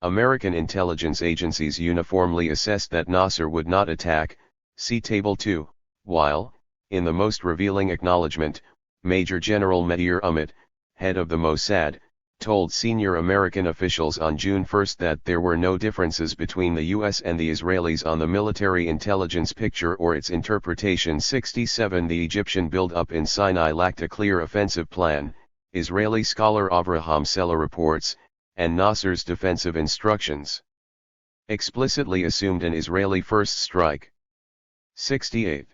American intelligence agencies uniformly assessed that Nasser would not attack, see Table 2, while, in the most revealing acknowledgement, Major General Meir Umit, head of the Mossad, told senior American officials on June 1 that there were no differences between the U.S. and the Israelis on the military intelligence picture or its interpretation. 67 The Egyptian build-up in Sinai lacked a clear offensive plan, Israeli scholar Avraham Sella reports, and Nasser's defensive instructions explicitly assumed an Israeli first strike. 68.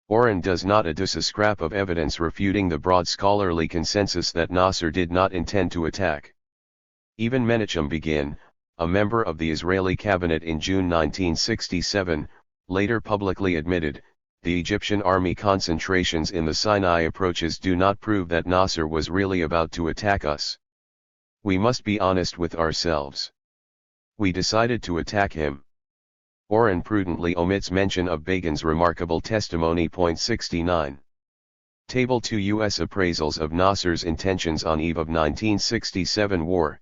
Oren does not adduce a scrap of evidence refuting the broad scholarly consensus that Nasser did not intend to attack. Even Menachem Begin, a member of the Israeli cabinet in June 1967, later publicly admitted, the Egyptian army concentrations in the Sinai approaches do not prove that Nasser was really about to attack us. We must be honest with ourselves. We decided to attack him. Oren prudently omits mention of Begin's remarkable testimony. 69. Table 2 U.S. appraisals of Nasser's intentions on eve of 1967 war.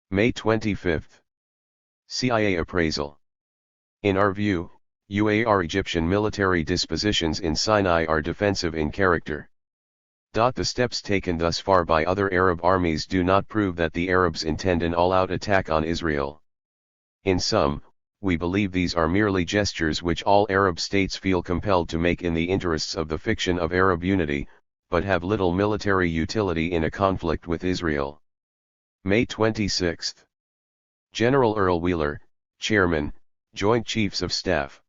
May 25. CIA appraisal. In our view, UAR Egyptian military dispositions in Sinai are defensive in character. The steps taken thus far by other Arab armies do not prove that the Arabs intend an all-out attack on Israel. In sum, we believe these are merely gestures which all Arab states feel compelled to make in the interests of the fiction of Arab unity, but have little military utility in a conflict with Israel. May 26. General Earl Wheeler, Chairman, Joint Chiefs of Staff.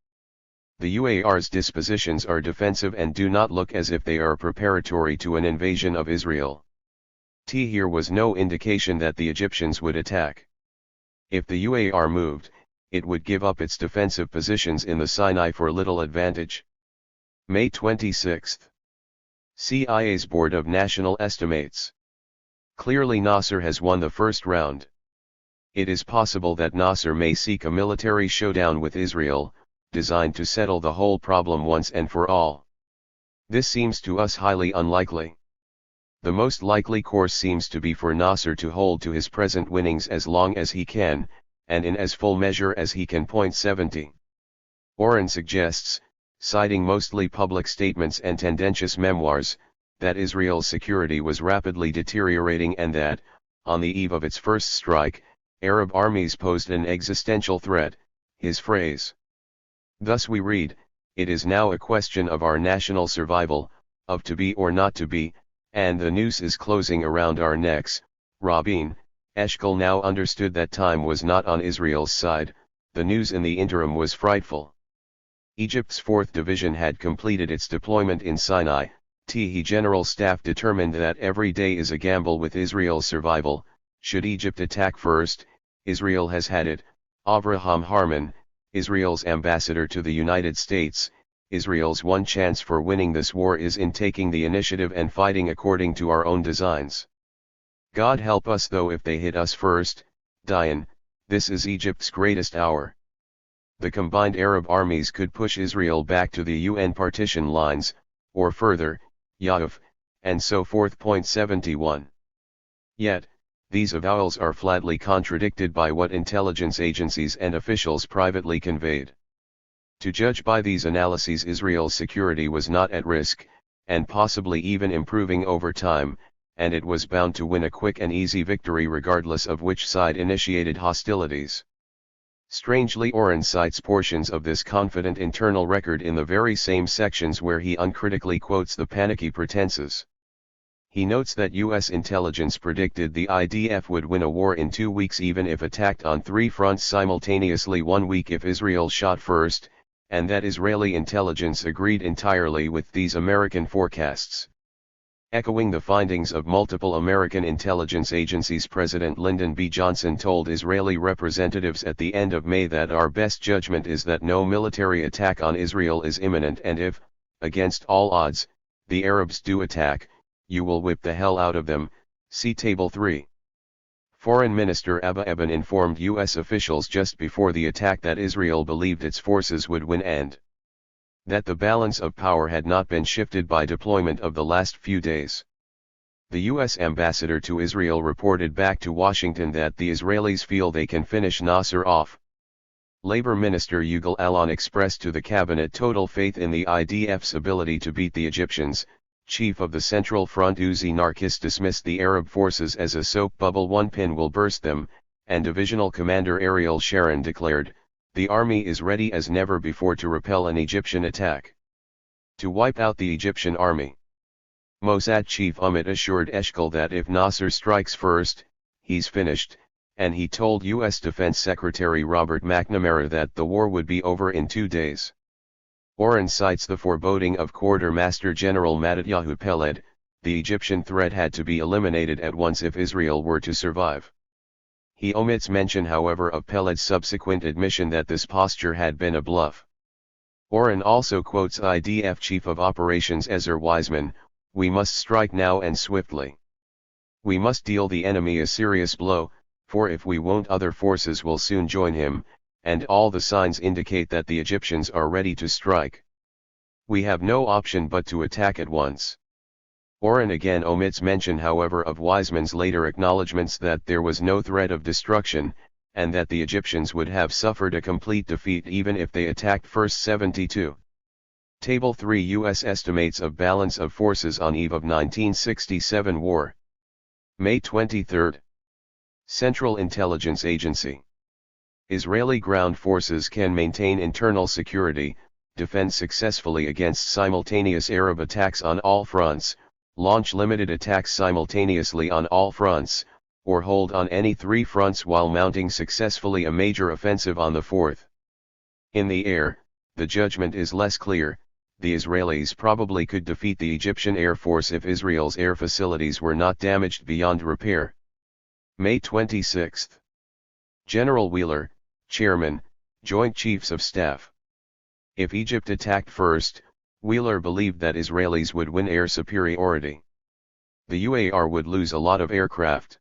The UAR's dispositions are defensive and do not look as if they are preparatory to an invasion of Israel. Here was no indication that the Egyptians would attack. If the UAR moved, it would give up its defensive positions in the Sinai for little advantage. May 26. CIA's Board of National Estimates. Clearly Nasser has won the first round. It is possible that Nasser may seek a military showdown with Israel, designed to settle the whole problem once and for all. This seems to us highly unlikely. The most likely course seems to be for Nasser to hold to his present winnings as long as he can, and in as full measure as he can. 70. Oren suggests, citing mostly public statements and tendentious memoirs, that Israel's security was rapidly deteriorating and that, on the eve of its first strike, Arab armies posed an existential threat, his phrase. Thus we read, it is now a question of our national survival, of to be or not to be, and the noose is closing around our necks. Rabin, Eshkol now understood that time was not on Israel's side. The news in the interim was frightful. Egypt's 4th Division had completed its deployment in Sinai. The General Staff determined that every day is a gamble with Israel's survival. Should Egypt attack first, Israel has had it. Avraham Harman, Israel's ambassador to the United States, Israel's one chance for winning this war is in taking the initiative and fighting according to our own designs. God help us though if they hit us first. Dayan, this is Egypt's greatest hour. The combined Arab armies could push Israel back to the UN partition lines, or further, Yaaf, and so forth. 71. Yet, these avowals are flatly contradicted by what intelligence agencies and officials privately conveyed. To judge by these analyses, Israel's security was not at risk, and possibly even improving over time, and it was bound to win a quick and easy victory regardless of which side initiated hostilities. Strangely, Oren cites portions of this confident internal record in the very same sections where he uncritically quotes the panicky pretenses. He notes that U.S. intelligence predicted the IDF would win a war in 2 weeks even if attacked on 3 fronts simultaneously, 1 week if Israel shot first, and that Israeli intelligence agreed entirely with these American forecasts. Echoing the findings of multiple American intelligence agencies, President Lyndon B. Johnson told Israeli representatives at the end of May that our best judgment is that no military attack on Israel is imminent, and if, against all odds, the Arabs do attack, you will whip the hell out of them. See Table 3. Foreign Minister Abba Eban informed U.S. officials just before the attack that Israel believed its forces would win and that the balance of power had not been shifted by deployment of the last few days. The U.S. ambassador to Israel reported back to Washington that the Israelis feel they can finish Nasser off. Labor Minister Yugal Alon expressed to the cabinet total faith in the IDF's ability to beat the Egyptians. Chief of the Central Front Uzi Narkis dismissed the Arab forces as a soap bubble, one pin will burst them, and Divisional Commander Ariel Sharon declared, "The army is ready as never before to repel an Egyptian attack. To wipe out the Egyptian army." Mossad Chief Amit assured Eshkol that if Nasser strikes first, he's finished, and he told U.S. Defense Secretary Robert McNamara that the war would be over in 2 days. Oren cites the foreboding of Quartermaster General Matityahu Peled, the Egyptian threat had to be eliminated at once if Israel were to survive. He omits mention however of Peled's subsequent admission that this posture had been a bluff. Oren also quotes IDF Chief of Operations Ezer Weizman, "We must strike now and swiftly. We must deal the enemy a serious blow, for if we won't other forces will soon join him, and all the signs indicate that the Egyptians are ready to strike. We have no option but to attack at once." Oren again omits mention however of Weizman's later acknowledgements that there was no threat of destruction, and that the Egyptians would have suffered a complete defeat even if they attacked first. 72. Table 3 U.S. estimates of balance of forces on eve of 1967 war. May 23. Central Intelligence Agency. Israeli ground forces can maintain internal security, defend successfully against simultaneous Arab attacks on all fronts, launch limited attacks simultaneously on all fronts, or hold on any 3 fronts while mounting successfully a major offensive on the 4th. In the air, the judgment is less clear. The Israelis probably could defeat the Egyptian Air Force if Israel's air facilities were not damaged beyond repair. May 26. General Wheeler, Chairman, Joint Chiefs of Staff. If Egypt attacked first, Wheeler believed that Israelis would win air superiority. The UAR would lose a lot of aircraft.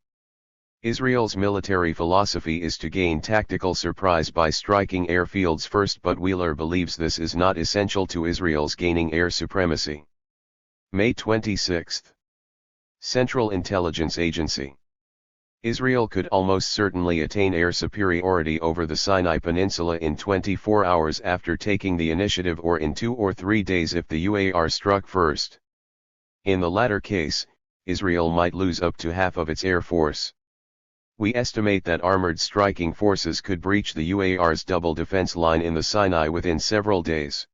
Israel's military philosophy is to gain tactical surprise by striking airfields first, but Wheeler believes this is not essential to Israel's gaining air supremacy. May 26. Central Intelligence Agency. Israel could almost certainly attain air superiority over the Sinai Peninsula in 24 hours after taking the initiative, or in 2 or 3 days if the UAR struck first. In the latter case, Israel might lose up to half of its air force. We estimate that armored striking forces could breach the UAR's double defense line in the Sinai within several days.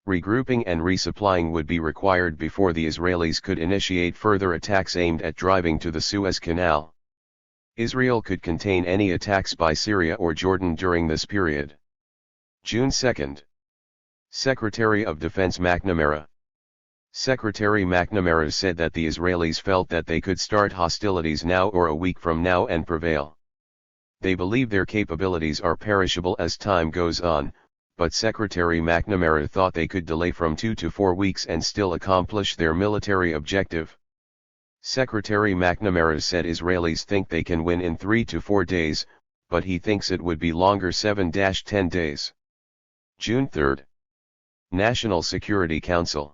Regrouping and resupplying would be required before the Israelis could initiate further attacks aimed at driving to the Suez Canal. Israel could contain any attacks by Syria or Jordan during this period. June 2. Secretary of Defense McNamara. Secretary McNamara said that the Israelis felt that they could start hostilities now or a week from now and prevail. They believe their capabilities are perishable as time goes on, but Secretary McNamara thought they could delay from 2 to 4 weeks and still accomplish their military objective. Secretary McNamara said Israelis think they can win in 3 to 4 days, but he thinks it would be longer, 7-10 days. June 3. National Security Council.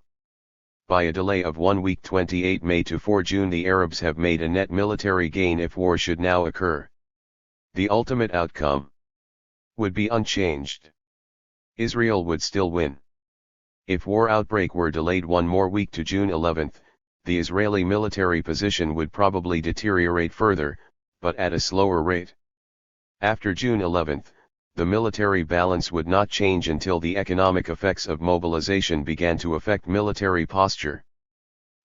By a delay of 1 week, 28 May to 4 June, the Arabs have made a net military gain if war should now occur. The ultimate outcome would be unchanged. Israel would still win. If war outbreak were delayed 1 more week to June 11, the Israeli military position would probably deteriorate further, but at a slower rate. After June 11, the military balance would not change until the economic effects of mobilization began to affect military posture.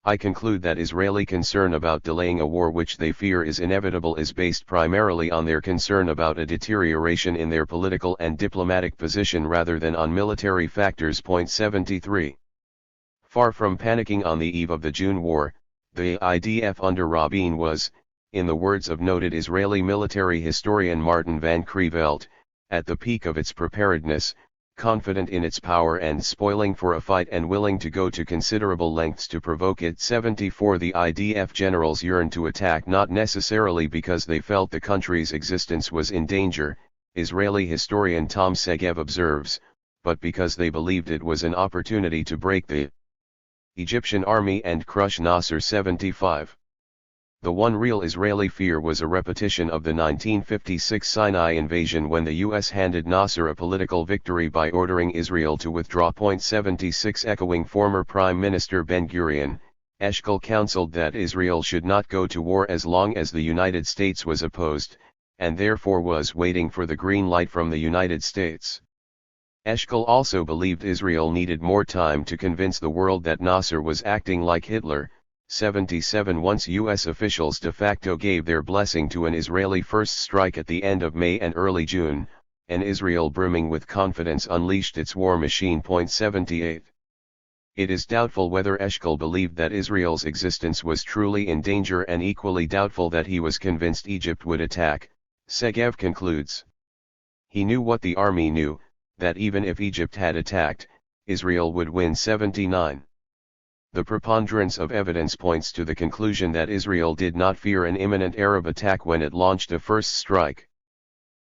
I conclude that Israeli concern about delaying a war which they fear is inevitable is based primarily on their concern about a deterioration in their political and diplomatic position rather than on military factors. 73. Far from panicking on the eve of the June war, the IDF under Rabin was, in the words of noted Israeli military historian Martin van Creveld, at the peak of its preparedness, confident in its power and spoiling for a fight and willing to go to considerable lengths to provoke it. 74. The IDF generals yearned to attack not necessarily because they felt the country's existence was in danger, Israeli historian Tom Segev observes, but because they believed it was an opportunity to break the Egyptian army and crush Nasser. 75. The one real Israeli fear was a repetition of the 1956 Sinai invasion when the U.S. handed Nasser a political victory by ordering Israel to withdraw. 76 Echoing former Prime Minister Ben-Gurion, Eshkol counseled that Israel should not go to war as long as the United States was opposed, and therefore was waiting for the green light from the United States. Eshkol also believed Israel needed more time to convince the world that Nasser was acting like Hitler. 77 Once U.S. officials de facto gave their blessing to an Israeli first strike at the end of May and early June, and Israel brimming with confidence unleashed its war machine. 78. It is doubtful whether Eshkol believed that Israel's existence was truly in danger and equally doubtful that he was convinced Egypt would attack, Segev concludes. He knew what the army knew, that even if Egypt had attacked, Israel would win. 79. The preponderance of evidence points to the conclusion that Israel did not fear an imminent Arab attack when it launched a first strike.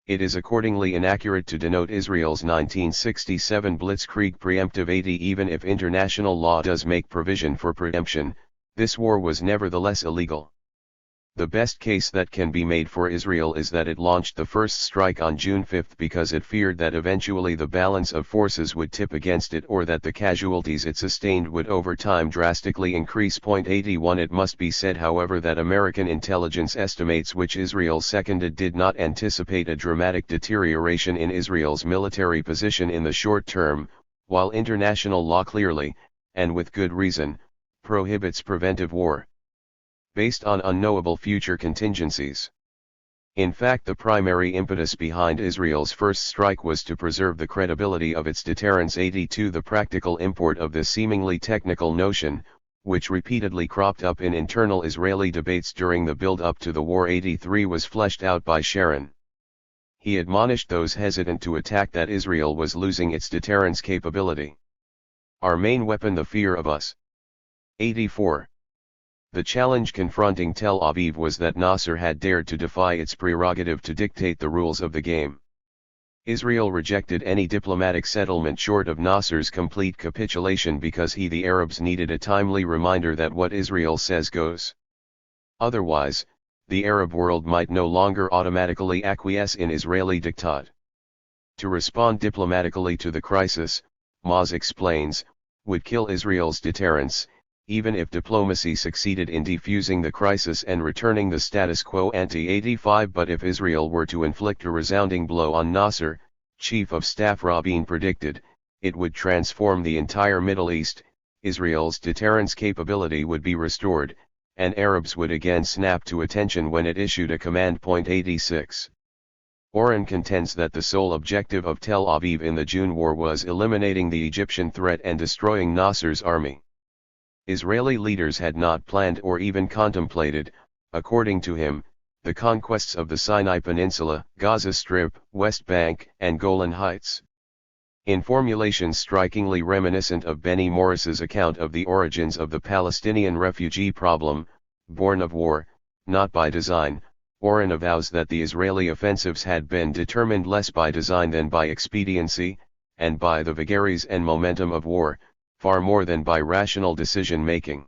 It is accordingly inaccurate to denote Israel's 1967 Blitzkrieg preemptive 80. Even if international law does make provision for preemption, this war was nevertheless illegal. The best case that can be made for Israel is that it launched the first strike on June 5 because it feared that eventually the balance of forces would tip against it or that the casualties it sustained would over time drastically increase. 81 It must be said however that American intelligence estimates which Israel seconded did not anticipate a dramatic deterioration in Israel's military position in the short term, while international law clearly, and with good reason, prohibits preventive war based on unknowable future contingencies. In fact, the primary impetus behind Israel's first strike was to preserve the credibility of its deterrence. 82 The practical import of this seemingly technical notion, which repeatedly cropped up in internal Israeli debates during the build-up to the war 83 was fleshed out by Sharon. He admonished those hesitant to attack that Israel was losing its deterrence capability. Our main weapon the fear of us. 84. The challenge confronting Tel Aviv was that Nasser had dared to defy its prerogative to dictate the rules of the game. Israel rejected any diplomatic settlement short of Nasser's complete capitulation because the Arabs needed a timely reminder that what Israel says goes. Otherwise, the Arab world might no longer automatically acquiesce in Israeli diktat. To respond diplomatically to the crisis, Moz explains, would kill Israel's deterrence, even if diplomacy succeeded in defusing the crisis and returning the status quo ante. 85 But if Israel were to inflict a resounding blow on Nasser, Chief of Staff Rabin predicted, it would transform the entire Middle East, Israel's deterrence capability would be restored, and Arabs would again snap to attention when it issued a command. 86. Oren contends that the sole objective of Tel Aviv in the June war was eliminating the Egyptian threat and destroying Nasser's army. Israeli leaders had not planned or even contemplated, according to him, the conquests of the Sinai Peninsula, Gaza Strip, West Bank, and Golan Heights. In formulations strikingly reminiscent of Benny Morris's account of the origins of the Palestinian refugee problem, born of war, not by design, Oren avows that the Israeli offensives had been determined less by design than by expediency, and by the vagaries and momentum of war, far more than by rational decision-making.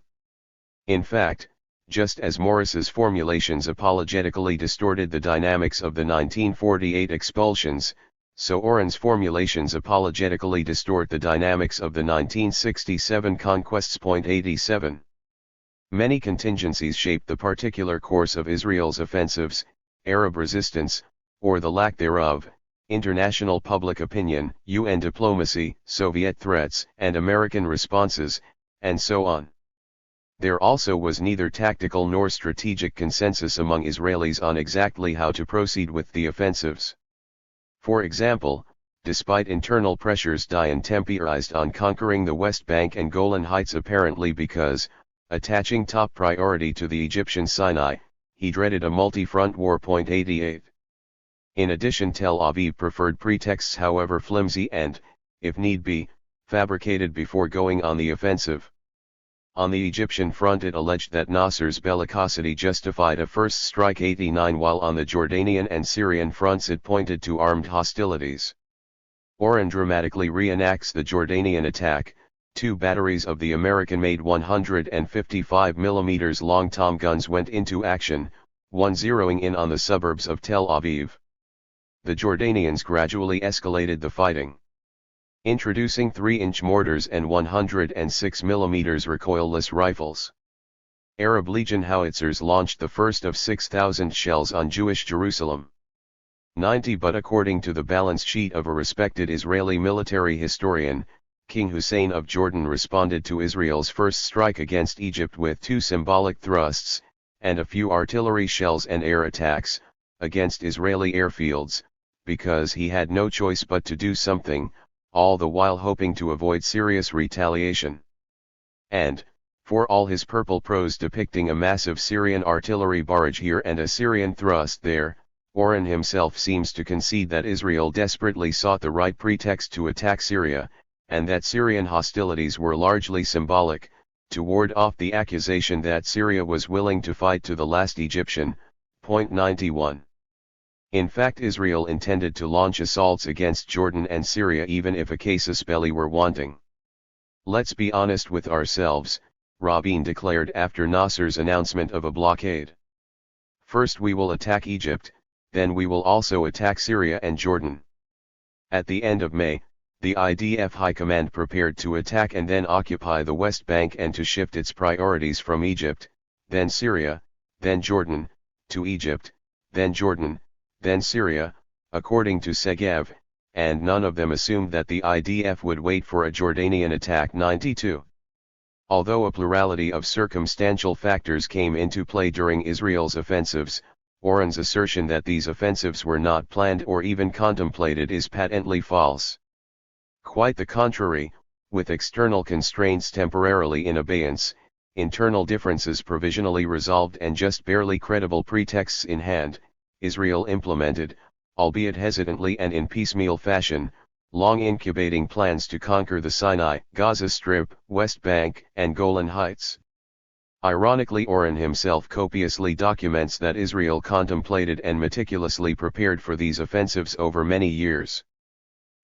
In fact, just as Morris's formulations apologetically distorted the dynamics of the 1948 expulsions, so Oren's formulations apologetically distort the dynamics of the 1967 conquests. 87. Many contingencies shaped the particular course of Israel's offensives: Arab resistance, or the lack thereof, international public opinion, UN diplomacy, Soviet threats, and American responses, and so on. There also was neither tactical nor strategic consensus among Israelis on exactly how to proceed with the offensives. For example, despite internal pressures, Dayan temporized on conquering the West Bank and Golan Heights apparently because, attaching top priority to the Egyptian Sinai, he dreaded a multi-front war. 88. In addition, Tel Aviv preferred pretexts, however flimsy and, if need be, fabricated before going on the offensive. On the Egyptian front, it alleged that Nasser's bellicosity justified a first strike. 89 While on the Jordanian and Syrian fronts it pointed to armed hostilities. Oren dramatically reenacts the Jordanian attack, 2 batteries of the American-made 155 mm long tom guns went into action, one zeroing in on the suburbs of Tel Aviv. The Jordanians gradually escalated the fighting, introducing 3-inch mortars and 106 mm recoilless rifles. Arab Legion howitzers launched the first of 6,000 shells on Jewish Jerusalem. 90 But according to the balance sheet of a respected Israeli military historian, King Hussein of Jordan responded to Israel's first strike against Egypt with 2 symbolic thrusts, and a few artillery shells and air attacks, against Israeli airfields, because he had no choice but to do something, all the while hoping to avoid serious retaliation. And, for all his purple prose depicting a massive Syrian artillery barrage here and a Syrian thrust there, Oren himself seems to concede that Israel desperately sought the right pretext to attack Syria, and that Syrian hostilities were largely symbolic, to ward off the accusation that Syria was willing to fight to the last Egyptian. 91. In fact, Israel intended to launch assaults against Jordan and Syria even if a casus belli were wanting. Let's be honest with ourselves, Rabin declared after Nasser's announcement of a blockade. First we will attack Egypt, then we will also attack Syria and Jordan. At the end of May, the IDF High Command prepared to attack and then occupy the West Bank and to shift its priorities from Egypt, then Syria, then Jordan, to Egypt, then Jordan, then Syria, according to Segev, and none of them assumed that the IDF would wait for a Jordanian attack. 92. Although a plurality of circumstantial factors came into play during Israel's offensives, Oren's assertion that these offensives were not planned or even contemplated is patently false. Quite the contrary, with external constraints temporarily in abeyance, internal differences provisionally resolved and just barely credible pretexts in hand, Israel implemented, albeit hesitantly and in piecemeal fashion, long incubating plans to conquer the Sinai, Gaza Strip, West Bank, and Golan Heights. Ironically, Oren himself copiously documents that Israel contemplated and meticulously prepared for these offensives over many years.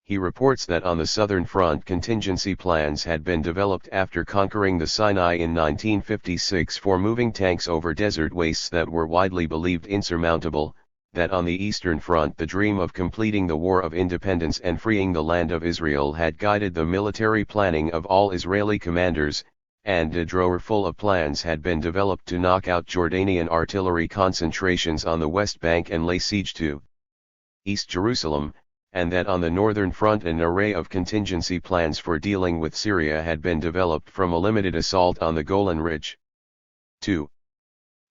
He reports that on the southern front contingency plans had been developed after conquering the Sinai in 1956 for moving tanks over desert wastes that were widely believed insurmountable, that on the eastern front the dream of completing the War of Independence and freeing the land of Israel had guided the military planning of all Israeli commanders, and a drawer full of plans had been developed to knock out Jordanian artillery concentrations on the West Bank and lay siege to East Jerusalem, and that on the northern front an array of contingency plans for dealing with Syria had been developed from a limited assault on the Golan Ridge 2.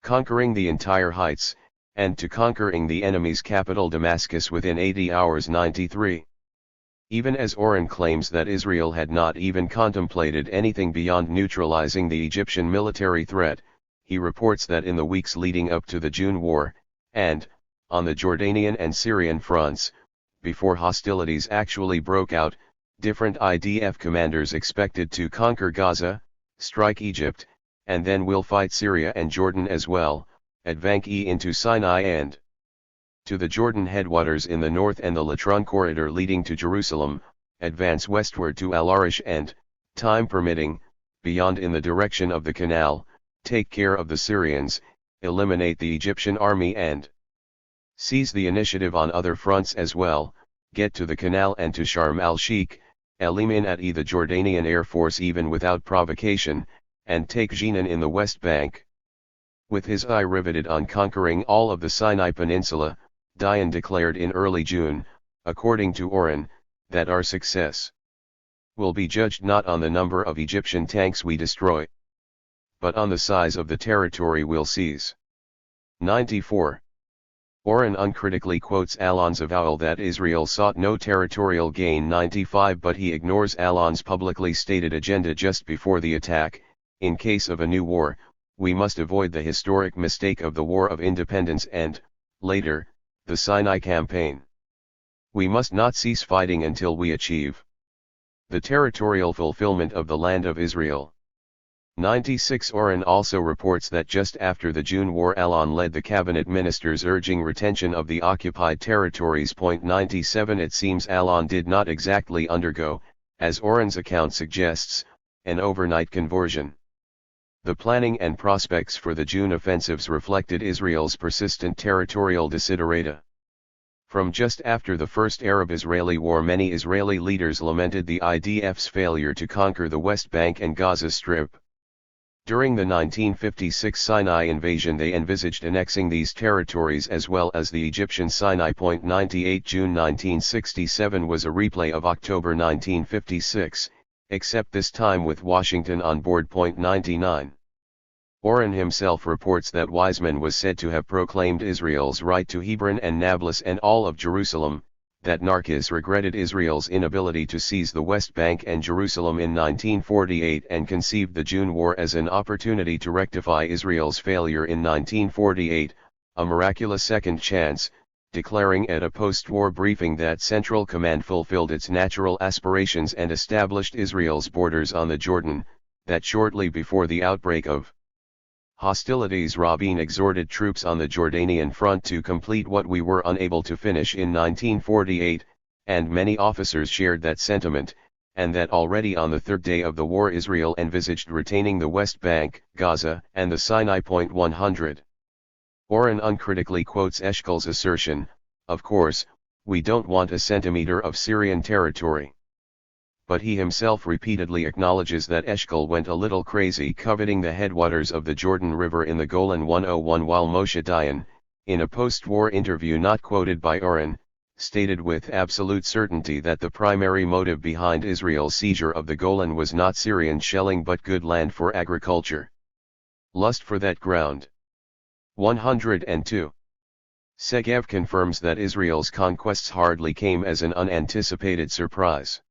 Conquering the entire heights, and to conquering the enemy's capital Damascus within 80 hours. 93. Even as Oren claims that Israel had not even contemplated anything beyond neutralizing the Egyptian military threat, he reports that in the weeks leading up to the June War, and, on the Jordanian and Syrian fronts, before hostilities actually broke out, different IDF commanders expected to conquer Gaza, strike Egypt, and then will fight Syria and Jordan as well, advance into Sinai and to the Jordan headwaters in the north and the Latron corridor leading to Jerusalem, advance westward to Al Arish and, time permitting, beyond in the direction of the canal, take care of the Syrians, eliminate the Egyptian army and seize the initiative on other fronts as well, get to the canal and to Sharm el-Sheikh, eliminate the Jordanian Air Force even without provocation, and take Jenin in the West Bank. With his eye riveted on conquering all of the Sinai Peninsula, Dayan declared in early June, according to Oren, that our success will be judged not on the number of Egyptian tanks we destroy, but on the size of the territory we'll seize. 94. Oren uncritically quotes Allon's avowal that Israel sought no territorial gain. 95. But he ignores Allon's publicly stated agenda just before the attack: in case of a new war, we must avoid the historic mistake of the War of Independence and, later, the Sinai Campaign. We must not cease fighting until we achieve the territorial fulfillment of the land of Israel. 96. Oren also reports that just after the June War, Allon led the cabinet ministers urging retention of the occupied territories. 97. It seems Allon did not exactly undergo, as Oren's account suggests, an overnight conversion. The planning and prospects for the June offensives reflected Israel's persistent territorial desiderata. From just after the First Arab-Israeli War, many Israeli leaders lamented the IDF's failure to conquer the West Bank and Gaza Strip. During the 1956 Sinai invasion, they envisaged annexing these territories as well as the Egyptian Sinai. 98 June 1967 was a replay of October 1956, except this time with Washington on board. 99. Oren himself reports that Wiseman was said to have proclaimed Israel's right to Hebron and Nablus and all of Jerusalem, that Narkis regretted Israel's inability to seize the West Bank and Jerusalem in 1948 and conceived the June War as an opportunity to rectify Israel's failure in 1948, a miraculous second chance, declaring at a post-war briefing that Central Command fulfilled its natural aspirations and established Israel's borders on the Jordan, that shortly before the outbreak of hostilities Rabin exhorted troops on the Jordanian front to complete what we were unable to finish in 1948, and many officers shared that sentiment, and that already on the third day of the war Israel envisaged retaining the West Bank, Gaza, and the Sinai. 100. Oren uncritically quotes Eshkol's assertion, "Of course, we don't want a centimeter of Syrian territory." But he himself repeatedly acknowledges that Eshkol went a little crazy coveting the headwaters of the Jordan River in the Golan 101, while Moshe Dayan, in a post-war interview not quoted by Oren, stated with absolute certainty that the primary motive behind Israel's seizure of the Golan was not Syrian shelling but good land for agriculture. Lust for that ground. 102. Segev confirms that Israel's conquests hardly came as an unanticipated surprise.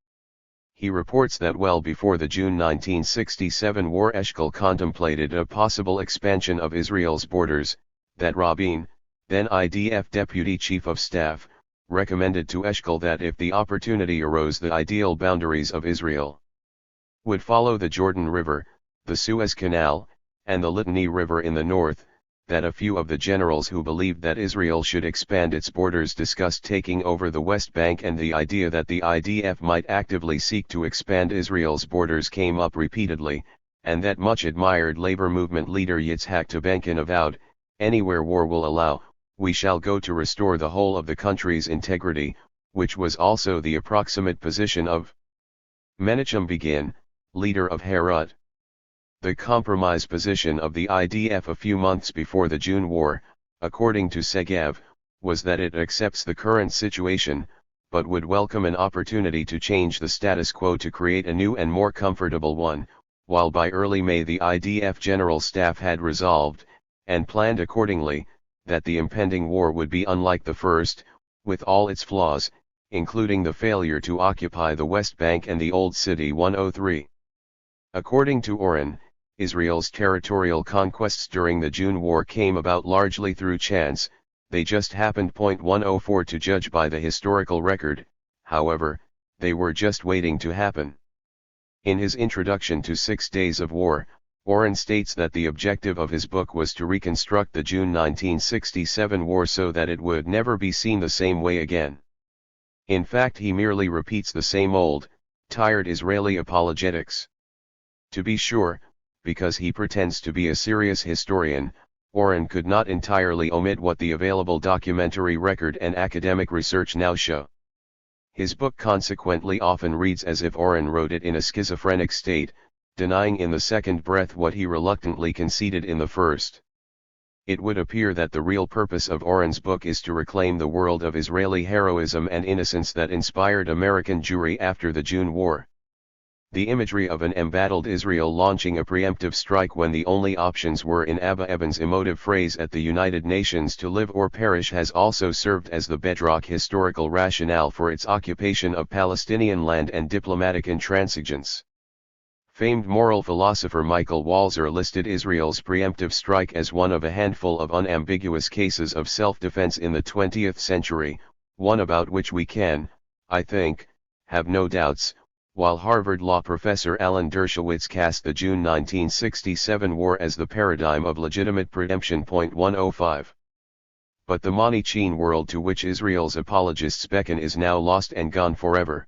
He reports that well before the June 1967 war Eshkol contemplated a possible expansion of Israel's borders, that Rabin, then IDF Deputy Chief of Staff, recommended to Eshkol that if the opportunity arose the ideal boundaries of Israel would follow the Jordan River, the Suez Canal, and the Litani River in the north, that a few of the generals who believed that Israel should expand its borders discussed taking over the West Bank, and the idea that the IDF might actively seek to expand Israel's borders came up repeatedly, and that much admired labor movement leader Yitzhak Tabenkin avowed, "Anywhere war will allow, we shall go to restore the whole of the country's integrity," which was also the approximate position of Menachem Begin, leader of Herut. The compromise position of the IDF a few months before the June War, according to Segev, was that it accepts the current situation, but would welcome an opportunity to change the status quo to create a new and more comfortable one, while by early May the IDF General Staff had resolved, and planned accordingly, that the impending war would be unlike the first, with all its flaws, including the failure to occupy the West Bank and the Old City. 103. According to Oren, Israel's territorial conquests during the June War came about largely through chance, they just happened. 104. To judge by the historical record, however, they were just waiting to happen. In his introduction to 6 Days of War, Oren states that the objective of his book was to reconstruct the June 1967 war so that it would never be seen the same way again. In fact, he merely repeats the same old, tired Israeli apologetics. To be sure, because he pretends to be a serious historian, Oren could not entirely omit what the available documentary record and academic research now show. His book consequently often reads as if Oren wrote it in a schizophrenic state, denying in the second breath what he reluctantly conceded in the first. It would appear that the real purpose of Oren's book is to reclaim the world of Israeli heroism and innocence that inspired American Jewry after the June War. The imagery of an embattled Israel launching a preemptive strike when the only options were, in Abba Eban's emotive phrase at the United Nations, to live or perish, has also served as the bedrock historical rationale for its occupation of Palestinian land and diplomatic intransigence. Famed moral philosopher Michael Walzer listed Israel's preemptive strike as one of a handful of unambiguous cases of self-defense in the 20th century, one about which we can, I think, have no doubts, while Harvard law professor Alan Dershowitz cast the June 1967 war as the paradigm of legitimate preemption. 105. But the Manichean world to which Israel's apologists beckon is now lost and gone forever.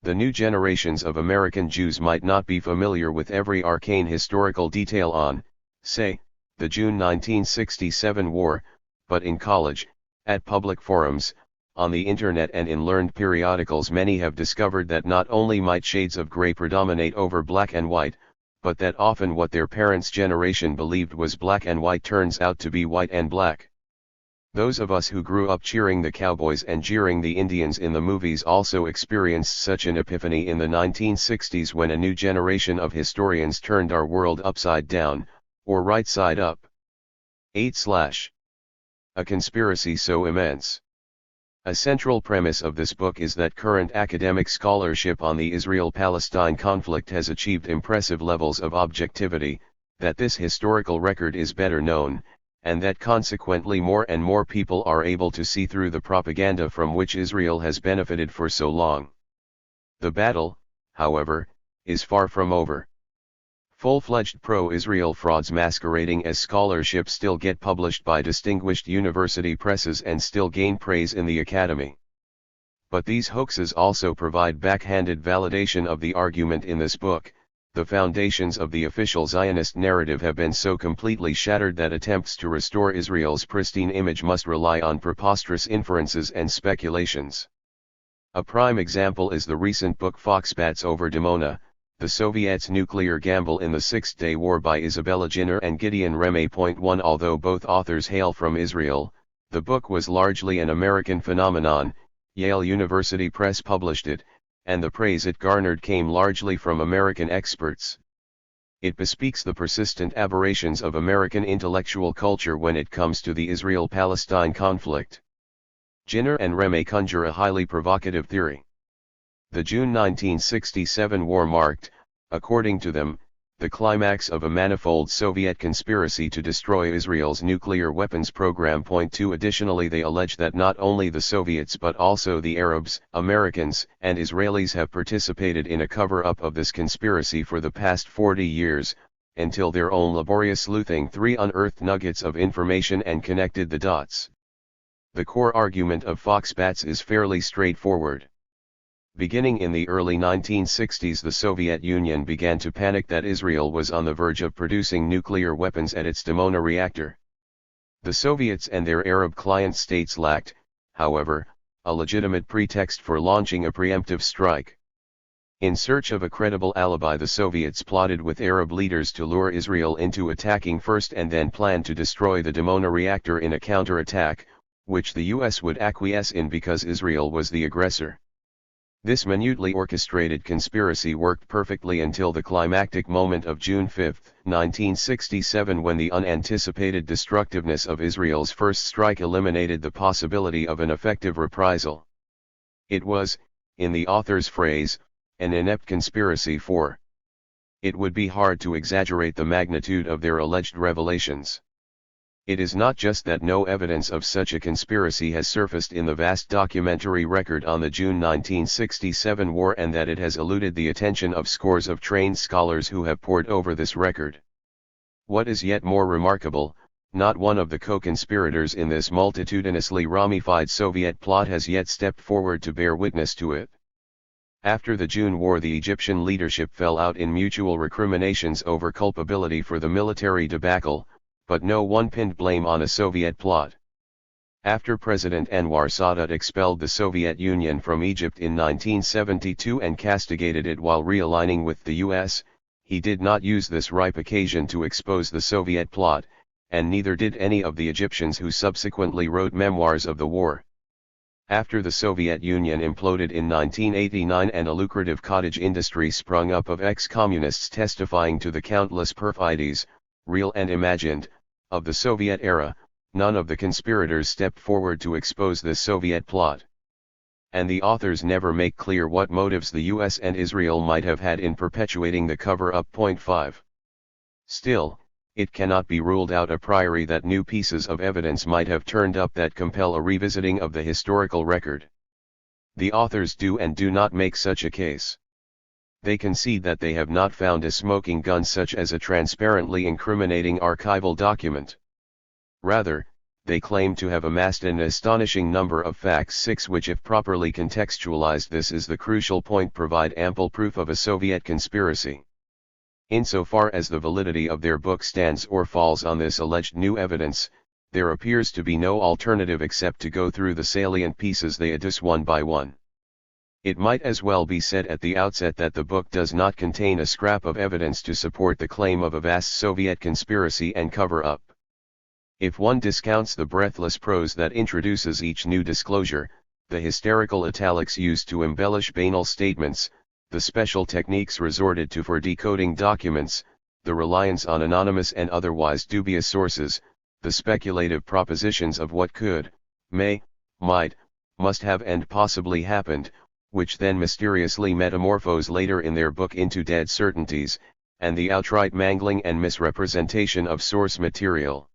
The new generations of American Jews might not be familiar with every arcane historical detail on, say, the June 1967 war, but in college, at public forums, on the internet and in learned periodicals many have discovered that not only might shades of gray predominate over black and white, but that often what their parents' generation believed was black and white turns out to be white and black. Those of us who grew up cheering the cowboys and jeering the Indians in the movies also experienced such an epiphany in the 1960s when a new generation of historians turned our world upside down, or right side up. 8. A conspiracy so immense. A central premise of this book is that current academic scholarship on the Israel-Palestine conflict has achieved impressive levels of objectivity, that this historical record is better known, and that consequently more and more people are able to see through the propaganda from which Israel has benefited for so long. The battle, however, is far from over. Full-fledged pro-Israel frauds masquerading as scholarship still get published by distinguished university presses and still gain praise in the academy. But these hoaxes also provide backhanded validation of the argument in this book. The foundations of the official Zionist narrative have been so completely shattered that attempts to restore Israel's pristine image must rely on preposterous inferences and speculations. A prime example is the recent book Foxbats over Dimona, The Soviets' Nuclear Gamble in the Six-Day War by Isabella Ginner and Gideon Reme. 1 Although both authors hail from Israel, the book was largely an American phenomenon. Yale University Press published it, and the praise it garnered came largely from American experts. It bespeaks the persistent aberrations of American intellectual culture when it comes to the Israel-Palestine conflict. Ginner and Reme conjure a highly provocative theory. The June 1967 war marked, according to them, the climax of a manifold Soviet conspiracy to destroy Israel's nuclear weapons program. 2 Additionally, they allege that not only the Soviets but also the Arabs, Americans, and Israelis have participated in a cover-up of this conspiracy for the past 40 years, until their own laborious sleuthing unearthed nuggets of information and connected the dots. The core argument of Foxbats is fairly straightforward. Beginning in the early 1960s, the Soviet Union began to panic that Israel was on the verge of producing nuclear weapons at its Dimona reactor. The Soviets and their Arab client states lacked, however, a legitimate pretext for launching a preemptive strike. In search of a credible alibi, the Soviets plotted with Arab leaders to lure Israel into attacking first and then planned to destroy the Dimona reactor in a counterattack, which the US would acquiesce in because Israel was the aggressor. This minutely orchestrated conspiracy worked perfectly until the climactic moment of June 5, 1967, when the unanticipated destructiveness of Israel's first strike eliminated the possibility of an effective reprisal. It was, in the author's phrase, an inept conspiracy for. It would be hard to exaggerate the magnitude of their alleged revelations. It is not just that no evidence of such a conspiracy has surfaced in the vast documentary record on the June 1967 war and that it has eluded the attention of scores of trained scholars who have pored over this record. What is yet more remarkable, not one of the co-conspirators in this multitudinously ramified Soviet plot has yet stepped forward to bear witness to it. After the June War, the Egyptian leadership fell out in mutual recriminations over culpability for the military debacle, but no one pinned blame on a Soviet plot. After President Anwar Sadat expelled the Soviet Union from Egypt in 1972 and castigated it while realigning with the US, he did not use this ripe occasion to expose the Soviet plot, and neither did any of the Egyptians who subsequently wrote memoirs of the war. After the Soviet Union imploded in 1989 and a lucrative cottage industry sprung up of ex-communists testifying to the countless perfidies, real and imagined, of the Soviet era, none of the conspirators stepped forward to expose this Soviet plot. And the authors never make clear what motives the US and Israel might have had in perpetuating the cover-up. 5. Still, it cannot be ruled out a priori that new pieces of evidence might have turned up that compel a revisiting of the historical record. The authors do and do not make such a case. They concede that they have not found a smoking gun such as a transparently incriminating archival document. Rather, they claim to have amassed an astonishing number of facts 6 which if properly contextualized, this is the crucial point, provide ample proof of a Soviet conspiracy. Insofar as the validity of their book stands or falls on this alleged new evidence, there appears to be no alternative except to go through the salient pieces they adduce one by one. It might as well be said at the outset that the book does not contain a scrap of evidence to support the claim of a vast Soviet conspiracy and cover-up. If one discounts the breathless prose that introduces each new disclosure, the hysterical italics used to embellish banal statements, the special techniques resorted to for decoding documents, the reliance on anonymous and otherwise dubious sources, the speculative propositions of what could, may, might, must have and possibly happened, which then mysteriously metamorphose later in their book into dead certainties, and the outright mangling and misrepresentation of source material.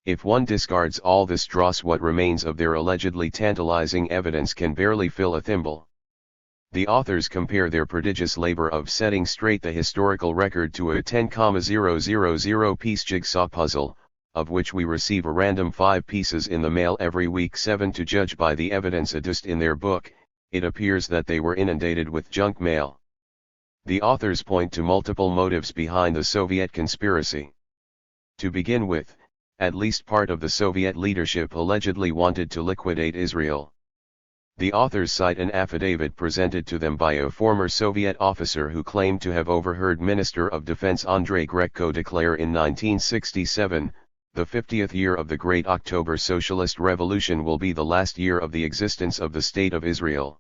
If one discards all this dross, what remains of their allegedly tantalizing evidence can barely fill a thimble. The authors compare their prodigious labor of setting straight the historical record to a 10,000-piece jigsaw puzzle, of which we receive a random 5 pieces in the mail every week. 7 To judge by the evidence adduced in their book, it appears that they were inundated with junk mail. The authors point to multiple motives behind the Soviet conspiracy. To begin with, at least part of the Soviet leadership allegedly wanted to liquidate Israel. The authors cite an affidavit presented to them by a former Soviet officer who claimed to have overheard Minister of Defense Andrei Grechko declare in 1967, "The 50th year of the Great October Socialist Revolution will be the last year of the existence of the State of Israel."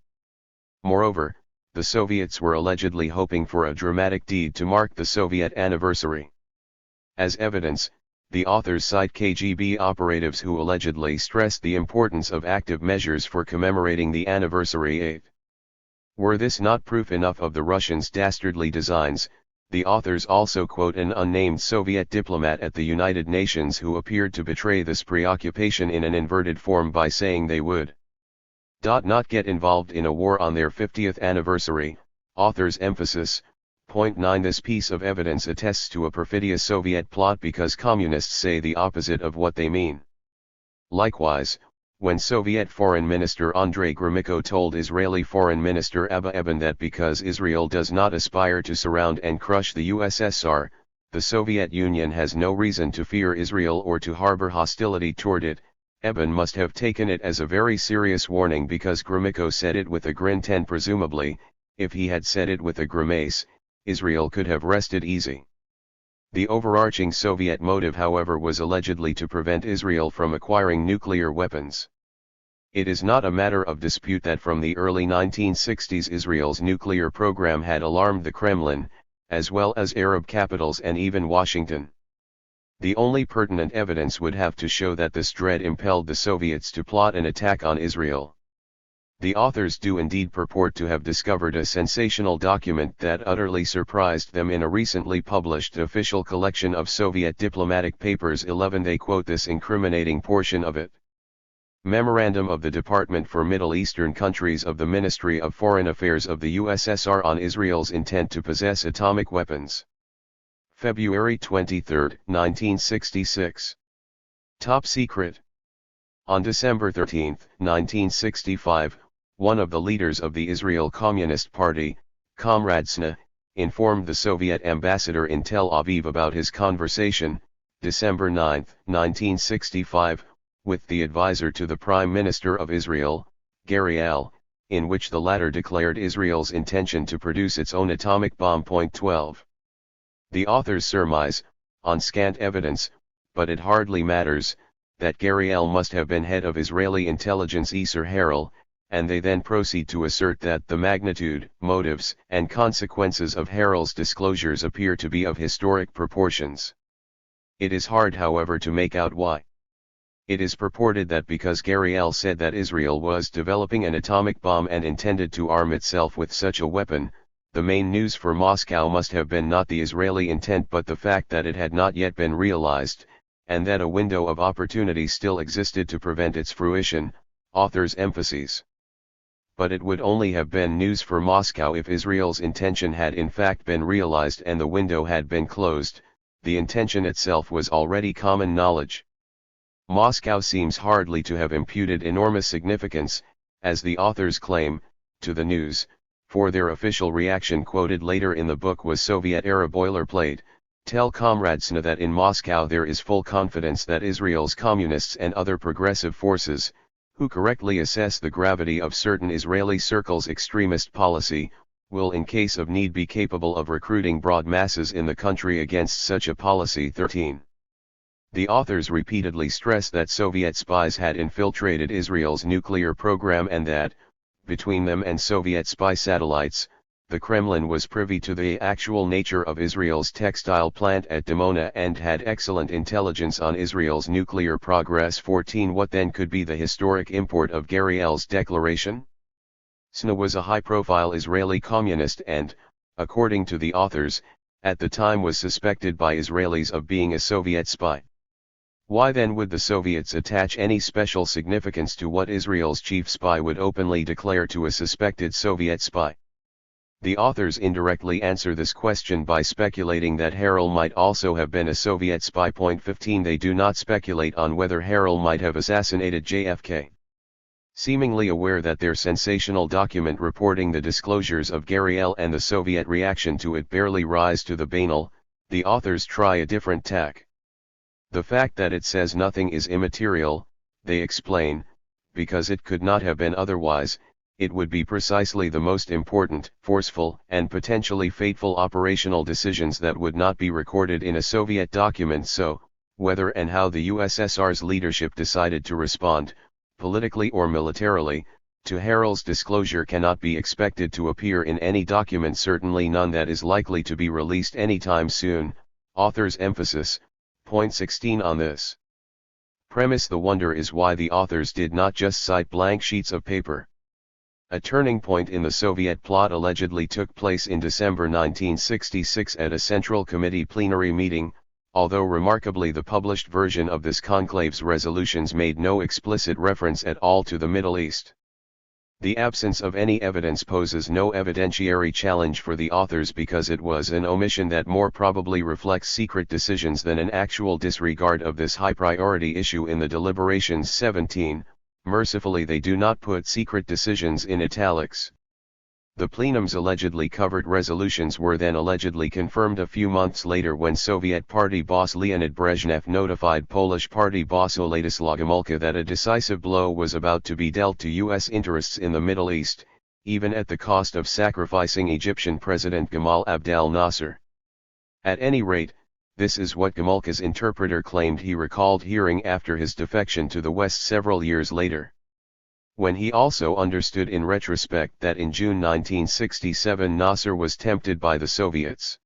Moreover, the Soviets were allegedly hoping for a dramatic deed to mark the Soviet anniversary. As evidence, the authors cite KGB operatives who allegedly stressed the importance of active measures for commemorating the anniversary. Were this not proof enough of the Russians' dastardly designs, the authors also quote an unnamed Soviet diplomat at the United Nations who appeared to betray this preoccupation in an inverted form by saying they would not get involved in a war on their 50th anniversary. Authors' emphasis. Point 9 This piece of evidence attests to a perfidious Soviet plot because communists say the opposite of what they mean. Likewise, when Soviet Foreign Minister Andrei Gromyko told Israeli Foreign Minister Abba Eban that because Israel does not aspire to surround and crush the USSR, the Soviet Union has no reason to fear Israel or to harbor hostility toward it, Eban must have taken it as a very serious warning because Gromyko said it with a grin. 10 Presumably, if he had said it with a grimace, Israel could have rested easy. The overarching Soviet motive, however, was allegedly to prevent Israel from acquiring nuclear weapons. It is not a matter of dispute that from the early 1960s Israel's nuclear program had alarmed the Kremlin, as well as Arab capitals and even Washington. The only pertinent evidence would have to show that this dread impelled the Soviets to plot an attack on Israel. The authors do indeed purport to have discovered a sensational document that utterly surprised them in a recently published official collection of Soviet diplomatic papers. 11 They quote this incriminating portion of it. Memorandum of the Department for Middle Eastern Countries of the Ministry of Foreign Affairs of the USSR on Israel's intent to possess atomic weapons. February 23, 1966. Top secret. On December 13, 1965, one of the leaders of the Israel Communist Party, Comrade Sna, informed the Soviet ambassador in Tel Aviv about his conversation, December 9, 1965, with the advisor to the Prime Minister of Israel, Gary Al, in which the latter declared Israel's intention to produce its own atomic bomb. 12. The authors surmise, on scant evidence, but it hardly matters, that Gary Al must have been head of Israeli intelligence Isser Harel, and they then proceed to assert that the magnitude, motives, and consequences of Harel's disclosures appear to be of historic proportions. It is hard, however, to make out why. It is purported that because Gary Al said that Israel was developing an atomic bomb and intended to arm itself with such a weapon, the main news for Moscow must have been not the Israeli intent but the fact that it had not yet been realized, and that a window of opportunity still existed to prevent its fruition. Authors' emphases. But it would only have been news for Moscow if Israel's intention had in fact been realized and the window had been closed. The intention itself was already common knowledge. Moscow seems hardly to have imputed enormous significance, as the authors claim, to the news, for their official reaction quoted later in the book was Soviet-era boilerplate. Tell Comradesna that in Moscow there is full confidence that Israel's communists and other progressive forces, who correctly assess the gravity of certain Israeli circles' extremist policy, will in case of need be capable of recruiting broad masses in the country against such a policy. 13. The authors repeatedly stress that Soviet spies had infiltrated Israel's nuclear program and that, between them and Soviet spy satellites, the Kremlin was privy to the actual nature of Israel's textile plant at Dimona and had excellent intelligence on Israel's nuclear progress. 14. What then could be the historic import of Gariel's declaration? Sna was a high-profile Israeli communist and, according to the authors, at the time was suspected by Israelis of being a Soviet spy. Why then would the Soviets attach any special significance to what Israel's chief spy would openly declare to a suspected Soviet spy? The authors indirectly answer this question by speculating that Harel might also have been a Soviet spy. 15. They do not speculate on whether Harel might have assassinated JFK. Seemingly aware that their sensational document reporting the disclosures of Gariel and the Soviet reaction to it barely rise to the banal, the authors try a different tack. The fact that it says nothing is immaterial, they explain, because it could not have been otherwise. It would be precisely the most important, forceful, and potentially fateful operational decisions that would not be recorded in a Soviet document. So, whether and how the USSR's leadership decided to respond, politically or militarily, to Harel's disclosure cannot be expected to appear in any document, certainly none that is likely to be released anytime soon. Author's emphasis, point 16 on this premise. The wonder is why the authors did not just cite blank sheets of paper. A turning point in the Soviet plot allegedly took place in December 1966 at a Central Committee plenary meeting, although remarkably the published version of this conclave's resolutions made no explicit reference at all to the Middle East. The absence of any evidence poses no evidentiary challenge for the authors because it was an omission that more probably reflects secret decisions than an actual disregard of this high-priority issue in the deliberations. 17. Mercifully they do not put secret decisions in italics. The plenum's allegedly covered resolutions were then allegedly confirmed a few months later when Soviet party boss Leonid Brezhnev notified Polish party boss Władysław Gomulka that a decisive blow was about to be dealt to U.S. interests in the Middle East, even at the cost of sacrificing Egyptian President Gamal Abdel Nasser. At any rate, this is what Gomulka's interpreter claimed he recalled hearing after his defection to the West several years later. When he also understood in retrospect that in June 1967 Nasser was tempted by the Soviets.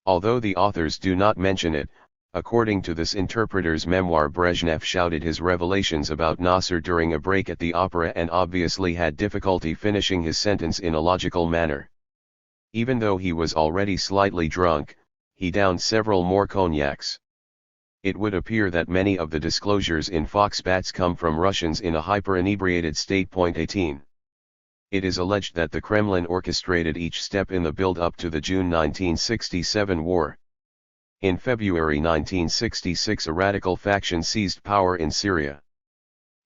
Although the authors do not mention it, according to this interpreter's memoir, Brezhnev shouted his revelations about Nasser during a break at the opera and obviously had difficulty finishing his sentence in a logical manner. Even though he was already slightly drunk, he downed several more cognacs. It would appear that many of the disclosures in Foxbats come from Russians in a hyper-inebriated state. 18. It is alleged that the Kremlin orchestrated each step in the build-up to the June 1967 war. In February 1966 a radical faction seized power in Syria.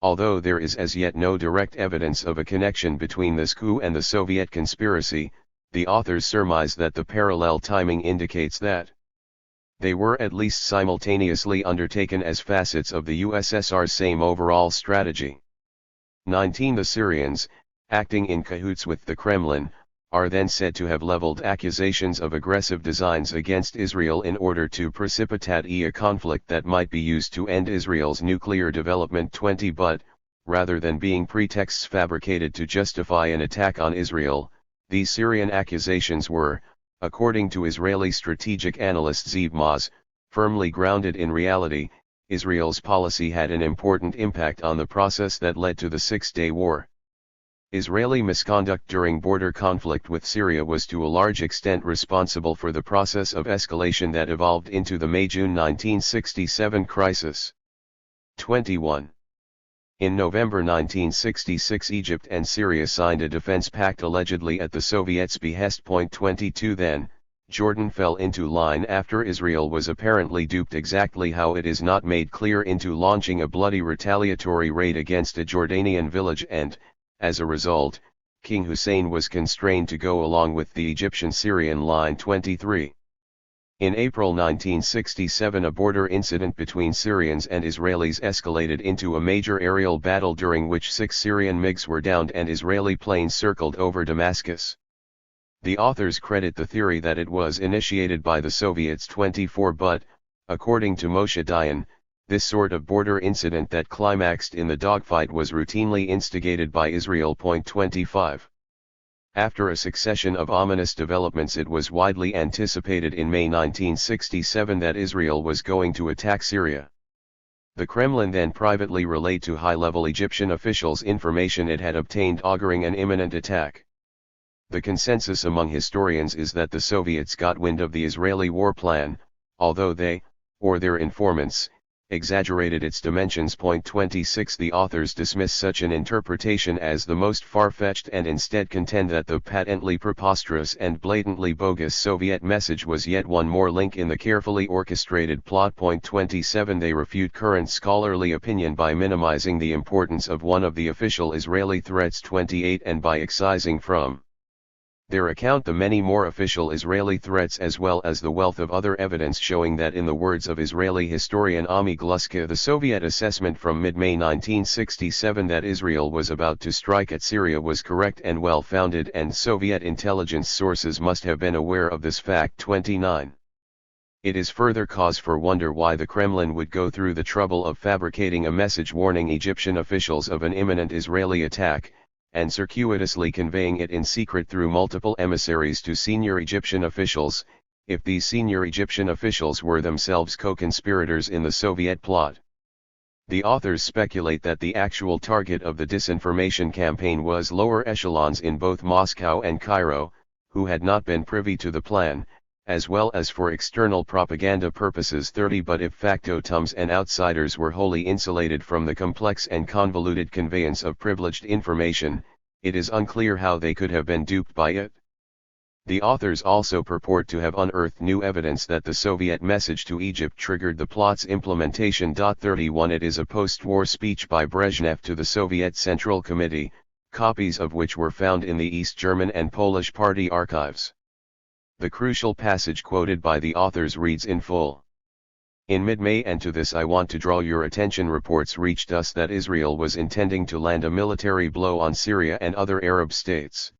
Although there is as yet no direct evidence of a connection between this coup and the Soviet conspiracy, the authors surmise that the parallel timing indicates that they were at least simultaneously undertaken as facets of the USSR's same overall strategy. 19. The Syrians, acting in cahoots with the Kremlin, are then said to have leveled accusations of aggressive designs against Israel in order to precipitate a conflict that might be used to end Israel's nuclear development. 20. But, rather than being pretexts fabricated to justify an attack on Israel, these Syrian accusations were, according to Israeli strategic analyst Zeev Maz, firmly grounded in reality. Israel's policy had an important impact on the process that led to the Six-Day War. Israeli misconduct during border conflict with Syria was to a large extent responsible for the process of escalation that evolved into the May-June 1967 crisis. 21. In November 1966 Egypt and Syria signed a defense pact allegedly at the Soviets' behest. 22. Then, Jordan fell into line after Israel was apparently duped. Exactly how it is not made clear, into launching a bloody retaliatory raid against a Jordanian village, and, as a result, King Hussein was constrained to go along with the Egyptian-Syrian Line 23. In April 1967, a border incident between Syrians and Israelis escalated into a major aerial battle during which 6 Syrian MiGs were downed and Israeli planes circled over Damascus. The authors credit the theory that it was initiated by the Soviets 24, but, according to Moshe Dayan, this sort of border incident that climaxed in the dogfight was routinely instigated by Israel. 25. After a succession of ominous developments, it was widely anticipated in May 1967 that Israel was going to attack Syria. The Kremlin then privately relayed to high-level Egyptian officials information it had obtained auguring an imminent attack. The consensus among historians is that the Soviets got wind of the Israeli war plan, although they, or their informants, exaggerated its dimensions. 26. The authors dismiss such an interpretation as the most far-fetched and instead contend that the patently preposterous and blatantly bogus Soviet message was yet one more link in the carefully orchestrated plot. 27. They refute current scholarly opinion by minimizing the importance of one of the official Israeli threats. 28. And by excising from their account the many more official Israeli threats, as well as the wealth of other evidence showing that, in the words of Israeli historian Ami Gluska, the Soviet assessment from mid-May 1967 that Israel was about to strike at Syria was correct and well-founded, and Soviet intelligence sources must have been aware of this fact. 29. It is further cause for wonder why the Kremlin would go through the trouble of fabricating a message warning Egyptian officials of an imminent Israeli attack, and circuitously conveying it in secret through multiple emissaries to senior Egyptian officials, if these senior Egyptian officials were themselves co-conspirators in the Soviet plot. The authors speculate that the actual target of the disinformation campaign was lower echelons in both Moscow and Cairo, who had not been privy to the plan, as well as for external propaganda purposes. 30. But if factotums and outsiders were wholly insulated from the complex and convoluted conveyance of privileged information, it is unclear how they could have been duped by it. The authors also purport to have unearthed new evidence that the Soviet message to Egypt triggered the plot's implementation. 31. It is a post-war speech by Brezhnev to the Soviet Central Committee, copies of which were found in the East German and Polish party archives. The crucial passage quoted by the authors reads in full. In mid-May, and to this I want to draw your attention, reports reached us that Israel was intending to land a military blow on Syria and other Arab states.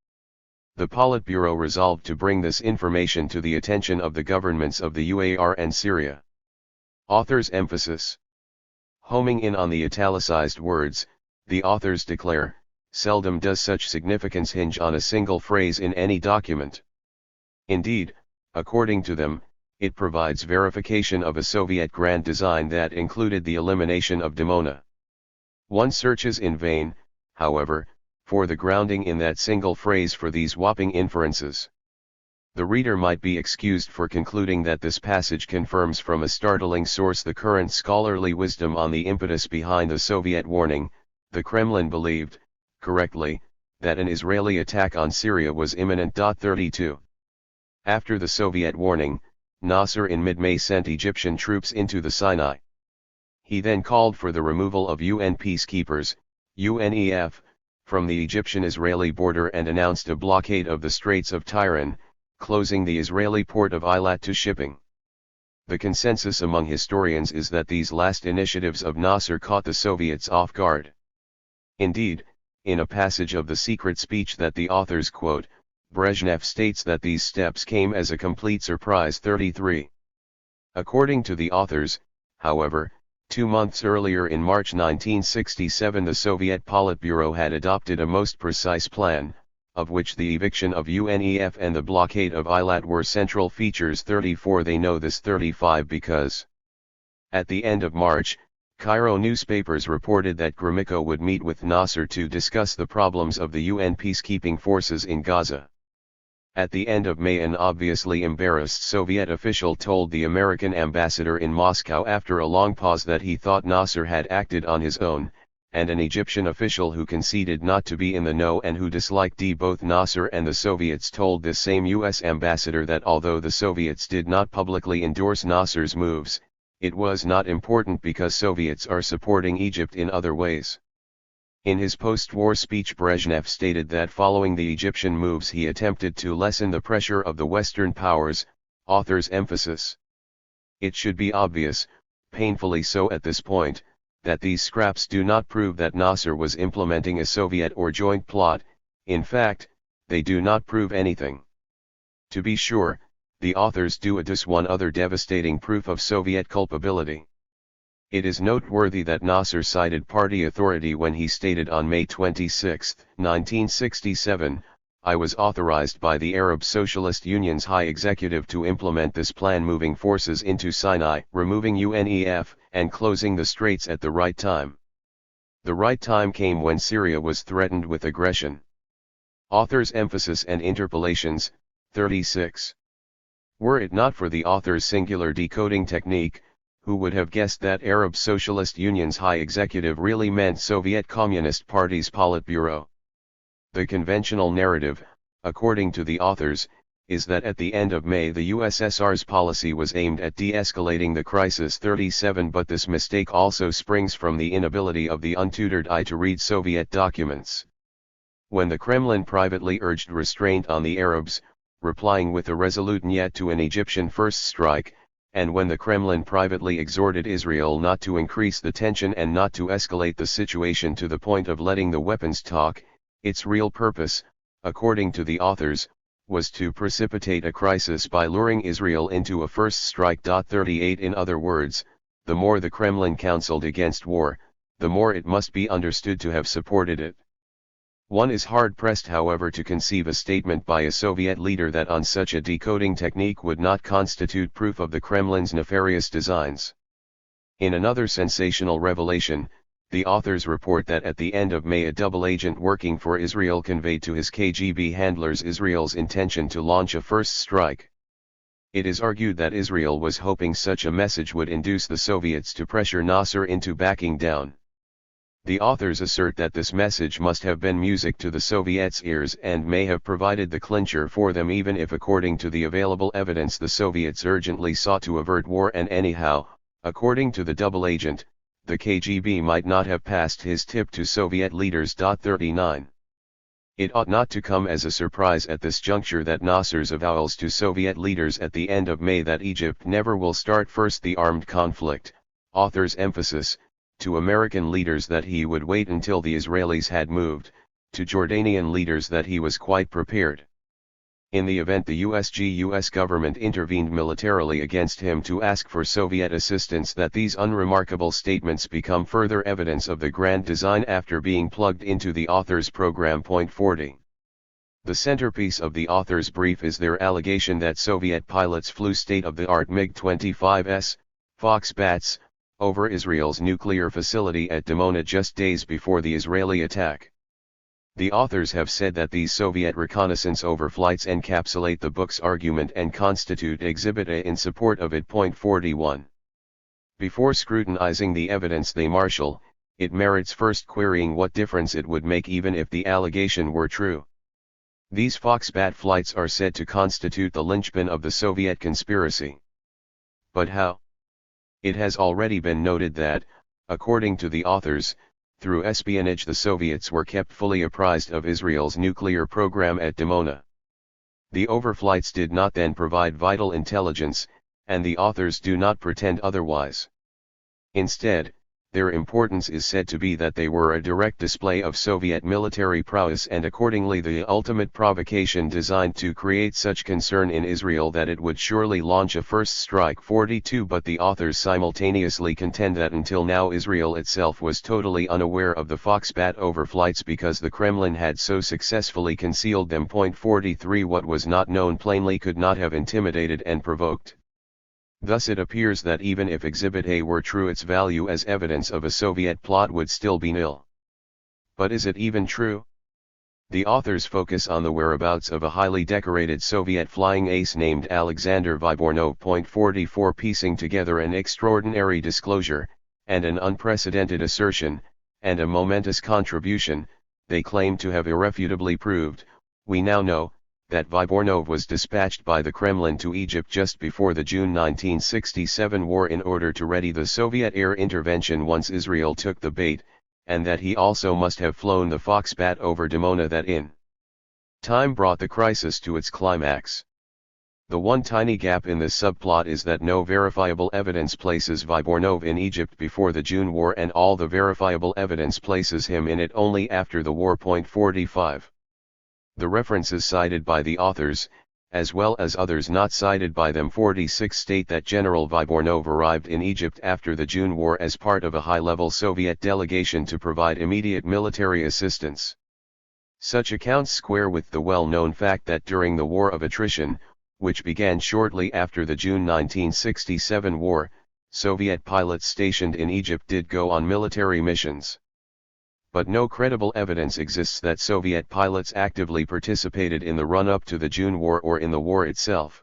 The Politburo resolved to bring this information to the attention of the governments of the UAR and Syria. Author's emphasis. Homing in on the italicized words, the authors declare, seldom does such significance hinge on a single phrase in any document. Indeed, according to them, it provides verification of a Soviet grand design that included the elimination of Dimona. One searches in vain, however, for the grounding in that single phrase for these whopping inferences. The reader might be excused for concluding that this passage confirms from a startling source the current scholarly wisdom on the impetus behind the Soviet warning. The Kremlin believed, correctly, that an Israeli attack on Syria was imminent. 32. After the Soviet warning, Nasser in mid-May sent Egyptian troops into the Sinai. He then called for the removal of UN peacekeepers, UNEF, from the Egyptian-Israeli border and announced a blockade of the Straits of Tiran, closing the Israeli port of Eilat to shipping. The consensus among historians is that these last initiatives of Nasser caught the Soviets off guard. Indeed, in a passage of the secret speech that the authors quote, Brezhnev states that these steps came as a complete surprise. 33. According to the authors, however, 2 months earlier in March 1967 the Soviet Politburo had adopted a most precise plan, of which the eviction of UNEF and the blockade of Eilat were central features. 34. They know this. 35. Because at the end of March, Cairo newspapers reported that Gromyko would meet with Nasser to discuss the problems of the UN peacekeeping forces in Gaza. At the end of May, an obviously embarrassed Soviet official told the American ambassador in Moscow after a long pause that he thought Nasser had acted on his own, and an Egyptian official who conceded not to be in the know and who disliked both Nasser and the Soviets told this same US ambassador that although the Soviets did not publicly endorse Nasser's moves, it was not important because Soviets are supporting Egypt in other ways. In his post-war speech, Brezhnev stated that following the Egyptian moves he attempted to lessen the pressure of the Western powers, author's emphasis. It should be obvious, painfully so at this point, that these scraps do not prove that Nasser was implementing a Soviet or joint plot. In fact, they do not prove anything. To be sure, the authors do adduce one other devastating proof of Soviet culpability. It is noteworthy that Nasser cited party authority when he stated on May 26, 1967, "I was authorized by the Arab Socialist Union's high executive to implement this plan, moving forces into Sinai, removing UNEF, and closing the straits at the right time." The right time came when Syria was threatened with aggression. Author's emphasis and interpolations, 36. Were it not for the author's singular decoding technique, who would have guessed that Arab Socialist Union's high executive really meant Soviet Communist Party's Politburo? The conventional narrative, according to the authors, is that at the end of May the USSR's policy was aimed at de-escalating the crisis. 37 But this mistake also springs from the inability of the untutored eye to read Soviet documents. When the Kremlin privately urged restraint on the Arabs, replying with a resolute niet to an Egyptian first strike, and when the Kremlin privately exhorted Israel not to increase the tension and not to escalate the situation to the point of letting the weapons talk, its real purpose, according to the authors, was to precipitate a crisis by luring Israel into a first strike. 38 In other words, the more the Kremlin counseled against war, the more it must be understood to have supported it. One is hard-pressed, however, to conceive a statement by a Soviet leader that on such a decoding technique would not constitute proof of the Kremlin's nefarious designs. In another sensational revelation, the authors report that at the end of May a double agent working for Israel conveyed to his KGB handlers Israel's intention to launch a first strike. It is argued that Israel was hoping such a message would induce the Soviets to pressure Nasser into backing down. The authors assert that this message must have been music to the Soviets' ears and may have provided the clincher for them, even if according to the available evidence the Soviets urgently sought to avert war, and anyhow, according to the double agent, the KGB might not have passed his tip to Soviet leaders. 39. It ought not to come as a surprise at this juncture that Nasser's avowals to Soviet leaders at the end of May that Egypt never will start first the armed conflict, author's emphasis, to American leaders that he would wait until the Israelis had moved, to Jordanian leaders that he was quite prepared. In the event the US government intervened militarily against him to ask for Soviet assistance, that these unremarkable statements become further evidence of the grand design after being plugged into the author's program. 40. The centerpiece of the author's brief is their allegation that Soviet pilots flew state-of-the-art MiG-25s, Fox-Bats, over Israel's nuclear facility at Dimona just days before the Israeli attack. The authors have said that these Soviet reconnaissance overflights encapsulate the book's argument and constitute Exhibit A in support of it. 41. Before scrutinizing the evidence they marshal, it merits first querying what difference it would make even if the allegation were true. These Fox-Bat flights are said to constitute the linchpin of the Soviet conspiracy. But how? It has already been noted that, according to the authors, through espionage the Soviets were kept fully apprised of Israel's nuclear program at Dimona. The overflights did not then provide vital intelligence, and the authors do not pretend otherwise. Instead, their importance is said to be that they were a direct display of Soviet military prowess and accordingly the ultimate provocation designed to create such concern in Israel that it would surely launch a first strike. 42 But the authors simultaneously contend that until now Israel itself was totally unaware of the Fox-Bat overflights because the Kremlin had so successfully concealed them. 43 What was not known plainly could not have intimidated and provoked. Thus it appears that even if Exhibit A were true, its value as evidence of a Soviet plot would still be nil. But is it even true? The authors focus on the whereabouts of a highly decorated Soviet flying ace named Alexander Vybornov. 44 Piecing together an extraordinary disclosure, and an unprecedented assertion, and a momentous contribution, they claim to have irrefutably proved. We now know that Vybornov was dispatched by the Kremlin to Egypt just before the June 1967 war in order to ready the Soviet air intervention once Israel took the bait, and that he also must have flown the Foxbat over Dimona that in time brought the crisis to its climax. The one tiny gap in this subplot is that no verifiable evidence places Vybornov in Egypt before the June War, and all the verifiable evidence places him in it only after the war. 45. The references cited by the authors, as well as others not cited by them 46, state that General Vybornov arrived in Egypt after the June War as part of a high-level Soviet delegation to provide immediate military assistance. Such accounts square with the well-known fact that during the War of Attrition, which began shortly after the June 1967 war, Soviet pilots stationed in Egypt did go on military missions. But no credible evidence exists that Soviet pilots actively participated in the run-up to the June War or in the war itself.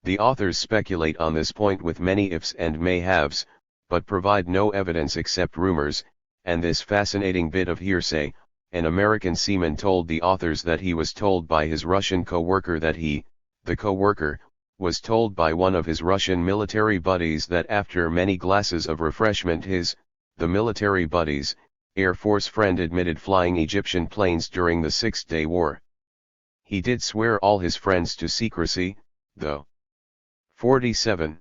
The authors speculate on this point with many ifs and may-haves, but provide no evidence except rumors, and this fascinating bit of hearsay: an American seaman told the authors that he was told by his Russian co-worker that he, the co-worker, was told by one of his Russian military buddies that after many glasses of refreshment his, the military buddy's, Air Force friend admitted flying Egyptian planes during the Six-Day War. He did swear all his friends to secrecy, though. 47.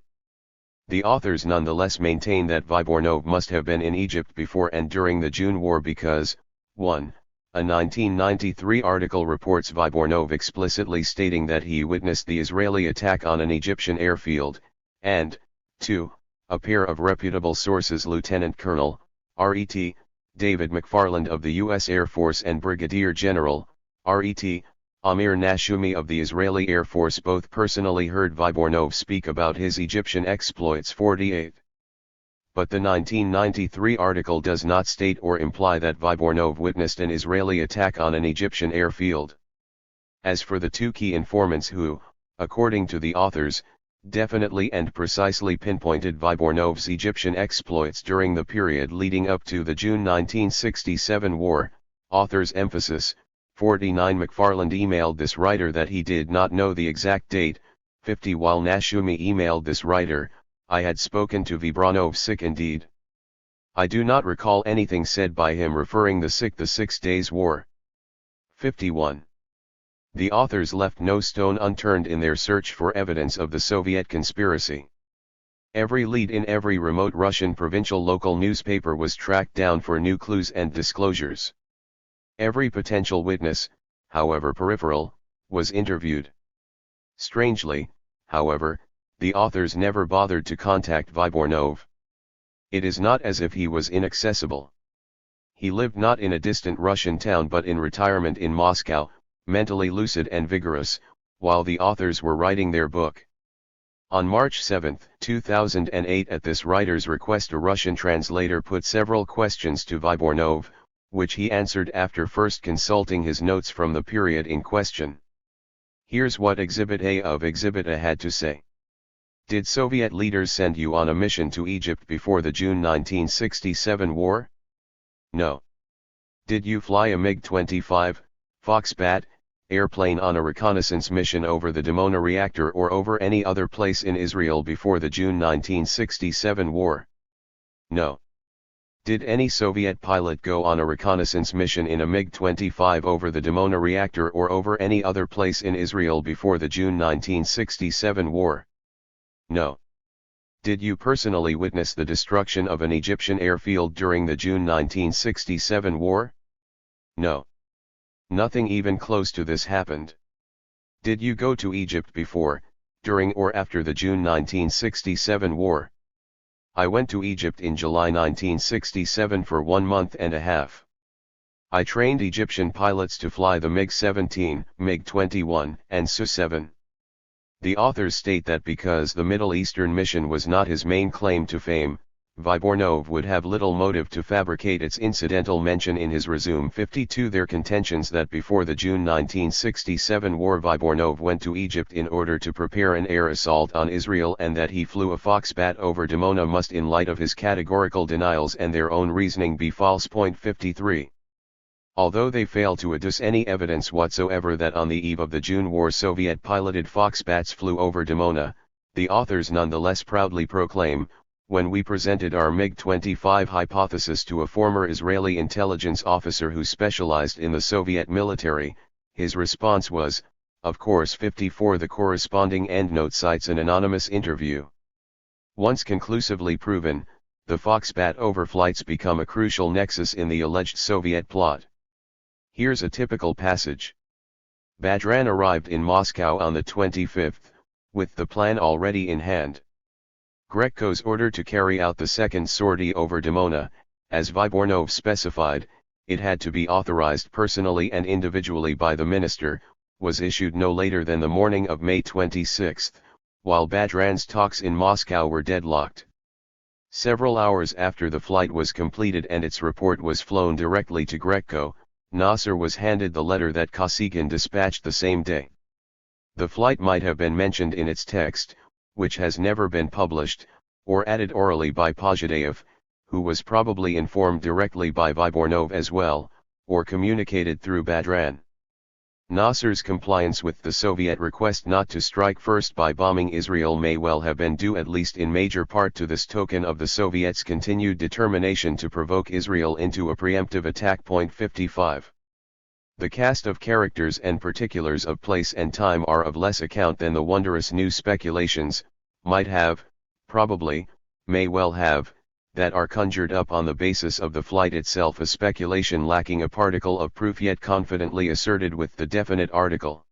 The authors nonetheless maintain that Vybornov must have been in Egypt before and during the June War because, 1. A 1993 article reports Vybornov explicitly stating that he witnessed the Israeli attack on an Egyptian airfield, and, 2. A pair of reputable sources, Lieutenant Colonel, RET, David McFarland of the U.S. Air Force and Brigadier General, RET, Amir Nashumi of the Israeli Air Force, both personally heard Vybornov speak about his Egyptian exploits. 48. But the 1993 article does not state or imply that Vybornov witnessed an Israeli attack on an Egyptian airfield. As for the two key informants who, according to the authors, definitely and precisely pinpointed Vybornov's Egyptian exploits during the period leading up to the June 1967 war, authors emphasis, 49. McFarland emailed this writer that he did not know the exact date. 50. While Nashumi emailed this writer, I had spoken to Vybornov sick indeed. I do not recall anything said by him referring the 6 Days War. 51. The authors left no stone unturned in their search for evidence of the Soviet conspiracy. Every lead in every remote Russian provincial local newspaper was tracked down for new clues and disclosures. Every potential witness, however peripheral, was interviewed. Strangely, however, the authors never bothered to contact Vybornov. It is not as if he was inaccessible. He lived not in a distant Russian town but in retirement in Moscow, mentally lucid and vigorous, while the authors were writing their book. On March 7, 2008, at this writer's request, a Russian translator put several questions to Vybornov, which he answered after first consulting his notes from the period in question. Here's what Exhibit A of Exhibit A had to say. Did Soviet leaders send you on a mission to Egypt before the June 1967 war? No. Did you fly a MiG-25, Foxbat, airplane on a reconnaissance mission over the Dimona reactor or over any other place in Israel before the June 1967 war? No. Did any Soviet pilot go on a reconnaissance mission in a MiG-25 over the Dimona reactor or over any other place in Israel before the June 1967 war? No. Did you personally witness the destruction of an Egyptian airfield during the June 1967 war? No. Nothing even close to this happened. Did you go to Egypt before, during or after the June 1967 war? I went to Egypt in July 1967 for 1 month and a half. I trained Egyptian pilots to fly the MiG-17, MiG-21, and Su-7. The authors state that because the Middle Eastern mission was not his main claim to fame, Vybornov would have little motive to fabricate its incidental mention in his resume 52. Their contentions that before the June 1967 war Vybornov went to Egypt in order to prepare an air assault on Israel and that he flew a Foxbat over Dimona must in light of his categorical denials and their own reasoning be false. 53. Although they fail to adduce any evidence whatsoever that on the eve of the June war Soviet-piloted Foxbats flew over Dimona, the authors nonetheless proudly proclaim, when we presented our MiG-25 hypothesis to a former Israeli intelligence officer who specialized in the Soviet military, his response was, of course. 54. The corresponding endnote cites an anonymous interview. Once conclusively proven, the Foxbat overflights become a crucial nexus in the alleged Soviet plot. Here's a typical passage. Badran arrived in Moscow on the 25th, with the plan already in hand. Grecko's order to carry out the second sortie over Dimona, as Vybornov specified, it had to be authorized personally and individually by the minister, was issued no later than the morning of May 26, while Badran's talks in Moscow were deadlocked. Several hours after the flight was completed and its report was flown directly to Grecko, Nasser was handed the letter that Kosygin dispatched the same day. The flight might have been mentioned in its text, which has never been published, or added orally by Pozhadev, who was probably informed directly by Vybornov as well, or communicated through Badran. Nasser's compliance with the Soviet request not to strike first by bombing Israel may well have been due at least in major part to this token of the Soviets' continued determination to provoke Israel into a preemptive attack. 55. The cast of characters and particulars of place and time are of less account than the wondrous new speculations, might have, probably, may well have, that are conjured up on the basis of the flight itself, a speculation lacking a particle of proof yet confidently asserted with the definite article.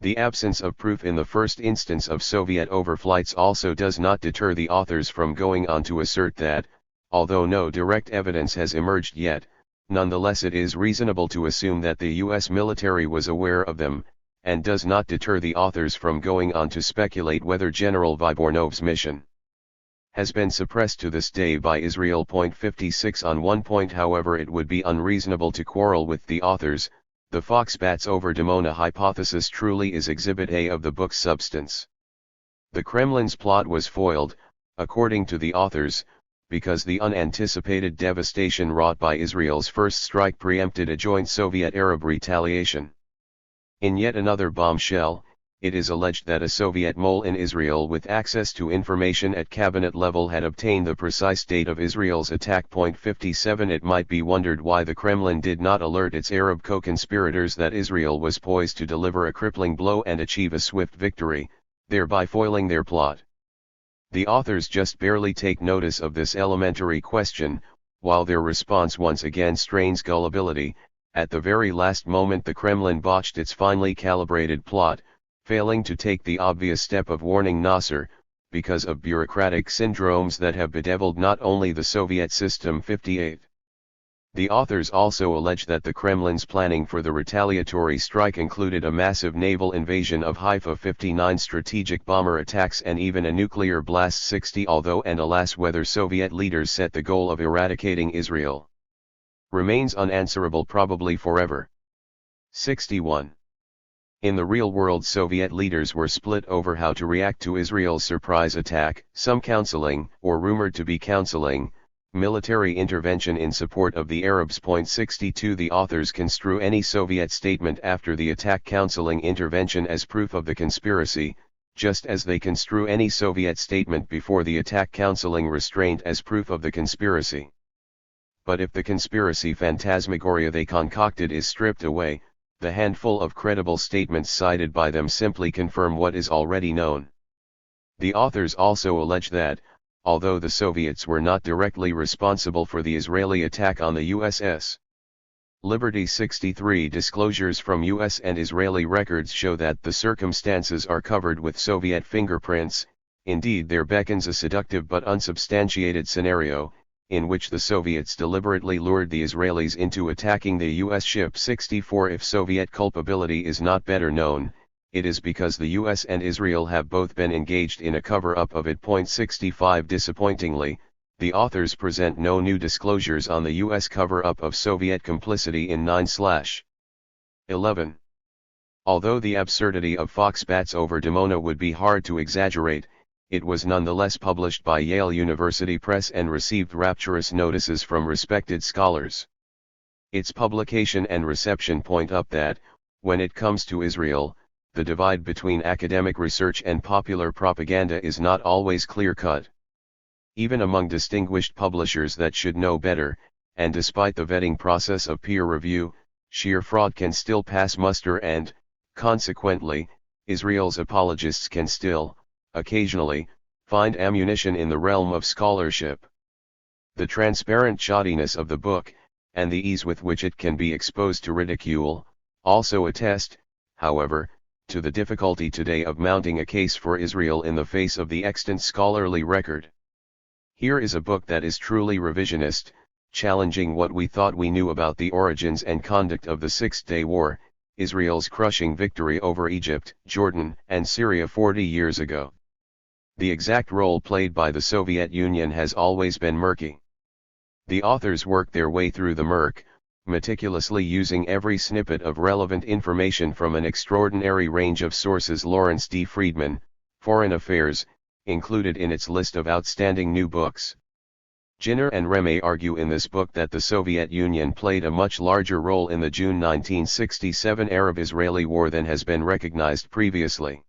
The absence of proof in the first instance of Soviet overflights also does not deter the authors from going on to assert that, although no direct evidence has emerged yet, nonetheless it is reasonable to assume that the U.S. military was aware of them, and does not deter the authors from going on to speculate whether General Vybornov's mission has been suppressed to this day by Israel. 56. On one point however it would be unreasonable to quarrel with the authors, the Foxbats over Dimona hypothesis truly is Exhibit A of the book's substance. The Kremlin's plot was foiled, according to the authors, because the unanticipated devastation wrought by Israel's first strike preempted a joint Soviet-Arab retaliation. In yet another bombshell, it is alleged that a Soviet mole in Israel with access to information at cabinet level had obtained the precise date of Israel's attack. 57. It might be wondered why the Kremlin did not alert its Arab co-conspirators that Israel was poised to deliver a crippling blow and achieve a swift victory, thereby foiling their plot. The authors just barely take notice of this elementary question, while their response once again strains gullibility. At the very last moment the Kremlin botched its finely calibrated plot, failing to take the obvious step of warning Nasser, because of bureaucratic syndromes that have bedeviled not only the Soviet system. 58. The authors also allege that the Kremlin's planning for the retaliatory strike included a massive naval invasion of Haifa, 59 strategic bomber attacks and even a nuclear blast. 60. Although and alas whether Soviet leaders set the goal of eradicating Israel remains unanswerable probably forever. 61. In the real world Soviet leaders were split over how to react to Israel's surprise attack, some counseling, or rumored to be counseling, military intervention in support of the Arabs. 62. The authors construe any Soviet statement after the attack counseling intervention as proof of the conspiracy, just as they construe any Soviet statement before the attack counseling restraint as proof of the conspiracy. But if the conspiracy phantasmagoria they concocted is stripped away, the handful of credible statements cited by them simply confirm what is already known. The authors also allege that, although the Soviets were not directly responsible for the Israeli attack on the USS Liberty, 63 disclosures from U.S. and Israeli records show that the circumstances are covered with Soviet fingerprints. Indeed, there beckons a seductive but unsubstantiated scenario, in which the Soviets deliberately lured the Israelis into attacking the U.S. ship. 64 If Soviet culpability is not better known, it is because the U.S. and Israel have both been engaged in a cover-up of it. 65 Disappointingly, The authors present no new disclosures on the U.S. cover-up of Soviet complicity in 9/11. Although the absurdity of Foxbats over Dimona would be hard to exaggerate, it was nonetheless published by Yale University Press and received rapturous notices from respected scholars. Its publication and reception point up that, when it comes to Israel, the divide between academic research and popular propaganda is not always clear-cut. Even among distinguished publishers that should know better, and despite the vetting process of peer review, sheer fraud can still pass muster and, consequently, Israel's apologists can still, occasionally, find ammunition in the realm of scholarship. The transparent shoddiness of the book, and the ease with which it can be exposed to ridicule, also attest, however, to the difficulty today of mounting a case for Israel in the face of the extant scholarly record. Here is a book that is truly revisionist, challenging what we thought we knew about the origins and conduct of the Six-Day War, Israel's crushing victory over Egypt, Jordan, and Syria 40 years ago. The exact role played by the Soviet Union has always been murky. The authors work their way through the murk, meticulously using every snippet of relevant information from an extraordinary range of sources. Lawrence D. Friedman, Foreign Affairs, included in its list of outstanding new books. Jinner and Remey argue in this book that the Soviet Union played a much larger role in the June 1967 Arab-Israeli War than has been recognized previously.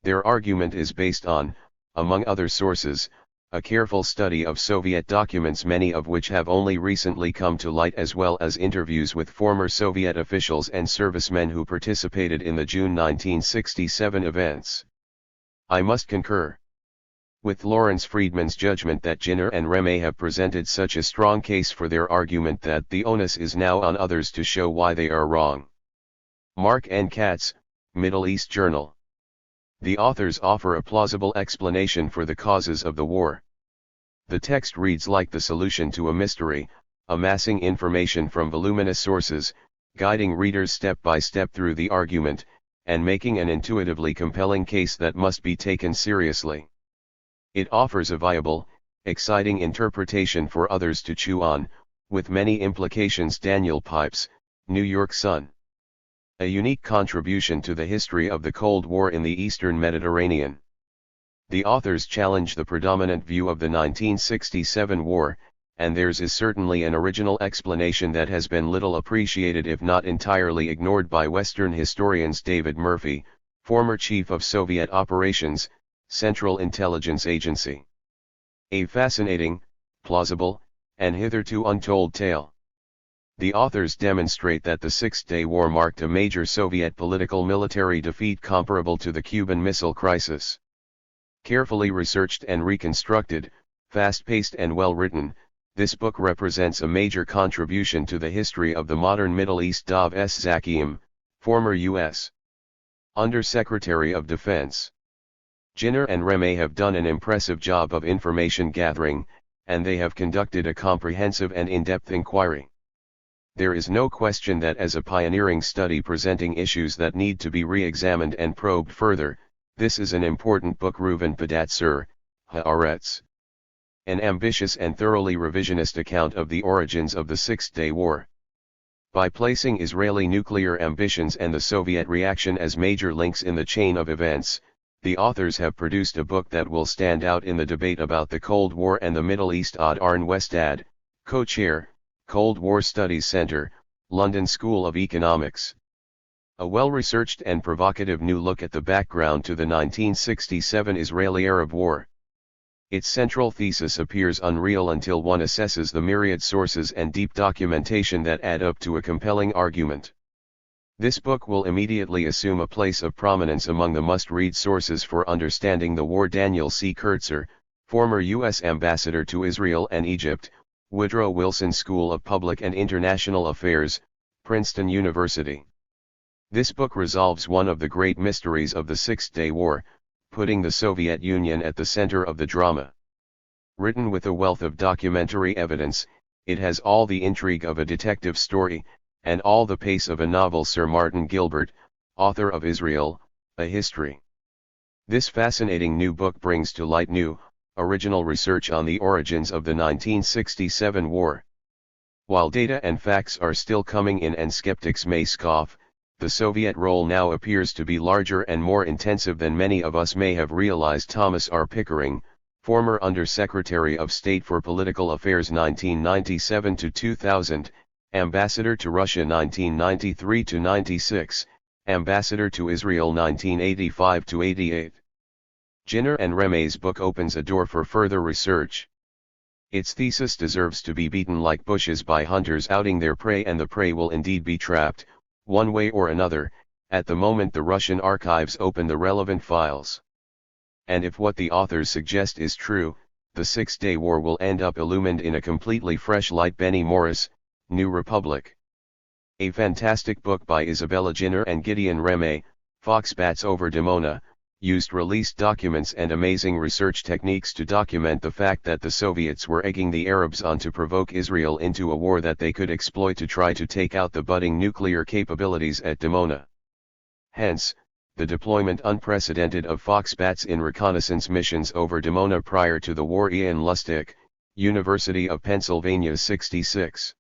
Their argument is based on, among other sources, a careful study of Soviet documents, many of which have only recently come to light, as well as interviews with former Soviet officials and servicemen who participated in the June 1967 events. I must concur with Lawrence Friedman's judgment that Jinner and Remey have presented such a strong case for their argument that the onus is now on others to show why they are wrong. Mark N. Katz, Middle East Journal. The authors offer a plausible explanation for the causes of the war. The text reads like the solution to a mystery, amassing information from voluminous sources, guiding readers step by step through the argument, and making an intuitively compelling case that must be taken seriously. It offers a viable, exciting interpretation for others to chew on, with many implications. Daniel Pipes, New York Sun. A unique contribution to the history of the Cold War in the Eastern Mediterranean. The authors challenge the predominant view of the 1967 war, and theirs is certainly an original explanation that has been little appreciated, if not entirely ignored, by Western historians. David Murphy, former chief of Soviet operations, Central Intelligence Agency. A fascinating, plausible, and hitherto untold tale. The authors demonstrate that the Six-Day War marked a major Soviet political military defeat comparable to the Cuban Missile Crisis. Carefully researched and reconstructed, fast-paced and well-written, this book represents a major contribution to the history of the modern Middle East. Dov S. Zakiam, former U.S. Under-Secretary of Defense. Jinner and Remey have done an impressive job of information gathering, and they have conducted a comprehensive and in-depth inquiry. There is no question that as a pioneering study presenting issues that need to be re-examined and probed further, this is an important book. Reuven Padatsur, Haaretz. An ambitious and thoroughly revisionist account of the origins of the Six-Day War. By placing Israeli nuclear ambitions and the Soviet reaction as major links in the chain of events, the authors have produced a book that will stand out in the debate about the Cold War and the Middle East. Odd Arne Westad, co-chair, Cold War Studies Center, London School of Economics. A well-researched and provocative new look at the background to the 1967 Israeli-Arab War. Its central thesis appears unreal until one assesses the myriad sources and deep documentation that add up to a compelling argument. This book will immediately assume a place of prominence among the must-read sources for understanding the war. Daniel C. Kurtzer, former U.S. Ambassador to Israel and Egypt, Woodrow Wilson School of Public and International Affairs, Princeton University. This book resolves one of the great mysteries of the Six-Day War, putting the Soviet Union at the center of the drama. Written with a wealth of documentary evidence, it has all the intrigue of a detective story, and all the pace of a novel. Sir Martin Gilbert, author of Israel, A History. This fascinating new book brings to light new, Original research on the origins of the 1967 war. While data and facts are still coming in and skeptics may scoff, the Soviet role now appears to be larger and more intensive than many of us may have realized. Thomas R. Pickering, former Under-Secretary of State for Political Affairs 1997 to 2000, Ambassador to Russia 1993 to 96, Ambassador to Israel 1985 to 88. Jinner and Reme's book opens a door for further research. Its thesis deserves to be beaten like bushes by hunters outing their prey, and the prey will indeed be trapped, one way or another, at the moment the Russian archives open the relevant files. And if what the authors suggest is true, the Six-Day War will end up illumined in a completely fresh light. Benny Morris, New Republic. A fantastic book by Isabella Jinner and Gideon Reme, Foxbats over Dimona, used released documents and amazing research techniques to document the fact that the Soviets were egging the Arabs on to provoke Israel into a war that they could exploit to try to take out the budding nuclear capabilities at Dimona. Hence, the deployment unprecedented of Foxbats in reconnaissance missions over Dimona prior to the war. Ian Lustig, University of Pennsylvania 66.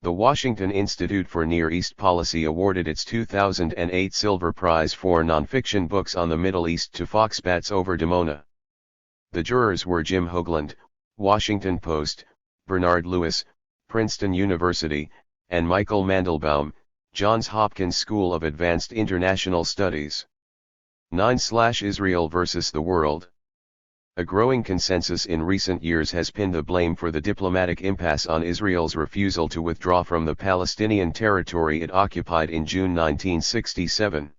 The Washington Institute for Near East Policy awarded its 2008 Silver Prize for nonfiction books on the Middle East to Foxbats over Dimona. The jurors were Jim Hoagland, Washington Post, Bernard Lewis, Princeton University, and Michael Mandelbaum, Johns Hopkins School of Advanced International Studies. 9/Israel versus the world. A growing consensus in recent years has pinned the blame for the diplomatic impasse on Israel's refusal to withdraw from the Palestinian territory it occupied in June 1967.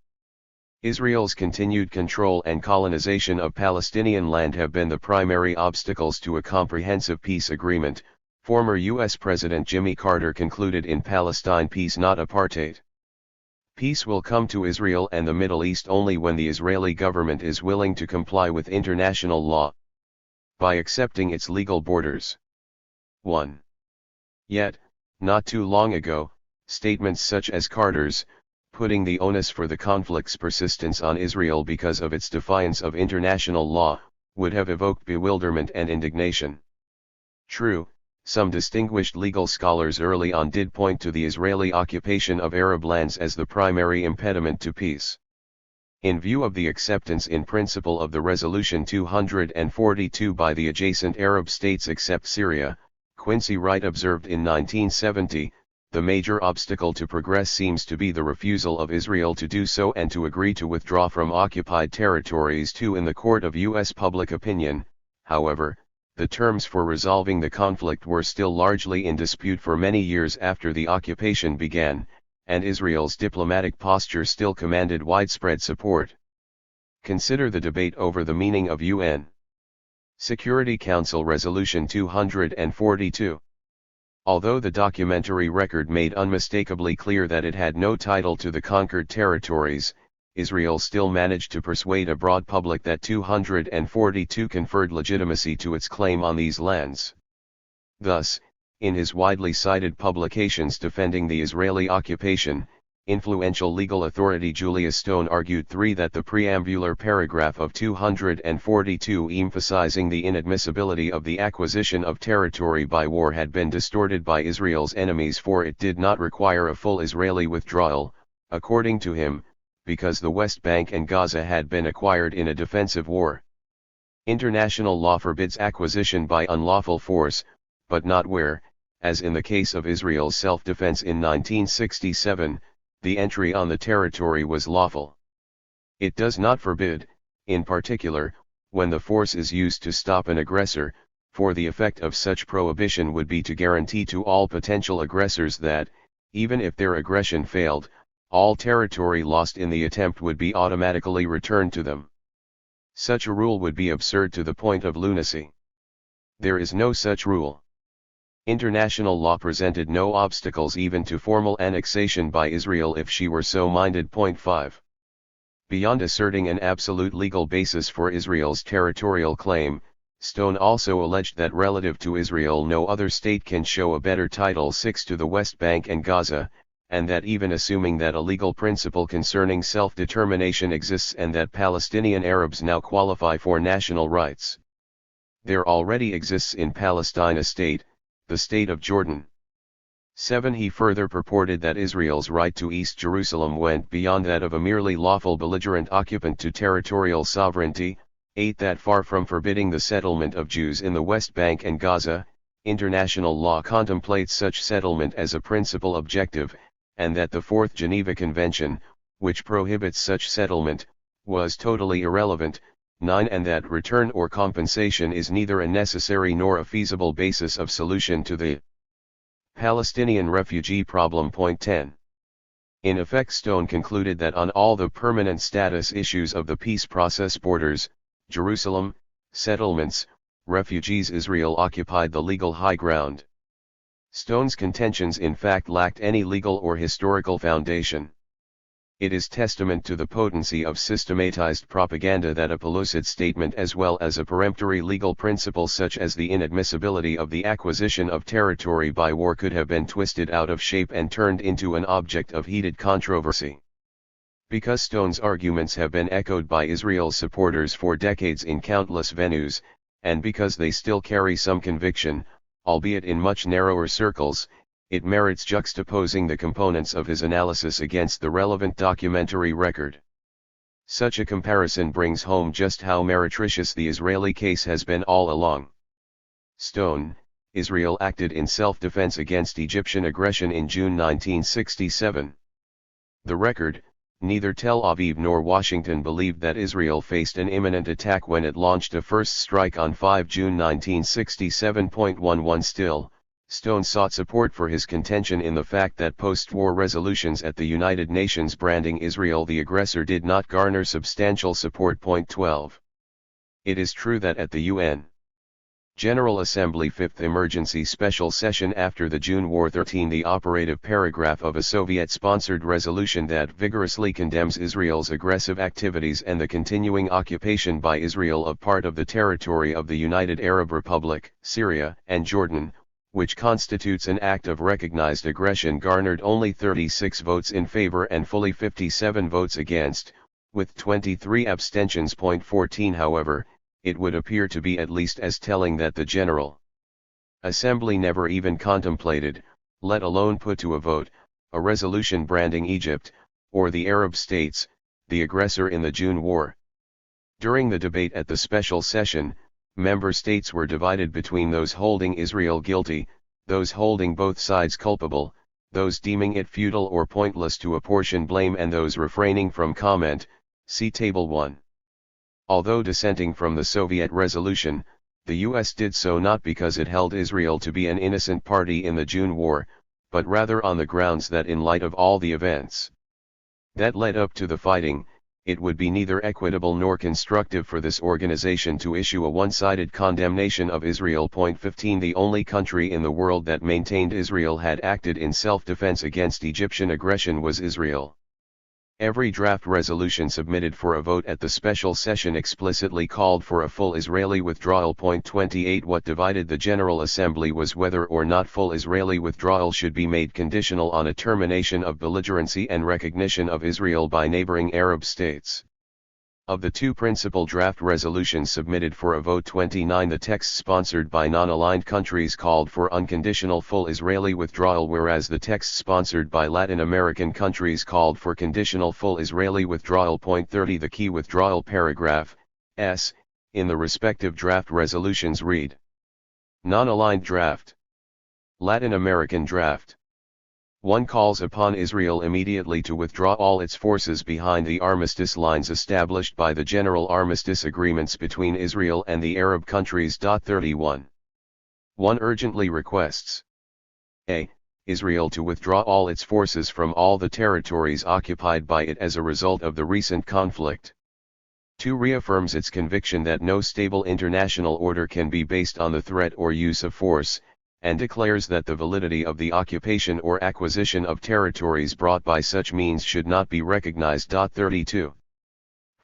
Israel's continued control and colonization of Palestinian land have been the primary obstacles to a comprehensive peace agreement, former U.S. President Jimmy Carter concluded in Palestine Peace Not Apartheid. Peace will come to Israel and the Middle East only when the Israeli government is willing to comply with international law by accepting its legal borders. 1. Yet, not too long ago, statements such as Carter's, putting the onus for the conflict's persistence on Israel because of its defiance of international law, would have evoked bewilderment and indignation. True, some distinguished legal scholars early on did point to the Israeli occupation of Arab lands as the primary impediment to peace. In view of the acceptance in principle of the Resolution 242 by the adjacent Arab states except Syria, Quincy Wright observed in 1970, the major obstacle to progress seems to be the refusal of Israel to do so and to agree to withdraw from occupied territories too. In the court of U.S. public opinion, however, the terms for resolving the conflict were still largely in dispute for many years after the occupation began, and Israel's diplomatic posture still commanded widespread support. Consider the debate over the meaning of UN Security Council Resolution 242. Although the documentary record made unmistakably clear that it had no title to the conquered territories, Israel still managed to persuade a broad public that 242 conferred legitimacy to its claim on these lands. Thus, in his widely cited publications defending the Israeli occupation, influential legal authority Julius Stone argued that the preambular paragraph of 242 emphasizing the inadmissibility of the acquisition of territory by war had been distorted by Israel's enemies, for it did not require a full Israeli withdrawal, according to him, because the West Bank and Gaza had been acquired in a defensive war. International law forbids acquisition by unlawful force, but not where, as in the case of Israel's self-defense in 1967, the entry on the territory was lawful. It does not forbid, in particular, when the force is used to stop an aggressor, for the effect of such prohibition would be to guarantee to all potential aggressors that, even if their aggression failed, all territory lost in the attempt would be automatically returned to them. Such a rule would be absurd to the point of lunacy. There is no such rule. International law presented no obstacles even to formal annexation by Israel if she were so minded. 5. Beyond asserting an absolute legal basis for Israel's territorial claim, Stone also alleged that relative to Israel no other state can show a better Title VI to the West Bank and Gaza, and that even assuming that a legal principle concerning self-determination exists and that Palestinian Arabs now qualify for national rights, There already exists in Palestine a state, the state of Jordan. 7. He further purported that Israel's right to East Jerusalem went beyond that of a merely lawful belligerent occupant to territorial sovereignty. 8. That far from forbidding the settlement of Jews in the West Bank and Gaza, international law contemplates such settlement as a principal objective, and that the Fourth Geneva Convention, which prohibits such settlement, was totally irrelevant. 9. And that return or compensation is neither a necessary nor a feasible basis of solution to the Palestinian refugee problem. 10. In effect, Stone concluded that on all the permanent status issues of the peace process, borders, Jerusalem, settlements, refugees, Israel occupied the legal high ground. Stone's contentions in fact lacked any legal or historical foundation. It is testament to the potency of systematized propaganda that a pellucid statement as well as a peremptory legal principle such as the inadmissibility of the acquisition of territory by war could have been twisted out of shape and turned into an object of heated controversy. Because Stone's arguments have been echoed by Israel's supporters for decades in countless venues, and because they still carry some conviction, albeit in much narrower circles, it merits juxtaposing the components of his analysis against the relevant documentary record. Such a comparison brings home just how meretricious the Israeli case has been all along. Stone: Israel acted in self-defense against Egyptian aggression in June 1967. The record: neither Tel Aviv nor Washington believed that Israel faced an imminent attack when it launched a first strike on 5 June 1967.11. Still, Stone sought support for his contention in the fact that post-war resolutions at the United Nations branding Israel the aggressor did not garner substantial support. 12. It is true that at the UN General Assembly Fifth Emergency Special Session after the June War 13, the operative paragraph of a Soviet-sponsored resolution that vigorously condemns Israel's aggressive activities and the continuing occupation by Israel of part of the territory of the United Arab Republic, Syria, and Jordan, which constitutes an act of recognized aggression, garnered only 36 votes in favor and fully 57 votes against, with 23 abstentions. 14. However, it would appear to be at least as telling that the General Assembly never even contemplated, let alone put to a vote, a resolution branding Egypt, or the Arab states, the aggressor in the June War. During the debate at the special session, member states were divided between those holding Israel guilty, those holding both sides culpable, those deeming it futile or pointless to apportion blame, and those refraining from comment. See Table 1. Although dissenting from the Soviet resolution, the U.S. did so not because it held Israel to be an innocent party in the June War, but rather on the grounds that in light of all the events that led up to the fighting, it would be neither equitable nor constructive for this organization to issue a one-sided condemnation of Israel. 15. The only country in the world that maintained Israel had acted in self-defense against Egyptian aggression was Israel. Every draft resolution submitted for a vote at the special session explicitly called for a full Israeli withdrawal. 28. What divided the General Assembly was whether or not full Israeli withdrawal should be made conditional on a termination of belligerency and recognition of Israel by neighboring Arab states. Of the two principal draft resolutions submitted for a vote, 29, the text sponsored by non-aligned countries called for unconditional full Israeli withdrawal, whereas the text sponsored by Latin American countries called for conditional full Israeli withdrawal. 30. The key withdrawal paragraph, S, in the respective draft resolutions read: Non-aligned draft. Latin American draft. 1. Calls upon Israel immediately to withdraw all its forces behind the armistice lines established by the General Armistice Agreements between Israel and the Arab countries. 31. 1. Urgently requests a. Israel to withdraw all its forces from all the territories occupied by it as a result of the recent conflict. 2. Reaffirms its conviction that no stable international order can be based on the threat or use of force, and declares that the validity of the occupation or acquisition of territories brought by such means should not be recognized. 32.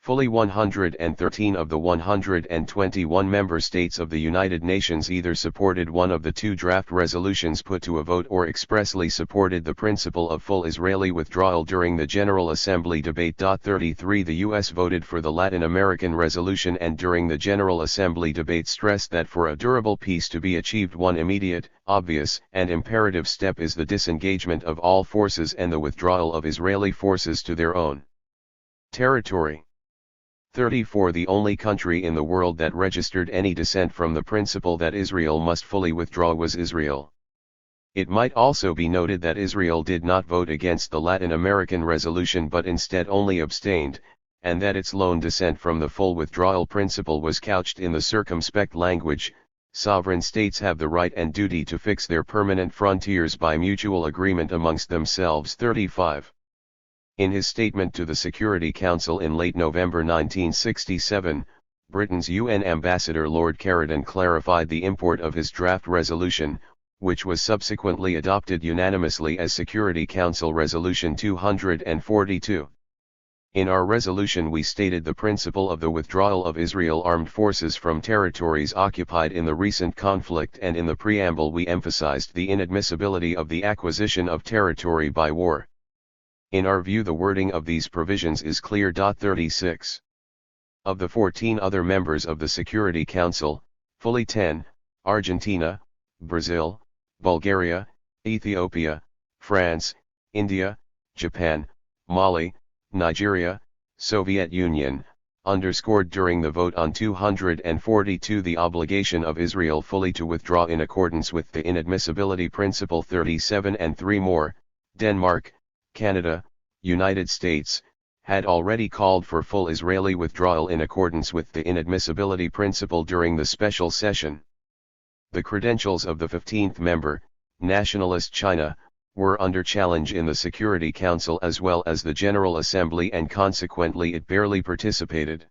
Fully 113 of the 121 member states of the United Nations either supported one of the two draft resolutions put to a vote or expressly supported the principle of full Israeli withdrawal during the General Assembly debate. 33 The U.S. voted for the Latin American resolution and during the General Assembly debate stressed that for a durable peace to be achieved one immediate, obvious, and imperative step is the disengagement of all forces and the withdrawal of Israeli forces to their own territory. 34 The only country in the world that registered any dissent from the principle that Israel must fully withdraw was Israel. It might also be noted that Israel did not vote against the Latin American resolution but instead only abstained, and that its lone dissent from the full withdrawal principle was couched in the circumspect language, "Sovereign states have the right and duty to fix their permanent frontiers by mutual agreement amongst themselves." 35. In his statement to the Security Council in late November 1967, Britain's UN ambassador Lord Carrington clarified the import of his draft resolution, which was subsequently adopted unanimously as Security Council Resolution 242. In our resolution we stated the principle of the withdrawal of Israel armed forces from territories occupied in the recent conflict, and in the preamble we emphasized the inadmissibility of the acquisition of territory by war. In our view the wording of these provisions is clear. 36. Of the 14 other members of the Security Council, fully 10, Argentina, Brazil, Bulgaria, Ethiopia, France, India, Japan, Mali, Nigeria, Soviet Union, underscored during the vote on 242 the obligation of Israel fully to withdraw in accordance with the inadmissibility principle. 37 and 3 more, Denmark, Canada, United States, had already called for full Israeli withdrawal in accordance with the inadmissibility principle during the special session. The credentials of the 15th member, nationalist China, were under challenge in the Security Council as well as the General Assembly, and consequently it barely participated.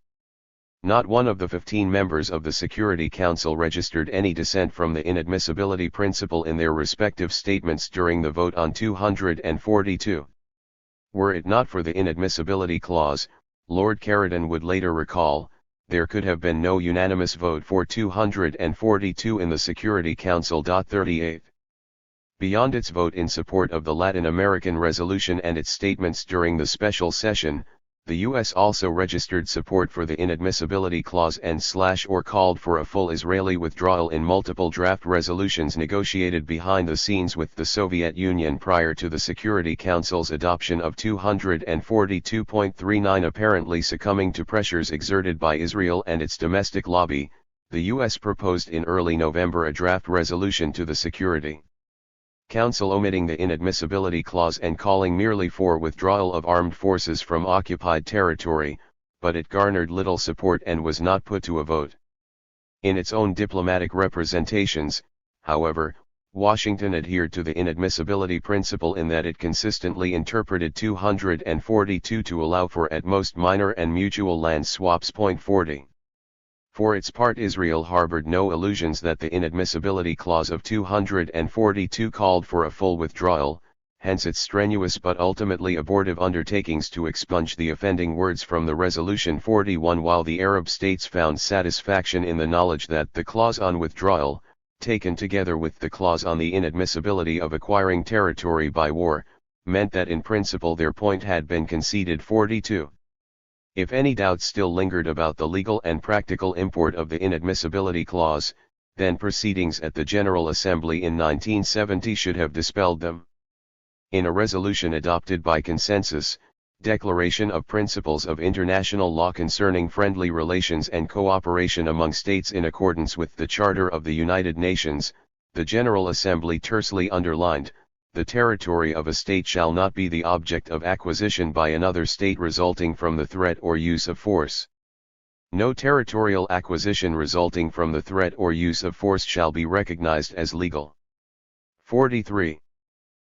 Not one of the 15 members of the Security Council registered any dissent from the inadmissibility principle in their respective statements during the vote on 242. Were it not for the inadmissibility clause, Lord Carrington would later recall, there could have been no unanimous vote for 242 in the Security Council. 38. Beyond its vote in support of the Latin American resolution and its statements during the special session, the U.S. also registered support for the inadmissibility clause and/or called for a full Israeli withdrawal in multiple draft resolutions negotiated behind the scenes with the Soviet Union prior to the Security Council's adoption of 242.39. Apparently succumbing to pressures exerted by Israel and its domestic lobby, the U.S. proposed in early November a draft resolution to the Security Council omitting the inadmissibility clause and calling merely for withdrawal of armed forces from occupied territory, but it garnered little support and was not put to a vote. In its own diplomatic representations, however, Washington adhered to the inadmissibility principle in that it consistently interpreted 242 to allow for at most minor and mutual land swaps. 40. For its part, Israel harbored no illusions that the inadmissibility clause of 242 called for a full withdrawal, hence its strenuous but ultimately abortive undertakings to expunge the offending words from the resolution. 41 While the Arab states found satisfaction in the knowledge that the clause on withdrawal, taken together with the clause on the inadmissibility of acquiring territory by war, meant that in principle their point had been conceded. 42. If any doubts still lingered about the legal and practical import of the inadmissibility clause, then proceedings at the General Assembly in 1970 should have dispelled them. In a resolution adopted by consensus, Declaration of Principles of International Law concerning friendly relations and cooperation among states in accordance with the Charter of the United Nations, the General Assembly tersely underlined, the territory of a state shall not be the object of acquisition by another state resulting from the threat or use of force. No territorial acquisition resulting from the threat or use of force shall be recognized as legal. 43.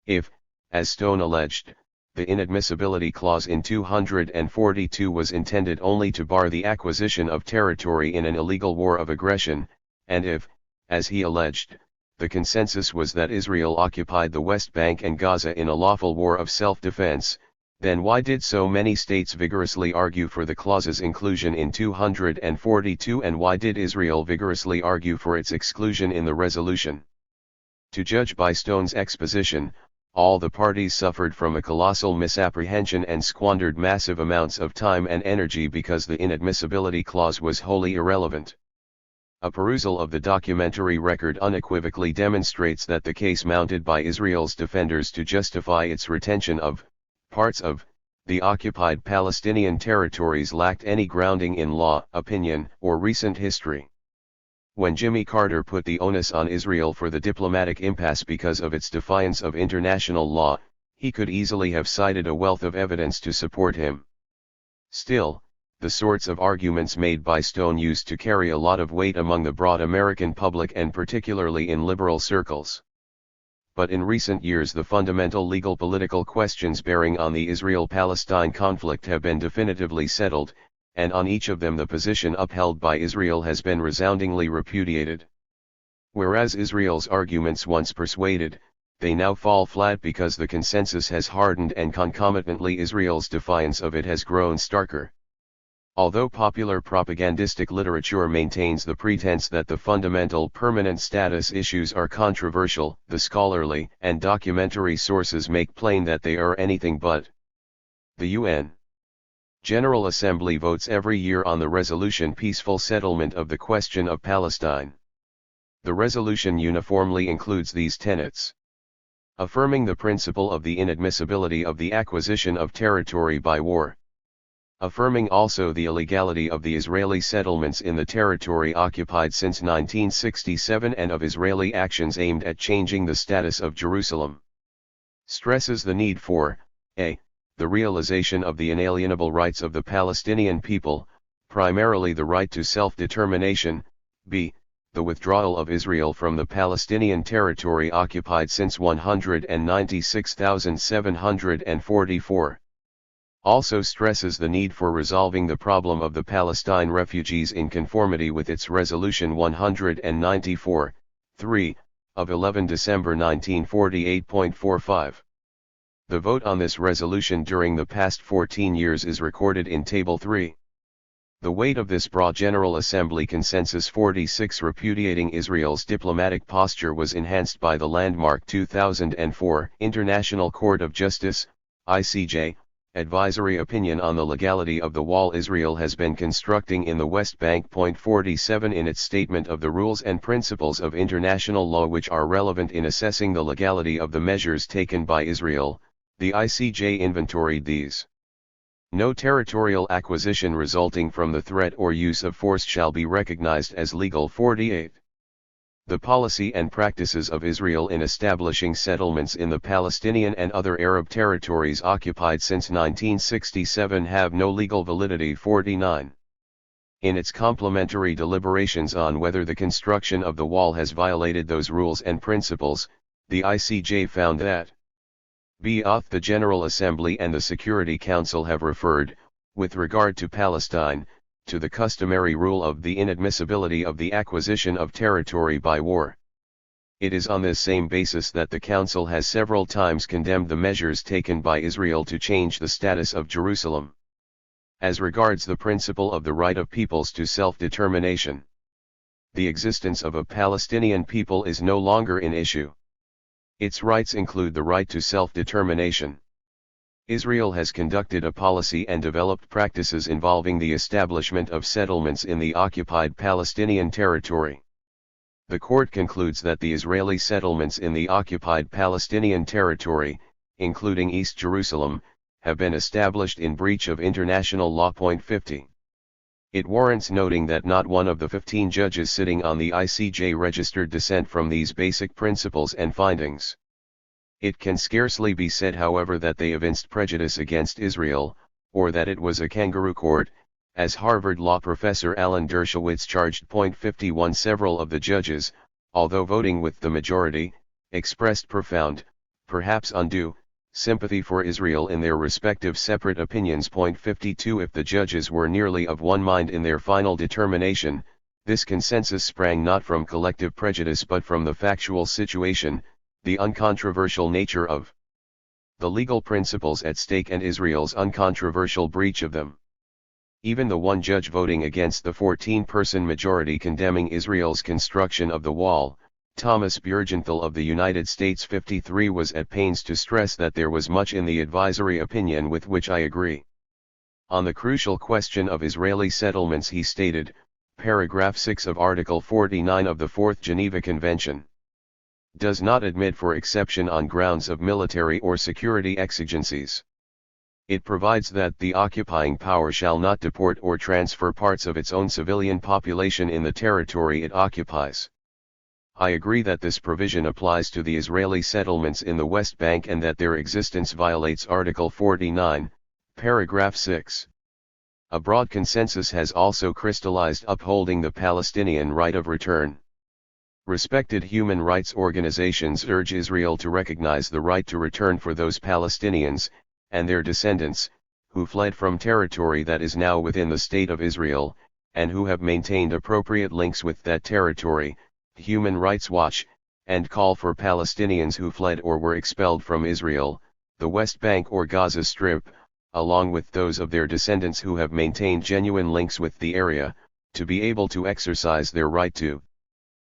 If, as Stone alleged, the inadmissibility clause in 242 was intended only to bar the acquisition of territory in an illegal war of aggression, and if, as he alleged, the consensus was that Israel occupied the West Bank and Gaza in a lawful war of self-defense, Then why did so many states vigorously argue for the clause's inclusion in 242, and why did Israel vigorously argue for its exclusion in the resolution? To judge by Stone's exposition, all the parties suffered from a colossal misapprehension and squandered massive amounts of time and energy because the inadmissibility clause was wholly irrelevant. A perusal of the documentary record unequivocally demonstrates that the case mounted by Israel's defenders to justify its retention of parts of the occupied Palestinian territories lacked any grounding in law, opinion, or recent history. When Jimmy Carter put the onus on Israel for the diplomatic impasse because of its defiance of international law, he could easily have cited a wealth of evidence to support him. Still, the sorts of arguments made by Stone used to carry a lot of weight among the broad American public and particularly in liberal circles. But in recent years the fundamental legal political questions bearing on the Israel-Palestine conflict have been definitively settled, and on each of them the position upheld by Israel has been resoundingly repudiated. Whereas Israel's arguments once persuaded, they now fall flat because the consensus has hardened and concomitantly Israel's defiance of it has grown starker. Although popular propagandistic literature maintains the pretense that the fundamental permanent status issues are controversial, the scholarly and documentary sources make plain that they are anything but. The UN General Assembly votes every year on the resolution peaceful settlement of the question of Palestine. The resolution uniformly includes these tenets: affirming the principle of the inadmissibility of the acquisition of territory by war, affirming also the illegality of the Israeli settlements in the territory occupied since 1967 and of Israeli actions aimed at changing the status of Jerusalem, stresses the need for a. the realization of the inalienable rights of the Palestinian people, primarily the right to self-determination, b. the withdrawal of Israel from the Palestinian territory occupied since 196,744. Also stresses the need for resolving the problem of the Palestine refugees in conformity with its Resolution 194, 3, of 11 December 1948.45. The vote on this resolution during the past 14 years is recorded in Table 3. The weight of this broad General Assembly Consensus 46 repudiating Israel's diplomatic posture was enhanced by the landmark 2004 International Court of Justice, ICJ, advisory opinion on the legality of the wall Israel has been constructing in the West Bank. 47 in its statement of the rules and principles of international law which are relevant in assessing the legality of the measures taken by Israel, the ICJ inventoried these. No territorial acquisition resulting from the threat or use of force shall be recognized as legal. 48. The policy and practices of Israel in establishing settlements in the Palestinian and other Arab territories occupied since 1967 have no legal validity. 49. In its complementary deliberations on whether the construction of the wall has violated those rules and principles, the ICJ found that both the General Assembly and the Security Council have referred, with regard to Palestine, to the customary rule of the inadmissibility of the acquisition of territory by war. It is on this same basis that the Council has several times condemned the measures taken by Israel to change the status of Jerusalem. As regards the principle of the right of peoples to self-determination, the existence of a Palestinian people is no longer in issue. Its rights include the right to self-determination. Israel has conducted a policy and developed practices involving the establishment of settlements in the occupied Palestinian territory. The court concludes that the Israeli settlements in the occupied Palestinian territory, including East Jerusalem, have been established in breach of international law. 50. It warrants noting that not one of the 15 judges sitting on the ICJ registered dissent from these basic principles and findings. It can scarcely be said, however, that they evinced prejudice against Israel, or that it was a kangaroo court, as Harvard law professor Alan Dershowitz charged. 51 Several of the judges, although voting with the majority, expressed profound, perhaps undue, sympathy for Israel in their respective separate opinions. 52 If the judges were nearly of one mind in their final determination, this consensus sprang not from collective prejudice but from the factual situation, the uncontroversial nature of the legal principles at stake and Israel's uncontroversial breach of them. Even the one judge voting against the 14-person majority condemning Israel's construction of the wall, Thomas Bjurgenthal of the United States 53, was at pains to stress that there was much in the advisory opinion with which I agree. On the crucial question of Israeli settlements he stated, paragraph 6 of Article 49 of the Fourth Geneva Convention does not admit for exception on grounds of military or security exigencies. It provides that the occupying power shall not deport or transfer parts of its own civilian population in the territory it occupies. I agree that this provision applies to the Israeli settlements in the West Bank and that their existence violates Article 49, paragraph 6. A broad consensus has also crystallized upholding the Palestinian right of return. Respected human rights organizations urge Israel to recognize the right to return for those Palestinians, and their descendants, who fled from territory that is now within the State of Israel, and who have maintained appropriate links with that territory, Human Rights Watch, and call for Palestinians who fled or were expelled from Israel, the West Bank or Gaza Strip, along with those of their descendants who have maintained genuine links with the area, to be able to exercise their right to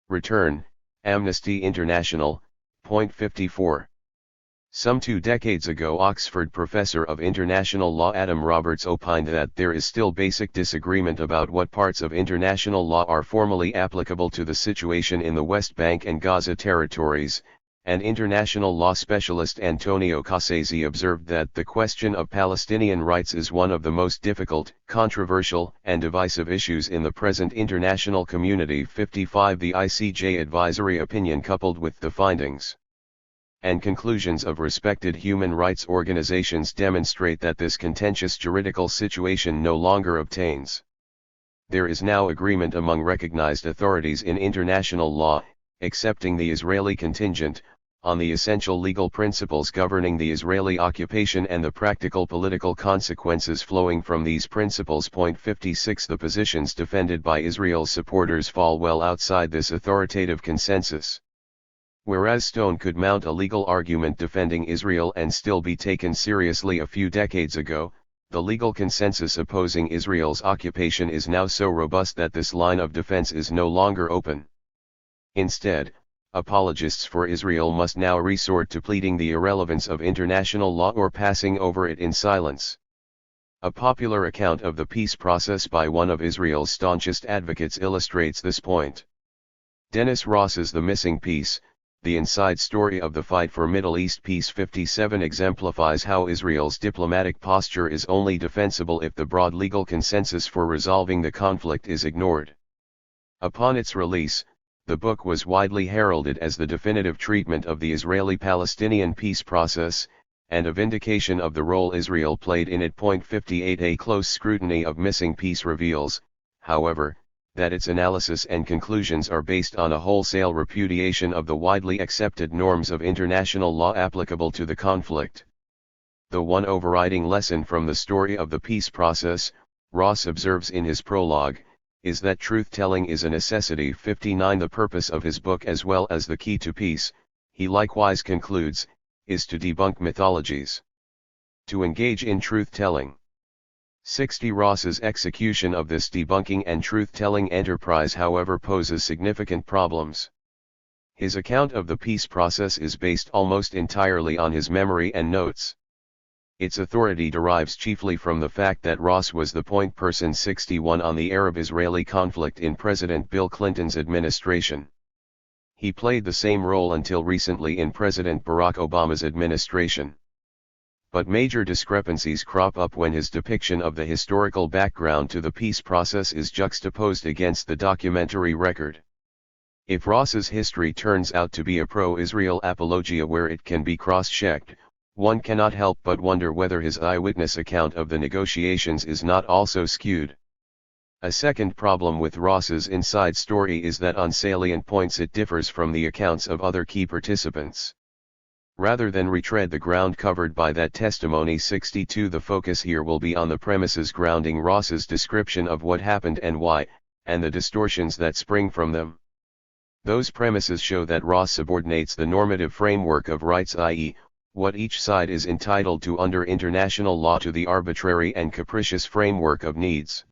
return. Amnesty International, point 54. Some 2 decades ago, Oxford professor of international law Adam Roberts opined that there is still basic disagreement about what parts of international law are formally applicable to the situation in the West Bank and Gaza territories, and international law specialist Antonio Cassese observed that the question of Palestinian rights is one of the most difficult, controversial, and divisive issues in the present international community. 55. The ICJ advisory opinion, coupled with the findings and conclusions of respected human rights organizations, demonstrate that this contentious juridical situation no longer obtains. There is now agreement among recognized authorities in international law, excepting the Israeli contingent, on the essential legal principles governing the Israeli occupation and the practical political consequences flowing from these principles. Point 56. The positions defended by Israel's supporters fall well outside this authoritative consensus. Whereas Stone could mount a legal argument defending Israel and still be taken seriously a few decades ago, the legal consensus opposing Israel's occupation is now so robust that this line of defense is no longer open. Instead, apologists for Israel must now resort to pleading the irrelevance of international law or passing over it in silence. A popular account of the peace process by one of Israel's staunchest advocates illustrates this point. Dennis Ross's The Missing Piece, The Inside Story of the Fight for Middle East Peace 57 exemplifies how Israel's diplomatic posture is only defensible if the broad legal consensus for resolving the conflict is ignored. Upon its release, the book was widely heralded as the definitive treatment of the Israeli-Palestinian peace process, and a vindication of the role Israel played in it. Point 58. A close scrutiny of Missing Piece reveals, however, that its analysis and conclusions are based on a wholesale repudiation of the widely accepted norms of international law applicable to the conflict. The one overriding lesson from the story of the peace process, Ross observes in his prologue, is that truth-telling is a necessity. 59. The purpose of his book, as well as the key to peace, he likewise concludes, is to debunk mythologies. To engage in truth-telling. 60. Ross's execution of this debunking and truth-telling enterprise, however, poses significant problems. His account of the peace process is based almost entirely on his memory and notes. Its authority derives chiefly from the fact that Ross was the point person 61 on the Arab-Israeli conflict in President Bill Clinton's administration. He played the same role until recently in President Barack Obama's administration. But major discrepancies crop up when his depiction of the historical background to the peace process is juxtaposed against the documentary record. If Ross's history turns out to be a pro-Israel apologia where it can be cross-checked, one cannot help but wonder whether his eyewitness account of the negotiations is not also skewed. A second problem with Ross's inside story is that on salient points it differs from the accounts of other key participants. Rather than retread the ground covered by that testimony 62, the focus here will be on the premises grounding Ross's description of what happened and why, and the distortions that spring from them. Those premises show that Ross subordinates the normative framework of rights, i.e., what each side is entitled to under international law to the arbitrary and capricious framework of needs.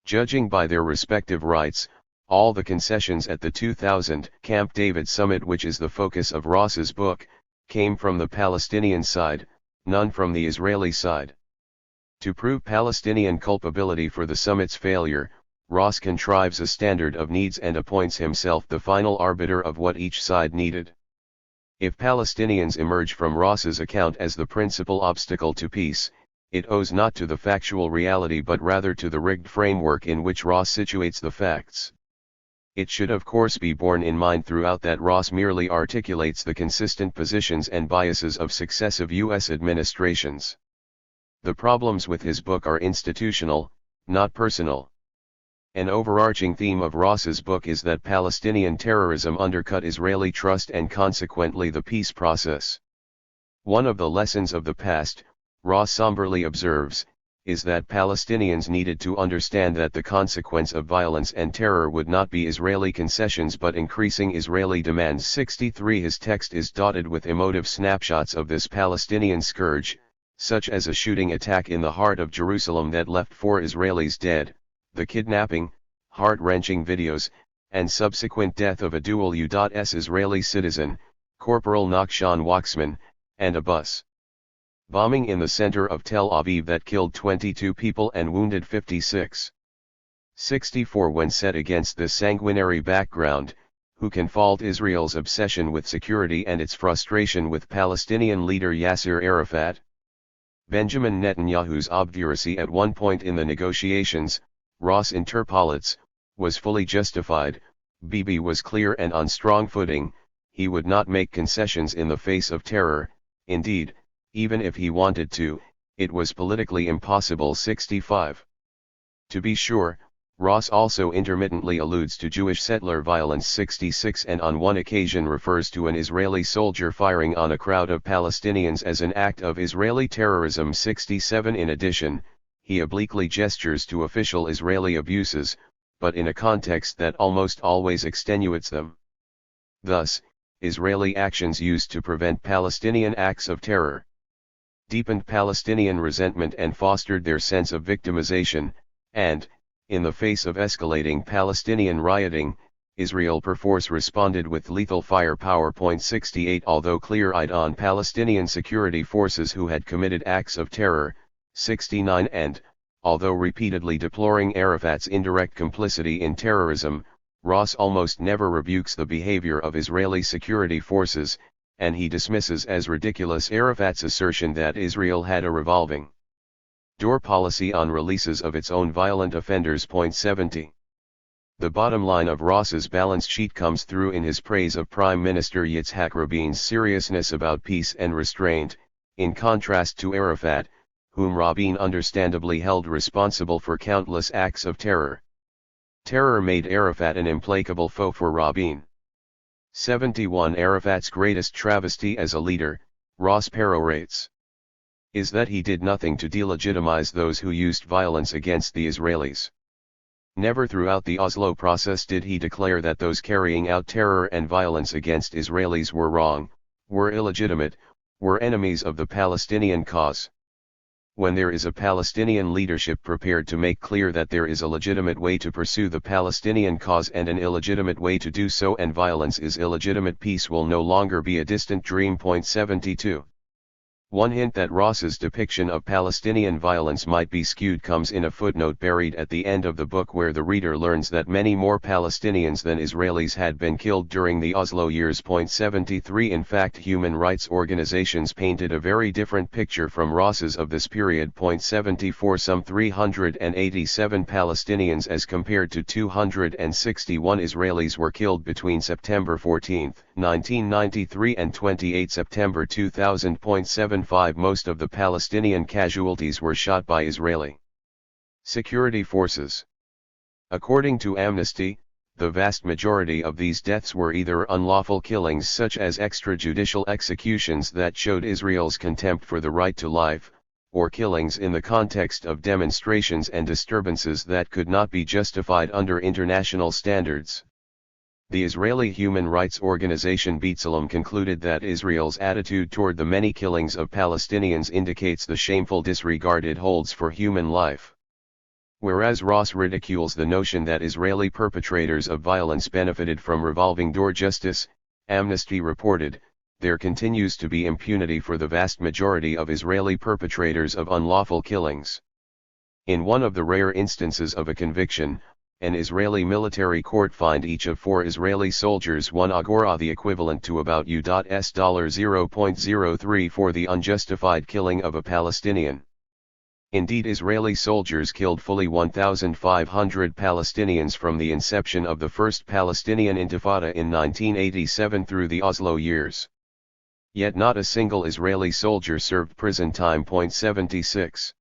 Judging by their respective rights, all the concessions at the 2000 Camp David summit, which is the focus of Ross's book, came from the Palestinian side, none from the Israeli side. To prove Palestinian culpability for the summit's failure, Ross contrives a standard of needs and appoints himself the final arbiter of what each side needed. If Palestinians emerge from Ross's account as the principal obstacle to peace, it owes not to the factual reality but rather to the rigged framework in which Ross situates the facts. It should of course be borne in mind throughout that Ross merely articulates the consistent positions and biases of successive U.S. administrations. The problems with his book are institutional, not personal. An overarching theme of Ross's book is that Palestinian terrorism undercut Israeli trust and consequently the peace process. One of the lessons of the past, Ross somberly observes, is that Palestinians needed to understand that the consequence of violence and terror would not be Israeli concessions but increasing Israeli demands. 63 His text is dotted with emotive snapshots of this Palestinian scourge, such as a shooting attack in the heart of Jerusalem that left 4 Israelis dead, the kidnapping, heart-wrenching videos, and subsequent death of a dual U.S. Israeli citizen, Corporal Nachshon Waxman, and a bus bombing in the center of Tel Aviv that killed 22 people and wounded 56. 64 When set against this sanguinary background, who can fault Israel's obsession with security and its frustration with Palestinian leader Yasser Arafat? Benjamin Netanyahu's obduracy at one point in the negotiations, Ross interpolates, was fully justified. Bibi was clear and on strong footing, he would not make concessions in the face of terror. Indeed, even if he wanted to, it was politically impossible. 65. To be sure, Ross also intermittently alludes to Jewish settler violence. 66 And on one occasion refers to an Israeli soldier firing on a crowd of Palestinians as an act of Israeli terrorism. 67 In addition, he obliquely gestures to official Israeli abuses, but in a context that almost always extenuates them. Thus, Israeli actions used to prevent Palestinian acts of terror deepened Palestinian resentment and fostered their sense of victimization, and, in the face of escalating Palestinian rioting, Israel perforce responded with lethal firepower. 68 Although clear-eyed on Palestinian security forces who had committed acts of terror, 69 And, although repeatedly deploring Arafat's indirect complicity in terrorism, Ross almost never rebukes the behavior of Israeli security forces, and he dismisses as ridiculous Arafat's assertion that Israel had a revolving door policy on releases of its own violent offenders. 70. The bottom line of Ross's balance sheet comes through in his praise of Prime Minister Yitzhak Rabin's seriousness about peace and restraint, in contrast to Arafat, whom Rabin understandably held responsible for countless acts of terror. Terror made Arafat an implacable foe for Rabin. 71 Arafat's greatest travesty as a leader, Ross perorates, is that he did nothing to delegitimize those who used violence against the Israelis. Never throughout the Oslo process did he declare that those carrying out terror and violence against Israelis were wrong, were illegitimate, were enemies of the Palestinian cause. When there is a Palestinian leadership prepared to make clear that there is a legitimate way to pursue the Palestinian cause and an illegitimate way to do so, and violence is illegitimate, peace will no longer be a distant dream. 72. One hint that Ross's depiction of Palestinian violence might be skewed comes in a footnote buried at the end of the book, where the reader learns that many more Palestinians than Israelis had been killed during the Oslo years. 73 In fact, human rights organizations painted a very different picture from Ross's of this period. 74 Some 387 Palestinians as compared to 261 Israelis were killed between September 14, 1993 and 28 September 2000. 75 Most of the Palestinian casualties were shot by Israeli security forces. According to Amnesty, the vast majority of these deaths were either unlawful killings such as extrajudicial executions that showed Israel's contempt for the right to life, or killings in the context of demonstrations and disturbances that could not be justified under international standards. The Israeli human rights organization B'Tselem concluded that Israel's attitude toward the many killings of Palestinians indicates the shameful disregard it holds for human life. Whereas Ross ridicules the notion that Israeli perpetrators of violence benefited from revolving door justice, Amnesty reported, there continues to be impunity for the vast majority of Israeli perpetrators of unlawful killings. In one of the rare instances of a conviction, an Israeli military court fined each of 4 Israeli soldiers 1 agora, the equivalent to about $0.03, for the unjustified killing of a Palestinian. Indeed, Israeli soldiers killed fully 1,500 Palestinians from the inception of the First Palestinian Intifada in 1987 through the Oslo years. Yet not a single Israeli soldier served prison time. 76.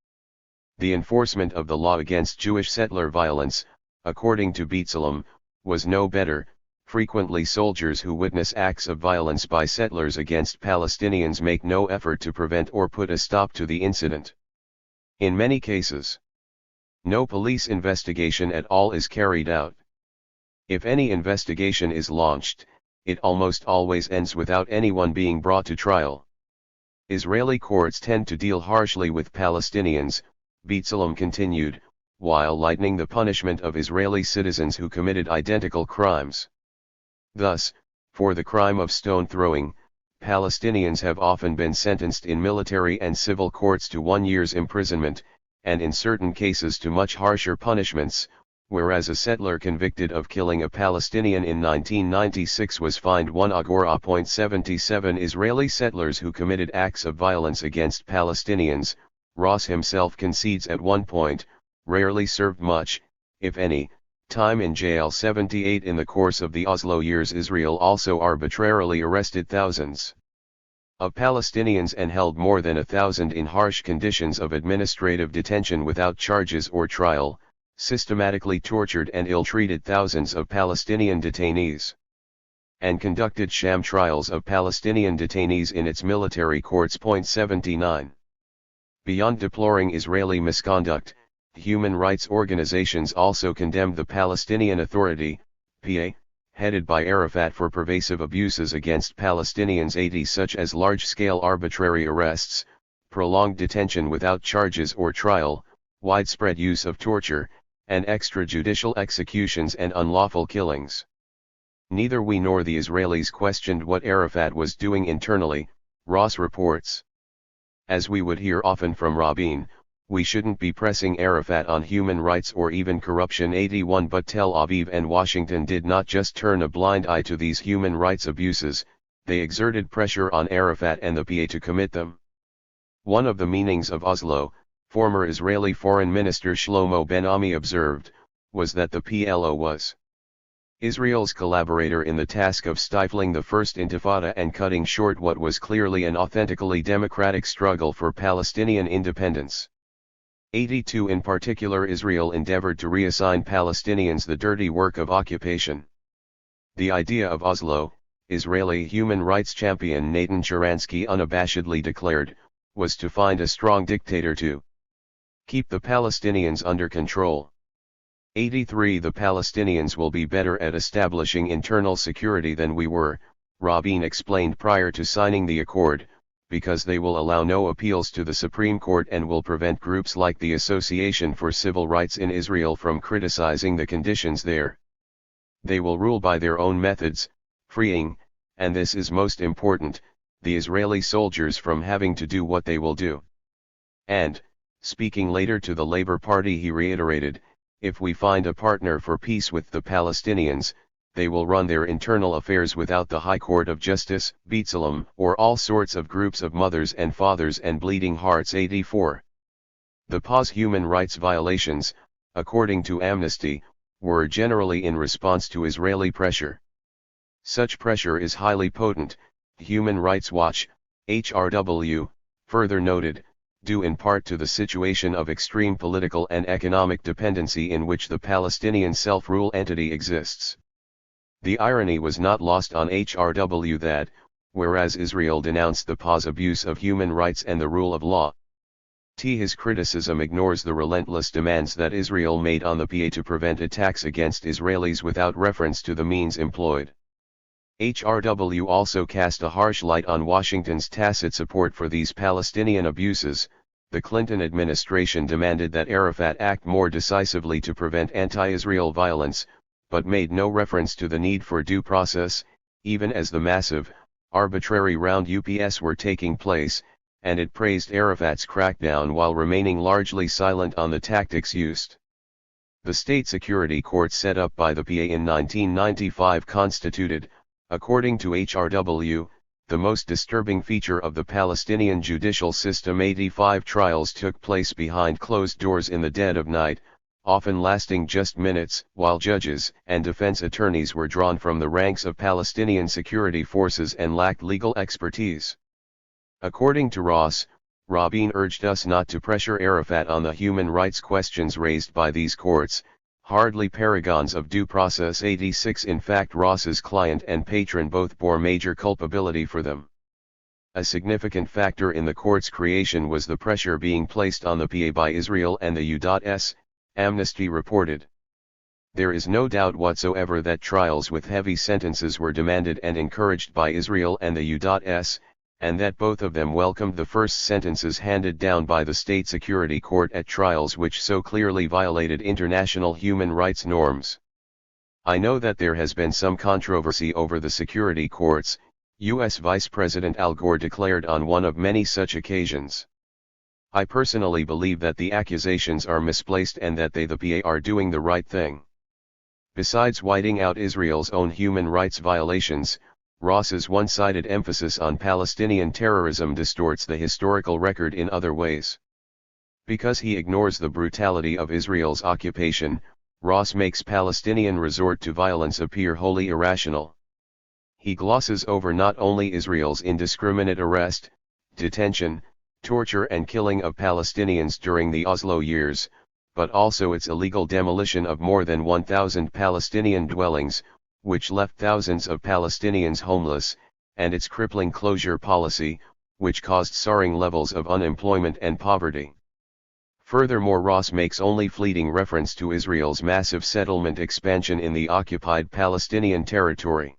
The enforcement of the law against Jewish settler violence, according to B'Tselem, was no better. Frequently soldiers who witness acts of violence by settlers against Palestinians make no effort to prevent or put a stop to the incident. In many cases, no police investigation at all is carried out. If any investigation is launched, it almost always ends without anyone being brought to trial. Israeli courts tend to deal harshly with Palestinians, B'Tselem continued, while lightening the punishment of Israeli citizens who committed identical crimes. Thus, for the crime of stone throwing, Palestinians have often been sentenced in military and civil courts to 1 year's imprisonment, and in certain cases to much harsher punishments, whereas a settler convicted of killing a Palestinian in 1996 was fined 1 agora. 77 Israeli settlers who committed acts of violence against Palestinians, Ross himself concedes at one point, rarely served much, if any, time in jail. 78 In the course of the Oslo years, Israel also arbitrarily arrested thousands of Palestinians and held more than 1,000 in harsh conditions of administrative detention without charges or trial, systematically tortured and ill-treated thousands of Palestinian detainees, and conducted sham trials of Palestinian detainees in its military courts. 79. Beyond deploring Israeli misconduct, human rights organizations also condemned the Palestinian Authority, PA, headed by Arafat, for pervasive abuses against Palestinians, such as large-scale arbitrary arrests, prolonged detention without charges or trial, widespread use of torture, and extrajudicial executions and unlawful killings. Neither we nor the Israelis questioned what Arafat was doing internally, Ross reports. As we would hear often from Rabin, we shouldn't be pressing Arafat on human rights or even corruption. 81 But Tel Aviv and Washington did not just turn a blind eye to these human rights abuses, they exerted pressure on Arafat and the PA to commit them. One of the meanings of Oslo, former Israeli Foreign Minister Shlomo Ben-Ami observed, was that the PLO was Israel's collaborator in the task of stifling the First Intifada and cutting short what was clearly an authentically democratic struggle for Palestinian independence. 82 In particular, Israel endeavored to reassign Palestinians the dirty work of occupation. The idea of Oslo, Israeli human rights champion Natan Sharansky unabashedly declared, was to find a strong dictator to keep the Palestinians under control. 83 The Palestinians will be better at establishing internal security than we were, Rabin explained prior to signing the accord, because they will allow no appeals to the Supreme Court and will prevent groups like the Association for Civil Rights in Israel from criticizing the conditions there. They will rule by their own methods, freeing, and this is most important, the Israeli soldiers from having to do what they will do. And, speaking later to the Labour Party, he reiterated, if we find a partner for peace with the Palestinians, they will run their internal affairs without the High Court of Justice, B'Tselem, or all sorts of groups of mothers and fathers and bleeding hearts. 84. The PA's human rights violations, according to Amnesty, were generally in response to Israeli pressure. Such pressure is highly potent, Human Rights Watch, HRW, further noted, due in part to the situation of extreme political and economic dependency in which the Palestinian self-rule entity exists. The irony was not lost on HRW that, whereas Israel denounced the PA's abuse of human rights and the rule of law, His criticism ignores the relentless demands that Israel made on the PA to prevent attacks against Israelis without reference to the means employed. HRW also cast a harsh light on Washington's tacit support for these Palestinian abuses. The Clinton administration demanded that Arafat act more decisively to prevent anti-Israel violence, but made no reference to the need for due process, even as the massive, arbitrary round-ups were taking place, and it praised Arafat's crackdown while remaining largely silent on the tactics used. The state security court set up by the PA in 1995 constituted, according to HRW, the most disturbing feature of the Palestinian judicial system. 85 trials took place behind closed doors in the dead of night, often lasting just minutes, while judges and defense attorneys were drawn from the ranks of Palestinian security forces and lacked legal expertise. According to Ross, Rabin urged us not to pressure Arafat on the human rights questions raised by these courts, hardly paragons of due process. 86 In fact, Ross's client and patron both bore major culpability for them. A significant factor in the court's creation was the pressure being placed on the PA by Israel and the U.S., Amnesty reported. There is no doubt whatsoever that trials with heavy sentences were demanded and encouraged by Israel and the U.S., and that both of them welcomed the first sentences handed down by the State Security Court at trials which so clearly violated international human rights norms. I know that there has been some controversy over the security courts, U.S. Vice President Al Gore declared on one of many such occasions. I personally believe that the accusations are misplaced and that they, the PA, are doing the right thing. Besides whiting out Israel's own human rights violations, Ross's one-sided emphasis on Palestinian terrorism distorts the historical record in other ways. Because he ignores the brutality of Israel's occupation, Ross makes Palestinian resort to violence appear wholly irrational. He glosses over not only Israel's indiscriminate arrest, detention, torture and killing of Palestinians during the Oslo years, but also its illegal demolition of more than 1,000 Palestinian dwellings, which left thousands of Palestinians homeless, and its crippling closure policy, which caused soaring levels of unemployment and poverty. Furthermore, Ross makes only fleeting reference to Israel's massive settlement expansion in the occupied Palestinian territory.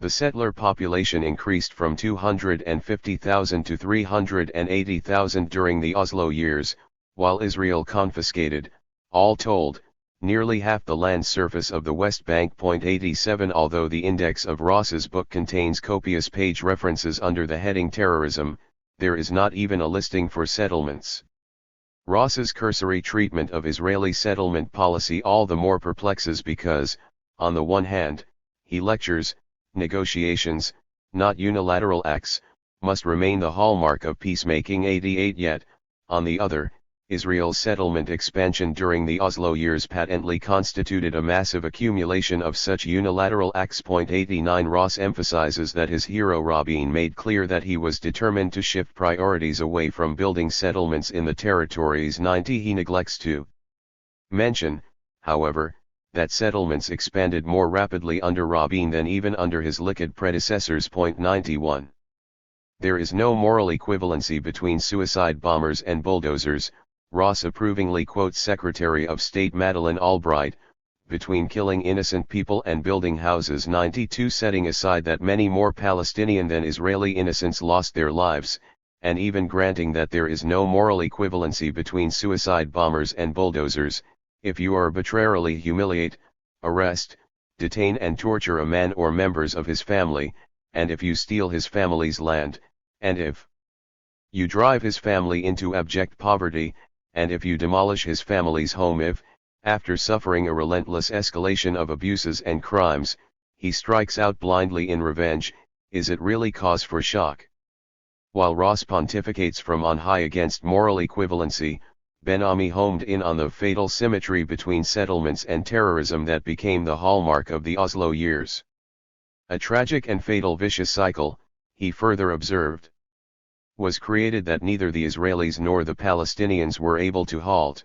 The settler population increased from 250,000 to 380,000 during the Oslo years, while Israel confiscated, all told, nearly half the land surface of the West Bank. 87 Although the index of Ross's book contains copious page references under the heading Terrorism, there is not even a listing for settlements. Ross's cursory treatment of Israeli settlement policy all the more perplexes because, on the one hand, he lectures, negotiations, not unilateral acts, must remain the hallmark of peacemaking. 88 Yet, on the other, Israel's settlement expansion during the Oslo years patently constituted a massive accumulation of such unilateral acts. 89 Ross emphasizes that his hero Rabin made clear that he was determined to shift priorities away from building settlements in the territories. 90 He neglects to mention, however, that settlements expanded more rapidly under Rabin than even under his liquid predecessors. 91 There is no moral equivalency between suicide bombers and bulldozers, Ross approvingly quotes Secretary of State Madeleine Albright, between killing innocent people and building houses. 92 Setting aside that many more Palestinian than Israeli innocents lost their lives, and even granting that there is no moral equivalency between suicide bombers and bulldozers, if you arbitrarily humiliate, arrest, detain and torture a man or members of his family, and if you steal his family's land, and if you drive his family into abject poverty, and if you demolish his family's home, if, after suffering a relentless escalation of abuses and crimes, he strikes out blindly in revenge, is it really cause for shock? While Ross pontificates from on high against moral equivalency, Ben-Ami homed in on the fatal symmetry between settlements and terrorism that became the hallmark of the Oslo years. A tragic and fatal vicious cycle, he further observed, was created that neither the Israelis nor the Palestinians were able to halt.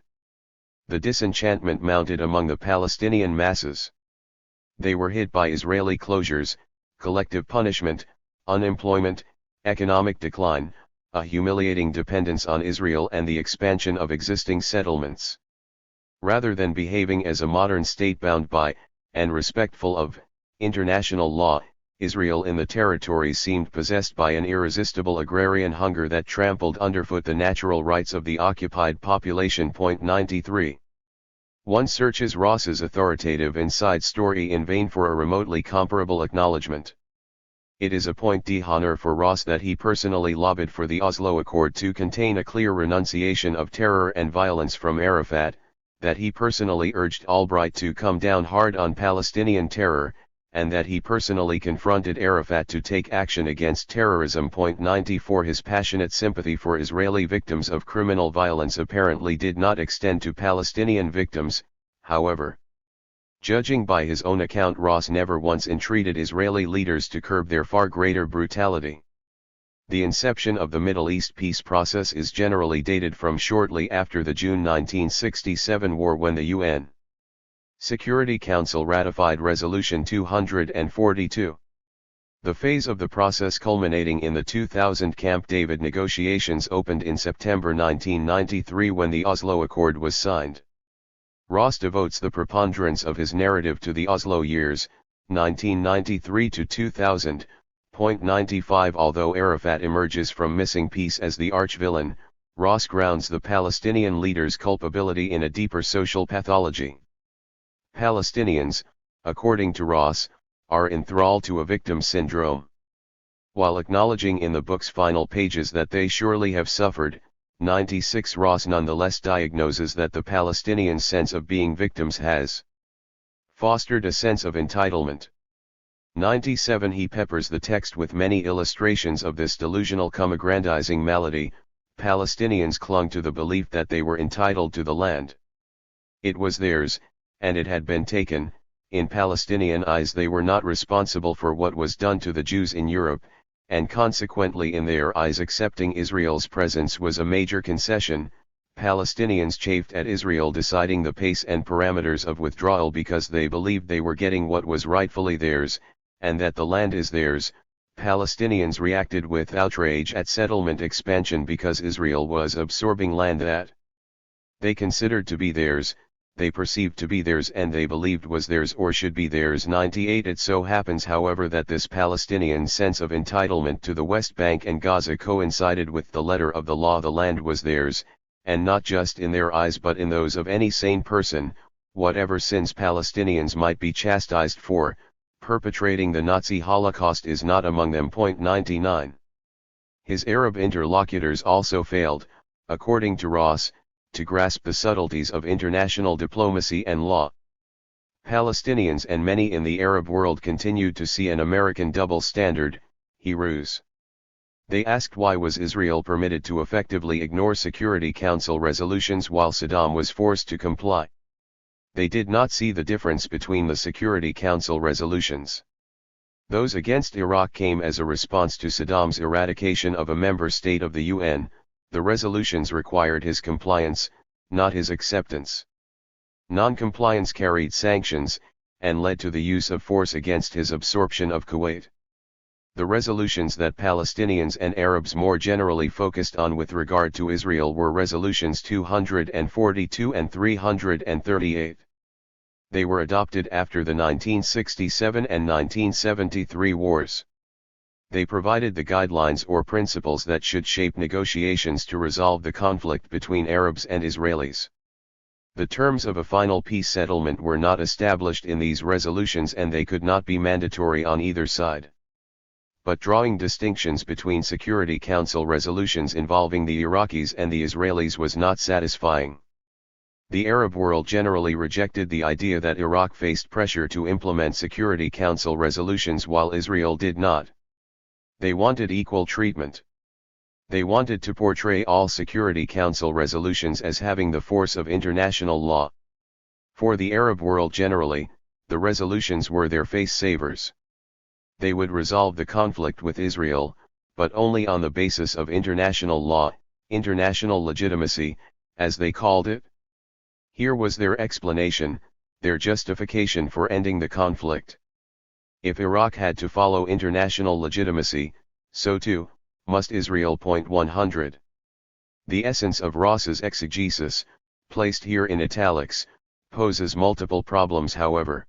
The disenchantment mounted among the Palestinian masses. They were hit by Israeli closures, collective punishment, unemployment, economic decline, a humiliating dependence on Israel and the expansion of existing settlements. Rather than behaving as a modern state bound by, and respectful of, international law, Israel in the territories seemed possessed by an irresistible agrarian hunger that trampled underfoot the natural rights of the occupied population. 93. One searches Ross's authoritative inside story in vain for a remotely comparable acknowledgement. It is a point d'honneur for Ross that he personally lobbied for the Oslo Accord to contain a clear renunciation of terror and violence from Arafat, that he personally urged Albright to come down hard on Palestinian terror, and that he personally confronted Arafat to take action against terrorism. 94 His passionate sympathy for Israeli victims of criminal violence apparently did not extend to Palestinian victims, however. Judging by his own account, Ross never once entreated Israeli leaders to curb their far greater brutality. The inception of the Middle East peace process is generally dated from shortly after the June 1967 war, when the UN Security Council ratified Resolution 242. The phase of the process culminating in the 2000 Camp David negotiations opened in September 1993 when the Oslo Accord was signed. Ross devotes the preponderance of his narrative to the Oslo years, 1993 to 2000. 95 Although Arafat emerges from missing peace as the arch-villain, Ross grounds the Palestinian leaders' culpability in a deeper social pathology. Palestinians, according to Ross, are enthralled to a victim syndrome. While acknowledging in the book's final pages that they surely have suffered, 96 Ross nonetheless diagnoses that the Palestinian sense of being victims has fostered a sense of entitlement. 97 He peppers the text with many illustrations of this delusional aggrandizing malady. Palestinians clung to the belief that they were entitled to the land. It was theirs, and it had been taken. In Palestinian eyes they were not responsible for what was done to the Jews in Europe, and consequently in their eyes accepting Israel's presence was a major concession. Palestinians chafed at Israel deciding the pace and parameters of withdrawal because they believed they were getting what was rightfully theirs, and that the land is theirs. Palestinians reacted with outrage at settlement expansion because Israel was absorbing land that they considered to be theirs, they perceived to be theirs, and they believed was theirs or should be theirs. 98 It so happens, however, that this Palestinian sense of entitlement to the West Bank and Gaza coincided with the letter of the law. The land was theirs, and not just in their eyes but in those of any sane person, whatever sins Palestinians might be chastised for. Perpetrating the Nazi Holocaust is not among them. 99 His Arab interlocutors also failed, according to Ross, to grasp the subtleties of international diplomacy and law. Palestinians and many in the Arab world continued to see an American double standard, he ruse. They asked why was Israel permitted to effectively ignore Security Council resolutions while Saddam was forced to comply. They did not see the difference between the Security Council resolutions. Those against Iraq came as a response to Saddam's eradication of a member state of the UN. The resolutions required his compliance, not his acceptance. Non-compliance carried sanctions, and led to the use of force against his absorption of Kuwait. The resolutions that Palestinians and Arabs more generally focused on with regard to Israel were resolutions 242 and 338. They were adopted after the 1967 and 1973 wars. They provided the guidelines or principles that should shape negotiations to resolve the conflict between Arabs and Israelis. The terms of a final peace settlement were not established in these resolutions, and they could not be mandatory on either side. But drawing distinctions between Security Council resolutions involving the Iraqis and the Israelis was not satisfying. The Arab world generally rejected the idea that Iraq faced pressure to implement Security Council resolutions while Israel did not. They wanted equal treatment. They wanted to portray all Security Council resolutions as having the force of international law. For the Arab world generally, the resolutions were their face-savers. They would resolve the conflict with Israel, but only on the basis of international law, international legitimacy, as they called it. Here was their explanation, their justification for ending the conflict. If Iraq had to follow international legitimacy, so too, must Israel. 100. The essence of Ross's exegesis, placed here in italics, poses multiple problems however.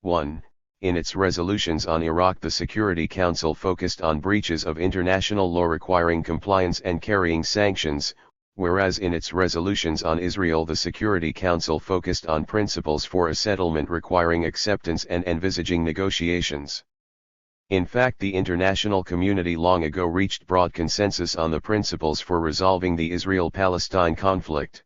1. In its resolutions on Iraq, the Security Council focused on breaches of international law requiring compliance and carrying sanctions, whereas in its resolutions on Israel the Security Council focused on principles for a settlement requiring acceptance and envisaging negotiations. In fact, the international community long ago reached broad consensus on the principles for resolving the Israel-Palestine conflict.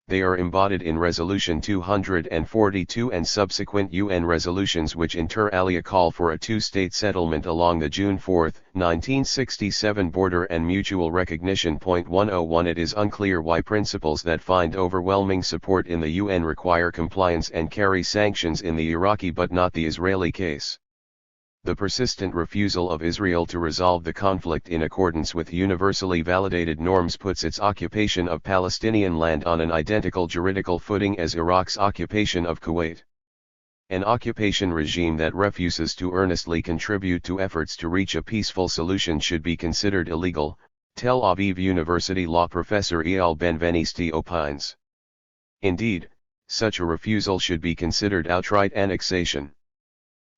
They are embodied in Resolution 242 and subsequent UN resolutions which inter alia call for a two-state settlement along the June 4, 1967 border and mutual recognition. 101 It is unclear why principles that find overwhelming support in the UN require compliance and carry sanctions in the Iraqi but not the Israeli case. The persistent refusal of Israel to resolve the conflict in accordance with universally validated norms puts its occupation of Palestinian land on an identical juridical footing as Iraq's occupation of Kuwait. An occupation regime that refuses to earnestly contribute to efforts to reach a peaceful solution should be considered illegal, Tel Aviv University law professor Eyal Benvenisti opines. Indeed, such a refusal should be considered outright annexation.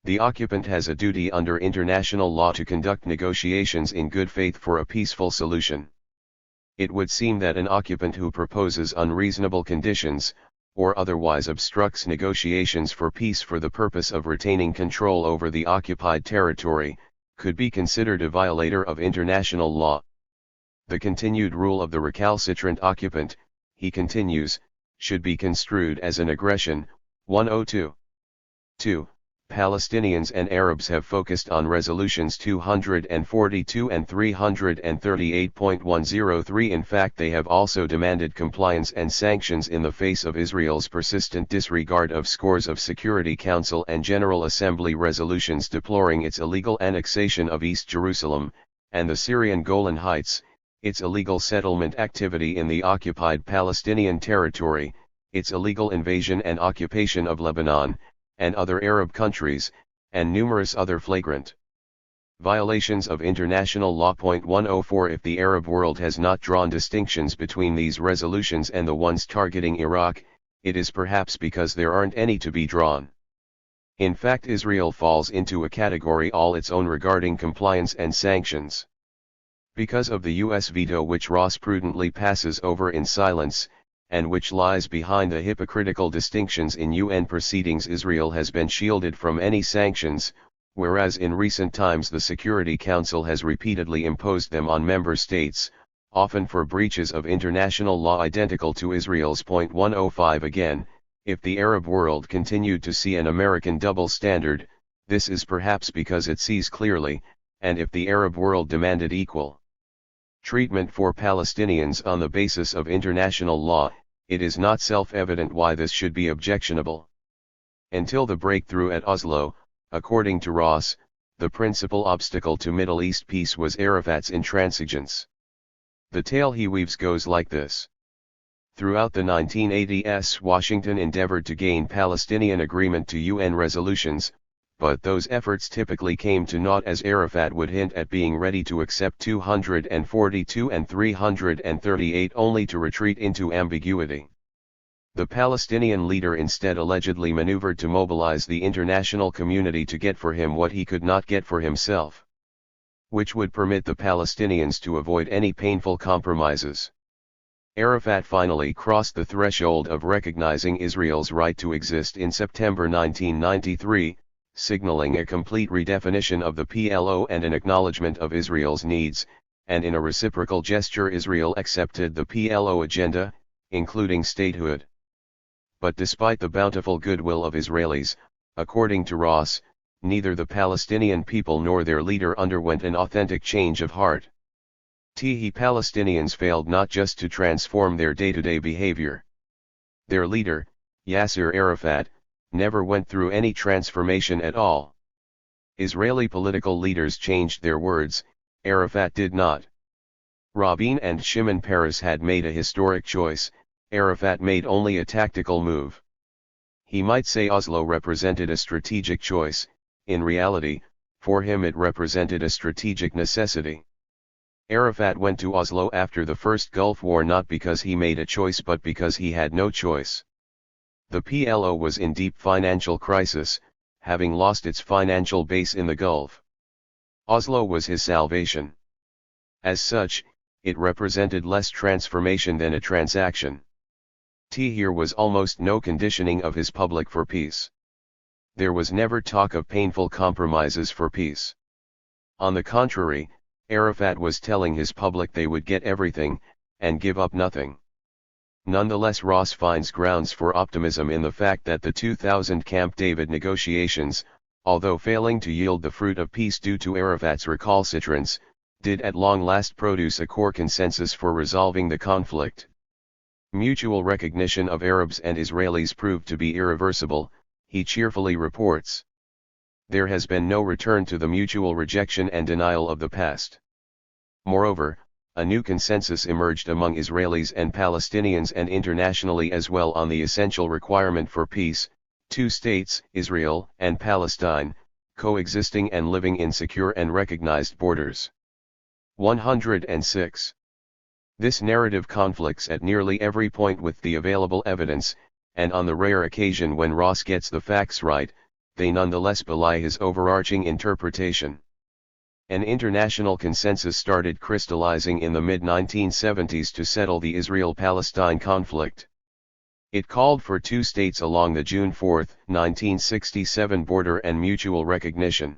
The occupant has a duty under international law to conduct negotiations in good faith for a peaceful solution. It would seem that an occupant who proposes unreasonable conditions, or otherwise obstructs negotiations for peace for the purpose of retaining control over the occupied territory, could be considered a violator of international law. The continued rule of the recalcitrant occupant, he continues, should be construed as an aggression. 102. 2. Palestinians and Arabs have focused on resolutions 242 and 338.103. In fact, they have also demanded compliance and sanctions in the face of Israel's persistent disregard of scores of Security Council and General Assembly resolutions deploring its illegal annexation of East Jerusalem, and the Syrian Golan Heights, its illegal settlement activity in the occupied Palestinian territory, its illegal invasion and occupation of Lebanon, and other Arab countries, and numerous other flagrant violations of international law. 104 If the Arab world has not drawn distinctions between these resolutions and the ones targeting Iraq, it is perhaps because there aren't any to be drawn. In fact, Israel falls into a category all its own regarding compliance and sanctions. Because of the US veto which Ross prudently passes over in silence, and which lies behind the hypocritical distinctions in UN proceedings, Israel has been shielded from any sanctions, whereas in recent times the Security Council has repeatedly imposed them on member states, often for breaches of international law identical to Israel's. 105 Again, if the Arab world continued to see an American double standard, this is perhaps because it sees clearly, and if the Arab world demanded equal treatment for Palestinians on the basis of international law, it is not self-evident why this should be objectionable. Until the breakthrough at Oslo, according to Ross, the principal obstacle to Middle East peace was Arafat's intransigence. The tale he weaves goes like this. Throughout the 1980s, Washington endeavored to gain Palestinian agreement to UN resolutions, but those efforts typically came to naught as Arafat would hint at being ready to accept 242 and 338 only to retreat into ambiguity. The Palestinian leader instead allegedly maneuvered to mobilize the international community to get for him what he could not get for himself, which would permit the Palestinians to avoid any painful compromises. Arafat finally crossed the threshold of recognizing Israel's right to exist in September 1993, signaling a complete redefinition of the PLO and an acknowledgement of Israel's needs, and in a reciprocal gesture Israel accepted the PLO agenda, including statehood. But despite the bountiful goodwill of Israelis, according to Ross, neither the Palestinian people nor their leader underwent an authentic change of heart. Palestinians failed not just to transform their day-to-day behavior. Their leader, Yasser Arafat, never went through any transformation at all. Israeli political leaders changed their words, Arafat did not. Rabin and Shimon Peres had made a historic choice, Arafat made only a tactical move. He might say Oslo represented a strategic choice, in reality, for him it represented a strategic necessity. Arafat went to Oslo after the First Gulf War not because he made a choice but because he had no choice. The PLO was in deep financial crisis, having lost its financial base in the Gulf. Oslo was his salvation. As such, it represented less transformation than a transaction. Here was almost no conditioning of his public for peace. There was never talk of painful compromises for peace. On the contrary, Arafat was telling his public they would get everything, and give up nothing. Nonetheless, Ross finds grounds for optimism in the fact that the 2000 Camp David negotiations, although failing to yield the fruit of peace due to Arafat's recalcitrance, did at long last produce a core consensus for resolving the conflict. Mutual recognition of Arabs and Israelis proved to be irreversible, he cheerfully reports. There has been no return to the mutual rejection and denial of the past. Moreover, a new consensus emerged among Israelis and Palestinians and internationally as well on the essential requirement for peace, two states, Israel and Palestine, coexisting and living in secure and recognized borders. 106. This narrative conflicts at nearly every point with the available evidence, and on the rare occasion when Ross gets the facts right, they nonetheless belie his overarching interpretation. An international consensus started crystallizing in the mid-1970s to settle the Israel-Palestine conflict. It called for two states along the June 4, 1967 border and mutual recognition.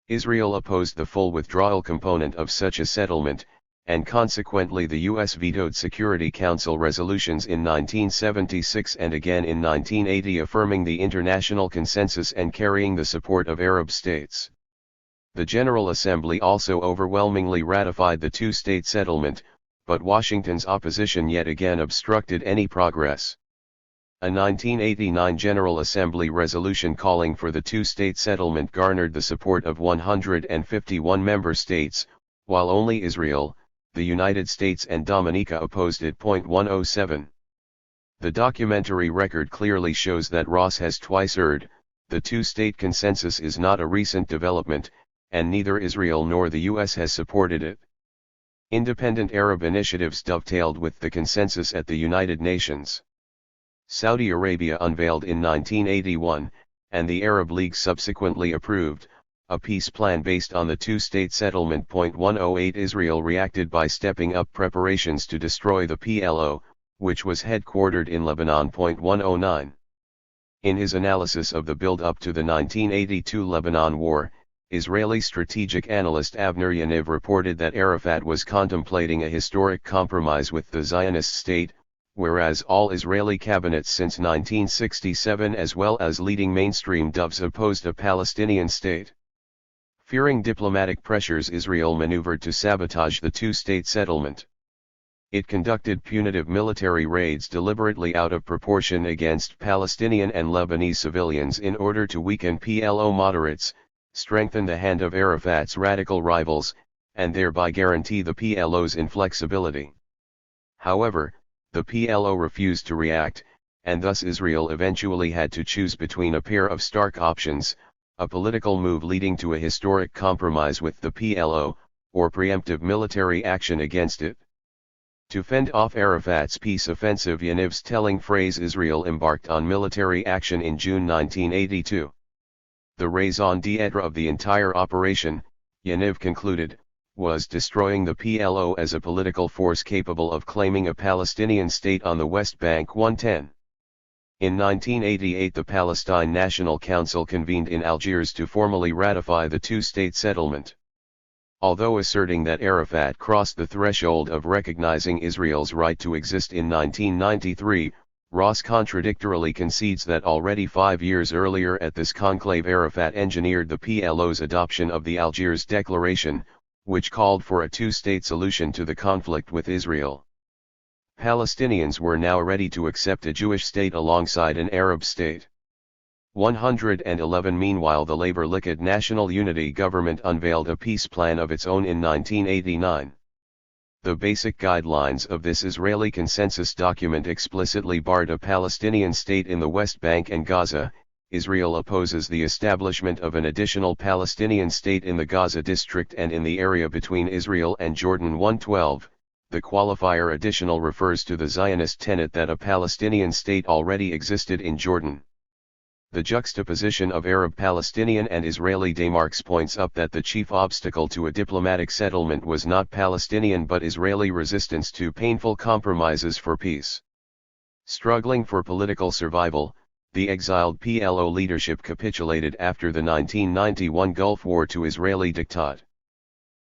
Israel opposed the full withdrawal component of such a settlement, and consequently the U.S. vetoed Security Council resolutions in 1976 and again in 1980 affirming the international consensus and carrying the support of Arab states. The General Assembly also overwhelmingly ratified the two-state settlement, but Washington's opposition yet again obstructed any progress. A 1989 General Assembly resolution calling for the two-state settlement garnered the support of 151 member states, while only Israel, the United States and Dominica opposed it. 107. The documentary record clearly shows that Ross has twice erred. The two-state consensus is not a recent development, and neither Israel nor the U.S. has supported it. Independent Arab initiatives dovetailed with the consensus at the United Nations. Saudi Arabia unveiled in 1981, and the Arab League subsequently approved, a peace plan based on the two-state settlement. 108 Israel reacted by stepping up preparations to destroy the PLO, which was headquartered in Lebanon. 109. In his analysis of the build-up to the 1982 Lebanon War, Israeli strategic analyst Avner Yaniv reported that Arafat was contemplating a historic compromise with the Zionist state, whereas all Israeli cabinets since 1967 as well as leading mainstream doves opposed a Palestinian state. Fearing diplomatic pressures, Israel maneuvered to sabotage the two-state settlement. It conducted punitive military raids deliberately out of proportion against Palestinian and Lebanese civilians in order to weaken PLO moderates, strengthen the hand of Arafat's radical rivals, and thereby guarantee the PLO's inflexibility. However, the PLO refused to react, and thus Israel eventually had to choose between a pair of stark options: a political move leading to a historic compromise with the PLO, or preemptive military action against it. To fend off Arafat's peace offensive, Yaniv's telling phrase, Israel embarked on military action in June 1982. The raison d'etre of the entire operation, Yaniv concluded, was destroying the PLO as a political force capable of claiming a Palestinian state on the West Bank. 110. In 1988 the Palestine National Council convened in Algiers to formally ratify the two-state settlement. Although asserting that Arafat crossed the threshold of recognizing Israel's right to exist in 1993, Ross contradictorily concedes that already 5 years earlier at this conclave Arafat engineered the PLO's adoption of the Algiers Declaration, which called for a two-state solution to the conflict with Israel. Palestinians were now ready to accept a Jewish state alongside an Arab state. 111 Meanwhile, the Labor-Likud National Unity Government unveiled a peace plan of its own in 1989. The basic guidelines of this Israeli consensus document explicitly barred a Palestinian state in the West Bank and Gaza, Israel opposes the establishment of an additional Palestinian state in the Gaza district and in the area between Israel and Jordan. 112. The qualifier additional refers to the Zionist tenet that a Palestinian state already existed in Jordan. The juxtaposition of Arab Palestinian and Israeli demarques points up that the chief obstacle to a diplomatic settlement was not Palestinian but Israeli resistance to painful compromises for peace. Struggling for political survival, the exiled PLO leadership capitulated after the 1991 Gulf War to Israeli diktat.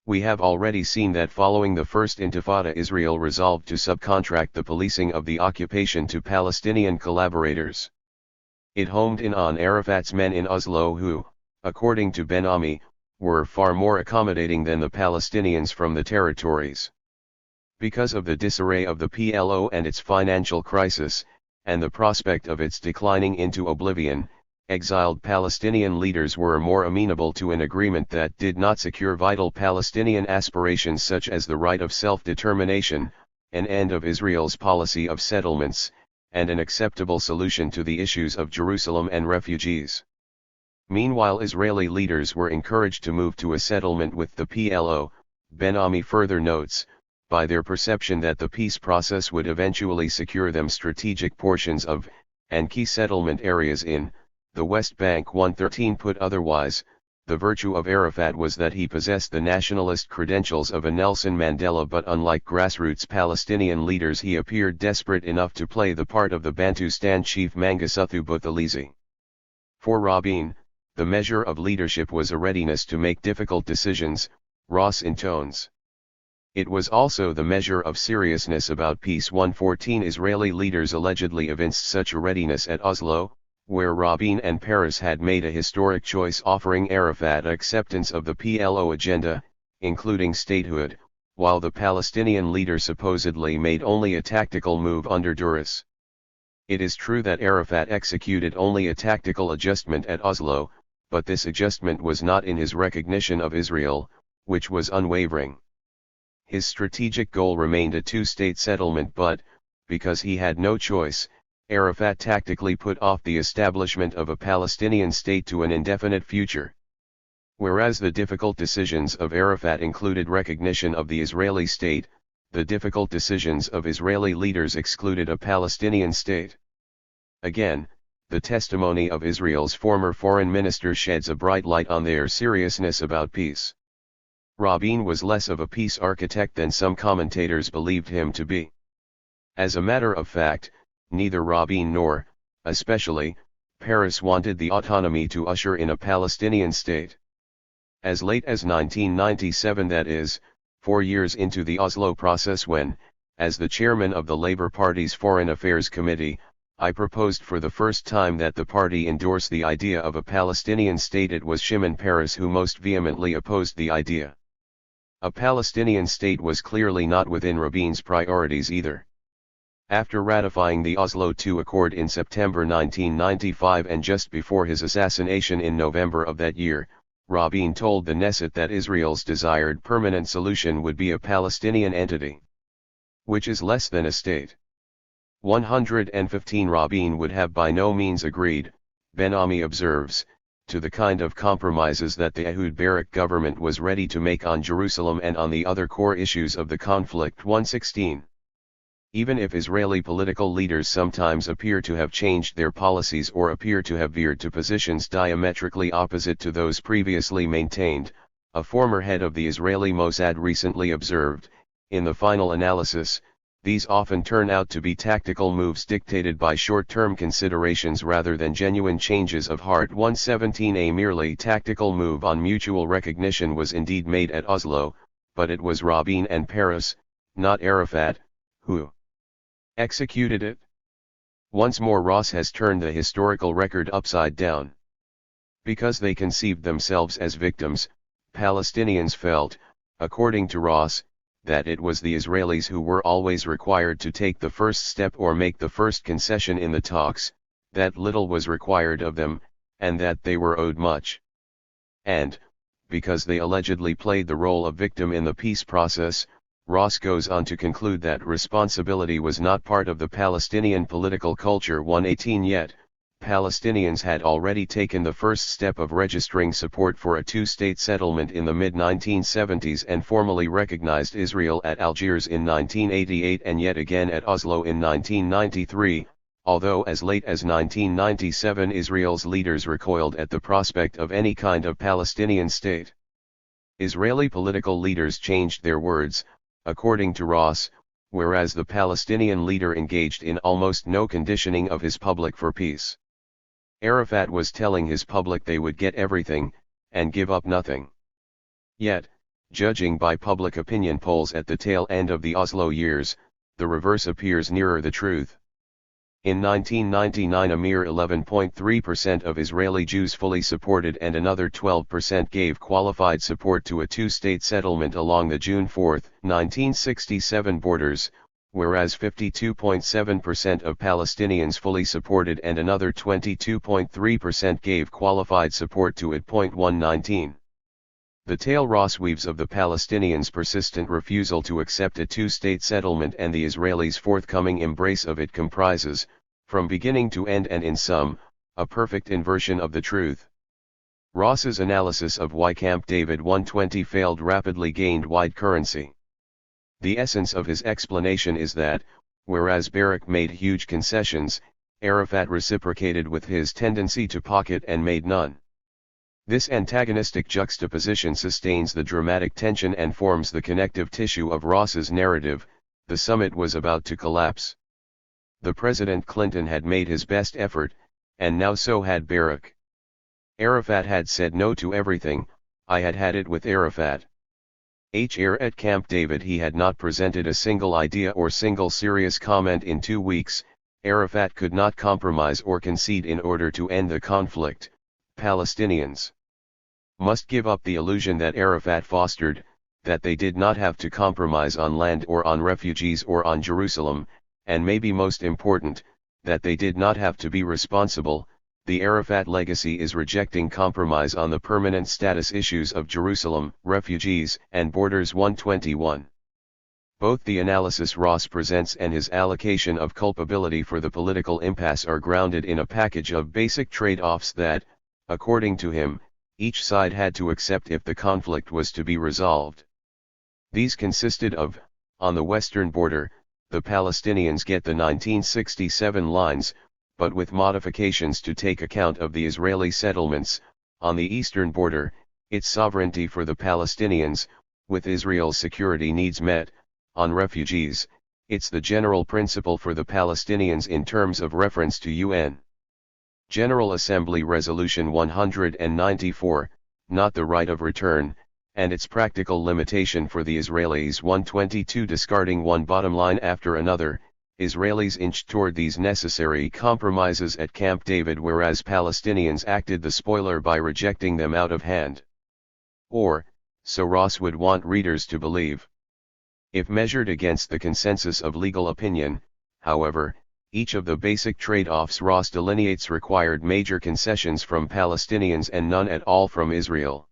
We have already seen that following the First Intifada, Israel resolved to subcontract the policing of the occupation to Palestinian collaborators. It homed in on Arafat's men in Oslo who, according to Ben Ami, were far more accommodating than the Palestinians from the territories. Because of the disarray of the PLO and its financial crisis, and the prospect of its declining into oblivion, exiled Palestinian leaders were more amenable to an agreement that did not secure vital Palestinian aspirations such as the right of self-determination, an end of Israel's policy of settlements, and an acceptable solution to the issues of Jerusalem and refugees. Meanwhile, Israeli leaders were encouraged to move to a settlement with the PLO, Ben Ami further notes, by their perception that the peace process would eventually secure them strategic portions of, and key settlement areas in, the West Bank. 113. Put otherwise, the virtue of Arafat was that he possessed the nationalist credentials of a Nelson Mandela, but unlike grassroots Palestinian leaders he appeared desperate enough to play the part of the Bantustan chief Mengistu Buthelezi. For Rabin, the measure of leadership was a readiness to make difficult decisions, Ross intones. It was also the measure of seriousness about peace. 114. Israeli leaders allegedly evinced such a readiness at Oslo, where Rabin and Paris had made a historic choice offering Arafat acceptance of the PLO agenda, including statehood, while the Palestinian leader supposedly made only a tactical move under duress. It is true that Arafat executed only a tactical adjustment at Oslo, but this adjustment was not in his recognition of Israel, which was unwavering. His strategic goal remained a two-state settlement, but, because he had no choice, Arafat tactically put off the establishment of a Palestinian state to an indefinite future. Whereas the difficult decisions of Arafat included recognition of the Israeli state, the difficult decisions of Israeli leaders excluded a Palestinian state. Again, the testimony of Israel's former foreign minister sheds a bright light on their seriousness about peace. Rabin was less of a peace architect than some commentators believed him to be. As a matter of fact, neither Rabin nor, especially, Paris wanted the autonomy to usher in a Palestinian state. As late as 1997, that is, 4 years into the Oslo process, when, as the chairman of the Labour Party's Foreign Affairs Committee, I proposed for the first time that the party endorse the idea of a Palestinian state, it was Shimon Peres who most vehemently opposed the idea. A Palestinian state was clearly not within Rabin's priorities either. After ratifying the Oslo II Accord in September 1995 and just before his assassination in November of that year, Rabin told the Knesset that Israel's desired permanent solution would be a Palestinian entity, which is less than a state. 115. Rabin would have by no means agreed, Ben Ami observes, to the kind of compromises that the Ehud Barak government was ready to make on Jerusalem and on the other core issues of the conflict. 116. Even if Israeli political leaders sometimes appear to have changed their policies or appear to have veered to positions diametrically opposite to those previously maintained, a former head of the Israeli Mossad recently observed, in the final analysis, these often turn out to be tactical moves dictated by short-term considerations rather than genuine changes of heart. 117. A merely tactical move on mutual recognition was indeed made at Oslo, but it was Rabin and Peres, not Arafat, who executed it. Once more Ross has turned the historical record upside down. Because they conceived themselves as victims, Palestinians felt, according to Ross, that it was the Israelis who were always required to take the first step or make the first concession in the talks, that little was required of them, and that they were owed much. And, because they allegedly played the role of victim in the peace process, Ross goes on to conclude that responsibility was not part of the Palestinian political culture. 118. Yet, Palestinians had already taken the first step of registering support for a two-state settlement in the mid-1970s and formally recognized Israel at Algiers in 1988 and yet again at Oslo in 1993, although as late as 1997 Israel's leaders recoiled at the prospect of any kind of Palestinian state. Israeli political leaders changed their words, according to Ross, whereas the Palestinian leader engaged in almost no conditioning of his public for peace. Arafat was telling his public they would get everything, and give up nothing. Yet, judging by public opinion polls at the tail end of the Oslo years, the reverse appears nearer the truth. In 1999 a mere 11.3% of Israeli Jews fully supported and another 12% gave qualified support to a two-state settlement along the June 4, 1967 borders, whereas 52.7% of Palestinians fully supported and another 22.3% gave qualified support to it. 119. The tale Ross weaves of the Palestinians' persistent refusal to accept a two-state settlement and the Israelis' forthcoming embrace of it comprises, from beginning to end and in sum, a perfect inversion of the truth. Ross's analysis of why Camp David 120 failed rapidly gained wide currency. The essence of his explanation is that, whereas Barak made huge concessions, Arafat reciprocated with his tendency to pocket and made none. This antagonistic juxtaposition sustains the dramatic tension and forms the connective tissue of Ross's narrative. The summit was about to collapse. The President Clinton had made his best effort, and now so had Barak. Arafat had said no to everything. I had had it with Arafat. At Camp David he had not presented a single idea or single serious comment in 2 weeks. Arafat could not compromise or concede in order to end the conflict. Palestinians must give up the illusion that Arafat fostered, that they did not have to compromise on land or on refugees or on Jerusalem, and maybe most important, that they did not have to be responsible. The Arafat legacy is rejecting compromise on the permanent status issues of Jerusalem, refugees, and borders. 121. Both the analysis Ross presents and his allocation of culpability for the political impasse are grounded in a package of basic trade-offs that, according to him, each side had to accept if the conflict was to be resolved. These consisted of, on the western border, the Palestinians get the 1967 lines, but with modifications to take account of the Israeli settlements. On the eastern border, its sovereignty for the Palestinians, with Israel's security needs met. On refugees, it's the general principle for the Palestinians in terms of reference to UN General Assembly Resolution 194, not the right of return, and its practical limitation for the Israelis. 122. Discarding one bottom line after another, Israelis inched toward these necessary compromises at Camp David, whereas Palestinians acted the spoiler by rejecting them out of hand. Or, so Ross would want readers to believe. If measured against the consensus of legal opinion, however, each of the basic trade-offs Ross delineates required major concessions from Palestinians and none at all from Israel.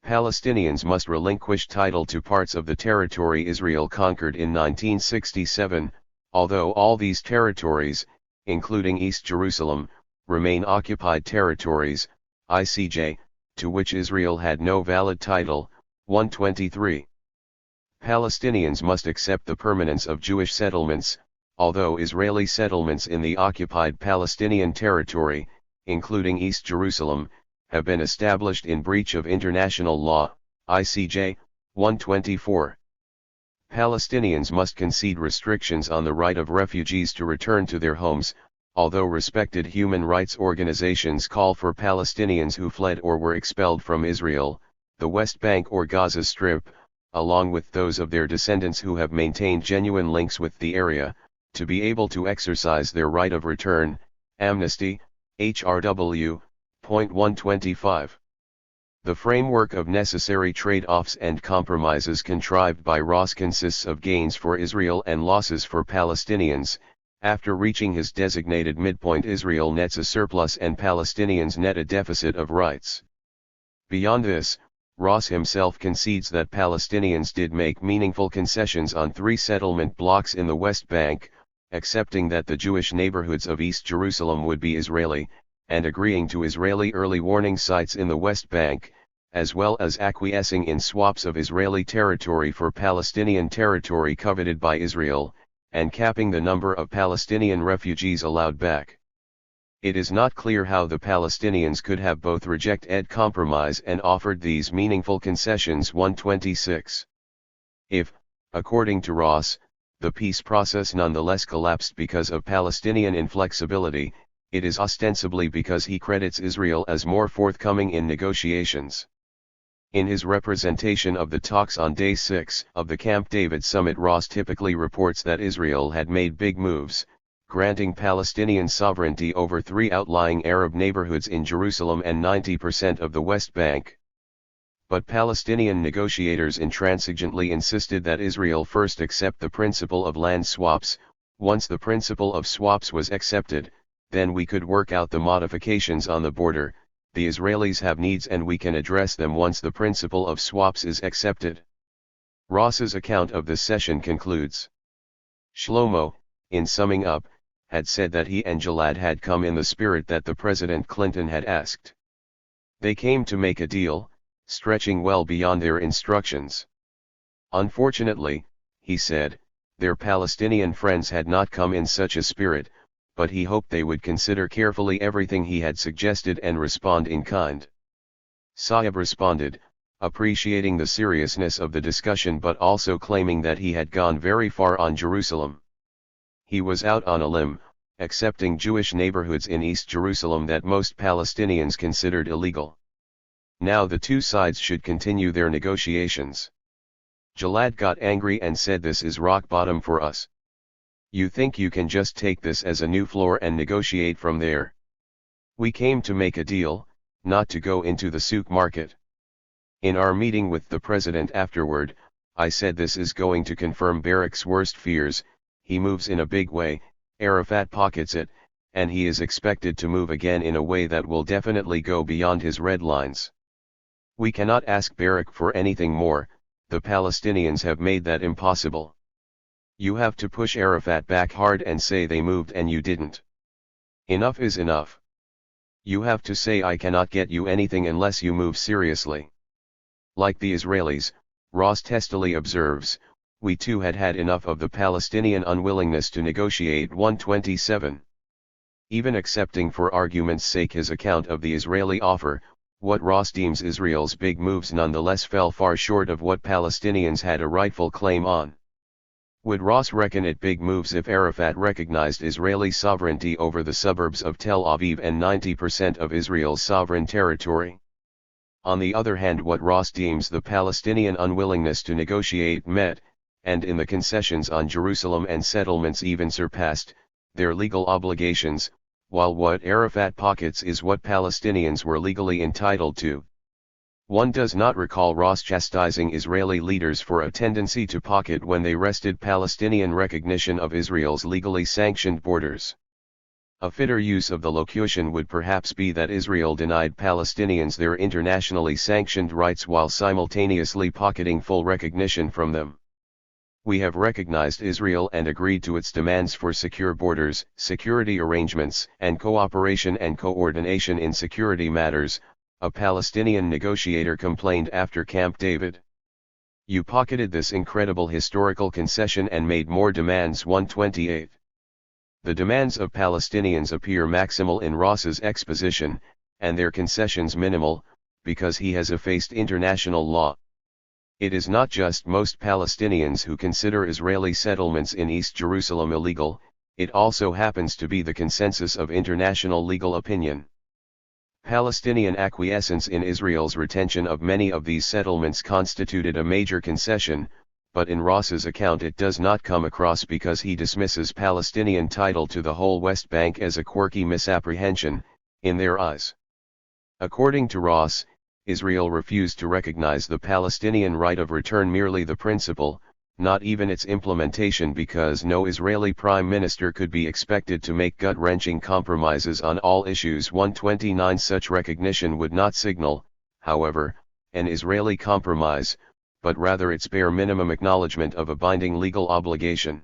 Palestinians must relinquish title to parts of the territory Israel conquered in 1967, although all these territories, including East Jerusalem, remain occupied territories, ICJ, to which Israel had no valid title. 123. Palestinians must accept the permanence of Jewish settlements, although Israeli settlements in the occupied Palestinian territory, including East Jerusalem, have been established in breach of international law, ICJ. 124. Palestinians must concede restrictions on the right of refugees to return to their homes, although respected human rights organizations call for Palestinians who fled or were expelled from Israel, the West Bank or Gaza Strip, along with those of their descendants who have maintained genuine links with the area, to be able to exercise their right of return. Amnesty, HRW. 125. The framework of necessary trade-offs and compromises contrived by Ross consists of gains for Israel and losses for Palestinians. After reaching his designated midpoint, Israel nets a surplus and Palestinians net a deficit of rights. Beyond this, Ross himself concedes that Palestinians did make meaningful concessions on 3 settlement blocks in the West Bank, accepting that the Jewish neighborhoods of East Jerusalem would be Israeli, and agreeing to Israeli early warning sites in the West Bank, as well as acquiescing in swaps of Israeli territory for Palestinian territory coveted by Israel, and capping the number of Palestinian refugees allowed back. It is not clear how the Palestinians could have both rejected compromise and offered these meaningful concessions. 126. If, according to Ross, the peace process nonetheless collapsed because of Palestinian inflexibility, it is ostensibly because he credits Israel as more forthcoming in negotiations. In his representation of the talks on Day 6 of the Camp David summit, Ross typically reports that Israel had made big moves, granting Palestinian sovereignty over 3 outlying Arab neighborhoods in Jerusalem and 90% of the West Bank. But Palestinian negotiators intransigently insisted that Israel first accept the principle of land swaps. Once the principle of swaps was accepted, then we could work out the modifications on the border. The Israelis have needs and we can address them once the principle of swaps is accepted. Ross's account of the session concludes. Shlomo, in summing up, had said that he and Gilad had come in the spirit that the President Clinton had asked. They came to make a deal, stretching well beyond their instructions. Unfortunately, he said, their Palestinian friends had not come in such a spirit, but he hoped they would consider carefully everything he had suggested and respond in kind. Saeb responded, appreciating the seriousness of the discussion but also claiming that he had gone very far on Jerusalem. He was out on a limb, accepting Jewish neighborhoods in East Jerusalem that most Palestinians considered illegal. Now the two sides should continue their negotiations. Gilad got angry and said, "This is rock bottom for us. You think you can just take this as a new floor and negotiate from there? We came to make a deal, not to go into the souk market." In our meeting with the president afterward, I said this is going to confirm Barak's worst fears. He moves in a big way, Arafat pockets it, and he is expected to move again in a way that will definitely go beyond his red lines. We cannot ask Barak for anything more, the Palestinians have made that impossible. You have to push Arafat back hard and say they moved and you didn't. Enough is enough. You have to say I cannot get you anything unless you move seriously. Like the Israelis, Ross testily observes, we too had had enough of the Palestinian unwillingness to negotiate. 127. Even accepting for argument's sake his account of the Israeli offer, what Ross deems Israel's big moves nonetheless fell far short of what Palestinians had a rightful claim on. Would Ross reckon it big moves if Arafat recognized Israeli sovereignty over the suburbs of Tel Aviv and 90% of Israel's sovereign territory? On the other hand, what Ross deems the Palestinian unwillingness to negotiate met, and in the concessions on Jerusalem and settlements even surpassed, their legal obligations, while what Arafat pockets is what Palestinians were legally entitled to. One does not recall Ross chastising Israeli leaders for a tendency to pocket when they wrested Palestinian recognition of Israel's legally sanctioned borders. A fitter use of the locution would perhaps be that Israel denied Palestinians their internationally sanctioned rights while simultaneously pocketing full recognition from them. We have recognized Israel and agreed to its demands for secure borders, security arrangements, and cooperation and coordination in security matters, a Palestinian negotiator complained after Camp David. You pocketed this incredible historical concession and made more demands. 128. The demands of Palestinians appear maximal in Ross's exposition, and their concessions minimal, because he has effaced international law. It is not just most Palestinians who consider Israeli settlements in East Jerusalem illegal, it also happens to be the consensus of international legal opinion. Palestinian acquiescence in Israel's retention of many of these settlements constituted a major concession, but in Ross's account it does not come across because he dismisses Palestinian title to the whole West Bank as a quirky misapprehension, in their eyes. According to Ross, Israel refused to recognize the Palestinian right of return, merely the principle, not even its implementation, because no Israeli prime minister could be expected to make gut-wrenching compromises on all issues. 129. Such recognition would not signal, however, an Israeli compromise, but rather its bare minimum acknowledgement of a binding legal obligation.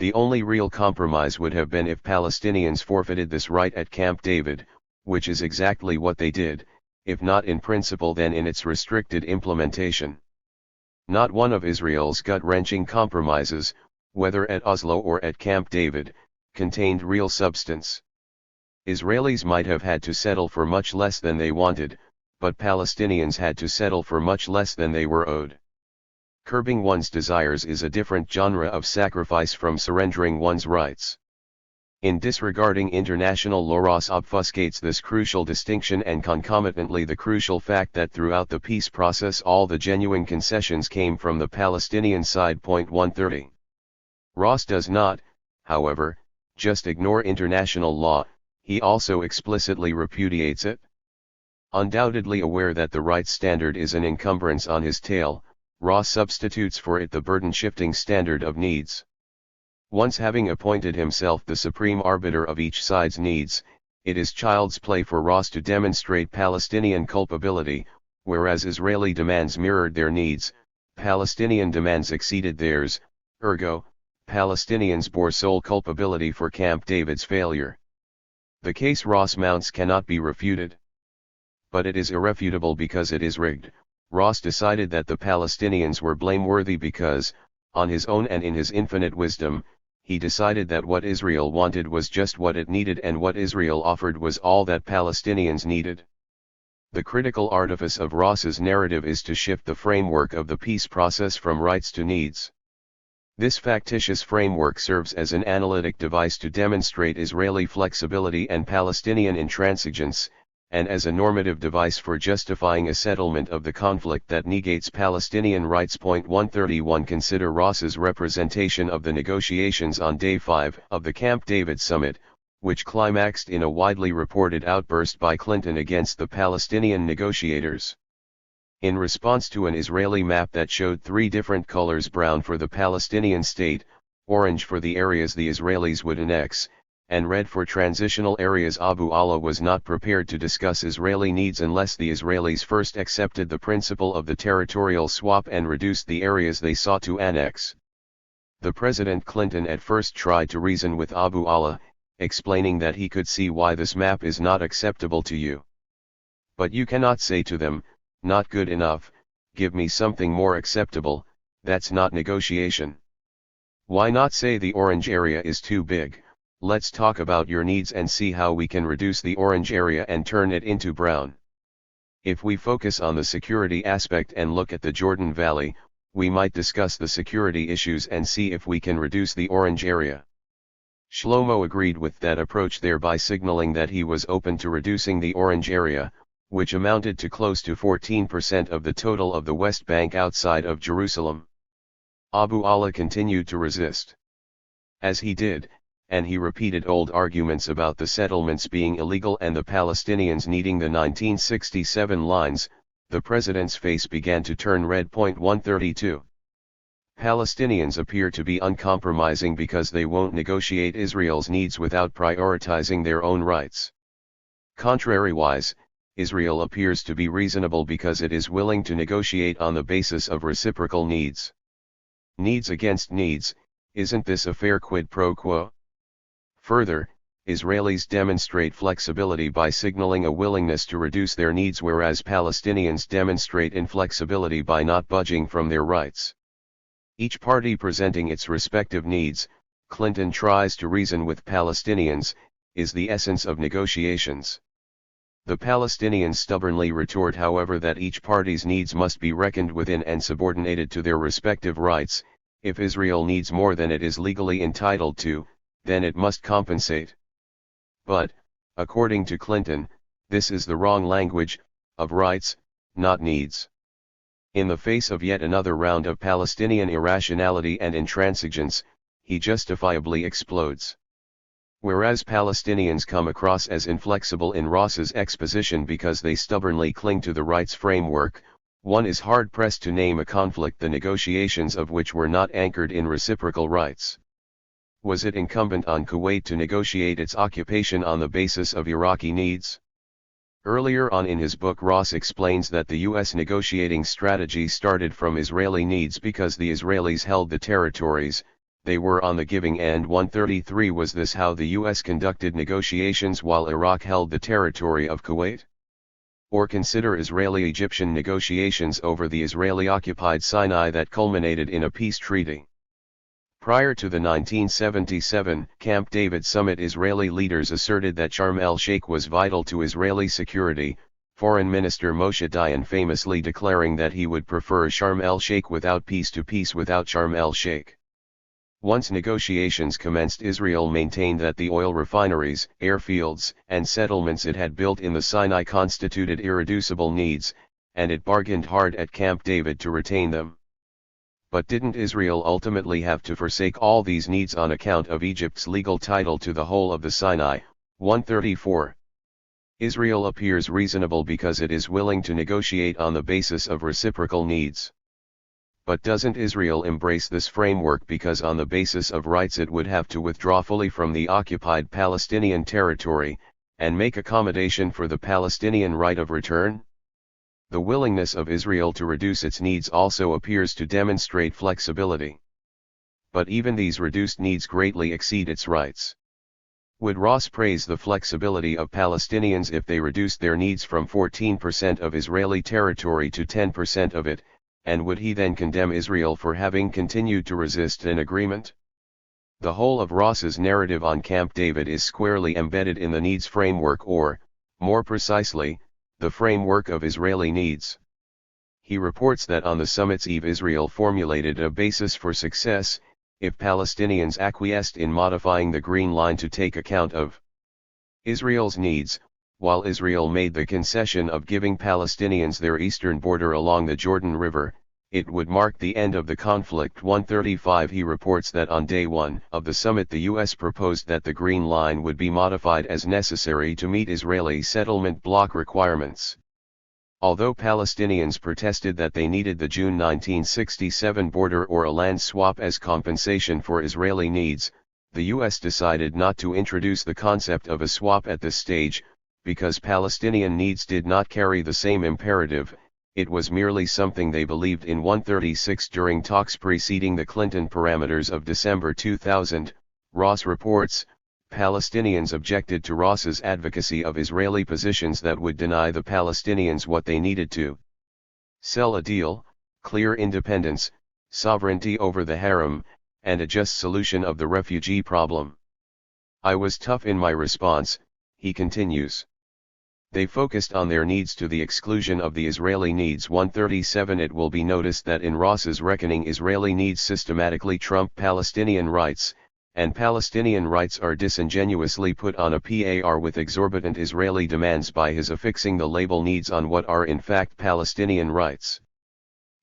The only real compromise would have been if Palestinians forfeited this right at Camp David, which is exactly what they did, if not in principle then in its restricted implementation. Not one of Israel's gut-wrenching compromises, whether at Oslo or at Camp David, contained real substance. Israelis might have had to settle for much less than they wanted, but Palestinians had to settle for much less than they were owed. Curbing one's desires is a different genre of sacrifice from surrendering one's rights. In disregarding international law, Ross obfuscates this crucial distinction and concomitantly the crucial fact that throughout the peace process all the genuine concessions came from the Palestinian side. 130. Ross does not, however, just ignore international law, he also explicitly repudiates it. Undoubtedly aware that the rights standard is an encumbrance on his tail, Ross substitutes for it the burden-shifting standard of needs. Once having appointed himself the supreme arbiter of each side's needs, it is child's play for Ross to demonstrate Palestinian culpability, whereas Israeli demands mirrored their needs, Palestinian demands exceeded theirs, ergo, Palestinians bore sole culpability for Camp David's failure. The case Ross mounts cannot be refuted. But it is irrefutable because it is rigged. Ross decided that the Palestinians were blameworthy because, on his own and in his infinite wisdom, he decided that what Israel wanted was just what it needed and what Israel offered was all that Palestinians needed. The critical artifice of Ross's narrative is to shift the framework of the peace process from rights to needs. This factitious framework serves as an analytic device to demonstrate Israeli flexibility and Palestinian intransigence, and as a normative device for justifying a settlement of the conflict that negates Palestinian rights. 131 Consider Ross's representation of the negotiations on Day 5 of the Camp David summit, which climaxed in a widely reported outburst by Clinton against the Palestinian negotiators. In response to an Israeli map that showed three different colors: brown for the Palestinian state, orange for the areas the Israelis would annex, and red for transitional areas, Abu Allah was not prepared to discuss Israeli needs unless the Israelis first accepted the principle of the territorial swap and reduced the areas they sought to annex. The President Clinton at first tried to reason with Abu Allah, explaining that he could see why this map is not acceptable to you. But you cannot say to them, not good enough, give me something more acceptable, that's not negotiation. Why not say the orange area is too big? Let's talk about your needs and see how we can reduce the orange area and turn it into brown. If we focus on the security aspect and look at the Jordan Valley, we might discuss the security issues and see if we can reduce the orange area. Shlomo agreed with that approach, thereby signaling that he was open to reducing the orange area, which amounted to close to 14% of the total of the West Bank outside of Jerusalem. Abu Allah continued to resist. As he did, and he repeated old arguments about the settlements being illegal and the Palestinians needing the 1967 lines, the president's face began to turn red. 132. Palestinians appear to be uncompromising because they won't negotiate Israel's needs without prioritizing their own rights. Contrariwise, Israel appears to be reasonable because it is willing to negotiate on the basis of reciprocal needs. Needs against needs, isn't this a fair quid pro quo? Further, Israelis demonstrate flexibility by signaling a willingness to reduce their needs, whereas Palestinians demonstrate inflexibility by not budging from their rights. Each party presenting its respective needs, Clinton tries to reason with Palestinians, is the essence of negotiations. The Palestinians stubbornly retort, however, that each party's needs must be reckoned within and subordinated to their respective rights. If Israel needs more than it is legally entitled to, then it must compensate. But, according to Clinton, this is the wrong language, of rights, not needs. In the face of yet another round of Palestinian irrationality and intransigence, he justifiably explodes. Whereas Palestinians come across as inflexible in Ross's exposition because they stubbornly cling to the rights framework, one is hard-pressed to name a conflict the negotiations of which were not anchored in reciprocal rights. Was it incumbent on Kuwait to negotiate its occupation on the basis of Iraqi needs? Earlier on in his book, Ross explains that the U.S. negotiating strategy started from Israeli needs because the Israelis held the territories, they were on the giving end. 133 Was this how the US conducted negotiations while Iraq held the territory of Kuwait? Or consider Israeli-Egyptian negotiations over the Israeli-occupied Sinai that culminated in a peace treaty. Prior to the 1977 Camp David summit, Israeli leaders asserted that Sharm el-Sheikh was vital to Israeli security, Foreign Minister Moshe Dayan famously declaring that he would prefer Sharm el-Sheikh without peace to peace without Sharm el-Sheikh. Once negotiations commenced, Israel maintained that the oil refineries, airfields, and settlements it had built in the Sinai constituted irreducible needs, and it bargained hard at Camp David to retain them. But didn't Israel ultimately have to forsake all these needs on account of Egypt's legal title to the whole of the Sinai? 134. Israel appears reasonable because it is willing to negotiate on the basis of reciprocal needs. But doesn't Israel embrace this framework because on the basis of rights it would have to withdraw fully from the occupied Palestinian territory, and make accommodation for the Palestinian right of return? The willingness of Israel to reduce its needs also appears to demonstrate flexibility. But even these reduced needs greatly exceed its rights. Would Ross praise the flexibility of Palestinians if they reduced their needs from 14% of Israeli territory to 10% of it, and would he then condemn Israel for having continued to resist an agreement? The whole of Ross's narrative on Camp David is squarely embedded in the needs framework, or, more precisely, the framework of Israeli needs. He reports that on the summit's eve Israel formulated a basis for success, if Palestinians acquiesced in modifying the Green Line to take account of Israel's needs, while Israel made the concession of giving Palestinians their eastern border along the Jordan River, it would mark the end of the conflict. 135 He reports that on day one of the summit the US proposed that the Green Line would be modified as necessary to meet Israeli settlement block requirements. Although Palestinians protested that they needed the June 1967 border or a land swap as compensation for Israeli needs, the US decided not to introduce the concept of a swap at this stage, because Palestinian needs did not carry the same imperative. It was merely something they believed in. 136 During talks preceding the Clinton parameters of December 2000, Ross reports, Palestinians objected to Ross's advocacy of Israeli positions that would deny the Palestinians what they needed to sell a deal, clear independence, sovereignty over the harem, and a just solution of the refugee problem. I was tough in my response, he continues. They focused on their needs to the exclusion of the Israeli needs. 137 It will be noticed that in Ross's reckoning Israeli needs systematically trump Palestinian rights, and Palestinian rights are disingenuously put on a par with exorbitant Israeli demands by his affixing the label needs on what are in fact Palestinian rights.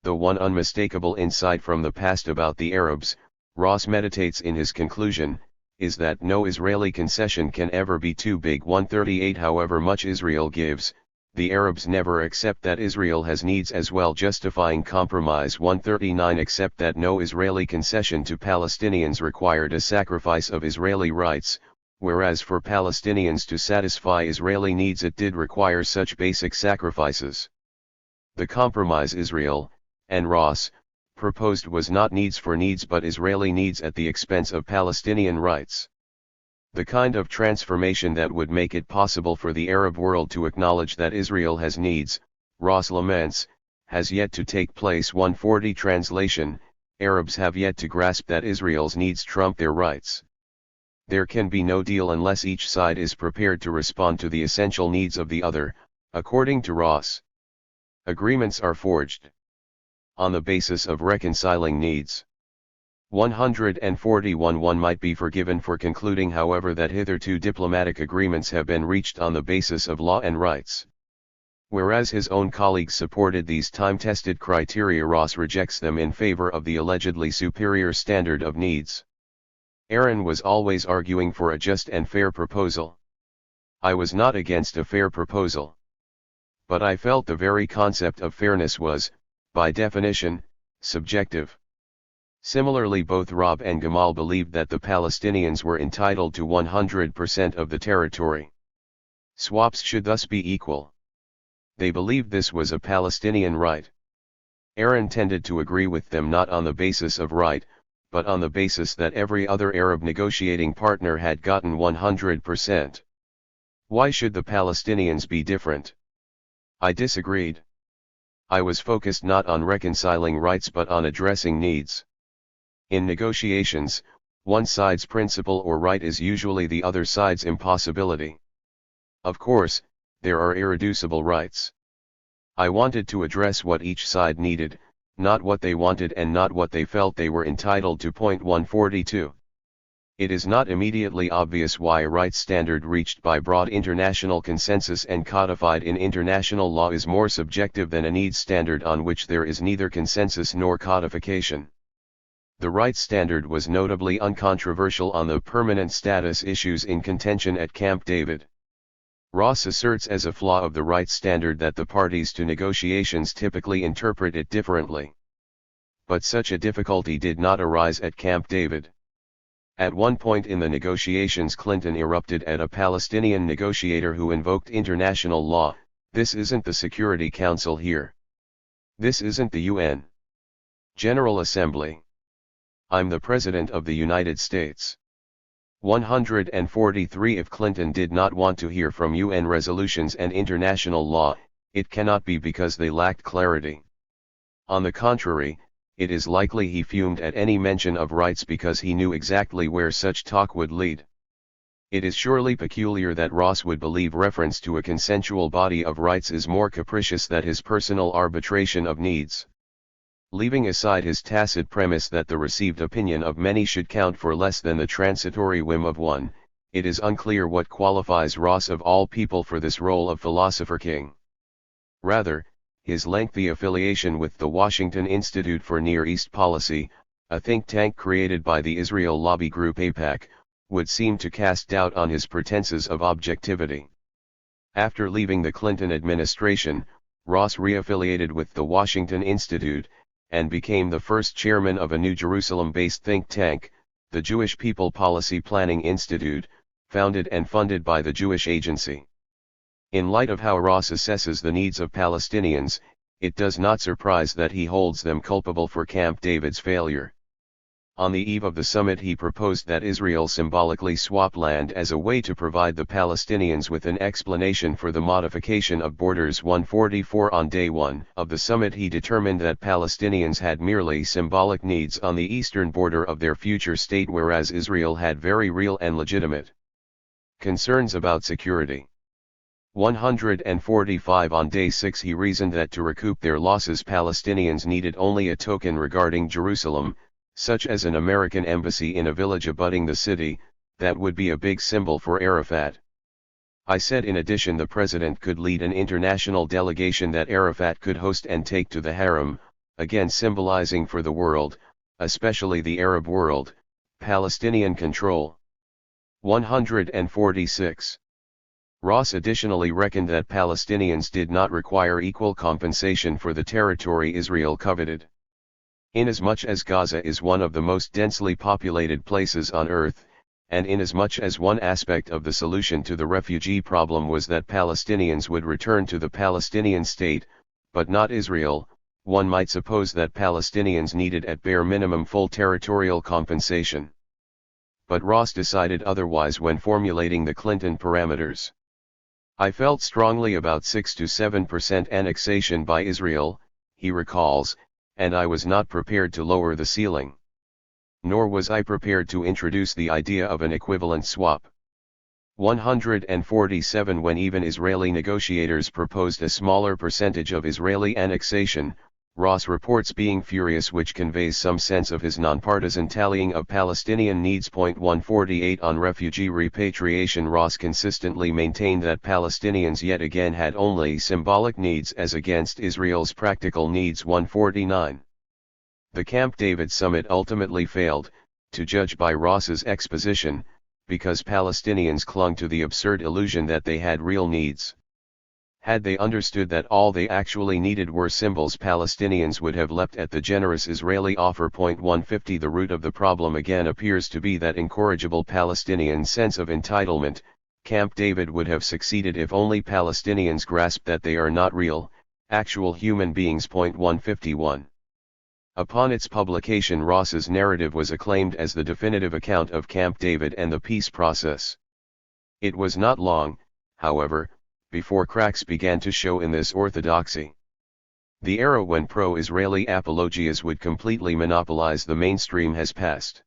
The one unmistakable insight from the past about the Arabs, Ross meditates in his conclusion, is that no Israeli concession can ever be too big. 138 However much Israel gives, the Arabs never accept that Israel has needs as well, justifying compromise. 139 Except that no Israeli concession to Palestinians required a sacrifice of Israeli rights, whereas for Palestinians to satisfy Israeli needs it did require such basic sacrifices. The compromise Israel, and Ross, proposed was not needs for needs but Israeli needs at the expense of Palestinian rights. The kind of transformation that would make it possible for the Arab world to acknowledge that Israel has needs, Ross laments, has yet to take place. 140 Translation, Arabs have yet to grasp that Israel's needs trump their rights. There can be no deal unless each side is prepared to respond to the essential needs of the other, according to Ross. Agreements are forged on the basis of reconciling needs. 141 One might be forgiven for concluding however that hitherto diplomatic agreements have been reached on the basis of law and rights. Whereas his own colleagues supported these time-tested criteria, Ross rejects them in favor of the allegedly superior standard of needs. Aaron was always arguing for a just and fair proposal. I was not against a fair proposal. But I felt the very concept of fairness was, by definition, subjective. Similarly, both Rob and Gamal believed that the Palestinians were entitled to 100% of the territory. Swaps should thus be equal. They believed this was a Palestinian right. Aaron tended to agree with them not on the basis of right, but on the basis that every other Arab negotiating partner had gotten 100%. Why should the Palestinians be different? I disagreed. I was focused not on reconciling rights but on addressing needs. In negotiations, one side's principle or right is usually the other side's impossibility. Of course, there are irreducible rights. I wanted to address what each side needed, not what they wanted and not what they felt they were entitled to. Point 142. It is not immediately obvious why a rights standard reached by broad international consensus and codified in international law is more subjective than a needs standard on which there is neither consensus nor codification. The rights standard was notably uncontroversial on the permanent status issues in contention at Camp David. Ross asserts as a flaw of the rights standard that the parties to negotiations typically interpret it differently. But such a difficulty did not arise at Camp David. At one point in the negotiations, Clinton erupted at a Palestinian negotiator who invoked international law. This isn't the Security Council here. This isn't the UN General Assembly. I'm the President of the United States. 143. If Clinton did not want to hear from UN resolutions and international law, it cannot be because they lacked clarity. On the contrary, it is likely he fumed at any mention of rights because he knew exactly where such talk would lead. It is surely peculiar that Ross would believe reference to a consensual body of rights is more capricious than his personal arbitration of needs. Leaving aside his tacit premise that the received opinion of many should count for less than the transitory whim of one, it is unclear what qualifies Ross of all people for this role of philosopher king. Rather, his lengthy affiliation with the Washington Institute for Near East Policy, a think tank created by the Israel lobby group AIPAC, would seem to cast doubt on his pretenses of objectivity. After leaving the Clinton administration, Ross reaffiliated with the Washington Institute, and became the first chairman of a New Jerusalem-based think tank, the Jewish People Policy Planning Institute, founded and funded by the Jewish Agency. In light of how Ross assesses the needs of Palestinians, it does not surprise that he holds them culpable for Camp David's failure. On the eve of the summit, he proposed that Israel symbolically swap land as a way to provide the Palestinians with an explanation for the modification of borders. 144. On day one of the summit, he determined that Palestinians had merely symbolic needs on the eastern border of their future state, whereas Israel had very real and legitimate concerns about security. 145. On day 6, he reasoned that to recoup their losses, Palestinians needed only a token regarding Jerusalem, such as an American embassy in a village abutting the city, that would be a big symbol for Arafat. I said in addition the president could lead an international delegation that Arafat could host and take to the Haram, again symbolizing for the world, especially the Arab world, Palestinian control. 146. Ross additionally reckoned that Palestinians did not require equal compensation for the territory Israel coveted. Inasmuch as Gaza is one of the most densely populated places on earth, and inasmuch as one aspect of the solution to the refugee problem was that Palestinians would return to the Palestinian state, but not Israel, one might suppose that Palestinians needed at bare minimum full territorial compensation. But Ross decided otherwise when formulating the Clinton parameters. I felt strongly about 6 to 7% annexation by Israel, he recalls, and I was not prepared to lower the ceiling. Nor was I prepared to introduce the idea of an equivalent swap. 147. When even Israeli negotiators proposed a smaller percentage of Israeli annexation, Ross reports being furious, which conveys some sense of his nonpartisan tallying of Palestinian needs. 148. On refugee repatriation, Ross consistently maintained that Palestinians yet again had only symbolic needs as against Israel's practical needs. 149. The Camp David summit ultimately failed, to judge by Ross's exposition, because Palestinians clung to the absurd illusion that they had real needs. Had they understood that all they actually needed were symbols, Palestinians would have leapt at the generous Israeli offer. 150. The root of the problem again appears to be that incorrigible Palestinian sense of entitlement. Camp David would have succeeded if only Palestinians grasped that they are not real, actual human beings. 151. Upon its publication, Ross's narrative was acclaimed as the definitive account of Camp David and the peace process. It was not long, however, before cracks began to show in this orthodoxy. The era when pro-Israeli apologias would completely monopolize the mainstream has passed.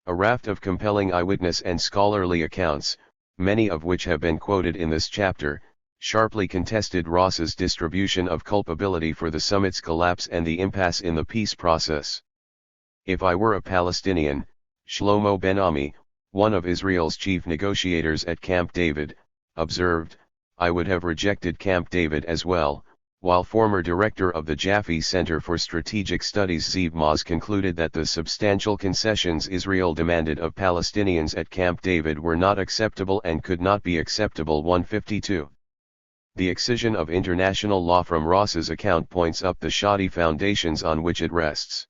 A raft of compelling eyewitness and scholarly accounts, many of which have been quoted in this chapter, sharply contested Ross's distribution of culpability for the summit's collapse and the impasse in the peace process. "If I were a Palestinian," Shlomo Ben-Ami, one of Israel's chief negotiators at Camp David, observed, "I would have rejected Camp David as well," while former director of the Jaffe Center for Strategic Studies Zeev Maz concluded that the substantial concessions Israel demanded of Palestinians at Camp David were not acceptable and could not be acceptable. 152. The excision of international law from Ross's account points up the shoddy foundations on which it rests.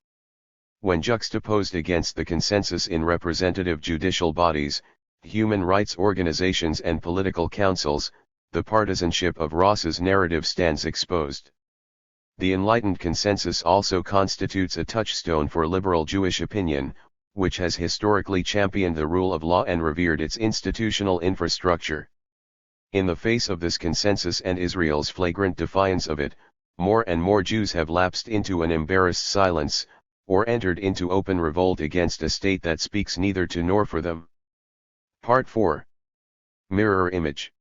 When juxtaposed against the consensus in representative judicial bodies, human rights organizations and political councils, the partisanship of Ross's narrative stands exposed. The enlightened consensus also constitutes a touchstone for liberal Jewish opinion, which has historically championed the rule of law and revered its institutional infrastructure. In the face of this consensus and Israel's flagrant defiance of it, more and more Jews have lapsed into an embarrassed silence, or entered into open revolt against a state that speaks neither to nor for them. Part 4. Mirror Image.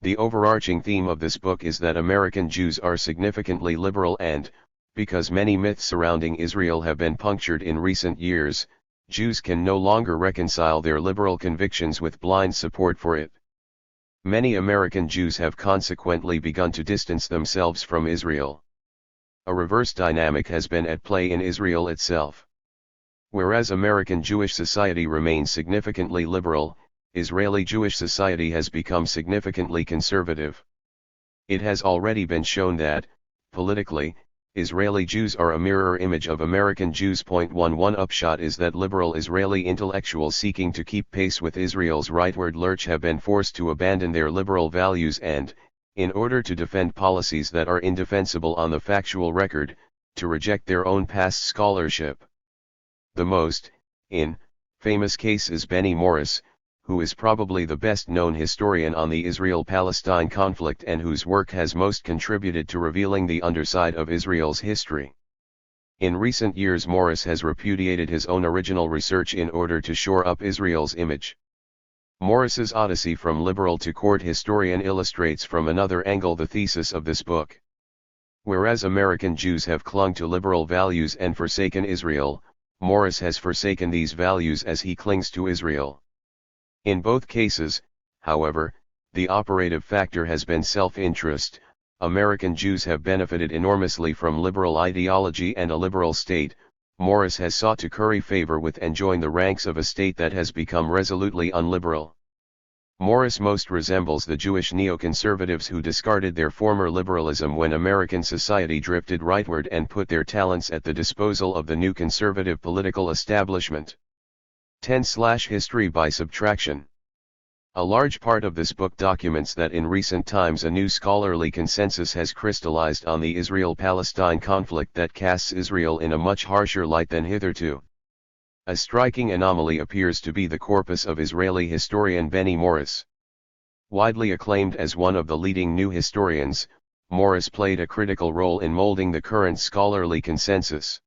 The overarching theme of this book is that American Jews are significantly liberal and, because many myths surrounding Israel have been punctured in recent years, Jews can no longer reconcile their liberal convictions with blind support for it. Many American Jews have consequently begun to distance themselves from Israel. A reverse dynamic has been at play in Israel itself. Whereas American Jewish society remains significantly liberal, Israeli Jewish society has become significantly conservative. It has already been shown that, politically, Israeli Jews are a mirror image of American Jews. 11 Upshot is that liberal Israeli intellectuals seeking to keep pace with Israel's rightward lurch have been forced to abandon their liberal values and, in order to defend policies that are indefensible on the factual record, to reject their own past scholarship. The most, famous case is Benny Morris, who is probably the best-known historian on the Israel-Palestine conflict and whose work has most contributed to revealing the underside of Israel's history. In recent years, Morris has repudiated his own original research in order to shore up Israel's image. Morris's odyssey from liberal to court historian illustrates from another angle the thesis of this book. Whereas American Jews have clung to liberal values and forsaken Israel, Morris has forsaken these values as he clings to Israel. In both cases, however, the operative factor has been self-interest. American Jews have benefited enormously from liberal ideology and a liberal state. Morris has sought to curry favor with and join the ranks of a state that has become resolutely unliberal. Morris most resembles the Jewish neoconservatives who discarded their former liberalism when American society drifted rightward and put their talents at the disposal of the new conservative political establishment. 10/History by subtraction. A large part of this book documents that in recent times a new scholarly consensus has crystallized on the Israel-Palestine conflict that casts Israel in a much harsher light than hitherto. A striking anomaly appears to be the corpus of Israeli historian Benny Morris. Widely acclaimed as one of the leading new historians, Morris played a critical role in molding the current scholarly consensus.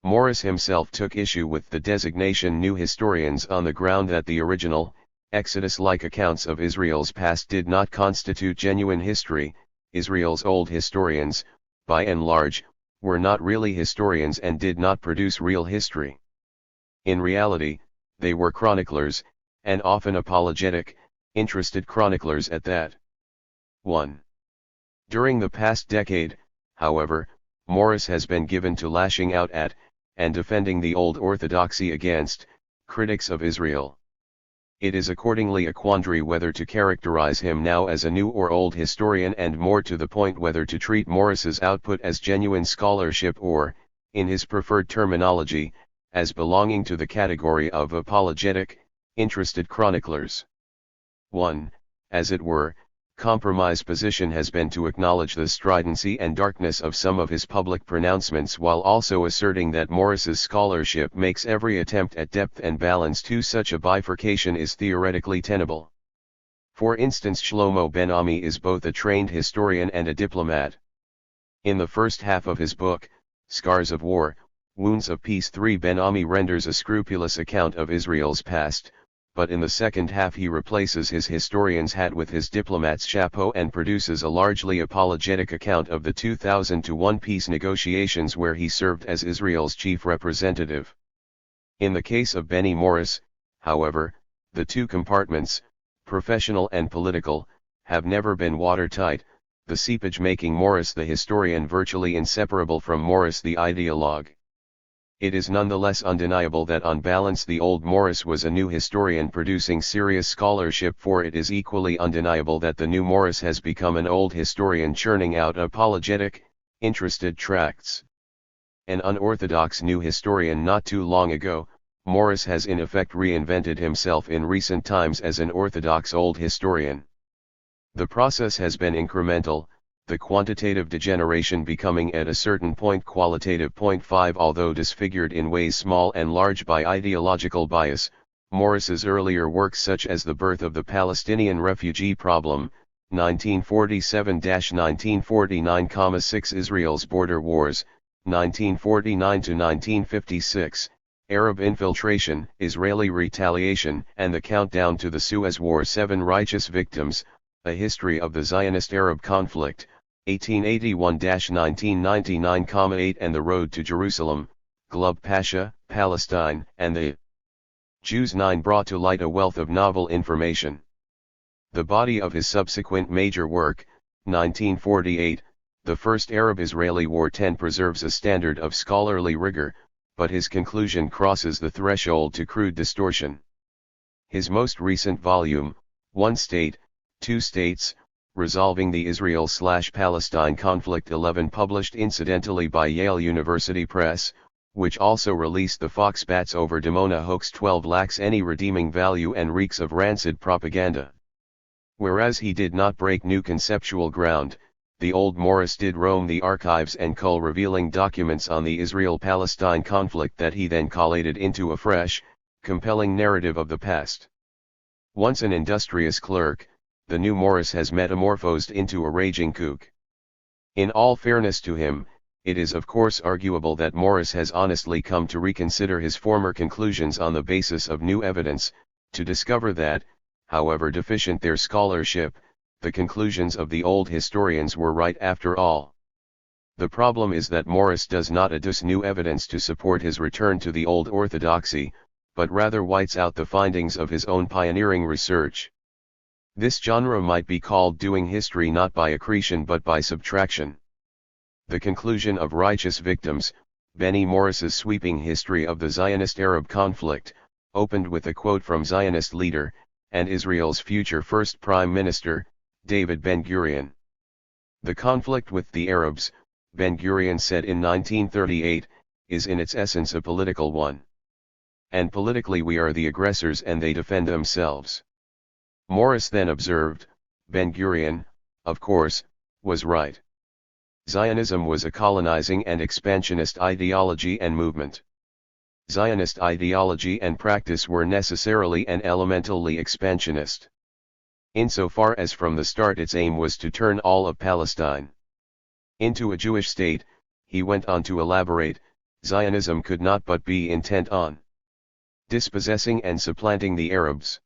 Morris himself took issue with the designation new historians on the ground that the original, Exodus-like accounts of Israel's past did not constitute genuine history. Israel's old historians, by and large, were not really historians and did not produce real history. In reality, they were chroniclers, and often apologetic, interested chroniclers at that. 1. During the past decade, however, Morris has been given to lashing out at, and defending the old orthodoxy against, critics of Israel. It is accordingly a quandary whether to characterize him now as a new or old historian, and more to the point whether to treat Morris's output as genuine scholarship or, in his preferred terminology, as belonging to the category of apologetic, interested chroniclers. 1. As it were, compromise position has been to acknowledge the stridency and darkness of some of his public pronouncements while also asserting that Morris's scholarship makes every attempt at depth and balance to such a bifurcation is theoretically tenable. For instance, Shlomo Ben-Ami is both a trained historian and a diplomat. In the first half of his book, Scars of War, Wounds of Peace 3, Ben-Ami renders a scrupulous account of Israel's past, but in the second half he replaces his historian's hat with his diplomat's chapeau and produces a largely apologetic account of the 2001 peace negotiations where he served as Israel's chief representative. In the case of Benny Morris, however, the two compartments, professional and political, have never been watertight, the seepage making Morris the historian virtually inseparable from Morris the ideologue. It is nonetheless undeniable that on balance the old Morris was a new historian producing serious scholarship, for it is equally undeniable that the new Morris has become an old historian churning out apologetic, interested tracts. An unorthodox new historian not too long ago, Morris has in effect reinvented himself in recent times as an orthodox old historian. The process has been incremental, the quantitative degeneration becoming at a certain point qualitative. 5 Although disfigured in ways small and large by ideological bias, Morris's earlier works such as The Birth of the Palestinian Refugee Problem, 1947-1949, 6 Israel's Border Wars, 1949-1956, Arab Infiltration, Israeli Retaliation, and The Countdown to the Suez War, 7 Righteous Victims, A History of the Zionist-Arab Conflict, 1881-1999, 8 and The Road to Jerusalem, Glub Pasha, Palestine, and the Jews, 9 brought to light a wealth of novel information. The body of his subsequent major work, 1948, The First Arab-Israeli War, 10 preserves a standard of scholarly rigor, but his conclusion crosses the threshold to crude distortion. His most recent volume, One State, Two States, Resolving the Israel-Palestine Conflict, 11 published incidentally by Yale University Press, which also released the Fox Bats over Dimona hoax, 12 lacks any redeeming value and reeks of rancid propaganda. Whereas he did not break new conceptual ground, the old Morris did roam the archives and cull revealing documents on the Israel-Palestine conflict that he then collated into a fresh, compelling narrative of the past. Once an industrious clerk, the new Morris has metamorphosed into a raging kook. In all fairness to him, it is of course arguable that Morris has honestly come to reconsider his former conclusions on the basis of new evidence, to discover that, however deficient their scholarship, the conclusions of the old historians were right after all. The problem is that Morris does not adduce new evidence to support his return to the old orthodoxy, but rather whites out the findings of his own pioneering research. This genre might be called doing history not by accretion but by subtraction. The conclusion of Righteous Victims, Benny Morris's sweeping history of the Zionist-Arab conflict, opened with a quote from Zionist leader, and Israel's future first prime minister, David Ben-Gurion. The conflict with the Arabs, Ben-Gurion said in 1938, is in its essence a political one. And politically we are the aggressors and they defend themselves. Morris then observed, Ben-Gurion, of course, was right. Zionism was a colonizing and expansionist ideology and movement. Zionist ideology and practice were necessarily and elementally expansionist. Insofar as from the start its aim was to turn all of Palestine into a Jewish state, he went on to elaborate, Zionism could not but be intent on dispossessing and supplanting the Arabs.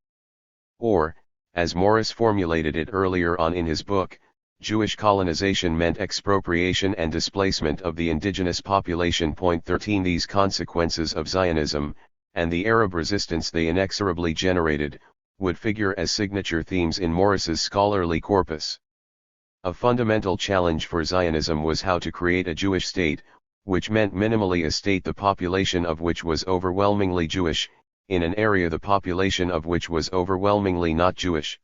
Or, as Morris formulated it earlier on in his book, Jewish colonization meant expropriation and displacement of the indigenous population. 13 These consequences of Zionism, and the Arab resistance they inexorably generated, would figure as signature themes in Morris's scholarly corpus. A fundamental challenge for Zionism was how to create a Jewish state, which meant minimally a state the population of which was overwhelmingly Jewish, in an area the population of which was overwhelmingly not Jewish.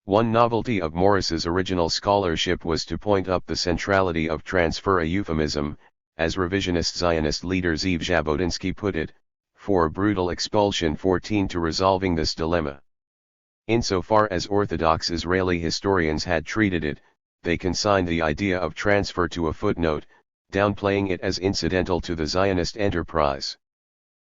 One novelty of Morris's original scholarship was to point up the centrality of transfer, a euphemism, as revisionist Zionist leader Zeev Jabotinsky put it, for brutal expulsion. 14 To resolving this dilemma. Insofar as Orthodox Israeli historians had treated it, they consigned the idea of transfer to a footnote, downplaying it as incidental to the Zionist enterprise.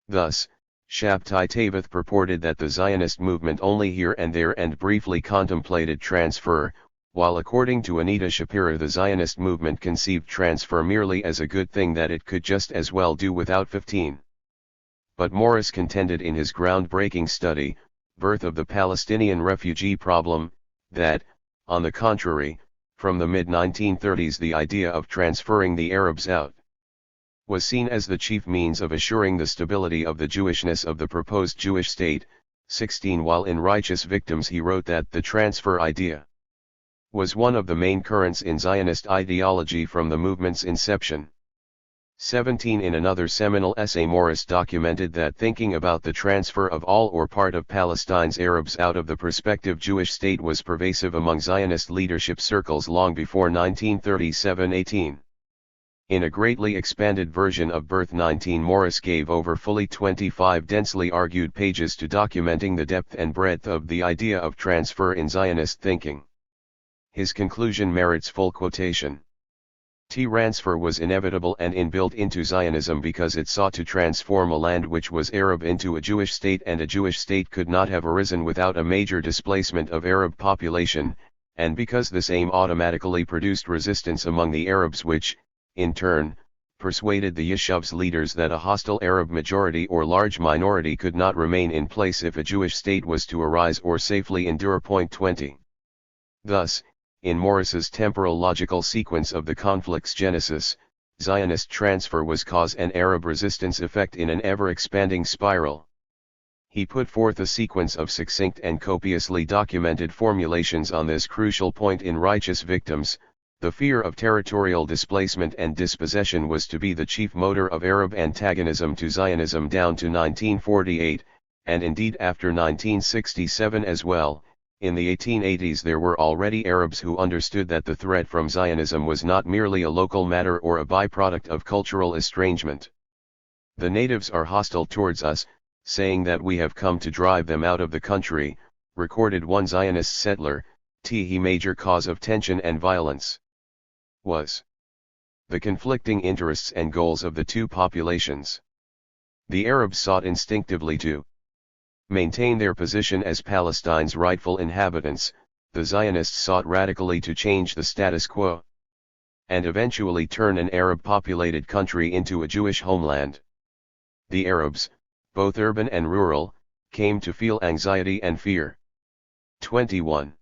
Thus, Shabtai Tavith purported that the Zionist movement only here and there and briefly contemplated transfer, while according to Anita Shapira the Zionist movement conceived transfer merely as a good thing that it could just as well do without. 15. But Morris contended in his groundbreaking study, Birth of the Palestinian Refugee Problem, that, on the contrary, from the mid-1930s the idea of transferring the Arabs out was seen as the chief means of assuring the stability of the Jewishness of the proposed Jewish state. 16. While in Righteous Victims he wrote that the transfer idea was one of the main currents in Zionist ideology from the movement's inception. 17. In another seminal essay Morris documented that thinking about the transfer of all or part of Palestine's Arabs out of the prospective Jewish state was pervasive among Zionist leadership circles long before 1937. 18. In a greatly expanded version of Birth 19 Morris gave over fully 25 densely argued pages to documenting the depth and breadth of the idea of transfer in Zionist thinking. His conclusion merits full quotation. Transfer was inevitable and inbuilt into Zionism because it sought to transform a land which was Arab into a Jewish state, and a Jewish state could not have arisen without a major displacement of Arab population, and because this aim automatically produced resistance among the Arabs which, in turn, persuaded the Yeshuv's leaders that a hostile Arab majority or large minority could not remain in place if a Jewish state was to arise or safely endure. 20. Thus, in Morris's temporal logical sequence of the conflict's genesis, Zionist transfer was cause and Arab resistance effect in an ever-expanding spiral. He put forth a sequence of succinct and copiously documented formulations on this crucial point in Righteous Victims. The fear of territorial displacement and dispossession was to be the chief motor of Arab antagonism to Zionism down to 1948, and indeed after 1967 as well. In the 1880s there were already Arabs who understood that the threat from Zionism was not merely a local matter or a byproduct of cultural estrangement. The natives are hostile towards us, saying that we have come to drive them out of the country, recorded one Zionist settler. The major cause of tension and violence was the conflicting interests and goals of the two populations. The Arabs sought instinctively to maintain their position as Palestine's rightful inhabitants, the Zionists sought radically to change the status quo, and eventually turn an Arab-populated country into a Jewish homeland. The Arabs, both urban and rural, came to feel anxiety and fear. 21.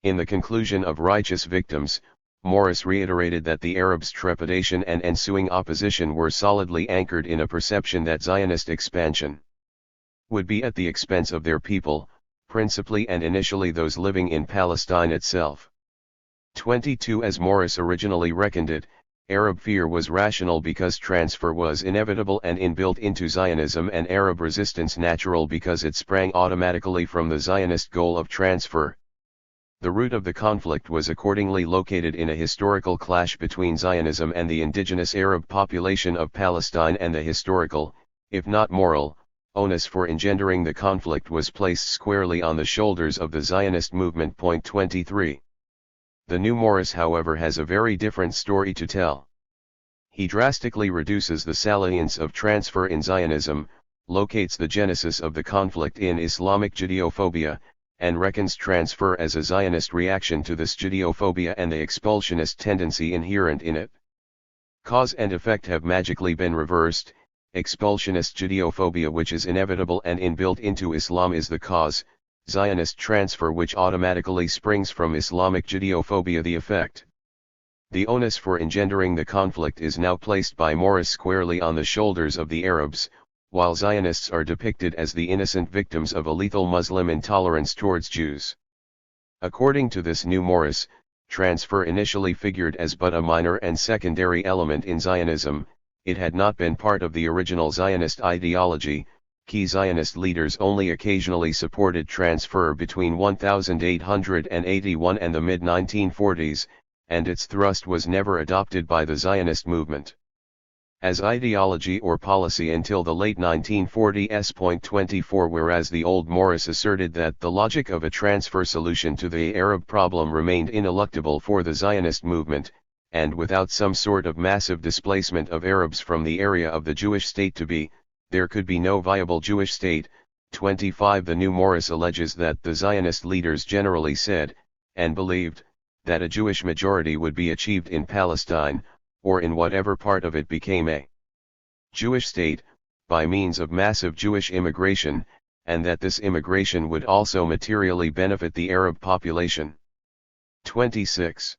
In the conclusion of Righteous Victims, Morris reiterated that the Arabs' trepidation and ensuing opposition were solidly anchored in a perception that Zionist expansion would be at the expense of their people, principally and initially those living in Palestine itself. 22. As Morris originally reckoned it, Arab fear was rational because transfer was inevitable and inbuilt into Zionism, and Arab resistance natural because it sprang automatically from the Zionist goal of transfer. The root of the conflict was accordingly located in a historical clash between Zionism and the indigenous Arab population of Palestine, and the historical, if not moral, onus for engendering the conflict was placed squarely on the shoulders of the Zionist movement. 23. The new Morris, however, has a very different story to tell. He drastically reduces the salience of transfer in Zionism, locates the genesis of the conflict in Islamic Judeophobia, and reckons transfer as a Zionist reaction to this Judeophobia and the expulsionist tendency inherent in it. Cause and effect have magically been reversed. Expulsionist Judeophobia, which is inevitable and inbuilt into Islam, is the cause, Zionist transfer, which automatically springs from Islamic Judeophobia, the effect. The onus for engendering the conflict is now placed by Morris squarely on the shoulders of the Arabs, while Zionists are depicted as the innocent victims of a lethal Muslim intolerance towards Jews. According to this new Morris, transfer initially figured as but a minor and secondary element in Zionism. It had not been part of the original Zionist ideology. Key Zionist leaders only occasionally supported transfer between 1881 and the mid-1940s, and its thrust was never adopted by the Zionist movement. as ideology or policy until the late 1940s. 24 Whereas the old Morris asserted that the logic of a transfer solution to the Arab problem remained ineluctable for the Zionist movement, and without some sort of massive displacement of Arabs from the area of the Jewish state to be, there could be no viable Jewish state. 25 The new Morris alleges that the Zionist leaders generally said, and believed, that a Jewish majority would be achieved in Palestine, or in whatever part of it became a Jewish state, by means of massive Jewish immigration, and that this immigration would also materially benefit the Arab population. 26.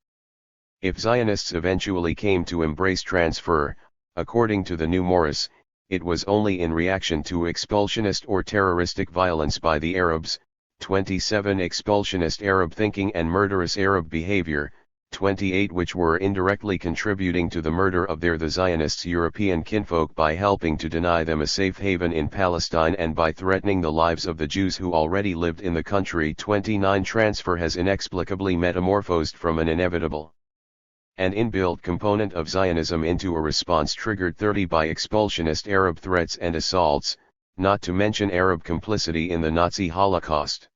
If Zionists eventually came to embrace transfer, according to the new Morris, it was only in reaction to expulsionist or terroristic violence by the Arabs. 27 Expulsionist Arab thinking and murderous Arab behavior. 28 Which were indirectly contributing to the murder of the Zionists' European kinfolk by helping to deny them a safe haven in Palestine and by threatening the lives of the Jews who already lived in the country. 29 Transfer has inexplicably metamorphosed from an inevitable and inbuilt component of Zionism into a response triggered 30 by expulsionist Arab threats and assaults, not to mention Arab complicity in the Nazi Holocaust.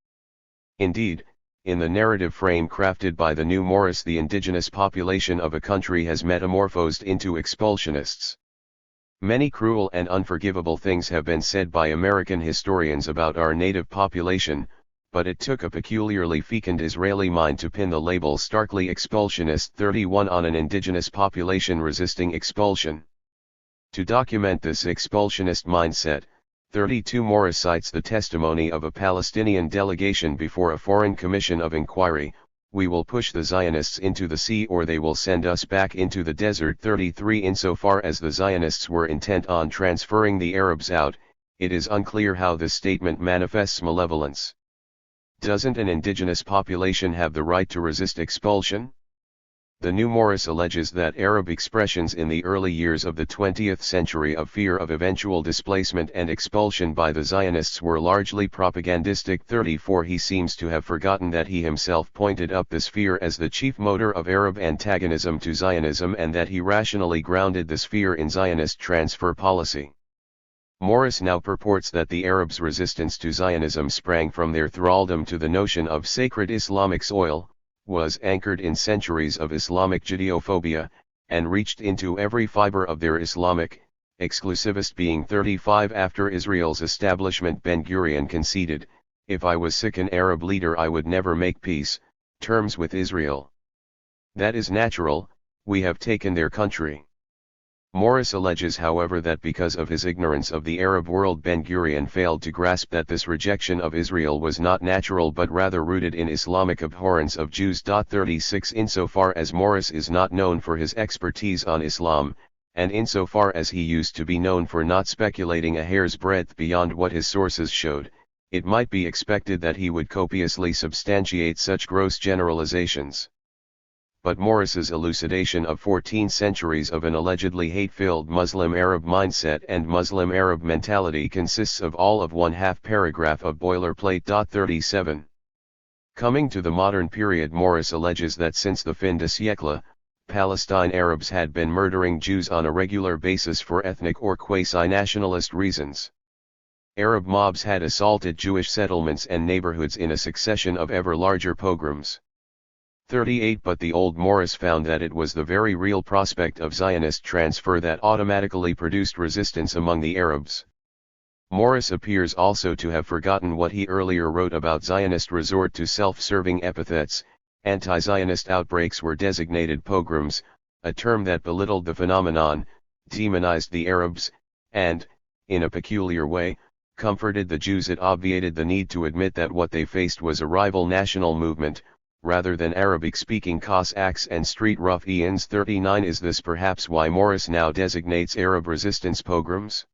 Indeed, in the narrative frame crafted by the new Morris, the indigenous population of a country has metamorphosed into expulsionists. Many cruel and unforgivable things have been said by American historians about our native population, but it took a peculiarly fecund Israeli mind to pin the label starkly expulsionist 31 on an indigenous population resisting expulsion. To document this expulsionist mindset, 32 Morris cites the testimony of a Palestinian delegation before a foreign commission of inquiry: "We will push the Zionists into the sea or they will send us back into the desert." 33 Insofar as the Zionists were intent on transferring the Arabs out, it is unclear how this statement manifests malevolence. Doesn't an indigenous population have the right to resist expulsion? The new Morris alleges that Arab expressions in the early years of the 20th century of fear of eventual displacement and expulsion by the Zionists were largely propagandistic. 34 He seems to have forgotten that he himself pointed up this fear as the chief motor of Arab antagonism to Zionism and that he rationally grounded this fear in Zionist transfer policy. Morris now purports that the Arabs' resistance to Zionism sprang from their thraldom to the notion of sacred Islamic soil, was anchored in centuries of Islamic Judeophobia, and reached into every fiber of their Islamic, exclusivist being. 35 After Israel's establishment, Ben-Gurion conceded, "If I was sick an Arab leader I would never make peace terms with Israel. That is natural, we have taken their country." Morris alleges, however, that because of his ignorance of the Arab world, Ben-Gurion failed to grasp that this rejection of Israel was not natural but rather rooted in Islamic abhorrence of Jews. 36 Insofar as Morris is not known for his expertise on Islam, and insofar as he used to be known for not speculating a hair's breadth beyond what his sources showed, it might be expected that he would copiously substantiate such gross generalizations. But Morris's elucidation of 14 centuries of an allegedly hate-filled Muslim Arab mindset and Muslim Arab mentality consists of all of one half paragraph of boilerplate. 37. Coming to the modern period, Morris alleges that since the fin de siècle, Palestine Arabs had been murdering Jews on a regular basis for ethnic or quasi-nationalist reasons. Arab mobs had assaulted Jewish settlements and neighborhoods in a succession of ever larger pogroms. 38 But the old Morris found that it was the very real prospect of Zionist transfer that automatically produced resistance among the Arabs. Morris appears also to have forgotten what he earlier wrote about Zionist resort to self-serving epithets. Anti-Zionist outbreaks were designated pogroms, a term that belittled the phenomenon, demonized the Arabs, and, in a peculiar way, comforted the Jews. It obviated the need to admit that what they faced was a rival national movement, rather than Arabic-speaking Cossacks and street ruffians. 39 Is this perhaps why Morris now designates Arab resistance pogroms?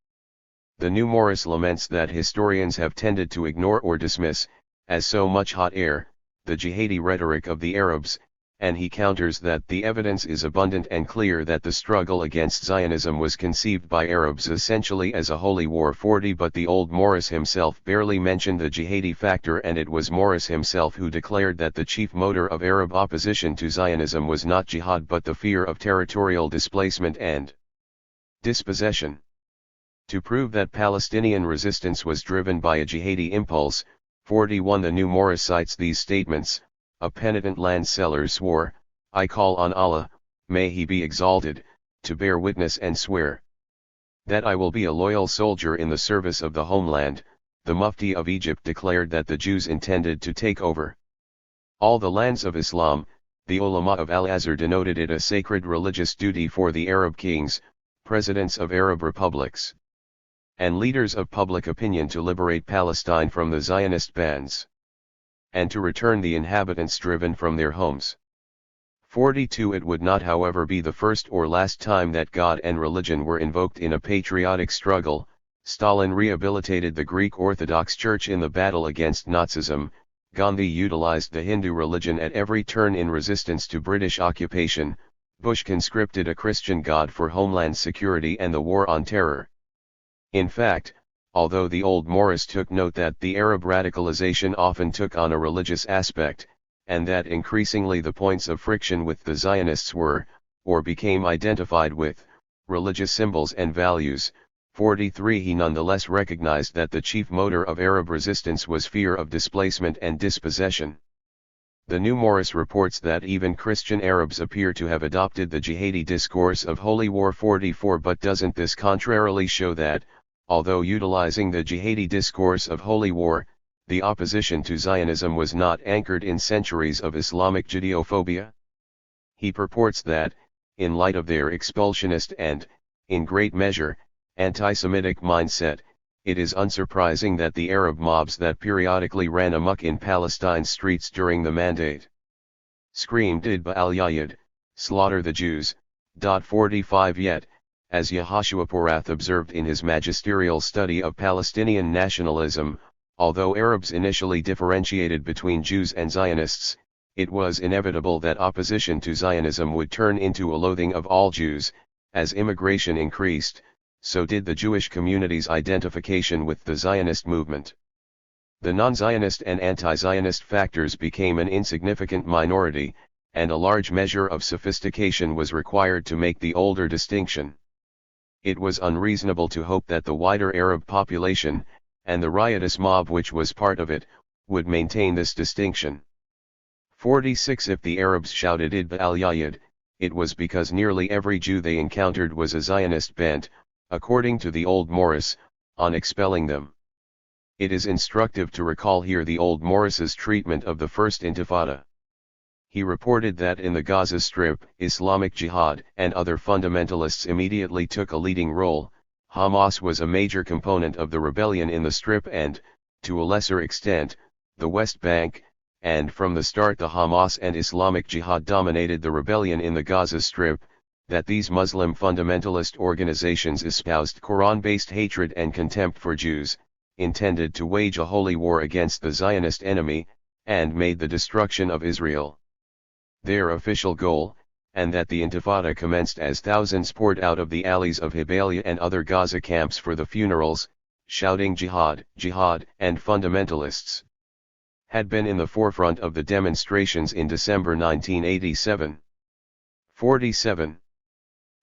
The new Morris laments that historians have tended to ignore or dismiss, as so much hot air, the jihadi rhetoric of the Arabs, and he counters that the evidence is abundant and clear that the struggle against Zionism was conceived by Arabs essentially as a holy war. 40 But the old Morris himself barely mentioned the jihadi factor, and it was Morris himself who declared that the chief motor of Arab opposition to Zionism was not jihad but the fear of territorial displacement and Dispossession. To prove that Palestinian resistance was driven by a jihadi impulse, 41 The New Morris cites these statements: a penitent land seller swore, "I call on Allah, may he be exalted, to bear witness and swear that I will be a loyal soldier in the service of the homeland." The Mufti of Egypt declared that the Jews intended to take over all the lands of Islam. The ulama of Al-Azhar denoted it a sacred religious duty for the Arab kings, presidents of Arab republics, and leaders of public opinion to liberate Palestine from the Zionist bands, and to return the inhabitants driven from their homes. 42 It would not, however, be the first or last time that God and religion were invoked in a patriotic struggle. Stalin rehabilitated the Greek Orthodox Church in the battle against Nazism. Gandhi utilized the Hindu religion at every turn in resistance to British occupation. Bush conscripted a Christian God for homeland security and the war on terror. In fact, although the Old Morris took note that the Arab radicalization often took on a religious aspect, and that increasingly the points of friction with the Zionists were, or became identified with, religious symbols and values, 43 he nonetheless recognized that the chief motor of Arab resistance was fear of displacement and dispossession. The New Morris reports that even Christian Arabs appear to have adopted the jihadi discourse of holy war. 44 But doesn't this contrarily show that, although utilizing the jihadi discourse of holy war, the opposition to Zionism was not anchored in centuries of Islamic Judeophobia? He purports that, in light of their expulsionist and, in great measure, anti-Semitic mindset, it is unsurprising that the Arab mobs that periodically ran amok in Palestine's streets during the Mandate screamed Idba al-Yahud, slaughter the Jews. 45 Yet, as Yehoshua Porath observed in his magisterial study of Palestinian nationalism, although Arabs initially differentiated between Jews and Zionists, it was inevitable that opposition to Zionism would turn into a loathing of all Jews. As immigration increased, so did the Jewish community's identification with the Zionist movement. The non-Zionist and anti-Zionist factors became an insignificant minority, and a large measure of sophistication was required to make the older distinction. It was unreasonable to hope that the wider Arab population, and the riotous mob which was part of it, would maintain this distinction. 46 If the Arabs shouted Idba al-Yahud, it was because nearly every Jew they encountered was a Zionist bent, according to the Old Morris, on expelling them. It is instructive to recall here the Old Morris's treatment of the First Intifada. He reported that in the Gaza Strip, Islamic Jihad and other fundamentalists immediately took a leading role. Hamas was a major component of the rebellion in the Strip and, to a lesser extent, the West Bank, and from the start the Hamas and Islamic Jihad dominated the rebellion in the Gaza Strip. That these Muslim fundamentalist organizations espoused Quran-based hatred and contempt for Jews, intended to wage a holy war against the Zionist enemy, and made the destruction of Israel their official goal, and that the Intifada commenced as thousands poured out of the alleys of Hibalia and other Gaza camps for the funerals, shouting jihad, jihad, and fundamentalists, had been in the forefront of the demonstrations in December 1987. 47.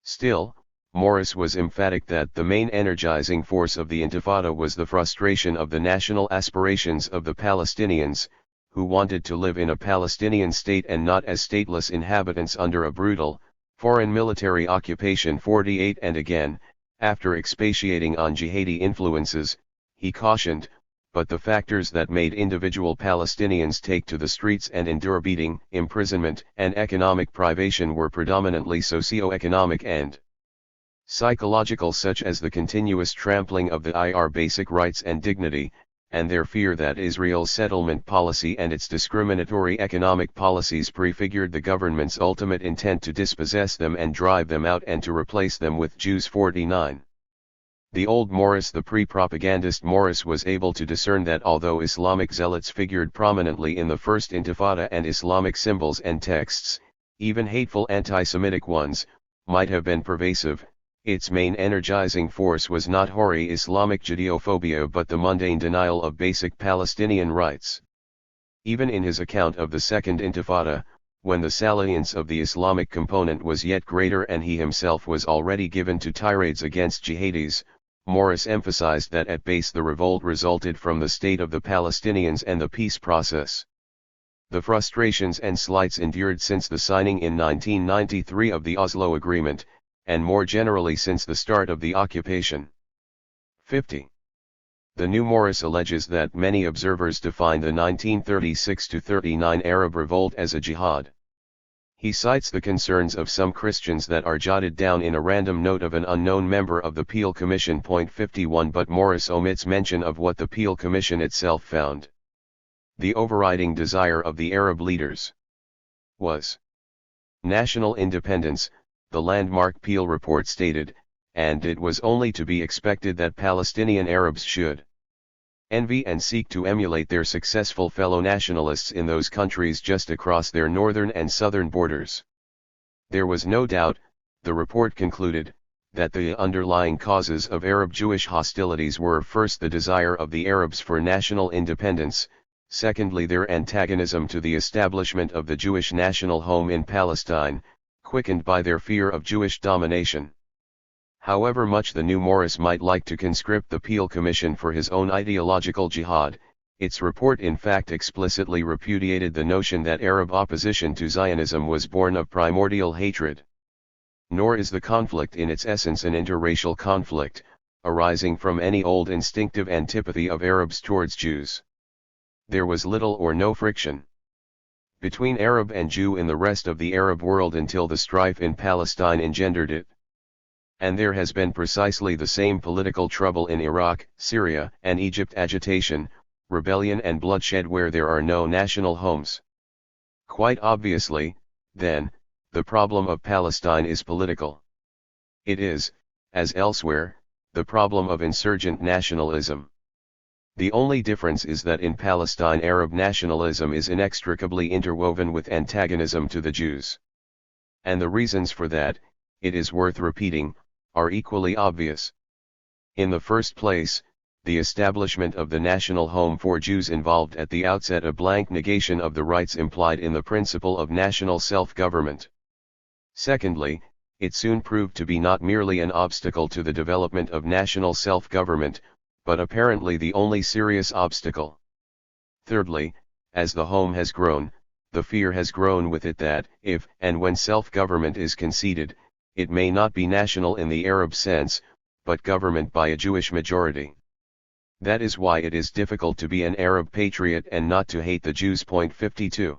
Still, Morris was emphatic that the main energizing force of the Intifada was the frustration of the national aspirations of the Palestinians, who wanted to live in a Palestinian state and not as stateless inhabitants under a brutal, foreign military occupation. 48 And again, after expatiating on jihadi influences, he cautioned, but the factors that made individual Palestinians take to the streets and endure beating, imprisonment, and economic privation were predominantly socio-economic and psychological, such as the continuous trampling of the IR basic rights and dignity, and their fear that Israel's settlement policy and its discriminatory economic policies prefigured the government's ultimate intent to dispossess them and drive them out and to replace them with Jews. 49. The Old Morris, the pre-propagandist Morris, was able to discern that although Islamic zealots figured prominently in the First Intifada and Islamic symbols and texts, even hateful anti-Semitic ones, might have been pervasive, its main energizing force was not hoary Islamic Judeophobia but the mundane denial of basic Palestinian rights. Even in his account of the Second Intifada, when the salience of the Islamic component was yet greater and he himself was already given to tirades against jihadis, Morris emphasized that at base the revolt resulted from the state of the Palestinians and the peace process. The frustrations and slights endured since the signing in 1993 of the Oslo Agreement, and more generally since the start of the occupation. 50. The new Morris alleges that many observers define the 1936-39 Arab revolt as a jihad. He cites the concerns of some Christians that are jotted down in a random note of an unknown member of the Peel Commission. 51 But Morris omits mention of what the Peel Commission itself found. The overriding desire of the Arab leaders was national independence, the landmark Peel report stated, and it was only to be expected that Palestinian Arabs should envy and seek to emulate their successful fellow nationalists in those countries just across their northern and southern borders. There was no doubt, the report concluded, that the underlying causes of Arab-Jewish hostilities were first the desire of the Arabs for national independence, secondly their antagonism to the establishment of the Jewish national home in Palestine, quickened by their fear of Jewish domination. However much the new Morris might like to conscript the Peel Commission for his own ideological jihad, its report in fact explicitly repudiated the notion that Arab opposition to Zionism was born of primordial hatred. Nor is the conflict in its essence an interracial conflict, arising from any old instinctive antipathy of Arabs towards Jews. There was little or no friction between Arab and Jew in the rest of the Arab world until the strife in Palestine engendered it. And there has been precisely the same political trouble in Iraq, Syria, and Egypt: agitation, rebellion and bloodshed where there are no national homes. Quite obviously, then, the problem of Palestine is political. It is, as elsewhere, the problem of insurgent nationalism. The only difference is that in Palestine Arab nationalism is inextricably interwoven with antagonism to the Jews. And the reasons for that, it is worth repeating, are equally obvious. In the first place, the establishment of the national home for Jews involved at the outset a blank negation of the rights implied in the principle of national self-government. Secondly, it soon proved to be not merely an obstacle to the development of national self-government, but apparently the only serious obstacle. Thirdly, as the home has grown, the fear has grown with it that, if and when self-government is conceded, it may not be national in the Arab sense, but government by a Jewish majority. That is why it is difficult to be an Arab patriot and not to hate the Jews. 52.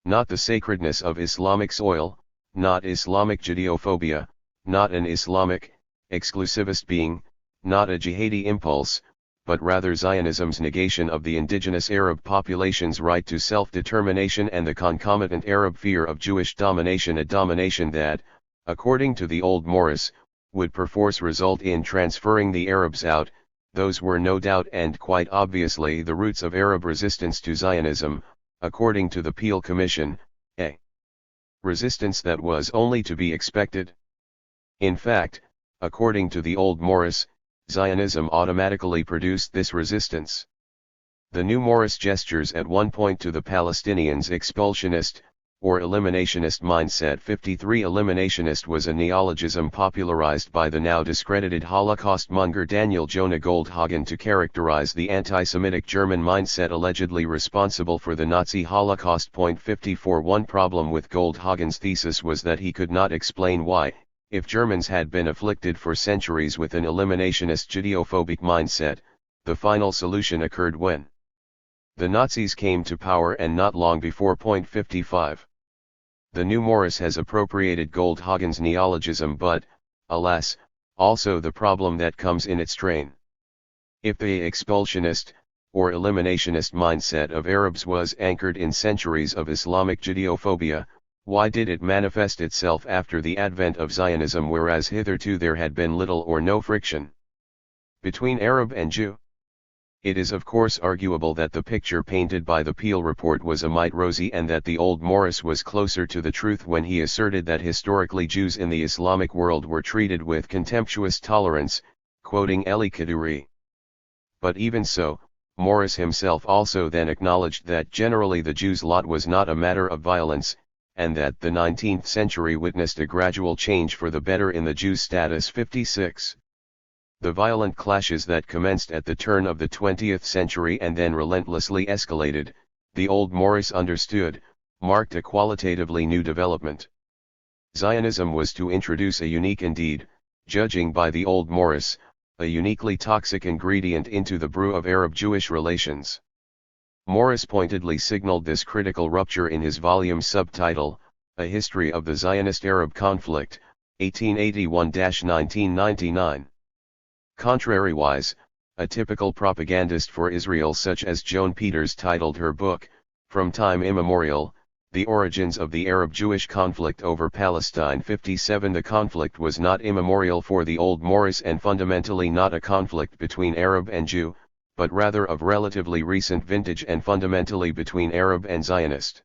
Not the sacredness of Islamic soil, not Islamic Judeophobia, not an Islamic, exclusivist being, not a jihadi impulse, but rather Zionism's negation of the indigenous Arab population's right to self-determination and the concomitant Arab fear of Jewish domination, a domination that, according to the old Morris, would perforce result in transferring the Arabs out. Those were no doubt and quite obviously the roots of Arab resistance to Zionism, according to the Peel Commission, a resistance that was only to be expected. In fact, according to the old Morris, Zionism automatically produced this resistance. The new Morris gestures at one point to the Palestinians' expulsionist, or eliminationist mindset. 53 Eliminationist was a neologism popularized by the now discredited Holocaust monger Daniel Jonah Goldhagen to characterize the anti-Semitic German mindset allegedly responsible for the Nazi Holocaust. 54 One problem with Goldhagen's thesis was that he could not explain why, if Germans had been afflicted for centuries with an eliminationist Judeophobic mindset, the final solution occurred when the Nazis came to power and not long before. 55. The new Morris has appropriated Goldhagen's neologism but, alas, also the problem that comes in its train. If the expulsionist, or eliminationist mindset of Arabs was anchored in centuries of Islamic Judeophobia, why did it manifest itself after the advent of Zionism whereas hitherto there had been little or no friction between Arab and Jew? It is of course arguable that the picture painted by the Peel report was a mite rosy and that the old Morris was closer to the truth when he asserted that historically Jews in the Islamic world were treated with contemptuous tolerance, quoting Elie Kaddouri. But even so, Morris himself also then acknowledged that generally the Jews' lot was not a matter of violence, and that the 19th century witnessed a gradual change for the better in the Jews' status. 56. The violent clashes that commenced at the turn of the 20th century and then relentlessly escalated, the old Morris understood, marked a qualitatively new development. Zionism was to introduce a unique, indeed, judging by the old Morris, a uniquely toxic ingredient into the brew of Arab-Jewish relations. Morris pointedly signaled this critical rupture in his volume subtitle, A History of the Zionist-Arab Conflict, 1881-1999. Contrariwise, a typical propagandist for Israel such as Joan Peters titled her book, From Time Immemorial, The Origins of the Arab-Jewish Conflict over Palestine. 57. The conflict was not immemorial for the old Morris and fundamentally not a conflict between Arab and Jew, but rather of relatively recent vintage and fundamentally between Arab and Zionist.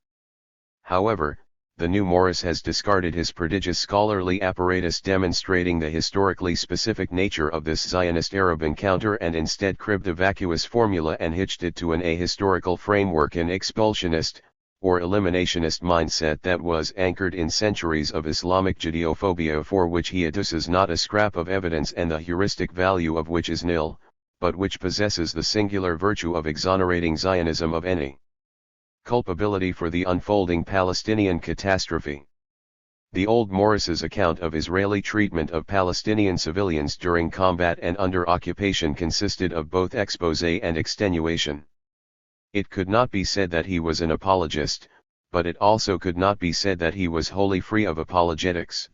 However, the new Morris has discarded his prodigious scholarly apparatus demonstrating the historically specific nature of this Zionist-Arab encounter and instead cribbed a vacuous formula and hitched it to an ahistorical framework, an expulsionist, or eliminationist mindset that was anchored in centuries of Islamic Judeophobia for which he adduces not a scrap of evidence and the heuristic value of which is nil, but which possesses the singular virtue of exonerating Zionism of any culpability for the unfolding Palestinian catastrophe. The old Morris's account of Israeli treatment of Palestinian civilians during combat and under occupation consisted of both exposé and extenuation. It could not be said that he was an apologist, but it also could not be said that he was wholly free of apologetics.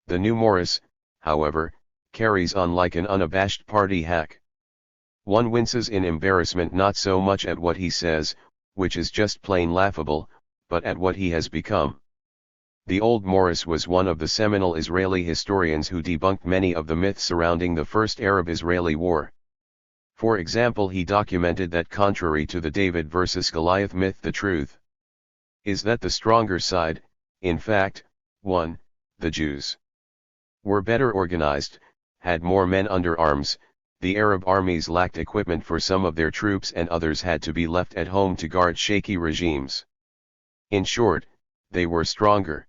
The new Morris, however, carries on like an unabashed party hack. One winces in embarrassment not so much at what he says, which is just plain laughable, but at what he has become. The old Morris was one of the seminal Israeli historians who debunked many of the myths surrounding the First Arab-Israeli War. For example, he documented that contrary to the David versus Goliath myth, the truth is that the stronger side, in fact, won. The Jews were better organized, had more men under arms. The Arab armies lacked equipment for some of their troops and others had to be left at home to guard shaky regimes. In short, they were stronger.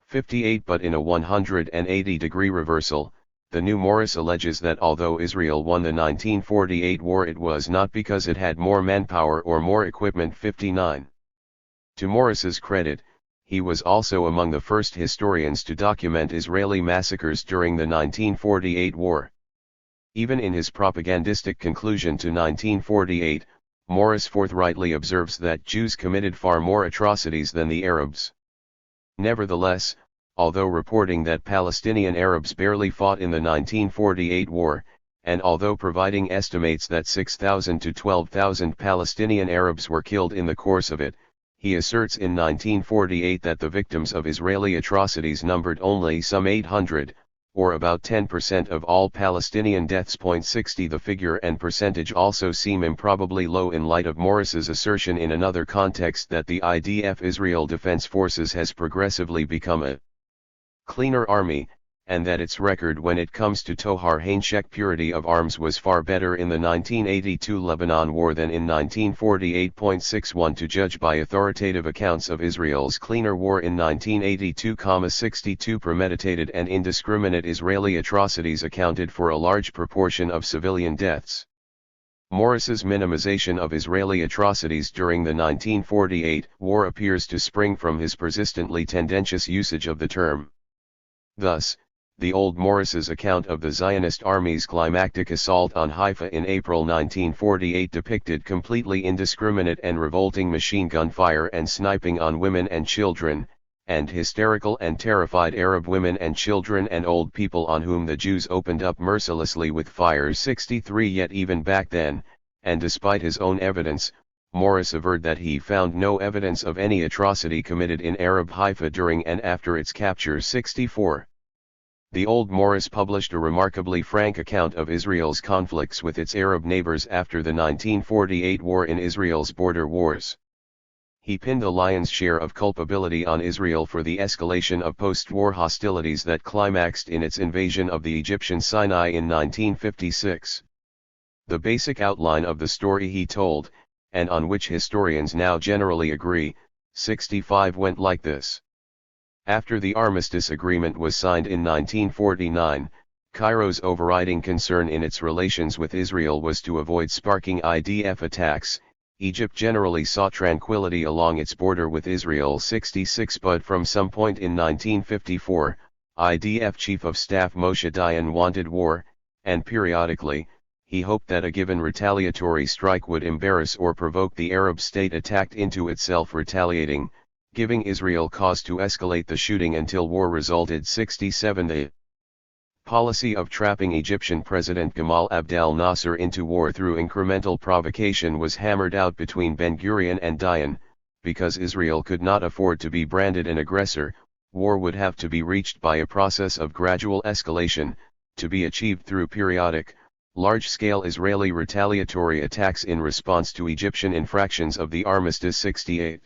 58. But in a 180-degree reversal, the new Morris alleges that although Israel won the 1948 war, it was not because it had more manpower or more equipment. 59. To Morris's credit, he was also among the first historians to document Israeli massacres during the 1948 war. Even in his propagandistic conclusion to 1948, Morris forthrightly observes that Jews committed far more atrocities than the Arabs. Nevertheless, although reporting that Palestinian Arabs barely fought in the 1948 war, and although providing estimates that 6,000 to 12,000 Palestinian Arabs were killed in the course of it, he asserts in 1948 that the victims of Israeli atrocities numbered only some 800, or about 10% of all Palestinian deaths. 60. The figure and percentage also seem improbably low in light of Morris's assertion in another context that the IDF Israel Defense Forces has progressively become a cleaner army, and that its record when it comes to Tohar Hainshek purity of arms was far better in the 1982 Lebanon War than in 1948. 61. To judge by authoritative accounts of Israel's cleaner war in 1982, 62 premeditated and indiscriminate Israeli atrocities accounted for a large proportion of civilian deaths. Morris's minimization of Israeli atrocities during the 1948 war appears to spring from his persistently tendentious usage of the term. Thus, the old Morris's account of the Zionist army's climactic assault on Haifa in April 1948 depicted completely indiscriminate and revolting machine gun fire and sniping on women and children, and hysterical and terrified Arab women and children and old people on whom the Jews opened up mercilessly with fire. 63. Yet even back then, and despite his own evidence, Morris averred that he found no evidence of any atrocity committed in Arab Haifa during and after its capture. 64. The old Morris published a remarkably frank account of Israel's conflicts with its Arab neighbors after the 1948 war in Israel's border wars. He pinned the lion's share of culpability on Israel for the escalation of post-war hostilities that climaxed in its invasion of the Egyptian Sinai in 1956. The basic outline of the story he told, and on which historians now generally agree, 65 went like this. After the armistice agreement was signed in 1949, Cairo's overriding concern in its relations with Israel was to avoid sparking IDF attacks. Egypt generally sought tranquility along its border with Israel. 66 But from some point in 1954, IDF Chief of Staff Moshe Dayan wanted war, and periodically, he hoped that a given retaliatory strike would embarrass or provoke the Arab state attacked into itself retaliating, giving Israel cause to escalate the shooting until war resulted. 67 The policy of trapping Egyptian President Gamal Abdel Nasser into war through incremental provocation was hammered out between Ben-Gurion and Dayan. Because Israel could not afford to be branded an aggressor, war would have to be reached by a process of gradual escalation, to be achieved through periodic, large-scale Israeli retaliatory attacks in response to Egyptian infractions of the armistice. 68.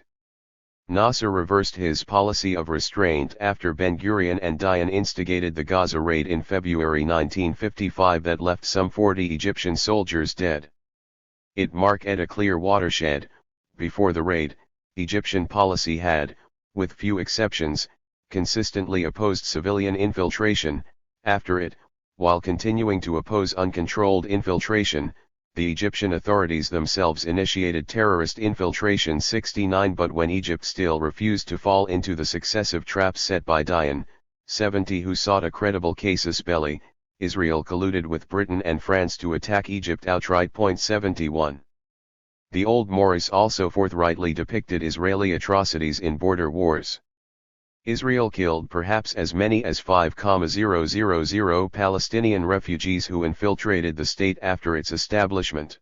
Nasser reversed his policy of restraint after Ben-Gurion and Dayan instigated the Gaza raid in February 1955 that left some 40 Egyptian soldiers dead. It marked a clear watershed. Before the raid, Egyptian policy had, with few exceptions, consistently opposed civilian infiltration. After it, while continuing to oppose uncontrolled infiltration, the Egyptian authorities themselves initiated terrorist infiltration. 69 But when Egypt still refused to fall into the successive traps set by Dayan, 70 who sought a credible casus belli, Israel colluded with Britain and France to attack Egypt outright. 71. The Old Morris also forthrightly depicted Israeli atrocities in border wars. Israel killed perhaps as many as 5,000 Palestinian refugees who infiltrated the state after its establishment.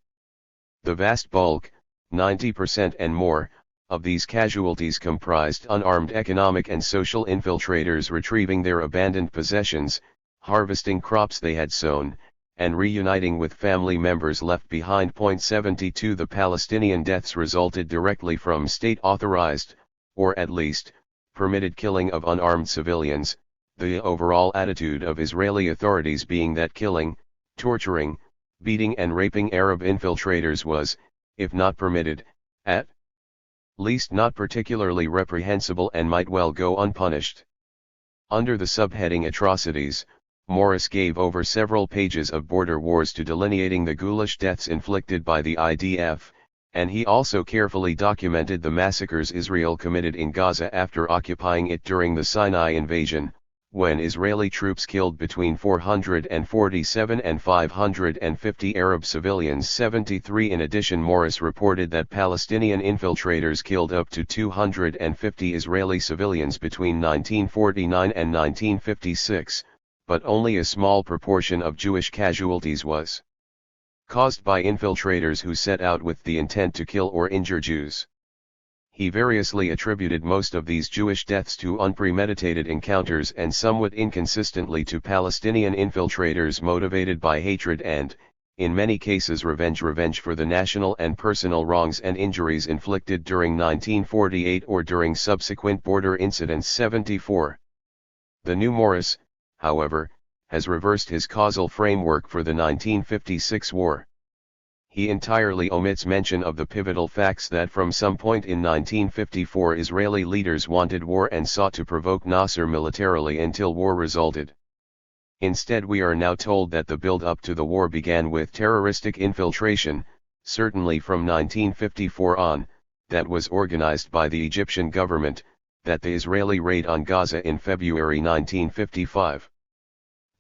The vast bulk, 90% and more, of these casualties comprised unarmed economic and social infiltrators retrieving their abandoned possessions, harvesting crops they had sown, and reuniting with family members left behind. 72 The Palestinian deaths resulted directly from state-authorized, or at least, permitted killing of unarmed civilians, the overall attitude of Israeli authorities being that killing, torturing, beating and raping Arab infiltrators was, if not permitted, at least not particularly reprehensible and might well go unpunished. Under the subheading Atrocities, Morris gave over several pages of border wars to delineating the ghoulish deaths inflicted by the IDF, and he also carefully documented the massacres Israel committed in Gaza after occupying it during the Sinai invasion, when Israeli troops killed between 447 and 550 Arab civilians. 73 In addition, Morris reported that Palestinian infiltrators killed up to 250 Israeli civilians between 1949 and 1956, but only a small proportion of Jewish casualties was caused by infiltrators who set out with the intent to kill or injure Jews. He variously attributed most of these Jewish deaths to unpremeditated encounters and somewhat inconsistently to Palestinian infiltrators motivated by hatred and, in many cases, revenge for the national and personal wrongs and injuries inflicted during 1948 or during subsequent border incidents. 74. The new Morris, however, has reversed his causal framework for the 1956 war. He entirely omits mention of the pivotal facts that from some point in 1954 Israeli leaders wanted war and sought to provoke Nasser militarily until war resulted. Instead, we are now told that the build-up to the war began with terroristic infiltration, certainly from 1954 on, that was organized by the Egyptian government, that the Israeli raid on Gaza in February 1955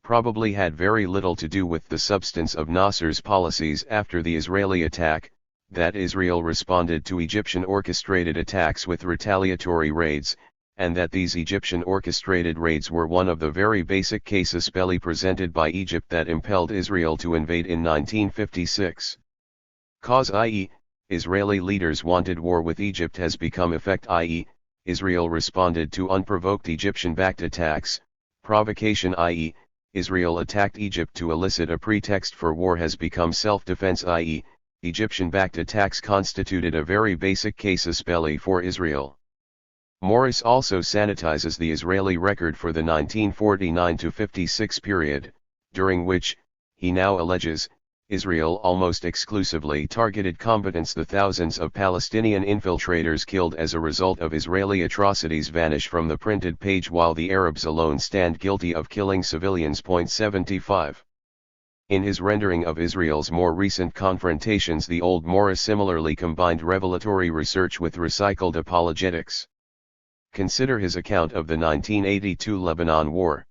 probably had very little to do with the substance of Nasser's policies after the Israeli attack, that Israel responded to Egyptian orchestrated attacks with retaliatory raids, and that these Egyptian orchestrated raids were one of the very basic casus belli presented by Egypt that impelled Israel to invade in 1956. Cause, i.e., Israeli leaders wanted war with Egypt, has become effect, i.e., Israel responded to unprovoked Egyptian-backed attacks. Provocation, i.e., Israel attacked Egypt to elicit a pretext for war, has become self-defense, i.e., Egyptian-backed attacks constituted a very basic casus belli for Israel. Morris also sanitizes the Israeli record for the 1949-56 period, during which, he now alleges, Israel almost exclusively targeted combatants. The thousands of Palestinian infiltrators killed as a result of Israeli atrocities vanish from the printed page, while the Arabs alone stand guilty of killing civilians. 75. In his rendering of Israel's more recent confrontations, the old Morris similarly combined revelatory research with recycled apologetics. Consider his account of the 1982 Lebanon War.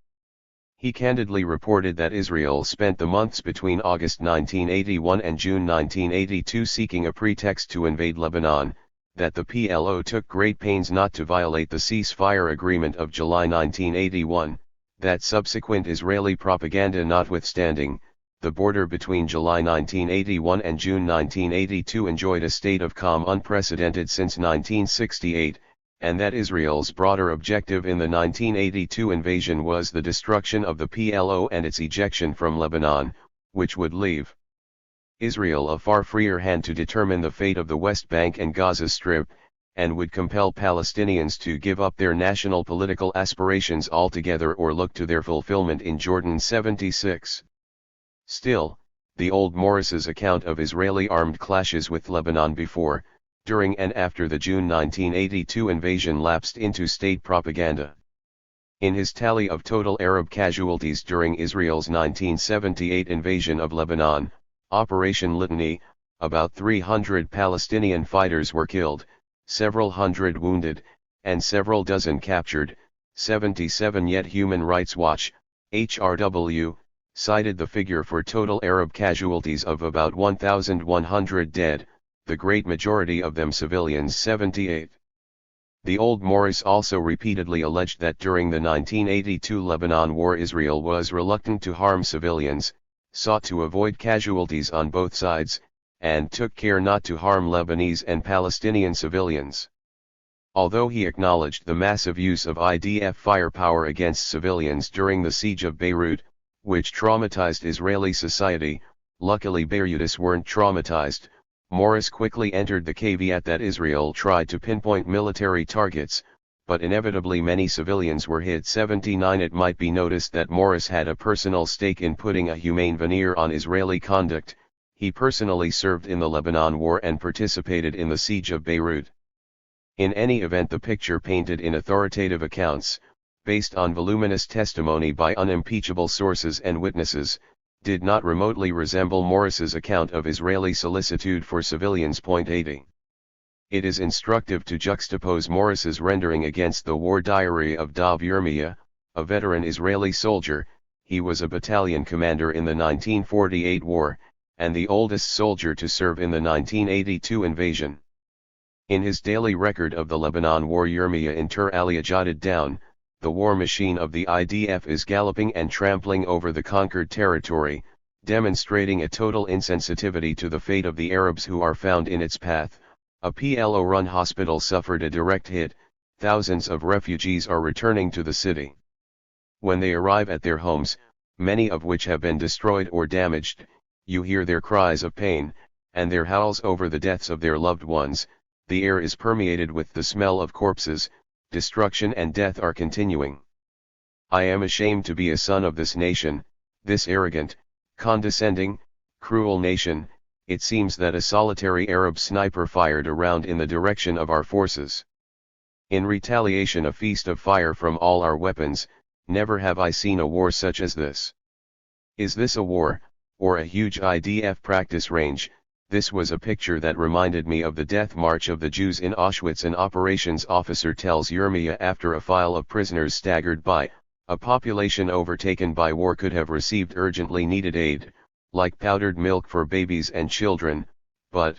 He candidly reported that Israel spent the months between August 1981 and June 1982 seeking a pretext to invade Lebanon, that the PLO took great pains not to violate the ceasefire agreement of July 1981, that subsequent Israeli propaganda notwithstanding, the border between July 1981 and June 1982 enjoyed a state of calm unprecedented since 1968, and that Israel's broader objective in the 1982 invasion was the destruction of the PLO and its ejection from Lebanon, which would leave Israel a far freer hand to determine the fate of the West Bank and Gaza Strip, and would compel Palestinians to give up their national political aspirations altogether or look to their fulfillment in Jordan. 76. Still, the old Morris's account of Israeli armed clashes with Lebanon before, during and after the June 1982 invasion lapsed into state propaganda. In his tally of total Arab casualties during Israel's 1978 invasion of Lebanon, Operation Litany, about 300 Palestinian fighters were killed, several hundred wounded, and several dozen captured. 77. Yet Human Rights Watch, HRW, cited the figure for total Arab casualties of about 1,100 dead, the great majority of them civilians. 78. The old Morris also repeatedly alleged that during the 1982 Lebanon War Israel was reluctant to harm civilians, sought to avoid casualties on both sides, and took care not to harm Lebanese and Palestinian civilians. Although he acknowledged the massive use of IDF firepower against civilians during the siege of Beirut, which traumatized Israeli society, luckily Beirutis weren't traumatized. Morris quickly entered the caveat that Israel tried to pinpoint military targets, but inevitably many civilians were hit. 79. It might be noticed that Morris had a personal stake in putting a humane veneer on Israeli conduct. He personally served in the Lebanon War and participated in the siege of Beirut. In any event, the picture painted in authoritative accounts, based on voluminous testimony by unimpeachable sources and witnesses, did not remotely resemble Morris's account of Israeli solicitude for civilians. 80. It is instructive to juxtapose Morris's rendering against the war diary of Dov Yirmiyah, a veteran Israeli soldier. He was a battalion commander in the 1948 war, and the oldest soldier to serve in the 1982 invasion. In his daily record of the Lebanon War, Yirmiyah inter alia jotted down, "The war machine of the IDF is galloping and trampling over the conquered territory, demonstrating a total insensitivity to the fate of the Arabs who are found in its path. A PLO-run hospital suffered a direct hit, thousands of refugees are returning to the city. When they arrive at their homes, many of which have been destroyed or damaged, you hear their cries of pain, and their howls over the deaths of their loved ones. The air is permeated with the smell of corpses. Destruction and death are continuing. I am ashamed to be a son of this nation, this arrogant, condescending, cruel nation." It seems that a solitary Arab sniper fired a round in the direction of our forces. In retaliation, a feast of fire from all our weapons. Never have I seen a war such as this. Is this a war, or a huge IDF practice range? This was a picture that reminded me of the death march of the Jews in Auschwitz. An operations officer tells Yirmiyah after a file of prisoners staggered by. A population overtaken by war could have received urgently needed aid, like powdered milk for babies and children, but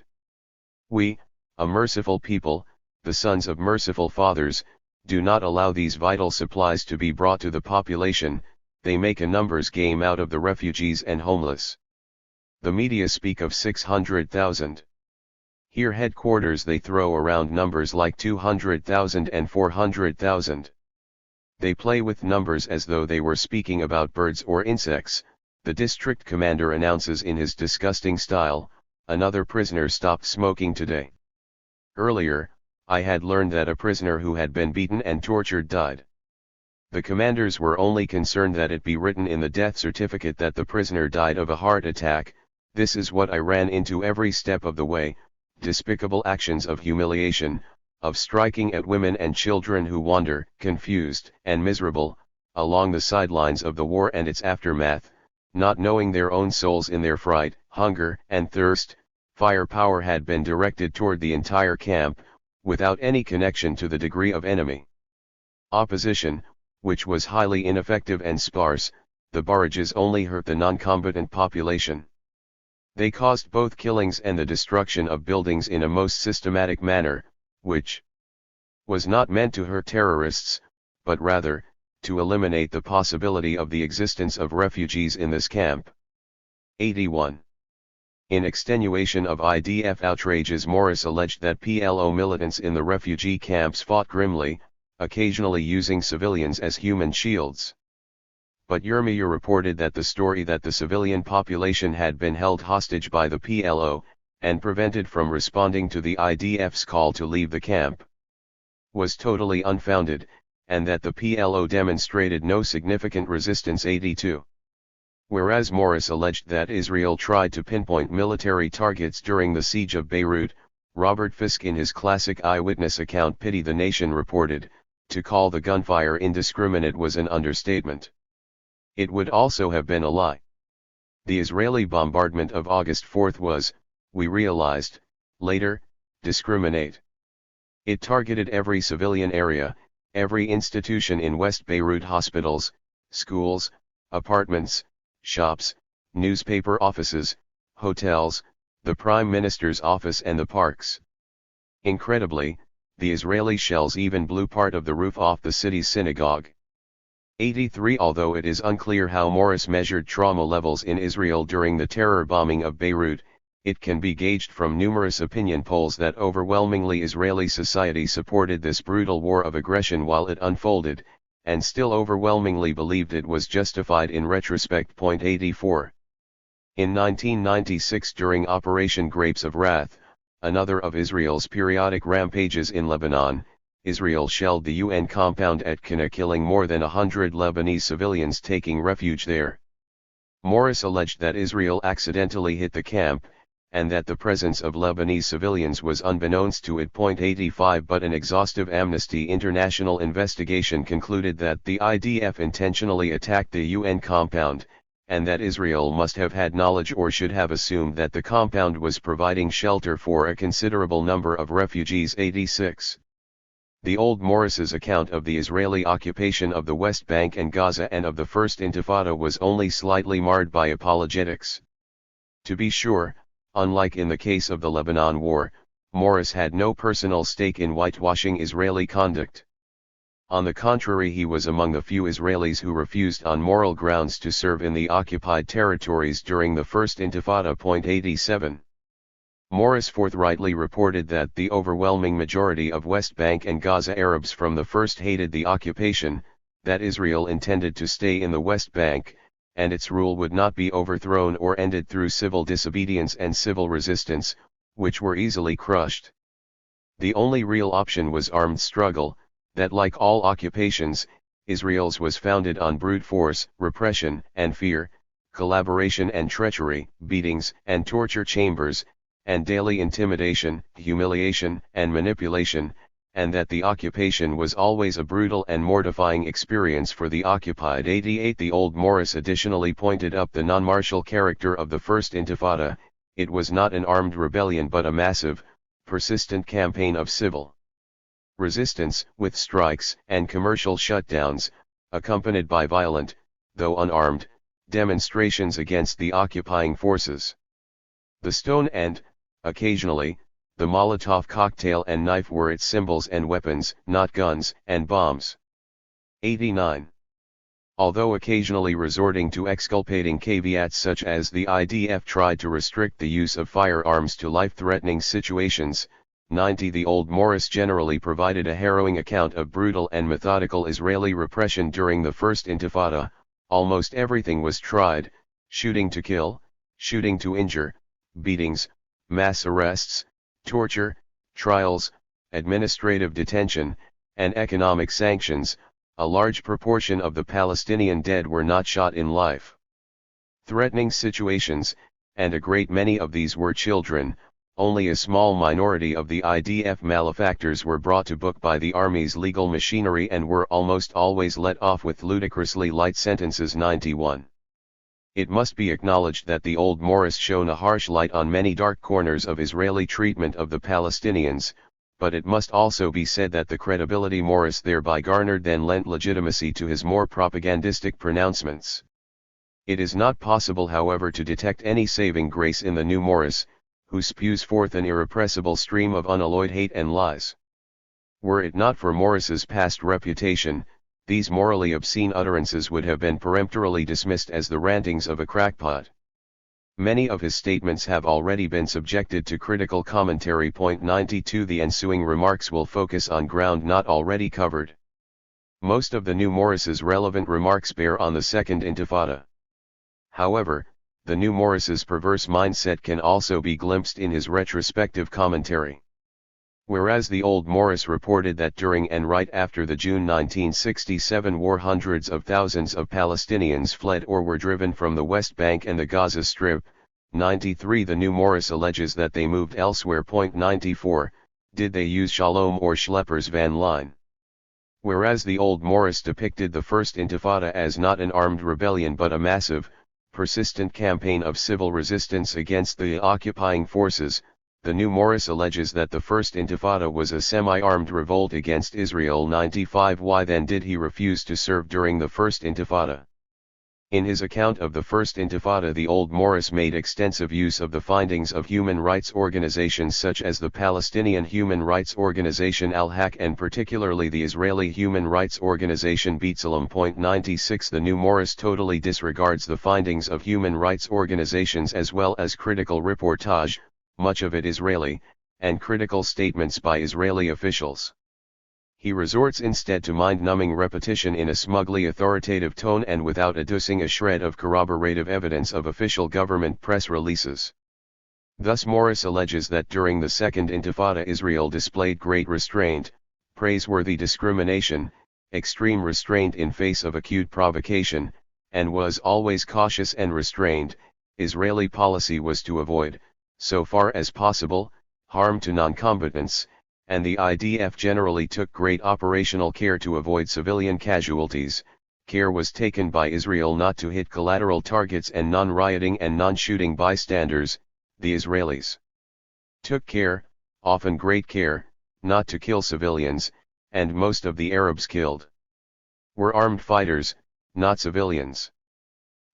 we, a merciful people, the sons of merciful fathers, do not allow these vital supplies to be brought to the population. They make a numbers game out of the refugees and homeless. The media speak of 600,000. Here headquarters they throw around numbers like 200,000 and 400,000. They play with numbers as though they were speaking about birds or insects. The district commander announces in his disgusting style, "Another prisoner stopped smoking today. Earlier, I had learned that a prisoner who had been beaten and tortured died." The commanders were only concerned that it be written in the death certificate that the prisoner died of a heart attack. This is what I ran into every step of the way: despicable actions of humiliation, of striking at women and children who wander, confused and miserable, along the sidelines of the war and its aftermath, not knowing their own souls in their fright, hunger, and thirst. Firepower had been directed toward the entire camp, without any connection to the degree of enemy opposition, which was highly ineffective and sparse. The barrages only hurt the non-combatant population. They caused both killings and the destruction of buildings in a most systematic manner, which was not meant to hurt terrorists, but rather, to eliminate the possibility of the existence of refugees in this camp. 81. In extenuation of IDF outrages, Morris alleged that PLO militants in the refugee camps fought grimly, occasionally using civilians as human shields. But Yermia reported that the story that the civilian population had been held hostage by the PLO, and prevented from responding to the IDF's call to leave the camp, was totally unfounded, and that the PLO demonstrated no significant resistance. 82. Whereas Morris alleged that Israel tried to pinpoint military targets during the siege of Beirut, Robert Fisk in his classic eyewitness account Pity the Nation reported, to call the gunfire indiscriminate was an understatement. It would also have been a lie. The Israeli bombardment of August 4 was, we realized, later, discriminate. It targeted every civilian area, every institution in West Beirut: hospitals, schools, apartments, shops, newspaper offices, hotels, the Prime Minister's office and the parks. Incredibly, the Israeli shells even blew part of the roof off the city's synagogue. 83. Although it is unclear how Morris measured trauma levels in Israel during the terror bombing of Beirut, it can be gauged from numerous opinion polls that overwhelmingly Israeli society supported this brutal war of aggression while it unfolded, and still overwhelmingly believed it was justified in retrospect. 84. In 1996, during Operation Grapes of Wrath, another of Israel's periodic rampages in Lebanon, Israel shelled the UN compound at Qana, killing more than 100 Lebanese civilians taking refuge there. Morris alleged that Israel accidentally hit the camp, and that the presence of Lebanese civilians was unbeknownst to it. 85. But an exhaustive Amnesty International investigation concluded that the IDF intentionally attacked the UN compound, and that Israel must have had knowledge or should have assumed that the compound was providing shelter for a considerable number of refugees. 86. The old Morris's account of the Israeli occupation of the West Bank and Gaza and of the First Intifada was only slightly marred by apologetics. To be sure, unlike in the case of the Lebanon War, Morris had no personal stake in whitewashing Israeli conduct. On the contrary, he was among the few Israelis who refused on moral grounds to serve in the occupied territories during the First Intifada. 87. Morris forthrightly reported that the overwhelming majority of West Bank and Gaza Arabs from the first hated the occupation, that Israel intended to stay in the West Bank, and its rule would not be overthrown or ended through civil disobedience and civil resistance, which were easily crushed. The only real option was armed struggle, that like all occupations, Israel's was founded on brute force, repression and fear, collaboration and treachery, beatings and torture chambers, and daily intimidation, humiliation and manipulation, and that the occupation was always a brutal and mortifying experience for the occupied. 88. The old Morris additionally pointed up the non-martial character of the First Intifada. It was not an armed rebellion but a massive, persistent campaign of civil resistance, with strikes and commercial shutdowns, accompanied by violent, though unarmed, demonstrations against the occupying forces. The stone and, occasionally, the Molotov cocktail and knife were its symbols and weapons, not guns and bombs. 89. Although occasionally resorting to exculpating caveats such as the IDF tried to restrict the use of firearms to life-threatening situations, 90. The old Morris generally provided a harrowing account of brutal and methodical Israeli repression during the First Intifada. Almost everything was tried: shooting to kill, shooting to injure, beatings, mass arrests, torture, trials, administrative detention, and economic sanctions. A large proportion of the Palestinian dead were not shot in life. Threatening situations, and a great many of these were children. Only a small minority of the IDF malefactors were brought to book by the Army's legal machinery and were almost always let off with ludicrously light sentences. 91. It must be acknowledged that the Old Morris shone a harsh light on many dark corners of Israeli treatment of the Palestinians, but it must also be said that the credibility Morris thereby garnered then lent legitimacy to his more propagandistic pronouncements. It is not possible, however, to detect any saving grace in the new Morris, who spews forth an irrepressible stream of unalloyed hate and lies. Were it not for Morris's past reputation, these morally obscene utterances would have been peremptorily dismissed as the rantings of a crackpot. Many of his statements have already been subjected to critical commentary. 92. The ensuing remarks will focus on ground not already covered. Most of the new Morris's relevant remarks bear on the Second Intifada. However, the new Morris's perverse mindset can also be glimpsed in his retrospective commentary. Whereas the old Morris reported that during and right after the June 1967 war hundreds of thousands of Palestinians fled or were driven from the West Bank and the Gaza Strip, 93. The new Morris alleges that they moved elsewhere. 94. Did they use Shalom or Schlepper's van line? Whereas the old Morris depicted the First Intifada as not an armed rebellion but a massive, persistent campaign of civil resistance against the occupying forces, the new Morris alleges that the First Intifada was a semi-armed revolt against Israel. 95. Why then did he refuse to serve during the First Intifada? In his account of the First Intifada, the old Morris made extensive use of the findings of human rights organizations such as the Palestinian Human Rights Organization Al-Haq and particularly the Israeli Human Rights Organization B'Tselem. 96. The new Morris totally disregards the findings of human rights organizations as well as critical reportage, much of it Israeli, and critical statements by Israeli officials. He resorts instead to mind-numbing repetition in a smugly authoritative tone and without adducing a shred of corroborative evidence of official government press releases. Thus Morris alleges that during the Second Intifada Israel displayed great restraint, praiseworthy discrimination, extreme restraint in face of acute provocation, and was always cautious and restrained. Israeli policy was to avoid, so far as possible, harm to non-combatants, and the IDF generally took great operational care to avoid civilian casualties. Care was taken by Israel not to hit collateral targets and non-rioting and non-shooting bystanders. The Israelis took care, often great care, not to kill civilians, and most of the Arabs killed were armed fighters, not civilians.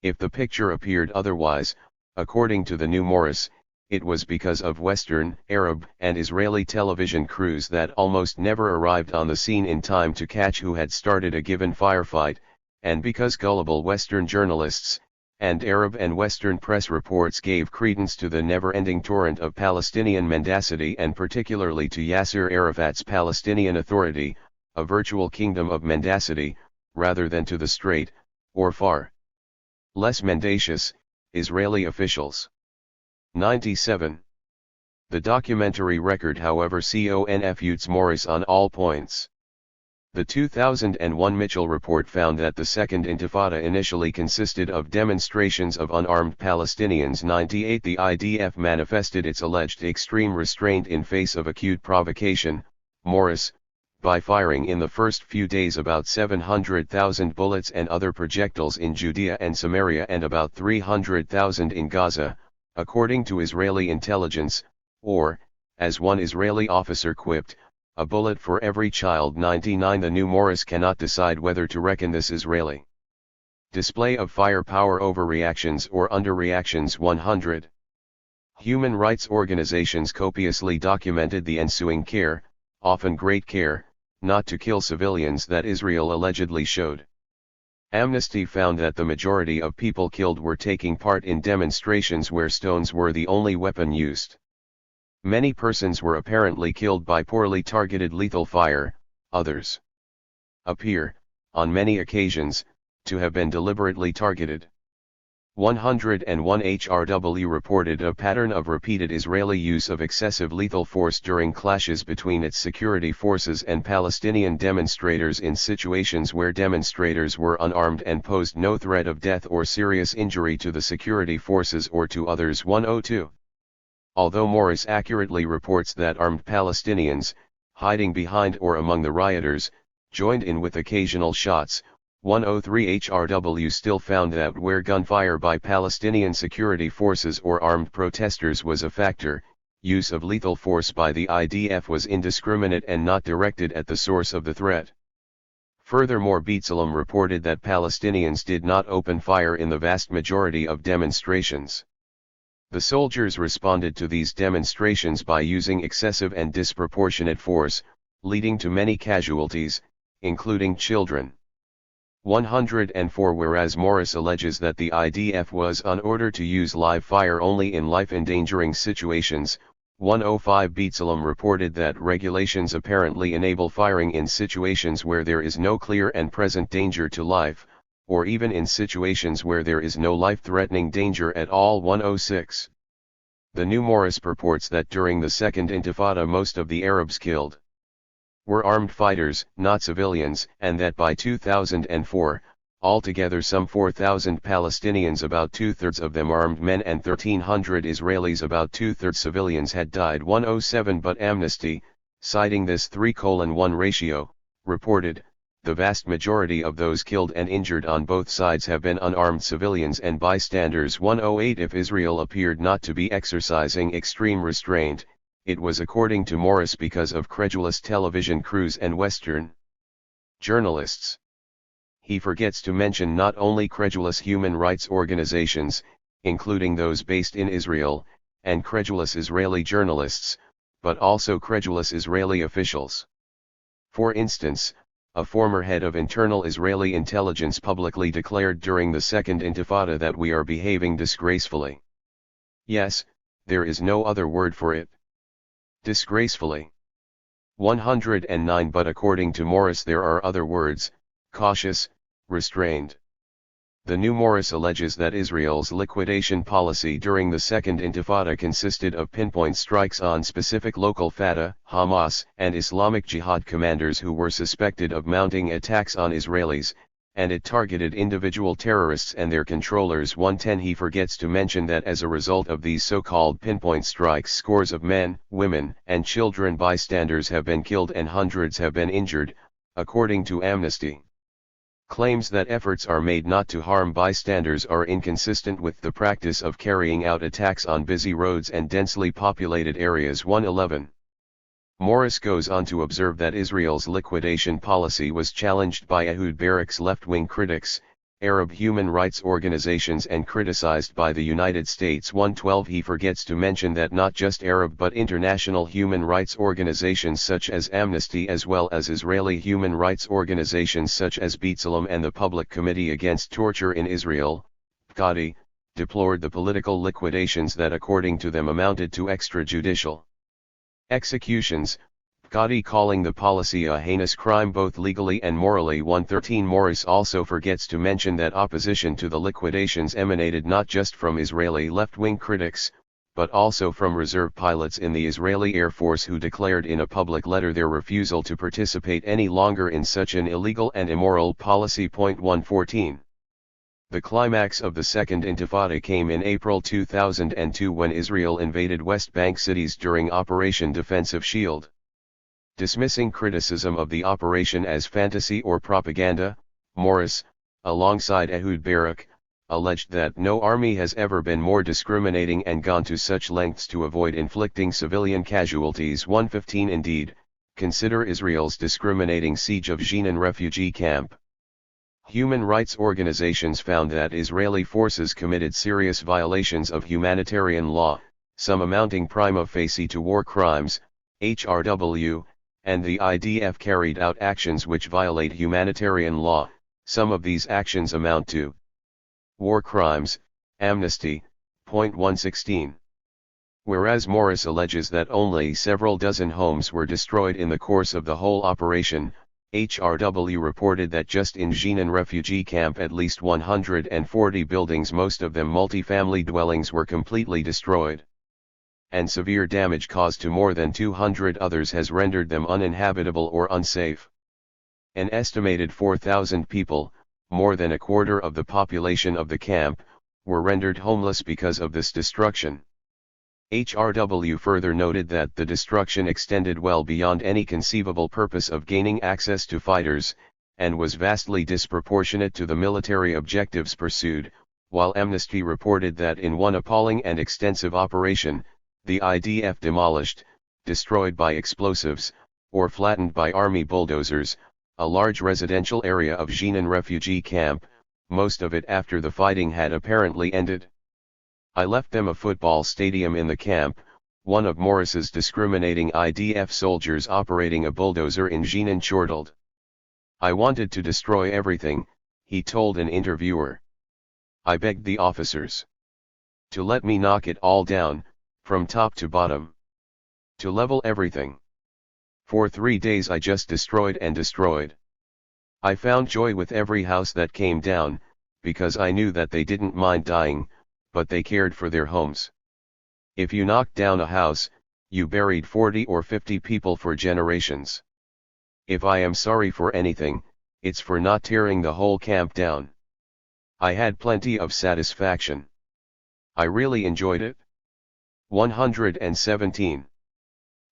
If the picture appeared otherwise, according to the new Morris, it was because of Western, Arab, and Israeli television crews that almost never arrived on the scene in time to catch who had started a given firefight, and because gullible Western journalists, and Arab and Western press reports gave credence to the never-ending torrent of Palestinian mendacity and particularly to Yasser Arafat's Palestinian Authority, a virtual kingdom of mendacity, rather than to the straight, or far less mendacious, Israeli officials. 97. The documentary record, however, confutes Morris on all points. The 2001 Mitchell report found that the Second Intifada initially consisted of demonstrations of unarmed Palestinians. 98. The IDF manifested its alleged extreme restraint in face of acute provocation, Morris, by firing in the first few days about 700,000 bullets and other projectiles in Judea and Samaria and about 300,000 in Gaza, according to Israeli intelligence, or, as one Israeli officer quipped, a bullet for every child. 99. The new Morris cannot decide whether to reckon this Israeli display of firepower overreactions or underreactions. 100. Human rights organizations copiously documented the ensuing care, often great care, not to kill civilians that Israel allegedly showed. Amnesty found that the majority of people killed were taking part in demonstrations where stones were the only weapon used. Many persons were apparently killed by poorly targeted lethal fire, others appear, on many occasions, to have been deliberately targeted. 101 HRW reported a pattern of repeated Israeli use of excessive lethal force during clashes between its security forces and Palestinian demonstrators in situations where demonstrators were unarmed and posed no threat of death or serious injury to the security forces or to others. 102. Although Morris accurately reports that armed Palestinians, hiding behind or among the rioters, joined in with occasional shots, 103 HRW still found that where gunfire by Palestinian security forces or armed protesters was a factor, use of lethal force by the IDF was indiscriminate and not directed at the source of the threat. Furthermore, B'Tselem reported that Palestinians did not open fire in the vast majority of demonstrations. The soldiers responded to these demonstrations by using excessive and disproportionate force, leading to many casualties, including children. 104 Whereas Morris alleges that the IDF was on order to use live fire only in life-endangering situations, 105 B'Tselem reported that regulations apparently enable firing in situations where there is no clear and present danger to life, or even in situations where there is no life-threatening danger at all. 106. The new Morris purports that during the Second Intifada most of the Arabs killed were armed fighters, not civilians, and that by 2004, altogether some 4,000 Palestinians, about two-thirds of them armed men, and 1,300 Israelis, about two-thirds civilians, had died. 107 But Amnesty, citing this 3:1 ratio, reported, the vast majority of those killed and injured on both sides have been unarmed civilians and bystanders. 108 If Israel appeared not to be exercising extreme restraint, it was, according to Morris, because of credulous television crews and Western journalists. He forgets to mention not only credulous human rights organizations, including those based in Israel, and credulous Israeli journalists, but also credulous Israeli officials. For instance, a former head of internal Israeli intelligence publicly declared during the Second Intifada that we are behaving disgracefully. Yes, there is no other word for it. Disgracefully. 109 But according to Morris there are other words: cautious, restrained. The new Morris alleges that Israel's liquidation policy during the Second Intifada consisted of pinpoint strikes on specific local Fatah, Hamas, and Islamic Jihad commanders who were suspected of mounting attacks on Israelis, and it targeted individual terrorists and their controllers. 110 He forgets to mention that as a result of these so-called pinpoint strikes, scores of men, women, and children bystanders have been killed and hundreds have been injured, according to Amnesty. Claims that efforts are made not to harm bystanders are inconsistent with the practice of carrying out attacks on busy roads and densely populated areas. 111. Morris goes on to observe that Israel's liquidation policy was challenged by Ehud Barak's left-wing critics, Arab human rights organizations, and criticized by the United States. 112 He forgets to mention that not just Arab but international human rights organizations such as Amnesty, as well as Israeli human rights organizations such as B'Tselem and the Public Committee Against Torture in Israel, PCATI, deplored the political liquidations that according to them amounted to extrajudicial executions, PCATI calling the policy a heinous crime both legally and morally. 113 Morris also forgets to mention that opposition to the liquidations emanated not just from Israeli left-wing critics, but also from reserve pilots in the Israeli Air Force who declared in a public letter their refusal to participate any longer in such an illegal and immoral policy. 114. The climax of the Second Intifada came in April 2002 when Israel invaded West Bank cities during Operation Defensive Shield. Dismissing criticism of the operation as fantasy or propaganda, Morris, alongside Ehud Barak, alleged that no army has ever been more discriminating and gone to such lengths to avoid inflicting civilian casualties. 115 Indeed, consider Israel's discriminating siege of Jenin refugee camp. Human rights organizations found that Israeli forces committed serious violations of humanitarian law, some amounting prima facie to war crimes, HRW, and the IDF carried out actions which violate humanitarian law. Some of these actions amount to war crimes. Amnesty, point 116. Whereas Morris alleges that only several dozen homes were destroyed in the course of the whole operation, HRW reported that just in Jenin refugee camp at least 140 buildings, most of them multi-family dwellings, were completely destroyed. And severe damage caused to more than 200 others has rendered them uninhabitable or unsafe. An estimated 4,000 people, more than a quarter of the population of the camp, were rendered homeless because of this destruction. HRW further noted that the destruction extended well beyond any conceivable purpose of gaining access to fighters, and was vastly disproportionate to the military objectives pursued, while Amnesty reported that in one appalling and extensive operation, the IDF demolished, destroyed by explosives, or flattened by army bulldozers, a large residential area of Jenin refugee camp, most of it after the fighting had apparently ended. I left them a football stadium in the camp, one of Morris's discriminating IDF soldiers operating a bulldozer in Jenin chortled. I wanted to destroy everything, he told an interviewer. I begged the officers to let me knock it all down, from top to bottom. To level everything. For 3 days I just destroyed and destroyed. I found joy with every house that came down, because I knew that they didn't mind dying, but they cared for their homes. If you knocked down a house, you buried 40 or 50 people for generations. If I am sorry for anything, it's for not tearing the whole camp down. I had plenty of satisfaction. I really enjoyed it. 117.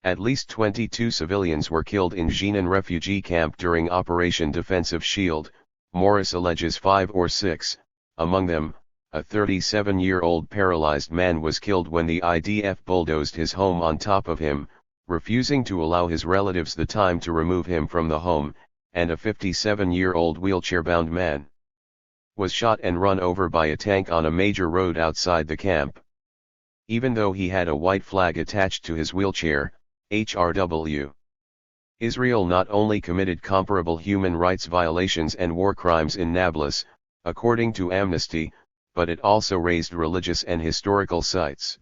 At least 22 civilians were killed in Jenin refugee camp during Operation Defensive Shield, Morris alleges 5 or 6, among them, a 37-year-old paralyzed man was killed when the IDF bulldozed his home on top of him, refusing to allow his relatives the time to remove him from the home, and a 57-year-old wheelchair-bound man was shot and run over by a tank on a major road outside the camp. Even though he had a white flag attached to his wheelchair, HRW. Israel not only committed comparable human rights violations and war crimes in Nablus, according to Amnesty, but it also razed religious and historical sites.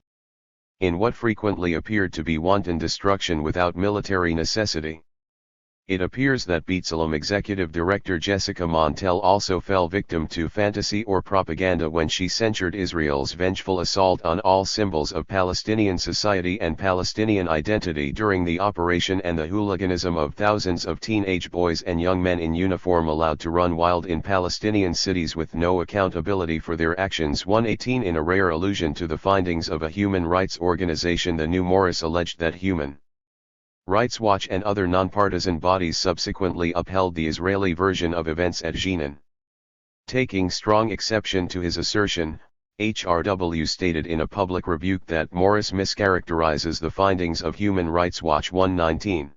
In what frequently appeared to be wanton destruction without military necessity. It appears that B'Tselem executive director Jessica Montel also fell victim to fantasy or propaganda when she censured Israel's vengeful assault on all symbols of Palestinian society and Palestinian identity during the operation, and the hooliganism of thousands of teenage boys and young men in uniform allowed to run wild in Palestinian cities with no accountability for their actions. 118. In a rare allusion to the findings of a human rights organization, the New Morris alleged that Human Rights Watch and other nonpartisan bodies subsequently upheld the Israeli version of events at Jenin. Taking strong exception to his assertion, HRW stated in a public rebuke that Morris mischaracterizes the findings of Human Rights Watch. 119.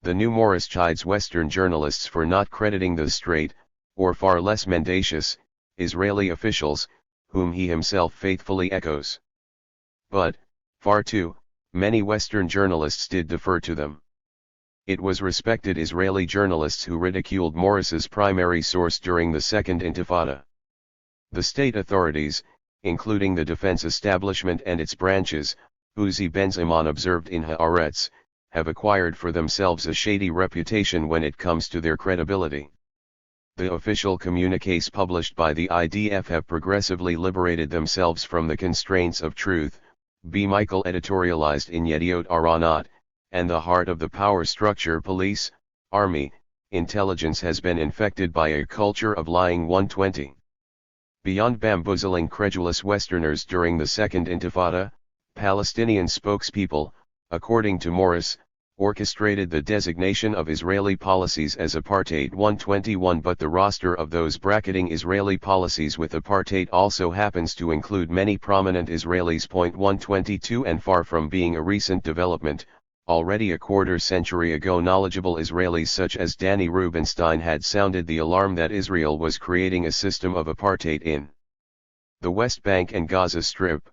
The New Morris chides Western journalists for not crediting the straight, or far less mendacious, Israeli officials, whom he himself faithfully echoes. But, far too many Western journalists did defer to them. It was respected Israeli journalists who ridiculed Morris's primary source during the Second Intifada. The state authorities, including the defense establishment and its branches, Uzi Ben-Zaman observed in Haaretz, have acquired for themselves a shady reputation when it comes to their credibility. The official communiques published by the IDF have progressively liberated themselves from the constraints of truth. B. Michael editorialized in Yediot Aronot, and the heart of the power structure, police, army, intelligence, has been infected by a culture of lying. 120. Beyond bamboozling credulous Westerners during the Second Intifada, Palestinian spokespeople, according to Morris, orchestrated the designation of Israeli policies as apartheid. 121. But the roster of those bracketing Israeli policies with apartheid also happens to include many prominent Israelis. 122. And far from being a recent development, already a quarter century ago knowledgeable Israelis such as Danny Rubenstein had sounded the alarm that Israel was creating a system of apartheid in the West Bank and Gaza Strip.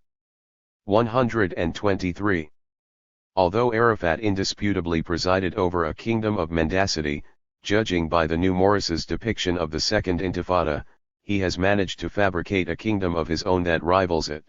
123. Although Arafat indisputably presided over a kingdom of mendacity, judging by the New Morris's depiction of the Second Intifada, he has managed to fabricate a kingdom of his own that rivals it.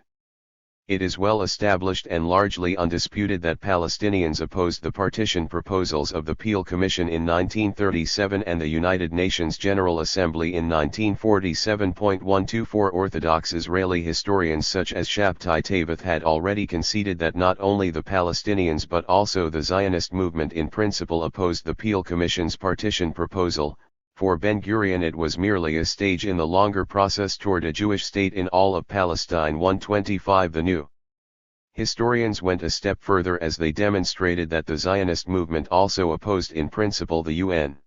It is well established and largely undisputed that Palestinians opposed the partition proposals of the Peel Commission in 1937 and the United Nations General Assembly in 1947. 124 Orthodox Israeli historians such as Shabtai Tavith had already conceded that not only the Palestinians but also the Zionist movement in principle opposed the Peel Commission's partition proposal. For Ben-Gurion it was merely a stage in the longer process toward a Jewish state in all of Palestine. 125 The new historians went a step further as they demonstrated that the Zionist movement also opposed in principle the UN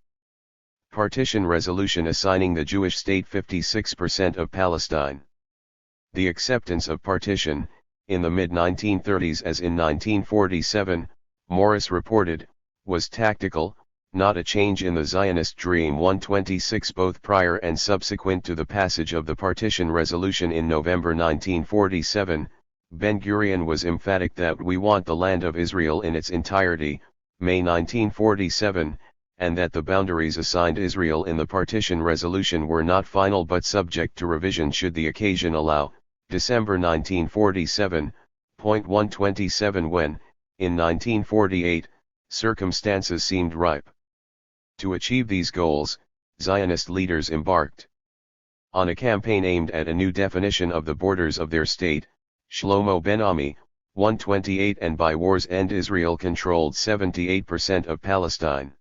partition resolution assigning the Jewish state 56% of Palestine. The acceptance of partition, in the mid-1930s as in 1947, Morris reported, was tactical, not a change in the Zionist dream. 126 Both prior and subsequent to the passage of the partition resolution in November 1947, Ben-Gurion was emphatic that we want the land of Israel in its entirety, May 1947, and that the boundaries assigned Israel in the partition resolution were not final but subject to revision should the occasion allow, December 1947. 127 When, in 1948, circumstances seemed ripe to achieve these goals, Zionist leaders embarked on a campaign aimed at a new definition of the borders of their state. Shlomo Ben-Ami, 128 And by war's end Israel controlled 78% of Palestine.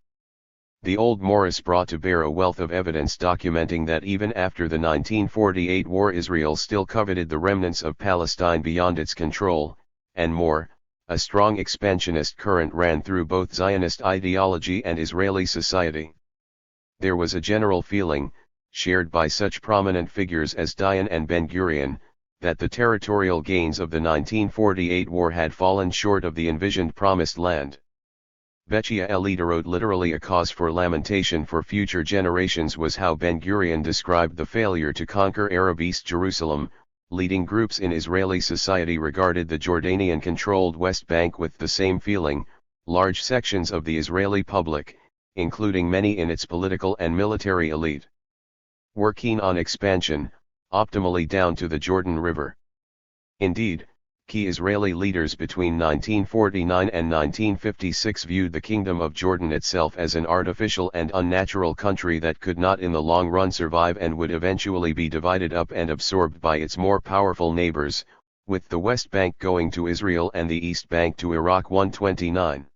The Old Morris brought to bear a wealth of evidence documenting that even after the 1948 war Israel still coveted the remnants of Palestine beyond its control, and more. A strong expansionist current ran through both Zionist ideology and Israeli society. There was a general feeling, shared by such prominent figures as Dayan and Ben-Gurion, that the territorial gains of the 1948 war had fallen short of the envisioned promised land. Bechia Eliderot literally a cause for lamentation for future generations was how Ben-Gurion described the failure to conquer Arab East Jerusalem. Leading groups in Israeli society regarded the Jordanian-controlled West Bank with the same feeling. Large sections of the Israeli public, including many in its political and military elite, were keen on expansion, optimally down to the Jordan River. Indeed, key Israeli leaders between 1949 and 1956 viewed the Kingdom of Jordan itself as an artificial and unnatural country that could not in the long run survive and would eventually be divided up and absorbed by its more powerful neighbors, with the West Bank going to Israel and the East Bank to Iraq. 129.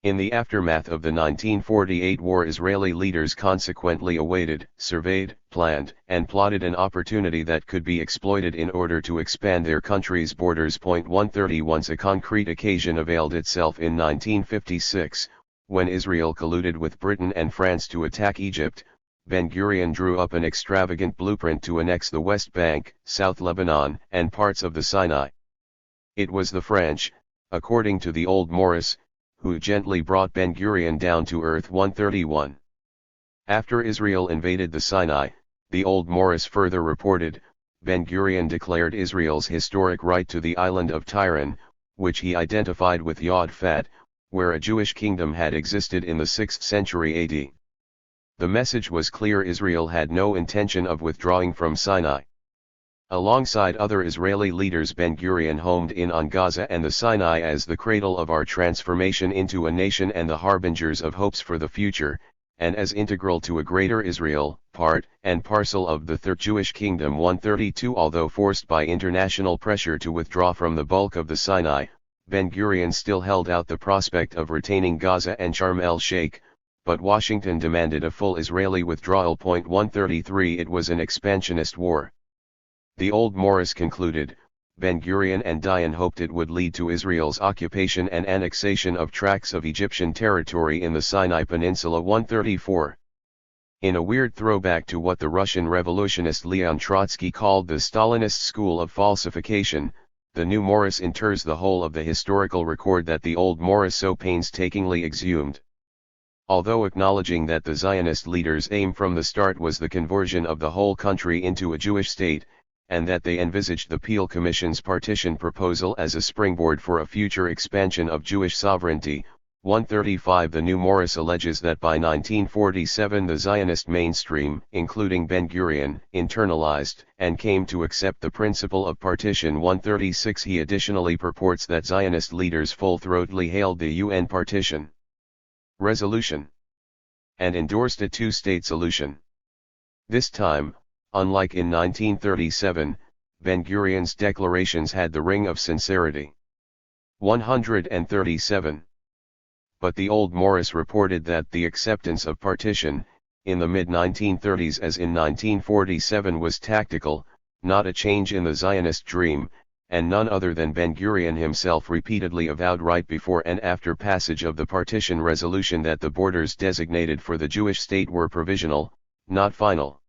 In the aftermath of the 1948 war Israeli leaders consequently awaited, surveyed, planned, and plotted an opportunity that could be exploited in order to expand their country's borders. 130 Once a concrete occasion availed itself in 1956, when Israel colluded with Britain and France to attack Egypt, Ben-Gurion drew up an extravagant blueprint to annex the West Bank, South Lebanon, and parts of the Sinai. It was the French, according to the Old Morris, who gently brought Ben-Gurion down to earth. 131. After Israel invaded the Sinai, the Old Morris further reported, Ben-Gurion declared Israel's historic right to the island of Tyre, which he identified with Yod Fat, where a Jewish kingdom had existed in the 6th century AD. The message was clear: Israel had no intention of withdrawing from Sinai. Alongside other Israeli leaders, Ben-Gurion homed in on Gaza and the Sinai as the cradle of our transformation into a nation and the harbingers of hopes for the future, and as integral to a greater Israel, part and parcel of the Third Jewish Kingdom. 132 Although forced by international pressure to withdraw from the bulk of the Sinai, Ben-Gurion still held out the prospect of retaining Gaza and Sharm el-Sheikh, but Washington demanded a full Israeli withdrawal. 133 It was an expansionist war. The Old Morris concluded, Ben-Gurion and Dayan hoped it would lead to Israel's occupation and annexation of tracts of Egyptian territory in the Sinai Peninsula. 134. In a weird throwback to what the Russian revolutionist Leon Trotsky called the Stalinist school of falsification, the new Morris inters the whole of the historical record that the Old Morris so painstakingly exhumed. Although acknowledging that the Zionist leaders' aim from the start was the conversion of the whole country into a Jewish state, and that they envisaged the Peel Commission's partition proposal as a springboard for a future expansion of Jewish sovereignty, 135 The New Morris alleges that by 1947 the Zionist mainstream, including Ben-Gurion, internalized and came to accept the principle of partition. 136 He additionally purports that Zionist leaders full-throatedly hailed the UN partition resolution and endorsed a two-state solution. This time, unlike in 1937, Ben-Gurion's declarations had the ring of sincerity. 137 But the old Morris reported that the acceptance of partition, in the mid-1930s as in 1947, was tactical, not a change in the Zionist dream, and none other than Ben-Gurion himself repeatedly avowed right before and after passage of the partition resolution that the borders designated for the Jewish state were provisional, not final.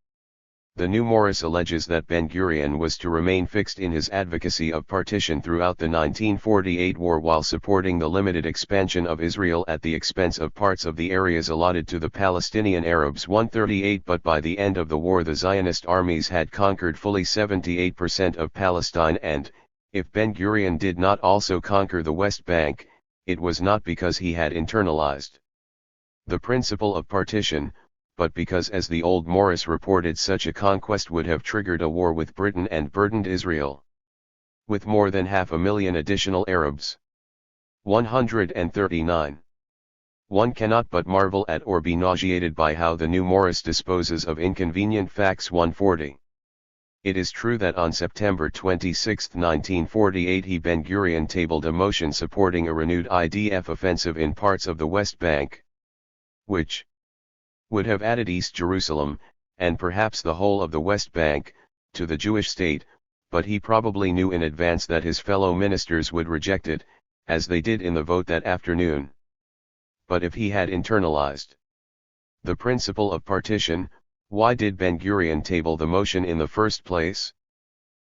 The New Morris alleges that Ben-Gurion was to remain fixed in his advocacy of partition throughout the 1948 war while supporting the limited expansion of Israel at the expense of parts of the areas allotted to the Palestinian Arabs. 138 But by the end of the war the Zionist armies had conquered fully 78% of Palestine, and, if Ben-Gurion did not also conquer the West Bank, it was not because he had internalized the principle of partition, but because, as the old Morris reported, such a conquest would have triggered a war with Britain and burdened Israel with more than 500,000 additional Arabs. 139. One cannot but marvel at or be nauseated by how the New Morris disposes of inconvenient facts. 140. It is true that on September 26, 1948 Ben-Gurion tabled a motion supporting a renewed IDF offensive in parts of the West Bank, which would have added East Jerusalem, and perhaps the whole of the West Bank, to the Jewish state, but he probably knew in advance that his fellow ministers would reject it, as they did in the vote that afternoon. But if he had internalized the principle of partition, why did Ben-Gurion table the motion in the first place?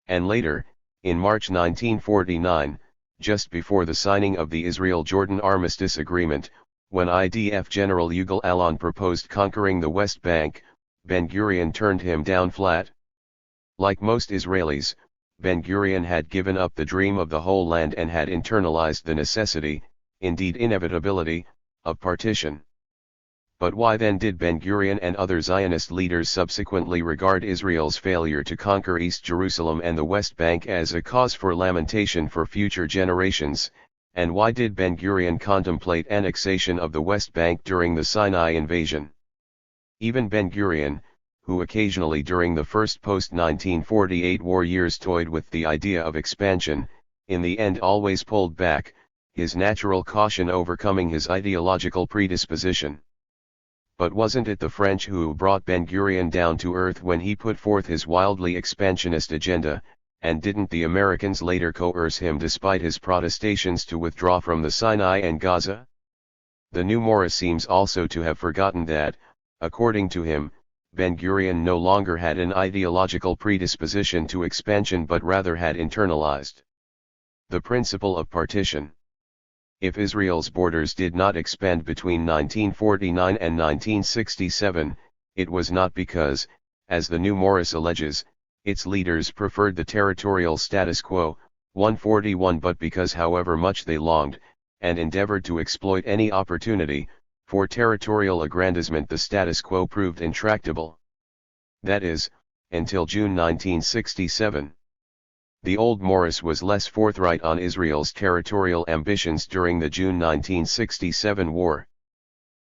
And later, in March 1949, just before the signing of the Israel-Jordan Armistice Agreement, when IDF General Yigal Allon proposed conquering the West Bank, Ben-Gurion turned him down flat. Like most Israelis, Ben-Gurion had given up the dream of the whole land and had internalized the necessity, indeed inevitability, of partition. But why then did Ben-Gurion and other Zionist leaders subsequently regard Israel's failure to conquer East Jerusalem and the West Bank as a cause for lamentation for future generations? And why did Ben-Gurion contemplate annexation of the West Bank during the Sinai invasion? Even Ben-Gurion, who occasionally during the first post-1948 war years toyed with the idea of expansion, in the end always pulled back, his natural caution overcoming his ideological predisposition. But wasn't it the French who brought Ben-Gurion down to earth when he put forth his wildly expansionist agenda, and didn't the Americans later coerce him despite his protestations to withdraw from the Sinai and Gaza? The New Morris seems also to have forgotten that, according to him, Ben-Gurion no longer had an ideological predisposition to expansion but rather had internalized the principle of partition. If Israel's borders did not expand between 1949 and 1967, it was not because, as the New Morris alleges, its leaders preferred the territorial status quo. 141 but because however much they longed, and endeavored to exploit any opportunity, for territorial aggrandizement the status quo proved intractable. That is, until June 1967. The old Morris was less forthright on Israel's territorial ambitions during the June 1967 war.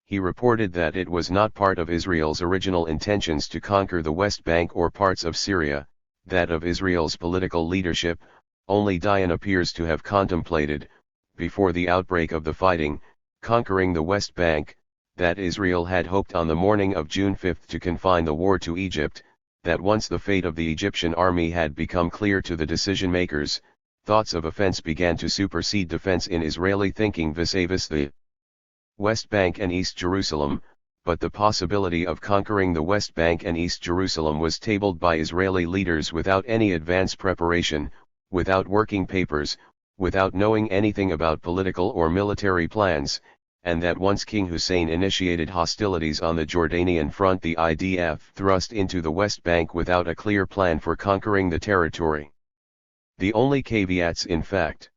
He reported that it was not part of Israel's original intentions to conquer the West Bank or parts of Syria, that of Israel's political leadership, only Dayan appears to have contemplated, before the outbreak of the fighting, conquering the West Bank, that Israel had hoped on the morning of June 5 to confine the war to Egypt, that once the fate of the Egyptian army had become clear to the decision-makers, thoughts of offense began to supersede defense in Israeli thinking vis-a-vis the West Bank and East Jerusalem, but the possibility of conquering the West Bank and East Jerusalem was tabled by Israeli leaders without any advance preparation, without working papers, without knowing anything about political or military plans, and that once King Hussein initiated hostilities on the Jordanian front the IDF thrust into the West Bank without a clear plan for conquering the territory. The only caveats in fact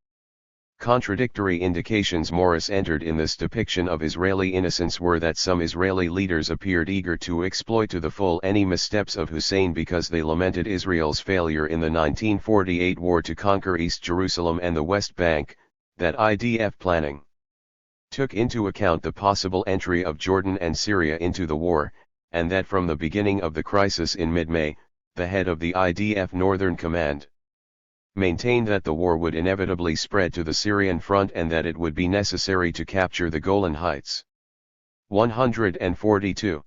Contradictory indications Morris entered in this depiction of Israeli innocence were that some Israeli leaders appeared eager to exploit to the full any missteps of Hussein because they lamented Israel's failure in the 1948 war to conquer East Jerusalem and the West Bank, that IDF planning took into account the possible entry of Jordan and Syria into the war, and that from the beginning of the crisis in mid-May, the head of the IDF Northern Command maintained that the war would inevitably spread to the Syrian front and that it would be necessary to capture the Golan Heights. 142.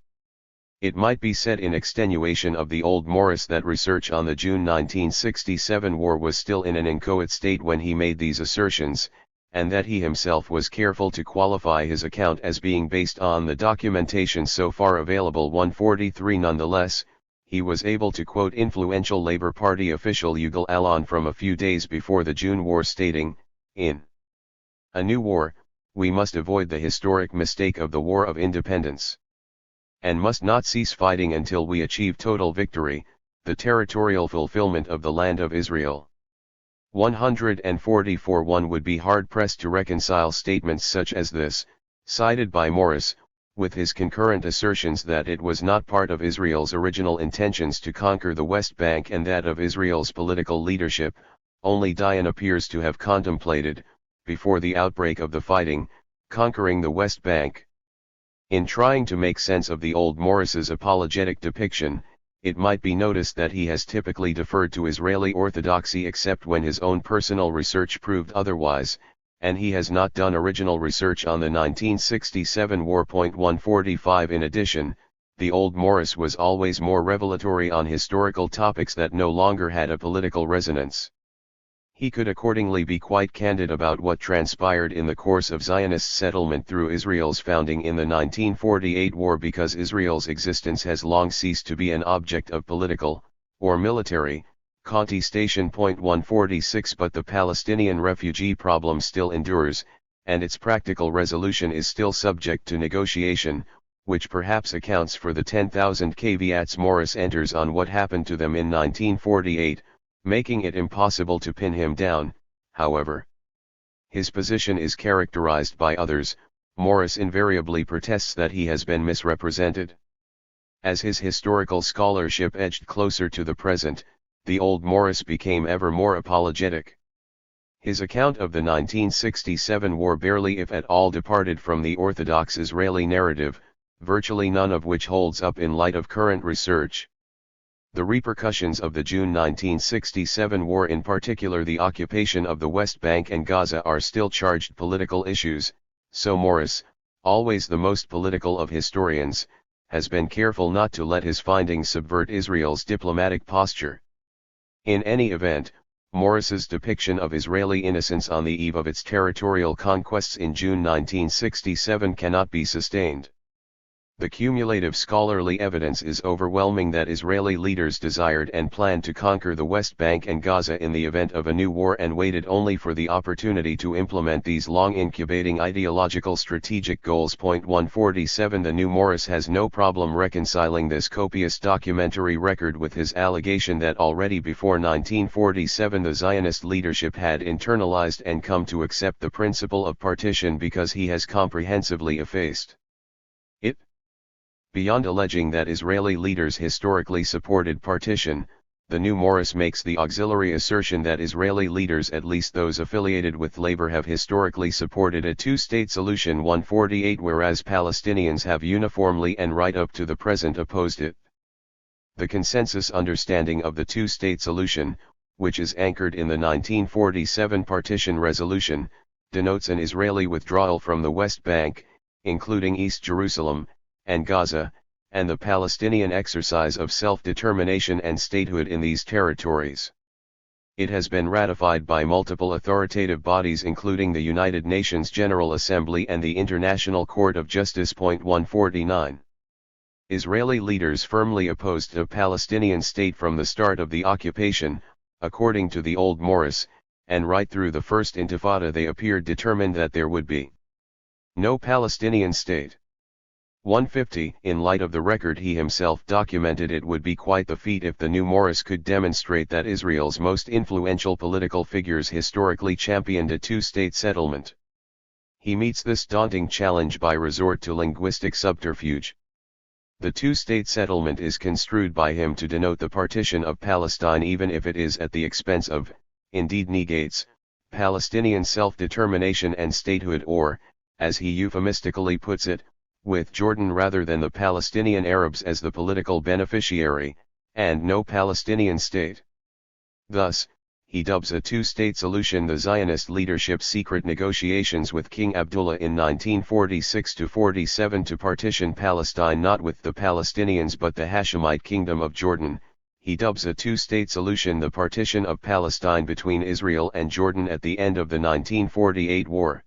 It might be said in extenuation of the old Morris that research on the June 1967 war was still in an inchoate state when he made these assertions, and that he himself was careful to qualify his account as being based on the documentation so far available. 143. Nonetheless, he was able to quote influential Labour Party official Yugal Alon from a few days before the June war stating, "In a new war, we must avoid the historic mistake of the War of Independence, and must not cease fighting until we achieve total victory, the territorial fulfillment of the land of Israel." 144. One would be hard-pressed to reconcile statements such as this, cited by Morris, with his concurrent assertions that it was not part of Israel's original intentions to conquer the West Bank and that of Israel's political leadership, only Dayan appears to have contemplated, before the outbreak of the fighting, conquering the West Bank. In trying to make sense of the old Morris's apologetic depiction, it might be noticed that he has typically deferred to Israeli orthodoxy except when his own personal research proved otherwise, and he has not done original research on the 1967 war. 145. In addition, the old Morris was always more revelatory on historical topics that no longer had a political resonance. He could accordingly be quite candid about what transpired in the course of Zionist settlement through Israel's founding in the 1948 war because Israel's existence has long ceased to be an object of political, or military, contestation. 146. But the Palestinian refugee problem still endures, and its practical resolution is still subject to negotiation, which perhaps accounts for the 10,000 caveats Morris enters on what happened to them in 1948, making it impossible to pin him down. However, his position is characterized by others. Morris invariably protests that he has been misrepresented. As his historical scholarship edged closer to the present, the old Morris became ever more apologetic. His account of the 1967 war barely if at all departed from the orthodox Israeli narrative, virtually none of which holds up in light of current research. The repercussions of the June 1967 war, in particular the occupation of the West Bank and Gaza, are still charged political issues, so Morris, always the most political of historians, has been careful not to let his findings subvert Israel's diplomatic posture. In any event, Morris's depiction of Israeli innocence on the eve of its territorial conquests in June 1967 cannot be sustained. The cumulative scholarly evidence is overwhelming that Israeli leaders desired and planned to conquer the West Bank and Gaza in the event of a new war and waited only for the opportunity to implement these long incubating ideological strategic goals. 147. The new Morris has no problem reconciling this copious documentary record with his allegation that already before 1947 the Zionist leadership had internalized and come to accept the principle of partition because he has comprehensively effaced it. Beyond alleging that Israeli leaders historically supported partition, the new Morris makes the auxiliary assertion that Israeli leaders, at least those affiliated with Labour, have historically supported a two-state solution. 148. Whereas Palestinians have uniformly and right up to the present opposed it. The consensus understanding of the two-state solution, which is anchored in the 1947 partition resolution, denotes an Israeli withdrawal from the West Bank, including East Jerusalem, and Gaza, and the Palestinian exercise of self-determination and statehood in these territories. It has been ratified by multiple authoritative bodies including the United Nations General Assembly and the International Court of Justice. 149. Israeli leaders firmly opposed a Palestinian state from the start of the occupation, according to the old Morris, and right through the First Intifada they appeared determined that there would be no Palestinian state. 150. In light of the record he himself documented, it would be quite the feat if the new Morris could demonstrate that Israel's most influential political figures historically championed a two-state settlement. He meets this daunting challenge by resort to linguistic subterfuge. The two-state settlement is construed by him to denote the partition of Palestine, even if it is at the expense of, indeed negates, Palestinian self-determination and statehood, or, as he euphemistically puts it, with Jordan rather than the Palestinian Arabs as the political beneficiary, and no Palestinian state. Thus, he dubs a two-state solution the Zionist leadership's secret negotiations with King Abdullah in 1946-47 to partition Palestine not with the Palestinians but the Hashemite Kingdom of Jordan. He dubs a two-state solution the partition of Palestine between Israel and Jordan at the end of the 1948 war.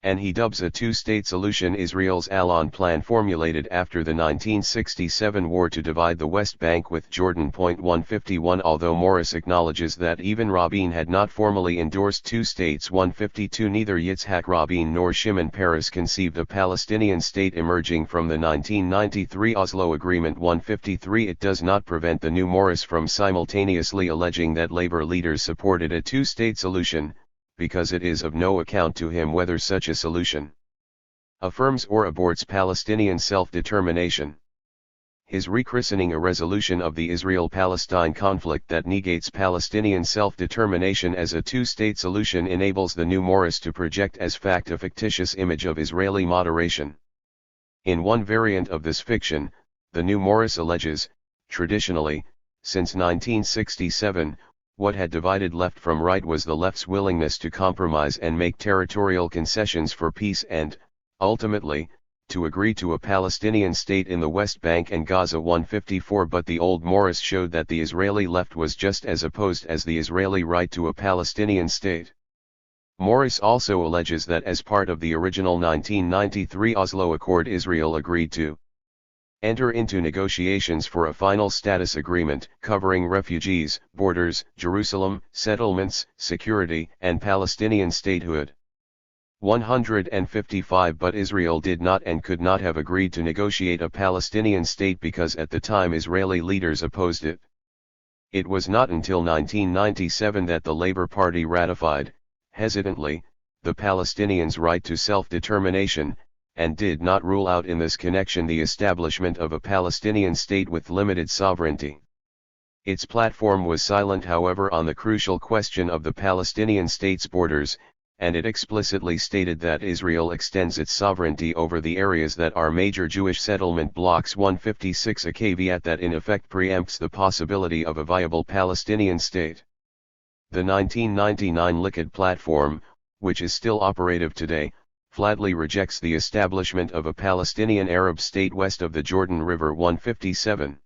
And he dubs a two-state solution Israel's Allon plan formulated after the 1967 war to divide the West Bank with Jordan. 151. Although Morris acknowledges that even Rabin had not formally endorsed two states. 152. Neither Yitzhak Rabin nor Shimon Peres conceived a Palestinian state emerging from the 1993 Oslo Agreement. 153. It does not prevent the new Morris from simultaneously alleging that labor leaders supported a two-state solution, because it is of no account to him whether such a solution affirms or aborts Palestinian self-determination. His rechristening a resolution of the Israel-Palestine conflict that negates Palestinian self-determination as a two-state solution enables the new Morris to project as fact a fictitious image of Israeli moderation. In one variant of this fiction, the new Morris alleges, traditionally, since 1967, what had divided left from right was the left's willingness to compromise and make territorial concessions for peace and, ultimately, to agree to a Palestinian state in the West Bank and Gaza. 154. But the old Morris showed that the Israeli left was just as opposed as the Israeli right to a Palestinian state. Morris also alleges that as part of the original 1993 Oslo Accord, Israel agreed to enter into negotiations for a final status agreement covering refugees, borders, Jerusalem, settlements, security, and Palestinian statehood. 155. But Israel did not and could not have agreed to negotiate a Palestinian state because at the time Israeli leaders opposed it. It was not until 1997 that the Labour Party ratified, hesitantly, the Palestinians' right to self-determination, and did not rule out in this connection the establishment of a Palestinian state with limited sovereignty. Its platform was silent, however, on the crucial question of the Palestinian state's borders, and it explicitly stated that Israel extends its sovereignty over the areas that are major Jewish settlement blocks. 156. A caveat that in effect preempts the possibility of a viable Palestinian state. The 1999 Likud platform, which is still operative today, flatly rejects the establishment of a Palestinian Arab state west of the Jordan River. 157.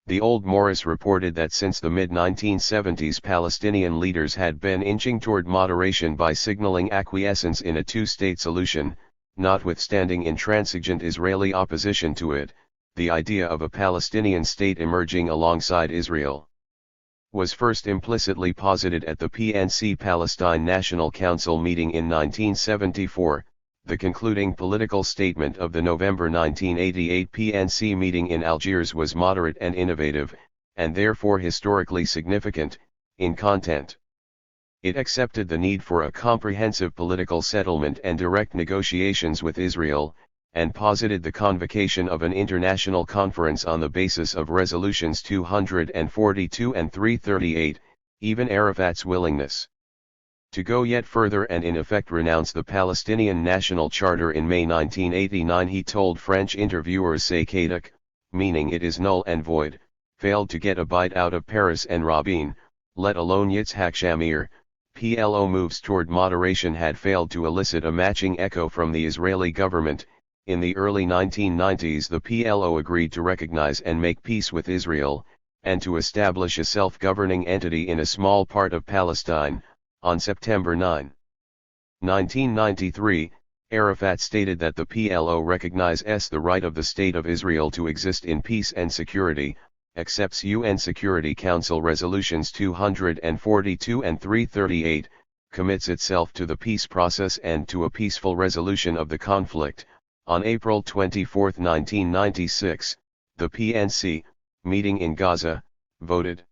The old Morris reported that since the mid-1970s Palestinian leaders had been inching toward moderation by signaling acquiescence in a two-state solution, notwithstanding intransigent Israeli opposition to it, the idea of a Palestinian state emerging alongside Israel was first implicitly posited at the PNC Palestine National Council meeting in 1974. The concluding political statement of the November 1988 PNC meeting in Algiers was moderate and innovative, and therefore historically significant, in content. It accepted the need for a comprehensive political settlement and direct negotiations with Israel, and posited the convocation of an international conference on the basis of resolutions 242 and 338, even Arafat's willingness to go yet further and in effect renounce the Palestinian National Charter. In May 1989 he told French interviewers "C'est caduc," meaning it is null and void, failed to get a bite out of Peres and Rabin, let alone Yitzhak Shamir. PLO moves toward moderation had failed to elicit a matching echo from the Israeli government. In the early 1990s the PLO agreed to recognize and make peace with Israel, and to establish a self-governing entity in a small part of Palestine. On September 9, 1993, Arafat stated that the PLO recognizes the right of the State of Israel to exist in peace and security, accepts UN Security Council resolutions 242 and 338, commits itself to the peace process and to a peaceful resolution of the conflict, On April 24, 1996, the PNC, meeting in Gaza, voted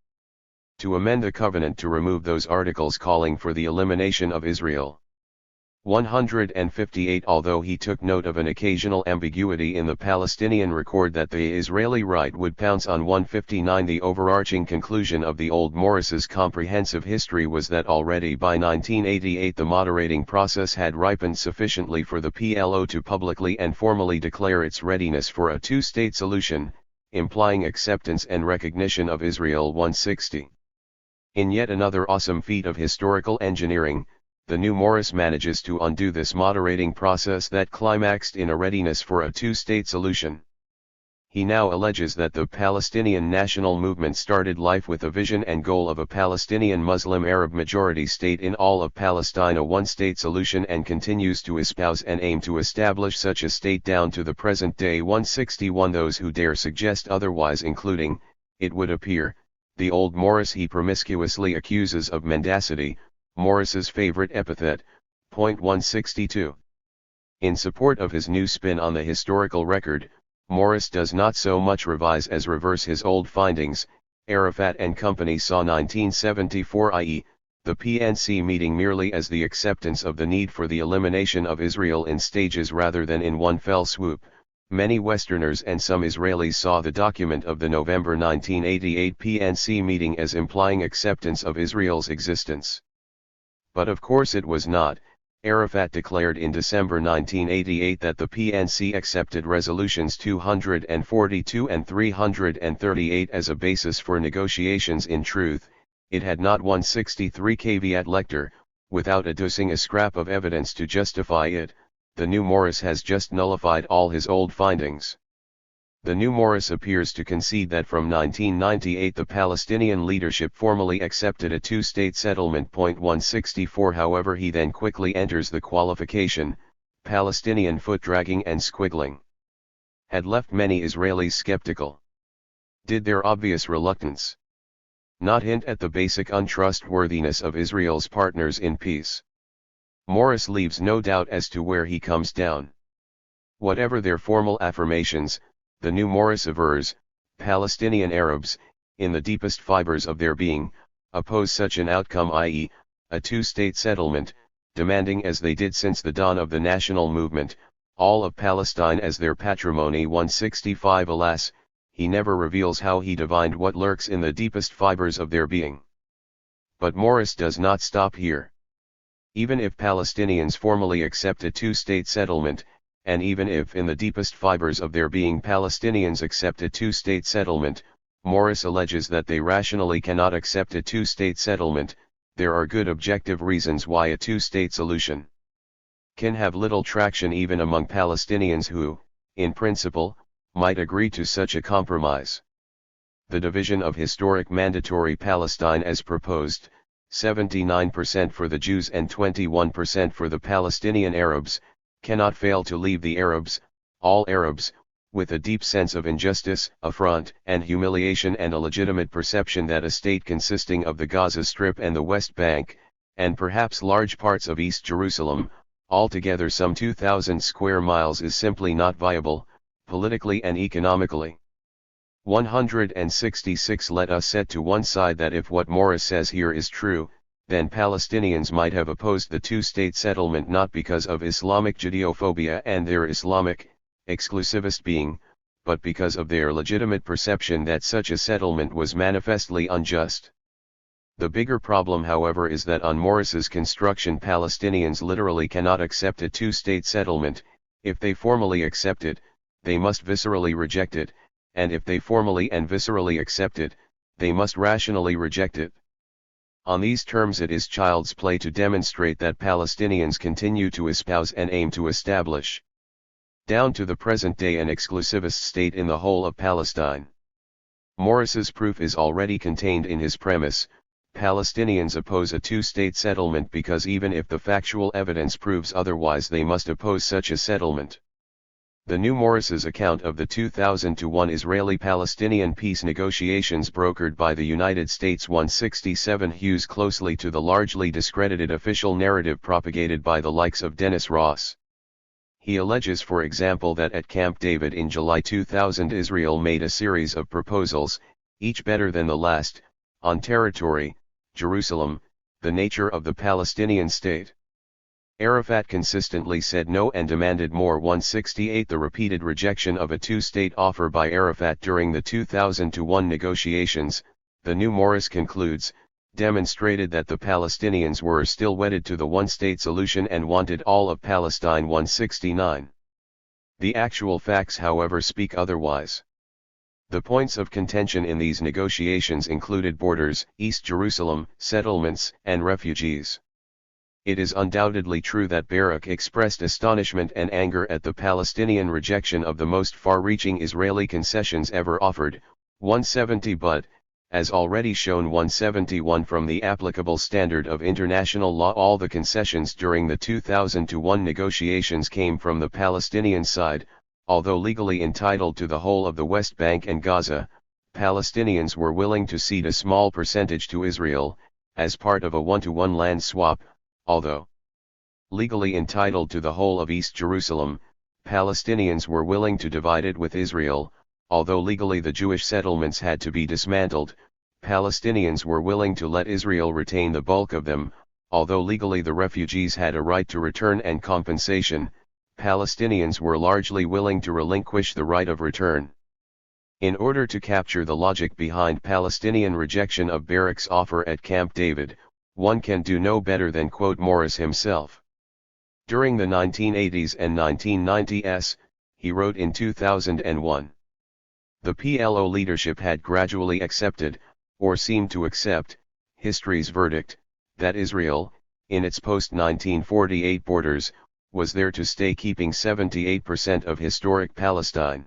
to amend the covenant to remove those articles calling for the elimination of Israel. 158. Although he took note of an occasional ambiguity in the Palestinian record that the Israeli right would pounce on 159, the overarching conclusion of the Old Morris's comprehensive history was that already by 1988 the moderating process had ripened sufficiently for the PLO to publicly and formally declare its readiness for a two-state solution, implying acceptance and recognition of Israel. 160. In yet another awesome feat of historical engineering, the new Morris manages to undo this moderating process that climaxed in a readiness for a two-state solution. He now alleges that the Palestinian national movement started life with a vision and goal of a Palestinian Muslim Arab majority state in all of Palestine, a one-state solution, and continues to espouse and aim to establish such a state down to the present day. 161. Those who dare suggest otherwise, including, it would appear, the Old Morris, he promiscuously accuses of mendacity, Morris's favorite epithet. 162. In support of his new spin on the historical record, Morris does not so much revise as reverse his old findings. Arafat and company saw 1974, i.e., the PNC meeting, merely as the acceptance of the need for the elimination of Israel in stages rather than in one fell swoop. Many Westerners and some Israelis saw the document of the November 1988 PNC meeting as implying acceptance of Israel's existence. But of course it was not. Arafat declared in December 1988 that the PNC accepted resolutions 242 and 338 as a basis for negotiations. In truth, it had not. 163. Caveat lector, without adducing a scrap of evidence to justify it, the new Morris has just nullified all his old findings. The new Morris appears to concede that from 1998 the Palestinian leadership formally accepted a two-state settlement. 164. However, he then quickly enters the qualification, Palestinian foot-dragging and squiggling had left many Israelis skeptical. Did their obvious reluctance not hint at the basic untrustworthiness of Israel's partners in peace? Morris leaves no doubt as to where he comes down. Whatever their formal affirmations, the new Morris avers, Palestinian Arabs, in the deepest fibers of their being, oppose such an outcome, i.e., a two-state settlement, demanding as they did since the dawn of the national movement, all of Palestine as their patrimony. 165. Alas, he never reveals how he divined what lurks in the deepest fibers of their being. But Morris does not stop here. Even if Palestinians formally accept a two-state settlement, and even if in the deepest fibers of their being Palestinians accept a two-state settlement, Morris alleges that they rationally cannot accept a two-state settlement. There are good objective reasons why a two-state solution can have little traction even among Palestinians who, in principle, might agree to such a compromise. The division of historic mandatory Palestine as proposed, 79% for the Jews and 21% for the Palestinian Arabs, cannot fail to leave the Arabs, all Arabs, with a deep sense of injustice, affront, and humiliation, and a legitimate perception that a state consisting of the Gaza Strip and the West Bank, and perhaps large parts of East Jerusalem, altogether some 2,000 square miles, is simply not viable, politically and economically. 166. Let us set to one side that if what Morris says here is true, then Palestinians might have opposed the two-state settlement not because of Islamic Judeophobia and their Islamic, exclusivist being, but because of their legitimate perception that such a settlement was manifestly unjust. The bigger problem, however, is that on Morris's construction Palestinians literally cannot accept a two-state settlement. If they formally accept it, they must viscerally reject it, and if they formally and viscerally accept it, they must rationally reject it. On these terms it is child's play to demonstrate that Palestinians continue to espouse and aim to establish, down to the present day, an exclusivist state in the whole of Palestine. Morris's proof is already contained in his premise: Palestinians oppose a two-state settlement because even if the factual evidence proves otherwise they must oppose such a settlement. The new Morris's account of the 2001 Israeli-Palestinian peace negotiations brokered by the United States 167 hews closely to the largely discredited official narrative propagated by the likes of Dennis Ross. He alleges, for example, that at Camp David in July 2000 Israel made a series of proposals, each better than the last, on territory, Jerusalem, the nature of the Palestinian state. Arafat consistently said no and demanded more. 168 The repeated rejection of a two-state offer by Arafat during the 2001 negotiations, the new Morris concludes, demonstrated that the Palestinians were still wedded to the one-state solution and wanted all of Palestine. 169. The actual facts, however, speak otherwise. The points of contention in these negotiations included borders, East Jerusalem, settlements, and refugees. It is undoubtedly true that Barak expressed astonishment and anger at the Palestinian rejection of the most far-reaching Israeli concessions ever offered. 170 But, as already shown 171 from the applicable standard of international law, all the concessions during the 2001 negotiations came from the Palestinian side. Although legally entitled to the whole of the West Bank and Gaza, Palestinians were willing to cede a small percentage to Israel, as part of a one-to-one land swap. Although legally entitled to the whole of East Jerusalem, Palestinians were willing to divide it with Israel. Although legally the Jewish settlements had to be dismantled, Palestinians were willing to let Israel retain the bulk of them. Although legally the refugees had a right to return and compensation, Palestinians were largely willing to relinquish the right of return. In order to capture the logic behind Palestinian rejection of Barak's offer at Camp David, one can do no better than quote Morris himself. During the 1980s and 1990s, he wrote in 2001. The PLO leadership had gradually accepted, or seemed to accept, history's verdict, that Israel, in its post-1948 borders, was there to stay, keeping 78% of historic Palestine.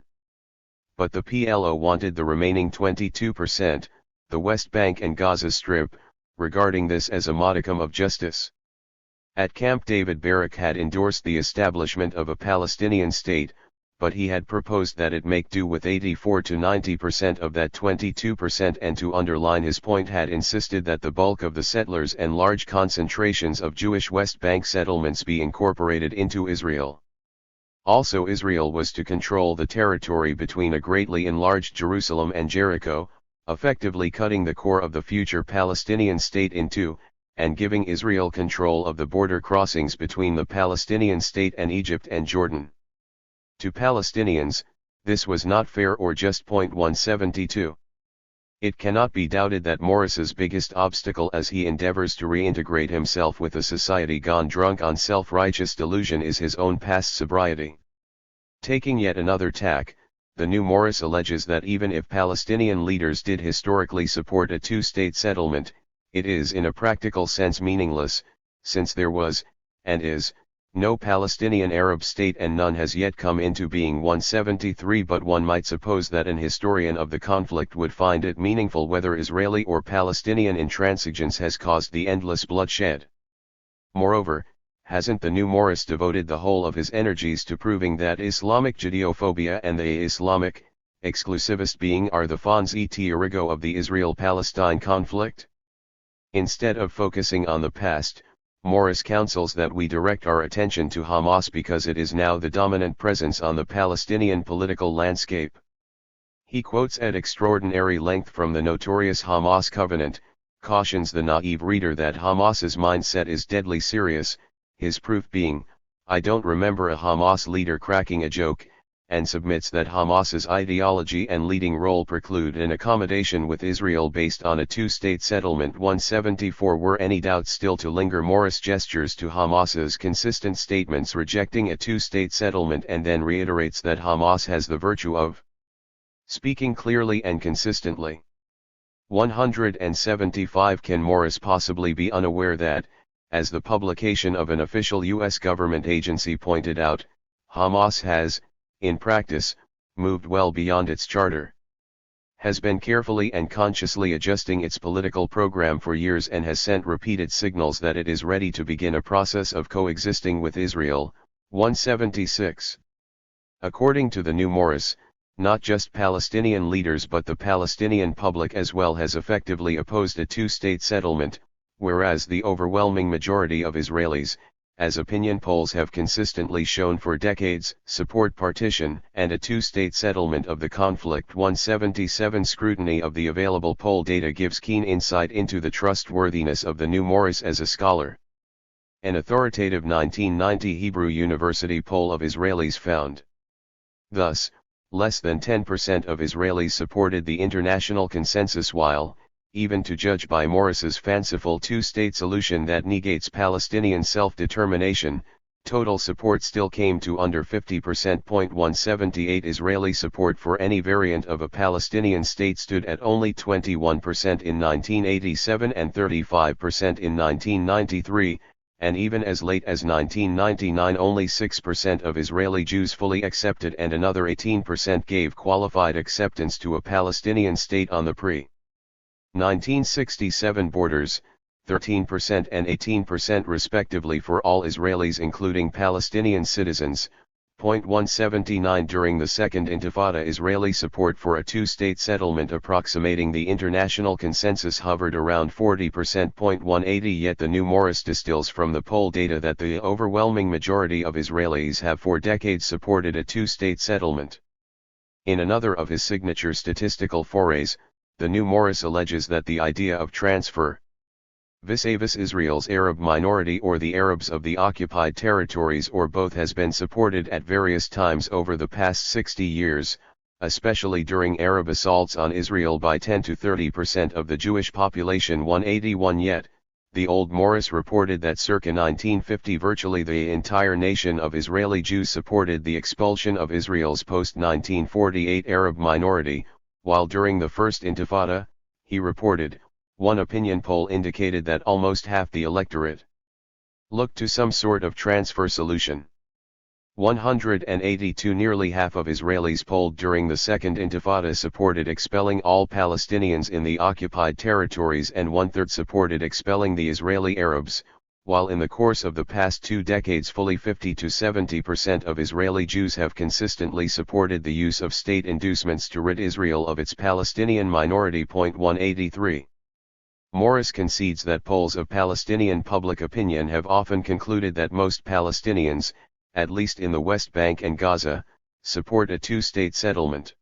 But the PLO wanted the remaining 22%, the West Bank and Gaza Strip, regarding this as a modicum of justice. At Camp David, Barak had endorsed the establishment of a Palestinian state, but he had proposed that it make do with 84 to 90% of that 22%, and to underline his point had insisted that the bulk of the settlers and large concentrations of Jewish West Bank settlements be incorporated into Israel. Also, Israel was to control the territory between a greatly enlarged Jerusalem and Jericho, effectively cutting the core of the future Palestinian state in two, and giving Israel control of the border crossings between the Palestinian state and Egypt and Jordan. To Palestinians, this was not fair or just. 172. It cannot be doubted that Morris's biggest obstacle as he endeavors to reintegrate himself with a society gone drunk on self-righteous delusion is his own past sobriety. Taking yet another tack, the new Morris alleges that even if Palestinian leaders did historically support a two-state settlement, it is in a practical sense meaningless, since there was, and is, no Palestinian Arab state and none has yet come into being. 173 But one might suppose that an historian of the conflict would find it meaningful whether Israeli or Palestinian intransigence has caused the endless bloodshed. Moreover, hasn't the new Morris devoted the whole of his energies to proving that Islamic Judeophobia and the Islamic, exclusivist being are the fons et origo of the Israel-Palestine conflict? Instead of focusing on the past, Morris counsels that we direct our attention to Hamas because it is now the dominant presence on the Palestinian political landscape. He quotes at extraordinary length from the notorious Hamas Covenant, cautions the naive reader that Hamas's mindset is deadly serious, his proof being, I don't remember a Hamas leader cracking a joke, and submits that Hamas's ideology and leading role preclude an accommodation with Israel based on a two-state settlement. 174 Were any doubts still to linger, Morris gestures to Hamas's consistent statements rejecting a two-state settlement and then reiterates that Hamas has the virtue of speaking clearly and consistently. 175 Can Morris possibly be unaware that, as the publication of an official U.S. government agency pointed out, Hamas has, in practice, moved well beyond its charter, has been carefully and consciously adjusting its political program for years and has sent repeated signals that it is ready to begin a process of coexisting with Israel. 176. According to the new Morris, not just Palestinian leaders but the Palestinian public as well has effectively opposed a two-state settlement, whereas the overwhelming majority of Israelis, as opinion polls have consistently shown for decades, support partition and a two-state settlement of the conflict. 177 Scrutiny of the available poll data gives keen insight into the trustworthiness of the new Morris as a scholar. An authoritative 1990 Hebrew University poll of Israelis found. Thus, less than 10% of Israelis supported the international consensus, while, even to judge by Morris's fanciful two-state solution that negates Palestinian self-determination, total support still came to under 50%. 178 Israeli support for any variant of a Palestinian state stood at only 21% in 1987 and 35% in 1993, and even as late as 1999 only 6% of Israeli Jews fully accepted and another 18% gave qualified acceptance to a Palestinian state on the pre-1967 borders, 13% and 18% respectively for all Israelis including Palestinian citizens. 179 During the Second Intifada, Israeli support for a two-state settlement approximating the international consensus hovered around 40%. 180 Yet the new Morris distills from the poll data that the overwhelming majority of Israelis have for decades supported a two-state settlement. In another of his signature statistical forays, the new Morris alleges that the idea of transfer vis-a-vis Israel's Arab minority or the Arabs of the occupied territories or both has been supported at various times over the past 60 years, especially during Arab assaults on Israel by 10 to 30% of the Jewish population. 181 Yet, the old Morris reported that circa 1950 virtually the entire nation of Israeli Jews supported the expulsion of Israel's post-1948 Arab minority, while during the First Intifada, he reported, one opinion poll indicated that almost half the electorate looked to some sort of transfer solution. 182 Nearly half of Israelis polled during the Second Intifada supported expelling all Palestinians in the occupied territories and one-third supported expelling the Israeli Arabs, while in the course of the past 2 decades fully 50 to 70% of Israeli Jews have consistently supported the use of state inducements to rid Israel of its Palestinian minority. 183 Morris concedes that polls of Palestinian public opinion have often concluded that most Palestinians, at least in the West Bank and Gaza, support a two-state settlement.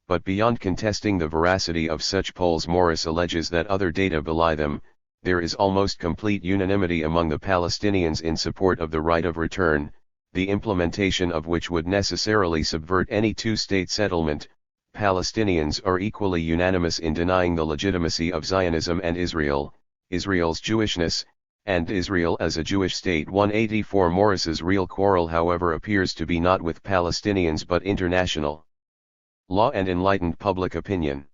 But beyond contesting the veracity of such polls, Morris alleges that other data belie them. There is almost complete unanimity among the Palestinians in support of the right of return, the implementation of which would necessarily subvert any two-state settlement. Palestinians are equally unanimous in denying the legitimacy of Zionism and Israel, Israel's Jewishness, and Israel as a Jewish state. 184 Morris's real quarrel, however, appears to be not with Palestinians but international law and enlightened public opinion.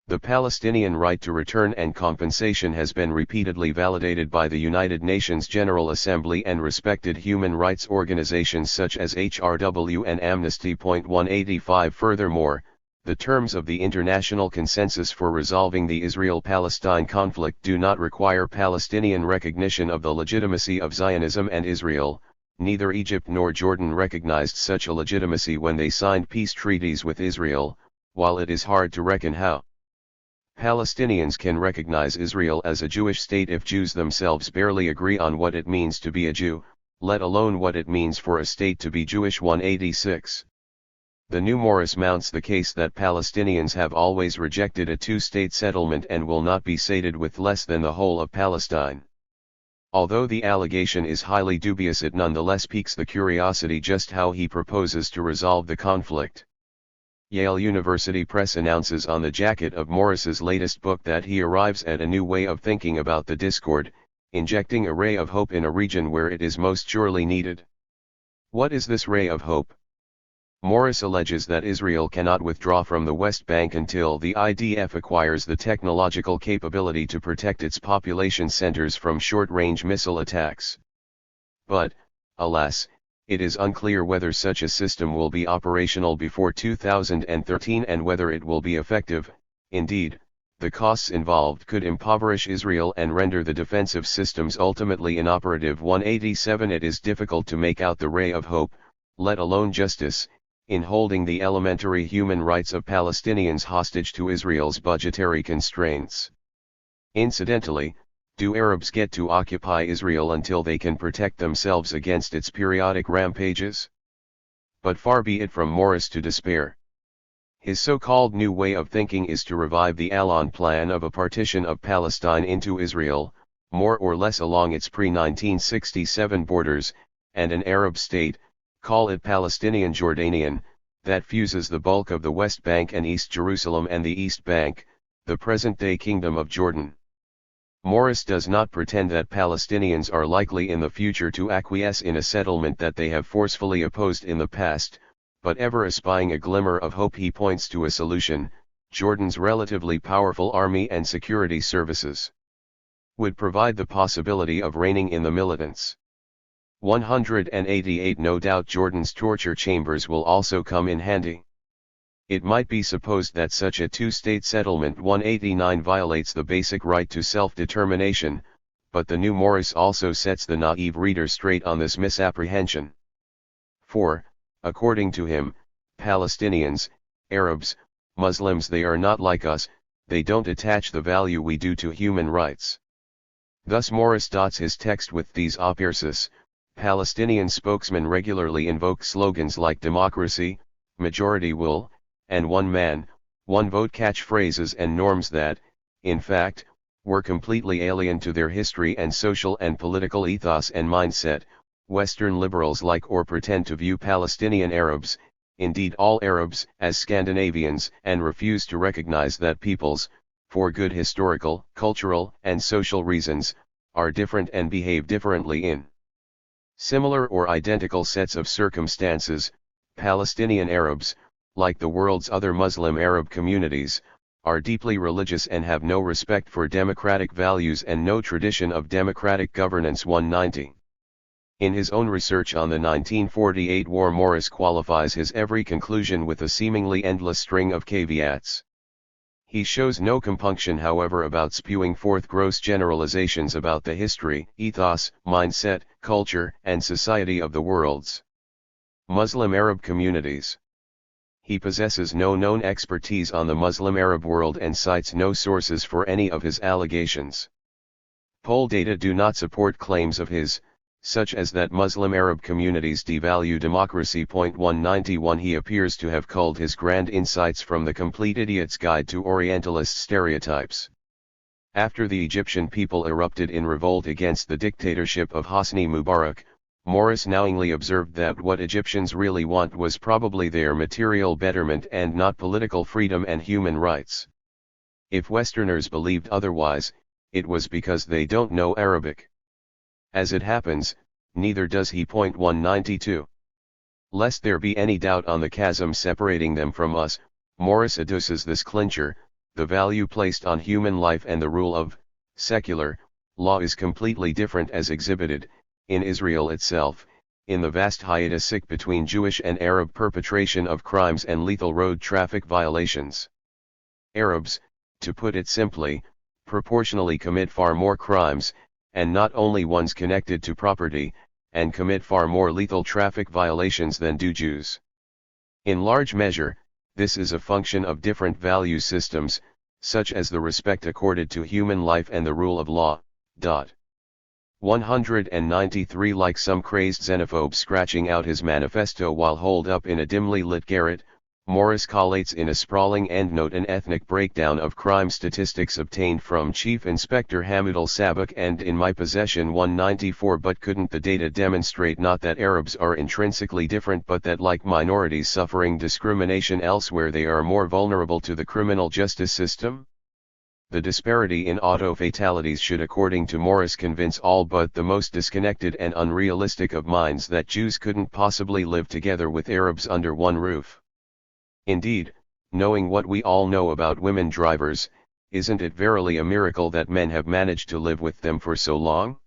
The Palestinian right to return and compensation has been repeatedly validated by the United Nations General Assembly and respected human rights organizations such as HRW and Amnesty. 185 Furthermore, the terms of the international consensus for resolving the Israel-Palestine conflict do not require Palestinian recognition of the legitimacy of Zionism and Israel. Neither Egypt nor Jordan recognized such a legitimacy when they signed peace treaties with Israel, while it is hard to reckon how Palestinians can recognize Israel as a Jewish state if Jews themselves barely agree on what it means to be a Jew, let alone what it means for a state to be Jewish. 186 The new Morris mounts the case that Palestinians have always rejected a two-state settlement and will not be sated with less than the whole of Palestine. Although the allegation is highly dubious, it nonetheless piques the curiosity just how he proposes to resolve the conflict. Yale University Press announces on the jacket of Morris's latest book that he arrives at a new way of thinking about the discord, injecting a ray of hope in a region where it is most surely needed. What is this ray of hope? Morris alleges that Israel cannot withdraw from the West Bank until the IDF acquires the technological capability to protect its population centers from short-range missile attacks. But, alas, it is unclear whether such a system will be operational before 2013 and whether it will be effective. Indeed, the costs involved could impoverish Israel and render the defensive systems ultimately inoperative. 187 It is difficult to make out the ray of hope, let alone justice, in holding the elementary human rights of Palestinians hostage to Israel's budgetary constraints. Incidentally, Do Arabs get to occupy Israel until they can protect themselves against its periodic rampages? But far be it from Morris to despair. His so-called new way of thinking is to revive the Allon plan of a partition of Palestine into Israel, more or less along its pre-1967 borders, and an Arab state, call it Palestinian Jordanian, that fuses the bulk of the West Bank and East Jerusalem and the East Bank, the present-day Kingdom of Jordan. Morris does not pretend that Palestinians are likely in the future to acquiesce in a settlement that they have forcefully opposed in the past, but ever espying a glimmer of hope he points to a solution: Jordan's relatively powerful army and security services would provide the possibility of reining in the militants. 188 No doubt Jordan's torture chambers will also come in handy. It might be supposed that such a two-state settlement 189 violates the basic right to self-determination, but the new Morris also sets the naive reader straight on this misapprehension. For, according to him, Palestinians, Arabs, Muslims, they are not like us, they don't attach the value we do to human rights. Thus Morris dots his text with these appearses. Palestinian spokesmen regularly invoke slogans like democracy, majority will, and one man, one vote catchphrases and norms that, in fact, were completely alien to their history and social and political ethos and mindset. Western liberals like or pretend to view Palestinian Arabs, indeed all Arabs, as Scandinavians, and refuse to recognize that peoples, for good historical, cultural, and social reasons, are different and behave differently in similar or identical sets of circumstances. Palestinian Arabs, like the world's other Muslim Arab communities, are deeply religious and have no respect for democratic values and no tradition of democratic governance. 190. In his own research on the 1948 war, Morris qualifies his every conclusion with a seemingly endless string of caveats. He shows no compunction, however, about spewing forth gross generalizations about the history, ethos, mindset, culture, and society of the world's Muslim Arab communities. He possesses no known expertise on the Muslim Arab world and cites no sources for any of his allegations. Poll data do not support claims of his, such as that Muslim Arab communities devalue democracy. 191. He appears to have culled his grand insights from The Complete Idiot's Guide to Orientalist Stereotypes. After the Egyptian people erupted in revolt against the dictatorship of Hosni Mubarak, Morris knowingly observed that what Egyptians really want was probably their material betterment and not political freedom and human rights. If Westerners believed otherwise, it was because they don't know Arabic. As it happens, neither does he. 192. Lest there be any doubt on the chasm separating them from us, Morris adduces this clincher: the value placed on human life and the rule of secular law is completely different as exhibited, in Israel itself, in the vast hiatus between Jewish and Arab perpetration of crimes and lethal road traffic violations. Arabs, to put it simply, proportionally commit far more crimes, and not only ones connected to property, and commit far more lethal traffic violations than do Jews. In large measure, this is a function of different value systems, such as the respect accorded to human life and the rule of law. 193. Like some crazed xenophobe scratching out his manifesto while holed up in a dimly lit garret, Morris collates in a sprawling endnote an ethnic breakdown of crime statistics obtained from Chief Inspector Hamid al-Sabak and in my possession. 194. But couldn't the data demonstrate not that Arabs are intrinsically different, but that like minorities suffering discrimination elsewhere, they are more vulnerable to the criminal justice system? The disparity in auto fatalities should, according to Morris, convince all but the most disconnected and unrealistic of minds that Jews couldn't possibly live together with Arabs under one roof. Indeed, knowing what we all know about women drivers, isn't it verily a miracle that men have managed to live with them for so long?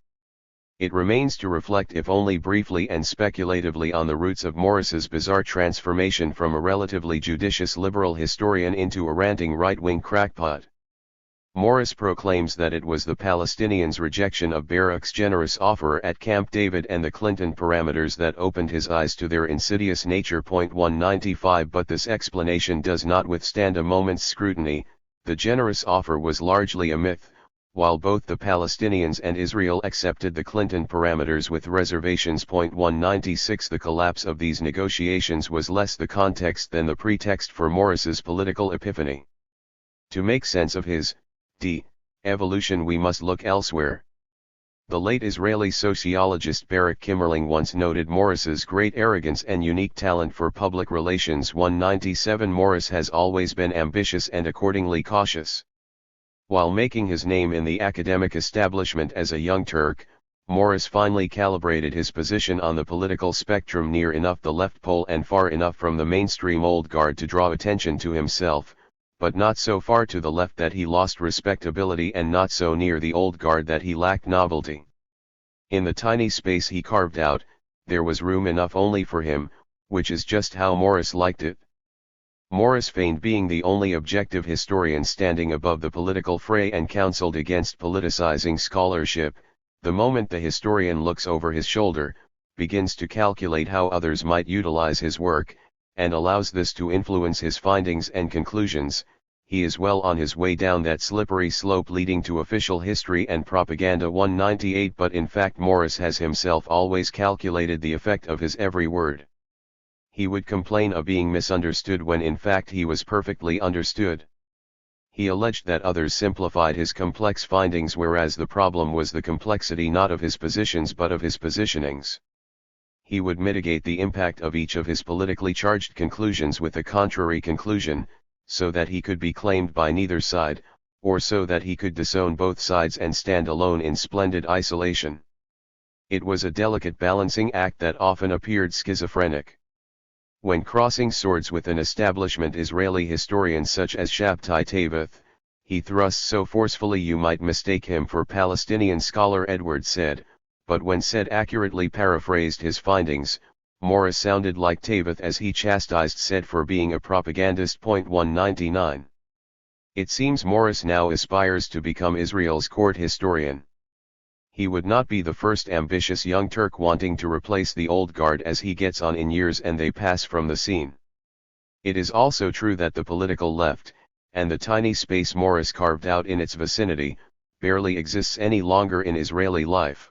It remains to reflect, if only briefly and speculatively, on the roots of Morris's bizarre transformation from a relatively judicious liberal historian into a ranting right-wing crackpot. Morris proclaims that it was the Palestinians' rejection of Barak's generous offer at Camp David and the Clinton parameters that opened his eyes to their insidious nature. 195. But this explanation does not withstand a moment's scrutiny. The generous offer was largely a myth. while both the Palestinians and Israel accepted the Clinton parameters with reservations. 196 The collapse of these negotiations was less the context than the pretext for Morris's political epiphany. To make sense of his evolution we must look elsewhere. The late Israeli sociologist Barak Kimmerling once noted Morris's great arrogance and unique talent for public relations. 197 Morris has always been ambitious and accordingly cautious. While making his name in the academic establishment as a young Turk, Morris finally calibrated his position on the political spectrum near enough the left pole and far enough from the mainstream old guard to draw attention to himself, but not so far to the left that he lost respectability and not so near the old guard that he lacked novelty. In the tiny space he carved out, there was room enough only for him, which is just how Morris liked it. Morris feigned being the only objective historian standing above the political fray and counseled against politicizing scholarship. The moment the historian looks over his shoulder, begins to calculate how others might utilize his work, and allows this to influence his findings and conclusions, he is well on his way down that slippery slope leading to official history and propaganda. 198 But in fact Morris has himself always calculated the effect of his every word. He would complain of being misunderstood when in fact he was perfectly understood. He alleged that others simplified his complex findings, whereas the problem was the complexity not of his positions but of his positionings. He would mitigate the impact of each of his politically charged conclusions with a contrary conclusion, so that he could be claimed by neither side, or so that he could disown both sides and stand alone in splendid isolation. It was a delicate balancing act that often appeared schizophrenic. When crossing swords with an establishment Israeli historian such as Shabtai Taveth, he thrusts so forcefully you might mistake him for Palestinian scholar Edward said, but when said accurately paraphrased his findings, Morris sounded like Taveth as he chastised said for being a propagandist. 199. It seems Morris now aspires to become Israel's court historian. He would not be the first ambitious young Turk wanting to replace the old guard as he gets on in years and they pass from the scene. It is also true that the political left, and the tiny space Morris carved out in its vicinity, barely exists any longer in Israeli life.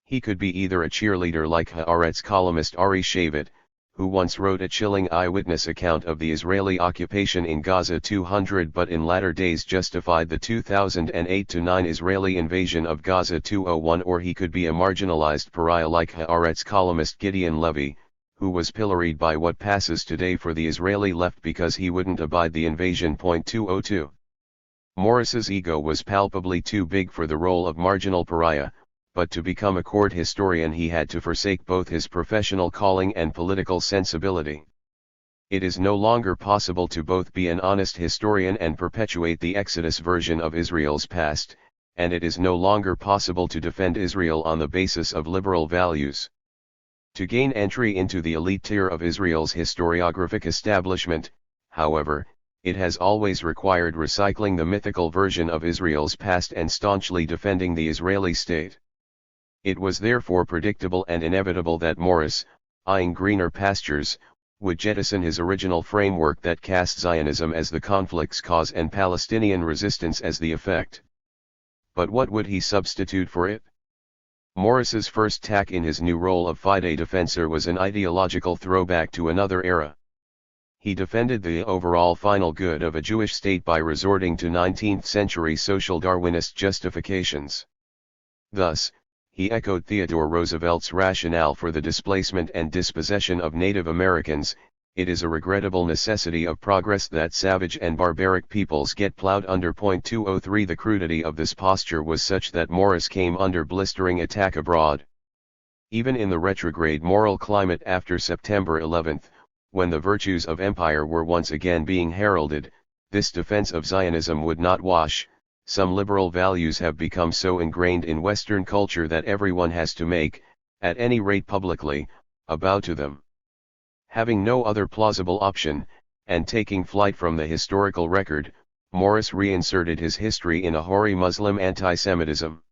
He could be either a cheerleader like Haaretz columnist Ari Shavit, who once wrote a chilling eyewitness account of the Israeli occupation in Gaza 200 but in latter days justified the 2008-9 Israeli invasion of Gaza 201, or he could be a marginalized pariah like Haaretz columnist Gideon Levy, who was pilloried by what passes today for the Israeli left because he wouldn't abide the invasion. 202. Morris's ego was palpably too big for the role of marginal pariah, but to become a court historian he had to forsake both his professional calling and political sensibility. It is no longer possible to both be an honest historian and perpetuate the Exodus version of Israel's past, and it is no longer possible to defend Israel on the basis of liberal values. To gain entry into the elite tier of Israel's historiographic establishment, however, it has always required recycling the mythical version of Israel's past and staunchly defending the Israeli state. It was therefore predictable and inevitable that Morris, eyeing greener pastures, would jettison his original framework that cast Zionism as the conflict's cause and Palestinian resistance as the effect. But what would he substitute for it? Morris's first tack in his new role of fide defensor was an ideological throwback to another era. He defended the overall final good of a Jewish state by resorting to 19th-century social Darwinist justifications. Thus, he echoed Theodore Roosevelt's rationale for the displacement and dispossession of Native Americans. It is a regrettable necessity of progress that savage and barbaric peoples get plowed under. 203 The crudity of this posture was such that Morris came under blistering attack abroad. Even in the retrograde moral climate after September 11, when the virtues of empire were once again being heralded, this defense of Zionism would not wash. Some liberal values have become so ingrained in Western culture that everyone has to make, at any rate publicly, a bow to them. Having no other plausible option, and taking flight from the historical record, Morris reinserted his history in a hoary Muslim anti-Semitism.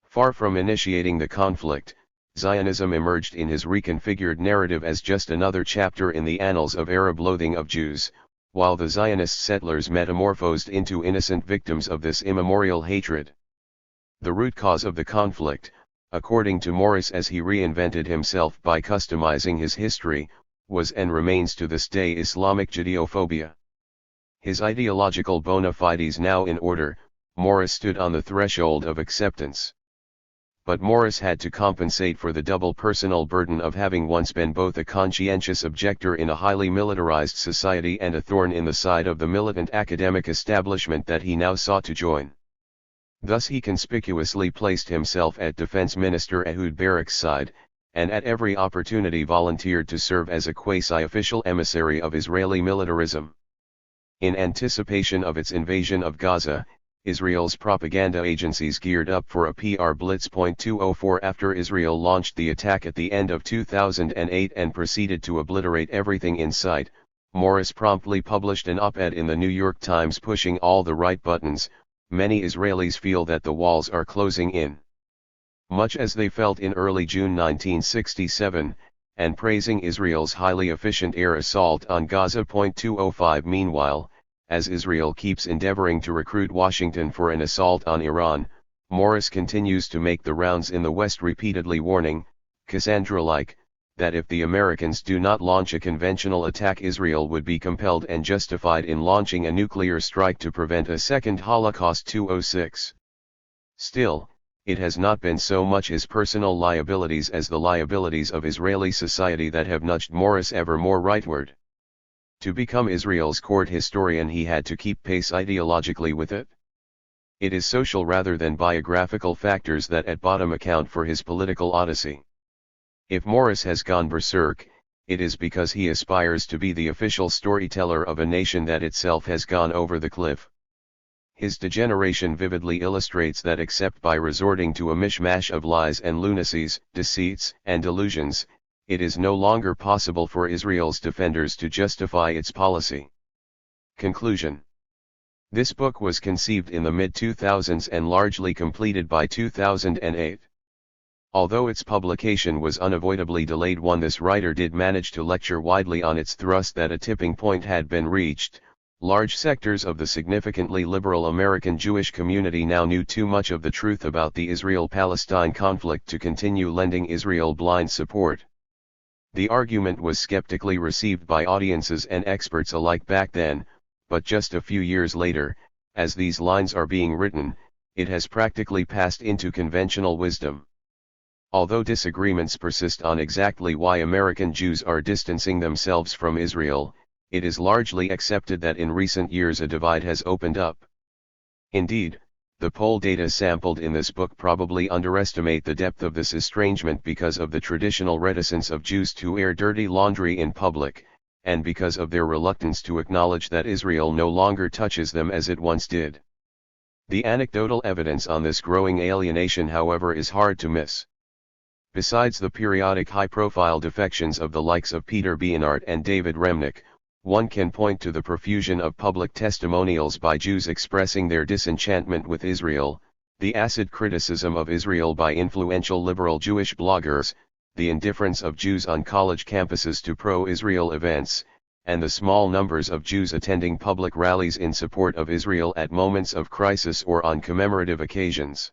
Far from initiating the conflict, Zionism emerged in his reconfigured narrative as just another chapter in the annals of Arab loathing of Jews, while the Zionist settlers metamorphosed into innocent victims of this immemorial hatred. The root cause of the conflict, according to Morris as he reinvented himself by customizing his history, was and remains to this day Islamic Judeophobia. His ideological bona fides now in order, Morris stood on the threshold of acceptance. But Morris had to compensate for the double personal burden of having once been both a conscientious objector in a highly militarized society and a thorn in the side of the militant academic establishment that he now sought to join. Thus he conspicuously placed himself at Defense Minister Ehud Barak's side, and at every opportunity volunteered to serve as a quasi-official emissary of Israeli militarism. In anticipation of its invasion of Gaza, Israel's propaganda agencies geared up for a PR blitz. 204 After Israel launched the attack at the end of 2008 and proceeded to obliterate everything in sight, Morris promptly published an op-ed in the New York Times pushing all the right buttons. Many Israelis feel that the walls are closing in, much as they felt in early June 1967, and praising Israel's highly efficient air assault on Gaza. 205 Meanwhile, as Israel keeps endeavoring to recruit Washington for an assault on Iran, Morris continues to make the rounds in the West, repeatedly warning, Cassandra-like, that if the Americans do not launch a conventional attack, Israel would be compelled and justified in launching a nuclear strike to prevent a second Holocaust. 206. Still, it has not been so much his personal liabilities as the liabilities of Israeli society that have nudged Morris ever more rightward. To become Israel's court historian, he had to keep pace ideologically with it. It is social rather than biographical factors that at bottom account for his political odyssey. If Morris has gone berserk, it is because he aspires to be the official storyteller of a nation that itself has gone over the cliff. His degeneration vividly illustrates that except by resorting to a mishmash of lies and lunacies, deceits, and delusions, it is no longer possible for Israel's defenders to justify its policy. Conclusion. This book was conceived in the mid-2000s and largely completed by 2008. Although its publication was unavoidably delayed, this writer did manage to lecture widely on its thrust that a tipping point had been reached. Large sectors of the significantly liberal American Jewish community now knew too much of the truth about the Israel-Palestine conflict to continue lending Israel blind support. The argument was skeptically received by audiences and experts alike back then, but just a few years later, as these lines are being written, it has practically passed into conventional wisdom. Although disagreements persist on exactly why American Jews are distancing themselves from Israel, it is largely accepted that in recent years a divide has opened up. Indeed, the poll data sampled in this book probably underestimate the depth of this estrangement because of the traditional reticence of Jews to air dirty laundry in public, and because of their reluctance to acknowledge that Israel no longer touches them as it once did. The anecdotal evidence on this growing alienation, however, is hard to miss. Besides the periodic high-profile defections of the likes of Peter Beinart and David Remnick, one can point to the profusion of public testimonials by Jews expressing their disenchantment with Israel, the acid criticism of Israel by influential liberal Jewish bloggers, the indifference of Jews on college campuses to pro-Israel events, and the small numbers of Jews attending public rallies in support of Israel at moments of crisis or on commemorative occasions.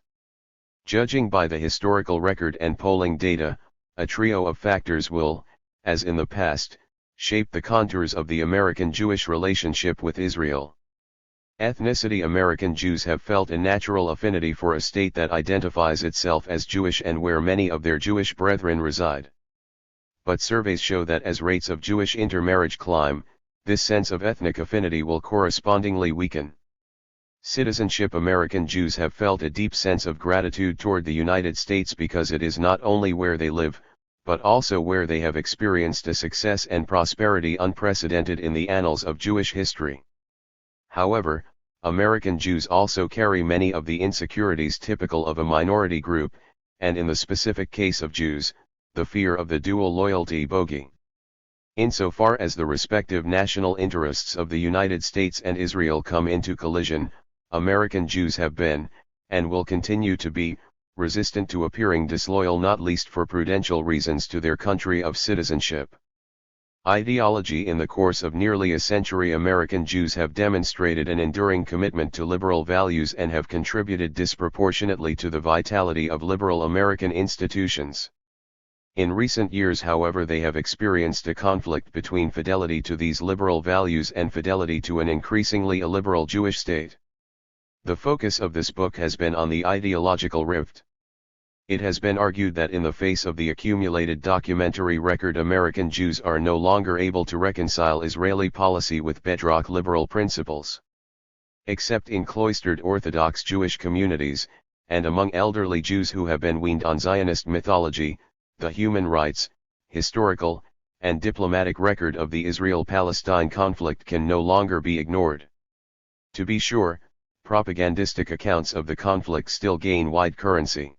Judging by the historical record and polling data, a trio of factors will, as in the past, shape the contours of the American Jewish relationship with Israel. Ethnicity. American Jews have felt a natural affinity for a state that identifies itself as Jewish and where many of their Jewish brethren reside. But surveys show that as rates of Jewish intermarriage climb, this sense of ethnic affinity will correspondingly weaken. Citizenship. American Jews have felt a deep sense of gratitude toward the United States because it is not only where they live, but also where they have experienced a success and prosperity unprecedented in the annals of Jewish history. However, American Jews also carry many of the insecurities typical of a minority group, and in the specific case of Jews, the fear of the dual loyalty bogey. Insofar as the respective national interests of the United States and Israel come into collision, American Jews have been, and will continue to be, resistant to appearing disloyal, not least for prudential reasons to their country of citizenship. Ideology. In the course of nearly a century, American Jews have demonstrated an enduring commitment to liberal values and have contributed disproportionately to the vitality of liberal American institutions. In recent years, however, they have experienced a conflict between fidelity to these liberal values and fidelity to an increasingly illiberal Jewish state. The focus of this book has been on the ideological rift. It has been argued that in the face of the accumulated documentary record, American Jews are no longer able to reconcile Israeli policy with bedrock liberal principles. Except in cloistered Orthodox Jewish communities, and among elderly Jews who have been weaned on Zionist mythology, the human rights, historical, and diplomatic record of the Israel-Palestine conflict can no longer be ignored. To be sure, propagandistic accounts of the conflict still gain wide currency.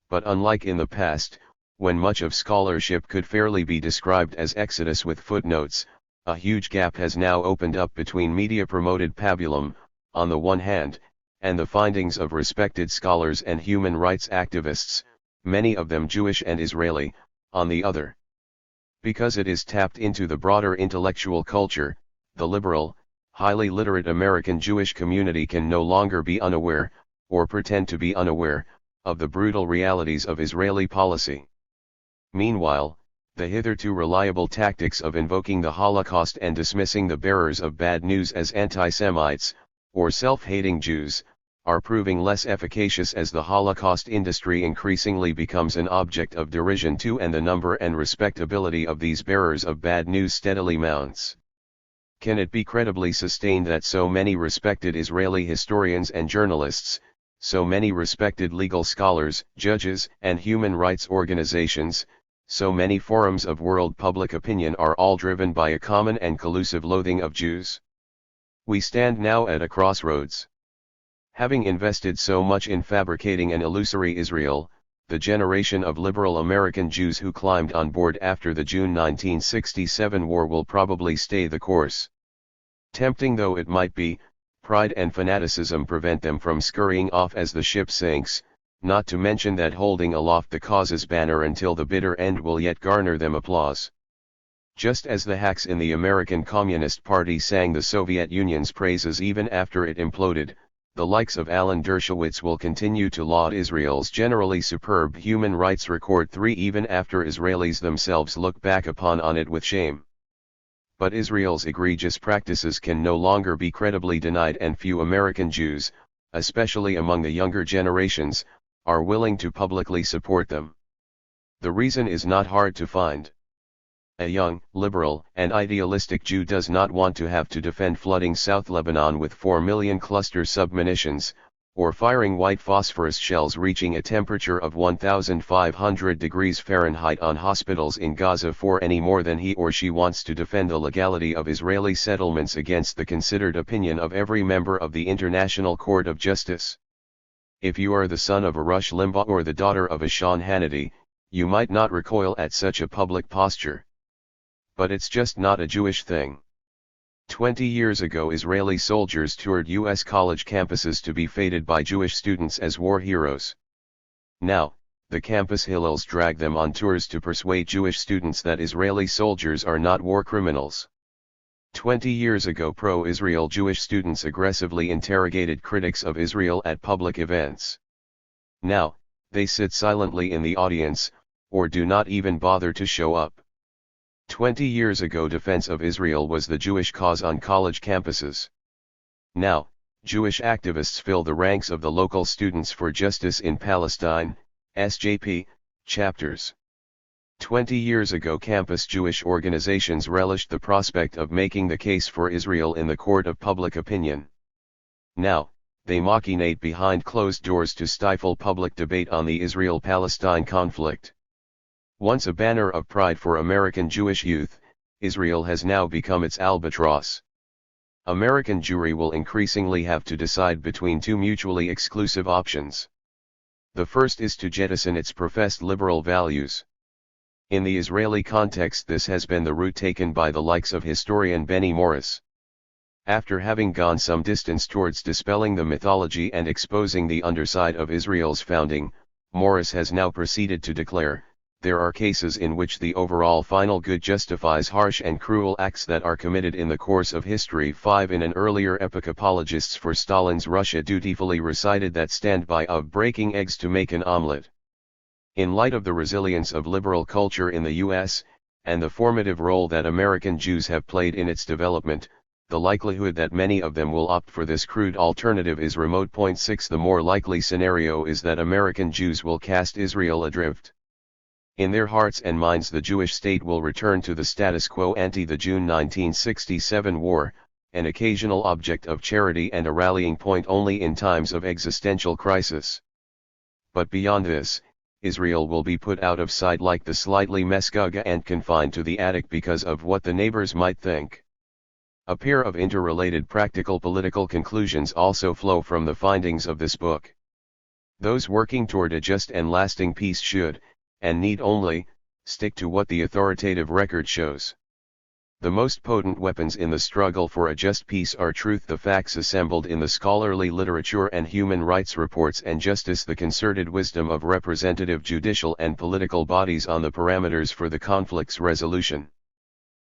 But unlike in the past, when much of scholarship could fairly be described as exodus with footnotes, a huge gap has now opened up between media-promoted pabulum, on the one hand, and the findings of respected scholars and human rights activists, many of them Jewish and Israeli, on the other. Because it is tapped into the broader intellectual culture, the liberal, highly literate American Jewish community can no longer be unaware, or pretend to be unaware, of the brutal realities of Israeli policy. Meanwhile, the hitherto reliable tactics of invoking the Holocaust and dismissing the bearers of bad news as anti-Semites, or self-hating Jews, are proving less efficacious as the Holocaust industry increasingly becomes an object of derision too, and the number and respectability of these bearers of bad news steadily mounts. Can it be credibly sustained that so many respected Israeli historians and journalists, so many respected legal scholars, judges, and human rights organizations, so many forums of world public opinion are all driven by a common and collusive loathing of Jews? We stand now at a crossroads. Having invested so much in fabricating an illusory Israel, the generation of liberal American Jews who climbed on board after the June 1967 war will probably stay the course. Tempting though it might be, pride and fanaticism prevent them from scurrying off as the ship sinks, not to mention that holding aloft the cause's banner until the bitter end will yet garner them applause. Just as the hacks in the American Communist Party sang the Soviet Union's praises even after it imploded, the likes of Alan Dershowitz will continue to laud Israel's generally superb human rights record even after Israelis themselves look back on it with shame. But Israel's egregious practices can no longer be credibly denied, and few American Jews, especially among the younger generations, are willing to publicly support them. The reason is not hard to find. A young, liberal, and idealistic Jew does not want to have to defend flooding South Lebanon with 4 million cluster submunitions, or firing white phosphorus shells reaching a temperature of 1,500 degrees Fahrenheit on hospitals in Gaza for any more than he or she wants to defend the legality of Israeli settlements against the considered opinion of every member of the International Court of Justice. If you are the son of a Rush Limbaugh or the daughter of a Sean Hannity, you might not recoil at such a public posture. But it's just not a Jewish thing. 20 years ago, Israeli soldiers toured U.S. college campuses to be feted by Jewish students as war heroes. Now, the campus Hillels drag them on tours to persuade Jewish students that Israeli soldiers are not war criminals. 20 years ago, pro-Israel Jewish students aggressively interrogated critics of Israel at public events. Now, they sit silently in the audience, or do not even bother to show up. 20 years ago, defense of Israel was the Jewish cause on college campuses. Now, Jewish activists fill the ranks of the local Students for Justice in Palestine, SJP, chapters. 20 years ago, campus Jewish organizations relished the prospect of making the case for Israel in the court of public opinion. Now, they machinate behind closed doors to stifle public debate on the Israel-Palestine conflict. Once a banner of pride for American Jewish youth, Israel has now become its albatross. American Jewry will increasingly have to decide between two mutually exclusive options. The first is to jettison its professed liberal values. In the Israeli context, this has been the route taken by the likes of historian Benny Morris. After having gone some distance towards dispelling the mythology and exposing the underside of Israel's founding, Morris has now proceeded to declare, there are cases in which the overall final good justifies harsh and cruel acts that are committed in the course of history. 5. In an earlier epoch, apologists for Stalin's Russia dutifully recited that standby of breaking eggs to make an omelette. In light of the resilience of liberal culture in the U.S., and the formative role that American Jews have played in its development, the likelihood that many of them will opt for this crude alternative is remote. 6. The more likely scenario is that American Jews will cast Israel adrift. In their hearts and minds, the Jewish state will return to the status quo ante the June 1967 war, an occasional object of charity and a rallying point only in times of existential crisis. But beyond this, Israel will be put out of sight like the slightly meshuggah and confined to the attic because of what the neighbors might think. A pair of interrelated practical political conclusions also flow from the findings of this book. Those working toward a just and lasting peace should, and need only, stick to what the authoritative record shows. The most potent weapons in the struggle for a just peace are truth, the facts assembled in the scholarly literature and human rights reports, and justice, the concerted wisdom of representative judicial and political bodies on the parameters for the conflict's resolution.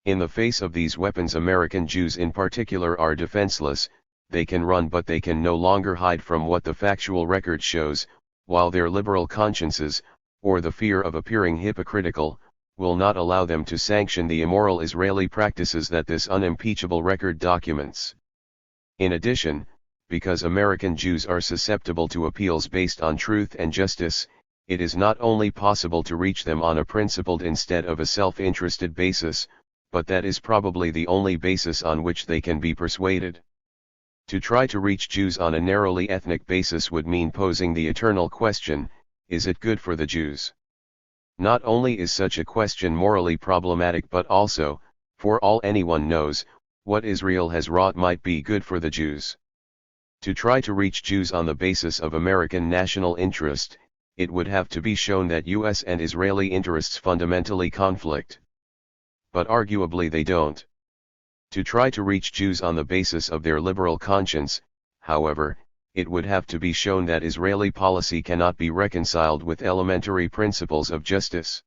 In the face of these weapons, American Jews in particular are defenseless. They can run, but they can no longer hide from what the factual record shows, while their liberal consciences, or the fear of appearing hypocritical, will not allow them to sanction the immoral Israeli practices that this unimpeachable record documents. In addition, because American Jews are susceptible to appeals based on truth and justice, it is not only possible to reach them on a principled instead of a self-interested basis, but that is probably the only basis on which they can be persuaded. To try to reach Jews on a narrowly ethnic basis would mean posing the eternal question, is it good for the Jews? Not only is such a question morally problematic, but also, for all anyone knows, what Israel has wrought might be good for the Jews. To try to reach Jews on the basis of American national interest, it would have to be shown that U.S. and Israeli interests fundamentally conflict. But arguably they don't. To try to reach Jews on the basis of their liberal conscience, however, it would have to be shown that Israeli policy cannot be reconciled with elementary principles of justice.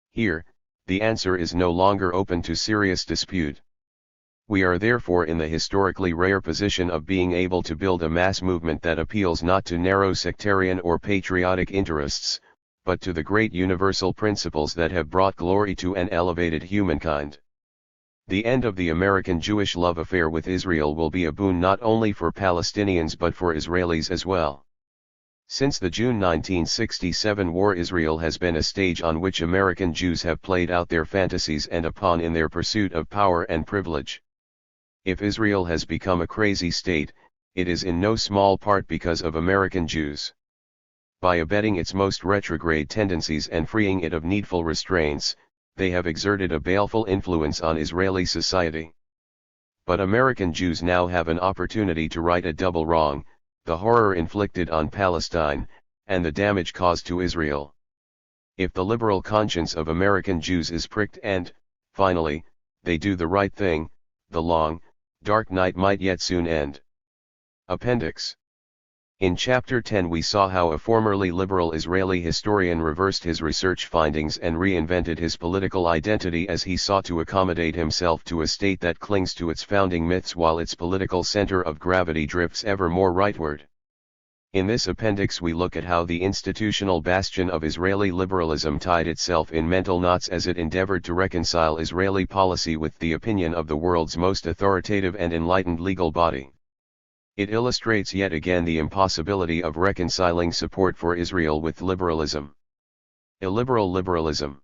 Here, the answer is no longer open to serious dispute. We are therefore in the historically rare position of being able to build a mass movement that appeals not to narrow sectarian or patriotic interests, but to the great universal principles that have brought glory to and elevated humankind. The end of the American Jewish love affair with Israel will be a boon not only for Palestinians but for Israelis as well. Since the June 1967 war, Israel has been a stage on which American Jews have played out their fantasies and a pawn in their pursuit of power and privilege. If Israel has become a crazy state, it is in no small part because of American Jews. By abetting its most retrograde tendencies and freeing it of needful restraints, they have exerted a baleful influence on Israeli society. But American Jews now have an opportunity to right a double wrong, the horror inflicted on Palestine, and the damage caused to Israel. If the liberal conscience of American Jews is pricked and, finally, they do the right thing, the long, dark night might yet soon end. Appendix. In Chapter 10 we saw how a formerly liberal Israeli historian reversed his research findings and reinvented his political identity as he sought to accommodate himself to a state that clings to its founding myths while its political center of gravity drifts ever more rightward. In this appendix we look at how the institutional bastion of Israeli liberalism tied itself in mental knots as it endeavored to reconcile Israeli policy with the opinion of the world's most authoritative and enlightened legal body. It illustrates yet again the impossibility of reconciling support for Israel with liberalism. Illiberal liberalism.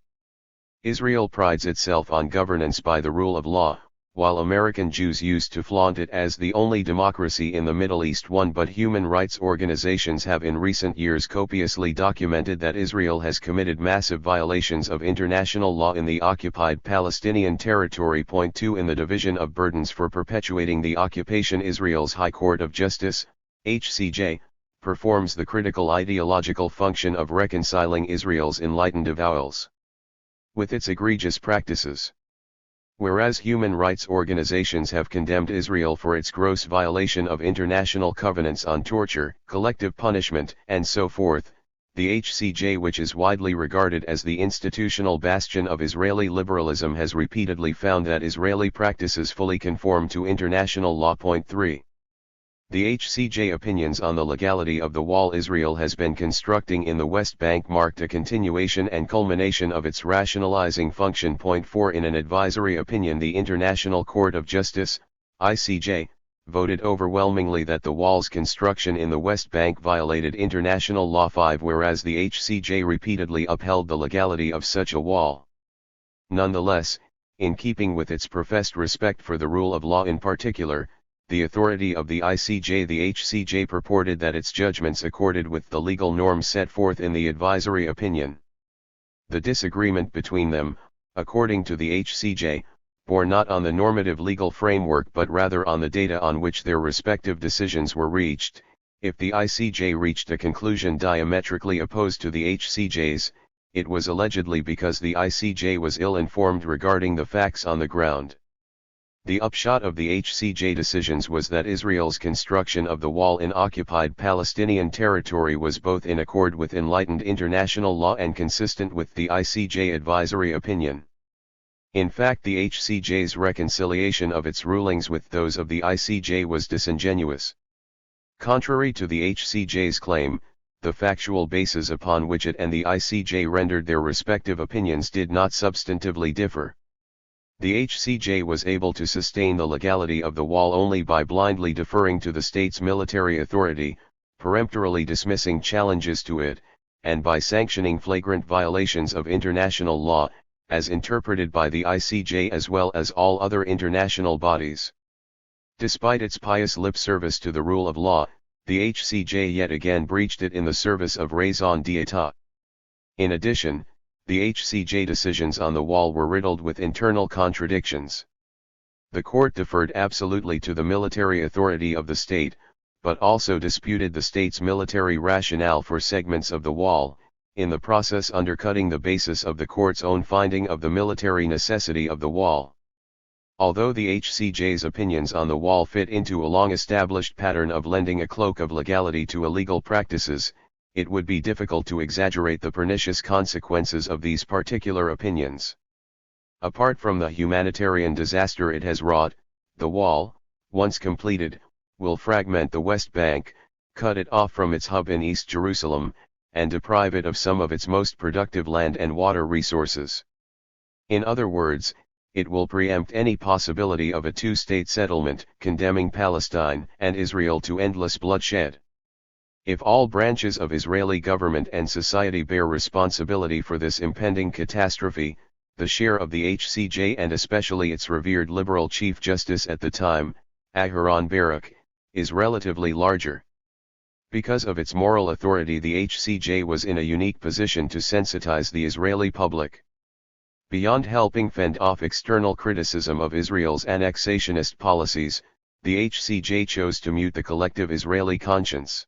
Israel prides itself on governance by the rule of law, while American Jews used to flaunt it as the only democracy in the Middle East. But human rights organizations have in recent years copiously documented that Israel has committed massive violations of international law in the occupied Palestinian territory. 2 In the division of burdens for perpetuating the occupation, Israel's High Court of Justice, HCJ, performs the critical ideological function of reconciling Israel's enlightened avowals with its egregious practices. Whereas human rights organizations have condemned Israel for its gross violation of international covenants on torture, collective punishment, and so forth, The HCJ, which is widely regarded as the institutional bastion of Israeli liberalism, has repeatedly found that Israeli practices fully conform to international law. Point 3. The HCJ opinions on the legality of the wall Israel has been constructing in the West Bank marked a continuation and culmination of its rationalizing function. Point 4. In an advisory opinion, the International Court of Justice, ICJ, voted overwhelmingly that the wall's construction in the West Bank violated international law. 5. Whereas the HCJ repeatedly upheld the legality of such a wall. Nonetheless, in keeping with its professed respect for the rule of law in particular, the authority of the ICJ, the HCJ purported that its judgments accorded with the legal norms set forth in the advisory opinion. The disagreement between them, according to the HCJ, bore not on the normative legal framework but rather on the data on which their respective decisions were reached. If the ICJ reached a conclusion diametrically opposed to the HCJ's, it was allegedly because the ICJ was ill-informed regarding the facts on the ground. The upshot of the HCJ decisions was that Israel's construction of the wall in occupied Palestinian territory was both in accord with enlightened international law and consistent with the ICJ advisory opinion. In fact, the HCJ's reconciliation of its rulings with those of the ICJ was disingenuous. Contrary to the HCJ's claim, the factual basis upon which it and the ICJ rendered their respective opinions did not substantively differ. The HCJ was able to sustain the legality of the wall only by blindly deferring to the state's military authority, peremptorily dismissing challenges to it, and by sanctioning flagrant violations of international law, as interpreted by the ICJ as well as all other international bodies. Despite its pious lip service to the rule of law, the HCJ yet again breached it in the service of raison d'etat. In addition, the HCJ decisions on the wall were riddled with internal contradictions. The court deferred absolutely to the military authority of the state, but also disputed the state's military rationale for segments of the wall, in the process undercutting the basis of the court's own finding of the military necessity of the wall. Although the HCJ's opinions on the wall fit into a long-established pattern of lending a cloak of legality to illegal practices, it would be difficult to exaggerate the pernicious consequences of these particular opinions. Apart from the humanitarian disaster it has wrought, the wall, once completed, will fragment the West Bank, cut it off from its hub in East Jerusalem, and deprive it of some of its most productive land and water resources. In other words, it will preempt any possibility of a two-state settlement, condemning Palestine and Israel to endless bloodshed. If all branches of Israeli government and society bear responsibility for this impending catastrophe, the share of the HCJ and especially its revered liberal Chief Justice at the time, Aharon Barak, is relatively larger. Because of its moral authority, the HCJ was in a unique position to sensitize the Israeli public. Beyond helping fend off external criticism of Israel's annexationist policies, the HCJ chose to mute the collective Israeli conscience.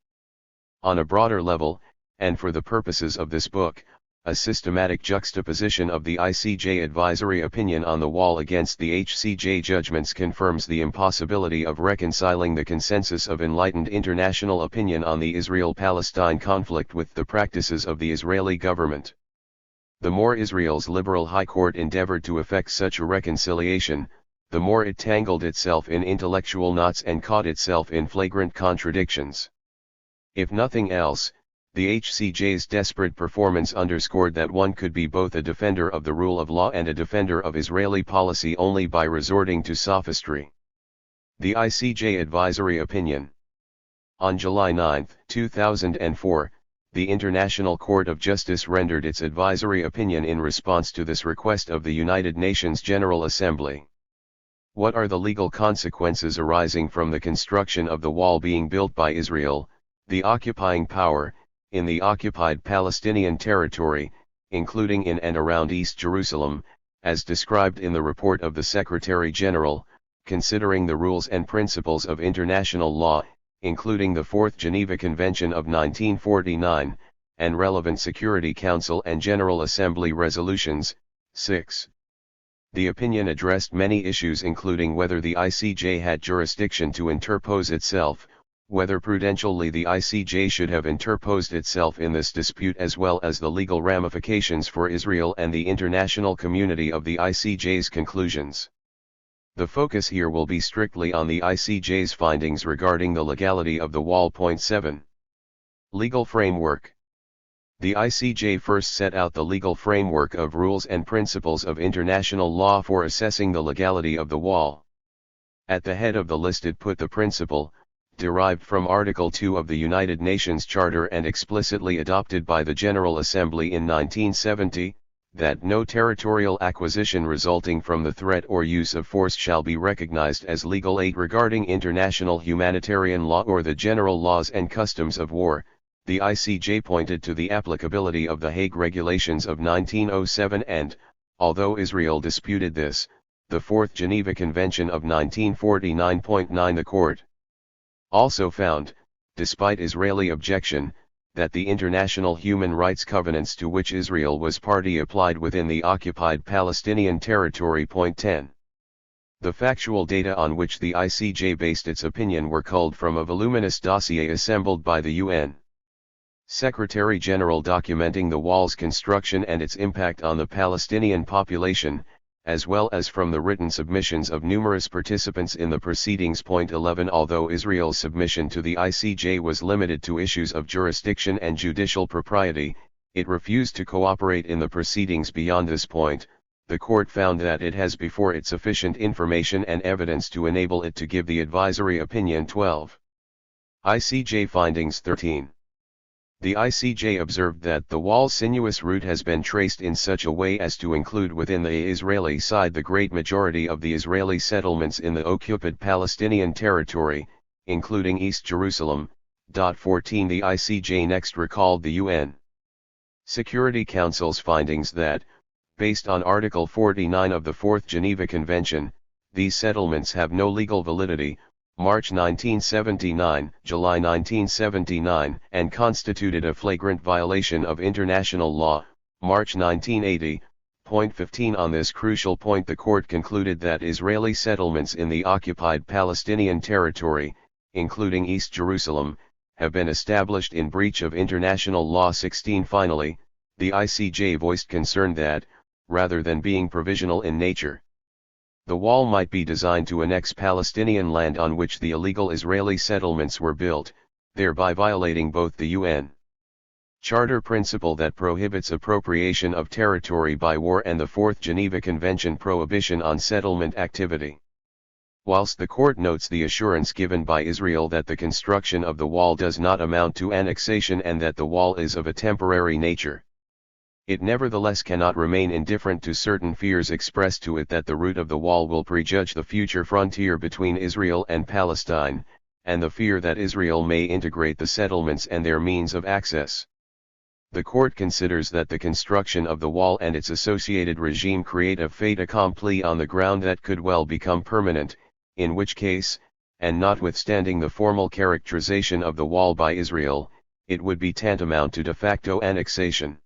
On a broader level, and for the purposes of this book, a systematic juxtaposition of the ICJ advisory opinion on the wall against the HCJ judgments confirms the impossibility of reconciling the consensus of enlightened international opinion on the Israel-Palestine conflict with the practices of the Israeli government. The more Israel's liberal High Court endeavored to effect such a reconciliation, the more it tangled itself in intellectual knots and caught itself in flagrant contradictions. If nothing else, the HCJ's desperate performance underscored that one could be both a defender of the rule of law and a defender of Israeli policy only by resorting to sophistry. The ICJ advisory opinion. On July 9, 2004, the International Court of Justice rendered its advisory opinion in response to this request of the United Nations General Assembly. What are the legal consequences arising from the construction of the wall being built by Israel, the occupying power, in the occupied Palestinian territory, including in and around East Jerusalem, as described in the report of the Secretary General, considering the rules and principles of international law, including the Fourth Geneva Convention of 1949, and relevant Security Council and General Assembly resolutions. 6. The opinion addressed many issues including whether the ICJ had jurisdiction to interpose itself, whether prudentially the ICJ should have interposed itself in this dispute, as well as the legal ramifications for Israel and the international community of the ICJ's conclusions. The focus here will be strictly on the ICJ's findings regarding the legality of the wall. Point 7. Legal framework. The ICJ first set out the legal framework of rules and principles of international law for assessing the legality of the wall. At the head of the list it put the principle, derived from Article 2 of the United Nations Charter and explicitly adopted by the General Assembly in 1970, that no territorial acquisition resulting from the threat or use of force shall be recognized as legal aid regarding international humanitarian law or the general laws and customs of war. The ICJ pointed to the applicability of the Hague Regulations of 1907 and, although Israel disputed this, the Fourth Geneva Convention of 1949.9. The court also found, despite Israeli objection, that the international human rights covenants to which Israel was party applied within the occupied Palestinian territory. Point 10. The factual data on which the ICJ based its opinion were culled from a voluminous dossier assembled by the UN Secretary-General documenting the wall's construction and its impact on the Palestinian population, as well as from the written submissions of numerous participants in the proceedings. Point 11. Although Israel's submission to the ICJ was limited to issues of jurisdiction and judicial propriety, it refused to cooperate in the proceedings beyond this point. The court found that it has before it sufficient information and evidence to enable it to give the advisory opinion. 12. ICJ findings. 13. The ICJ observed that the wall's sinuous route has been traced in such a way as to include within the Israeli side the great majority of the Israeli settlements in the occupied Palestinian territory, including East Jerusalem. 14. The ICJ next recalled the UN Security Council's findings that, based on Article 49 of the Fourth Geneva Convention, these settlements have no legal validity, March 1979, July 1979, and constituted a flagrant violation of international law, March 1980. Point 15. On this crucial point the court concluded that Israeli settlements in the occupied Palestinian territory, including East Jerusalem, have been established in breach of international law. 16. Finally, the ICJ voiced concern that, rather than being provisional in nature, the wall might be designed to annex Palestinian land on which the illegal Israeli settlements were built, thereby violating both the UN Charter principle that prohibits appropriation of territory by war and the Fourth Geneva Convention prohibition on settlement activity. Whilst the court notes the assurance given by Israel that the construction of the wall does not amount to annexation and that the wall is of a temporary nature, it nevertheless cannot remain indifferent to certain fears expressed to it that the route of the wall will prejudge the future frontier between Israel and Palestine, and the fear that Israel may integrate the settlements and their means of access. The court considers that the construction of the wall and its associated regime create a fait accompli on the ground that could well become permanent, in which case, and notwithstanding the formal characterization of the wall by Israel, it would be tantamount to de facto annexation.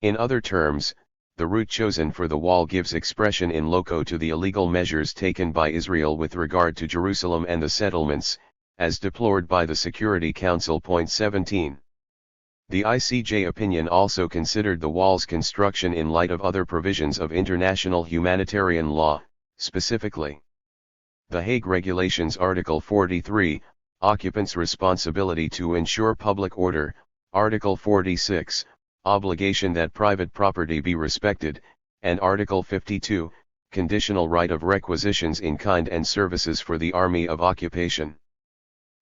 In other terms, the route chosen for the wall gives expression in loco to the illegal measures taken by Israel with regard to Jerusalem and the settlements, as deplored by the Security Council. Point 17. The ICJ opinion also considered the wall's construction in light of other provisions of international humanitarian law, specifically the Hague Regulations Article 43, Occupants' Responsibility to Ensure Public Order, Article 46, Obligation that private property be respected, and Article 52, Conditional right of requisitions in kind and services for the Army of Occupation.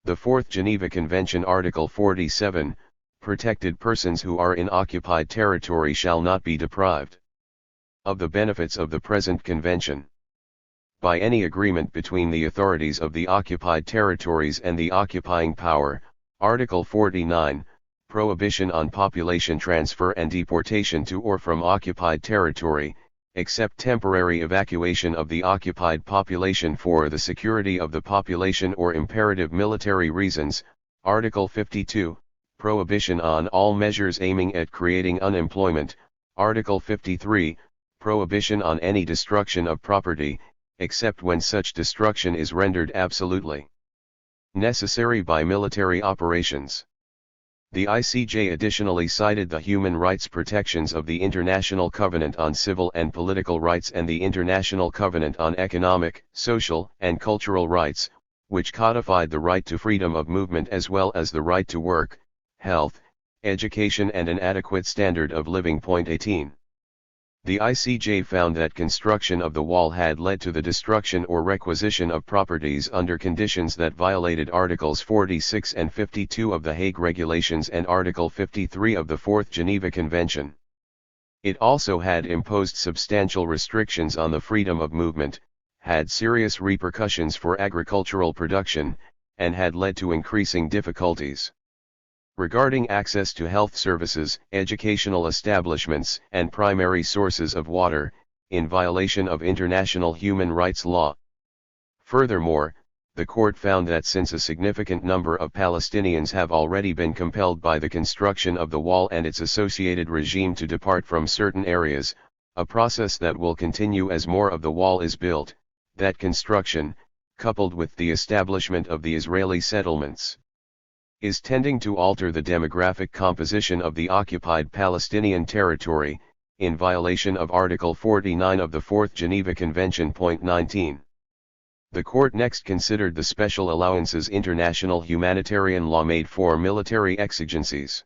The Fourth Geneva Convention Article 47, Protected persons who are in occupied territory shall not be deprived of the benefits of the present convention by any agreement between the authorities of the occupied territories and the occupying power. Article 49, Prohibition on population transfer and deportation to or from occupied territory, except temporary evacuation of the occupied population for the security of the population or imperative military reasons. Article 52, Prohibition on all measures aiming at creating unemployment. Article 53, Prohibition on any destruction of property, except when such destruction is rendered absolutely necessary by military operations. The ICJ additionally cited the human rights protections of the International Covenant on Civil and Political Rights and the International Covenant on Economic, Social, and Cultural Rights, which codified the right to freedom of movement as well as the right to work, health, education and an adequate standard of living. 18. The ICJ found that construction of the wall had led to the destruction or requisition of properties under conditions that violated Articles 46 and 52 of the Hague Regulations and Article 53 of the Fourth Geneva Convention. It also had imposed substantial restrictions on the freedom of movement, had serious repercussions for agricultural production, and had led to increasing difficulties regarding access to health services, educational establishments, and primary sources of water, in violation of international human rights law. Furthermore, the court found that since a significant number of Palestinians have already been compelled by the construction of the wall and its associated regime to depart from certain areas, a process that will continue as more of the wall is built, that construction, coupled with the establishment of the Israeli settlements, is tending to alter the demographic composition of the occupied Palestinian territory, in violation of Article 49 of the Fourth Geneva Convention. 19. The court next considered the special allowances international humanitarian law made for military exigencies.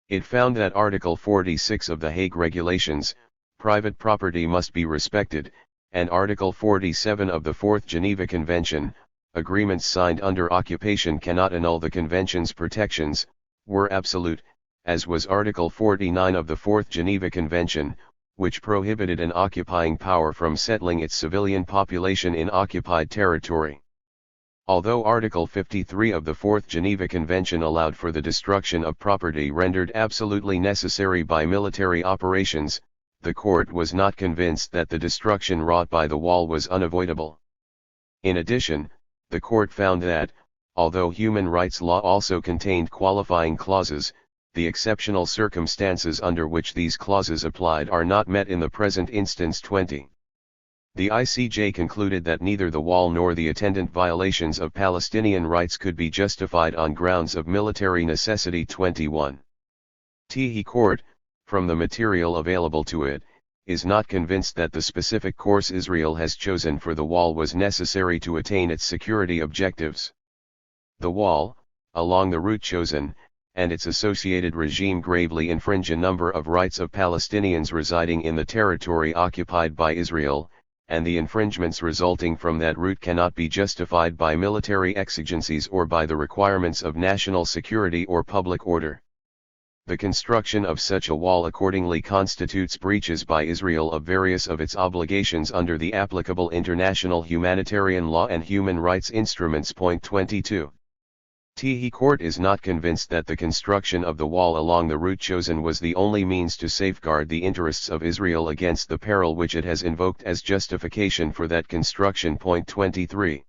It found that Article 46 of the Hague Regulations, private property must be respected, and Article 47 of the Fourth Geneva Convention, agreements signed under occupation cannot annul the Convention's protections, were absolute, as was Article 49 of the Fourth Geneva Convention, which prohibited an occupying power from settling its civilian population in occupied territory. Although Article 53 of the Fourth Geneva Convention allowed for the destruction of property rendered absolutely necessary by military operations, the court was not convinced that the destruction wrought by the wall was unavoidable. In addition, the court found that, although human rights law also contained qualifying clauses, the exceptional circumstances under which these clauses applied are not met in the present instance. 20. The ICJ concluded that neither the wall nor the attendant violations of Palestinian rights could be justified on grounds of military necessity. 21. The court, from the material available to it, is not convinced that the specific course Israel has chosen for the wall was necessary to attain its security objectives. The wall, along the route chosen, and its associated regime gravely infringe a number of rights of Palestinians residing in the territory occupied by Israel, and the infringements resulting from that route cannot be justified by military exigencies or by the requirements of national security or public order. The construction of such a wall accordingly constitutes breaches by Israel of various of its obligations under the applicable international humanitarian law and human rights instruments. 22. The court is not convinced that the construction of the wall along the route chosen was the only means to safeguard the interests of Israel against the peril which it has invoked as justification for that construction. 23.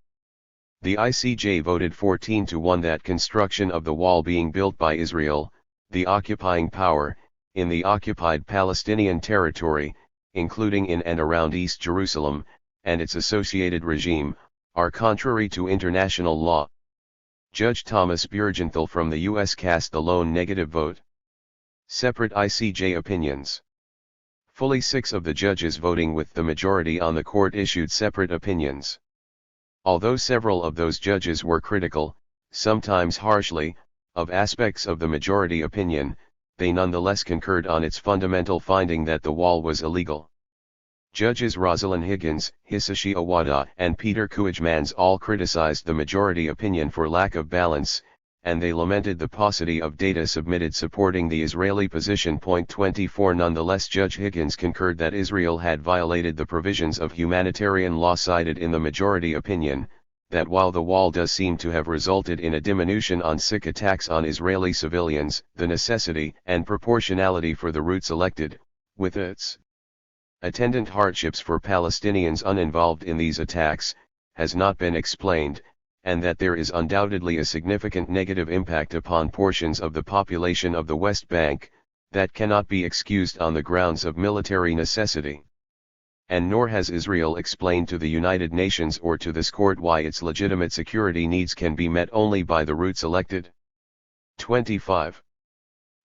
The ICJ voted 14-1 that construction of the wall being built by Israel, the occupying power, in the occupied Palestinian territory, including in and around East Jerusalem, and its associated regime, are contrary to international law. Judge Thomas Bjergenthal from the U.S. cast the lone negative vote. Separate ICJ opinions. Fully 6 of the judges voting with the majority on the court issued separate opinions. Although several of those judges were critical, sometimes harshly, of aspects of the majority opinion, they nonetheless concurred on its fundamental finding that the wall was illegal. Judges Rosalind Higgins, Hisashi Owada, and Peter Koopmans all criticized the majority opinion for lack of balance, and they lamented the paucity of data submitted supporting the Israeli position. 24. Nonetheless, Judge Higgins concurred that Israel had violated the provisions of humanitarian law cited in the majority opinion, that while the wall does seem to have resulted in a diminution on sick attacks on Israeli civilians, the necessity and proportionality for the route selected, with its attendant hardships for Palestinians uninvolved in these attacks, has not been explained, and that there is undoubtedly a significant negative impact upon portions of the population of the West Bank, that cannot be excused on the grounds of military necessity. and nor has Israel explained to the United Nations or to this court why its legitimate security needs can be met only by the route selected. 25.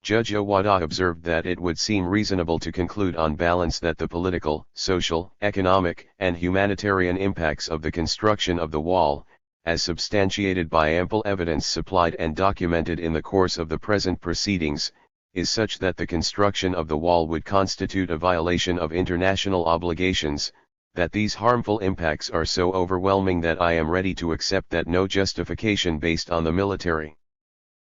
Judge Owada observed that it would seem reasonable to conclude on balance that the political, social, economic, and humanitarian impacts of the construction of the wall, as substantiated by ample evidence supplied and documented in the course of the present proceedings, is such that the construction of the wall would constitute a violation of international obligations, that these harmful impacts are so overwhelming that I am ready to accept that no justification based on the military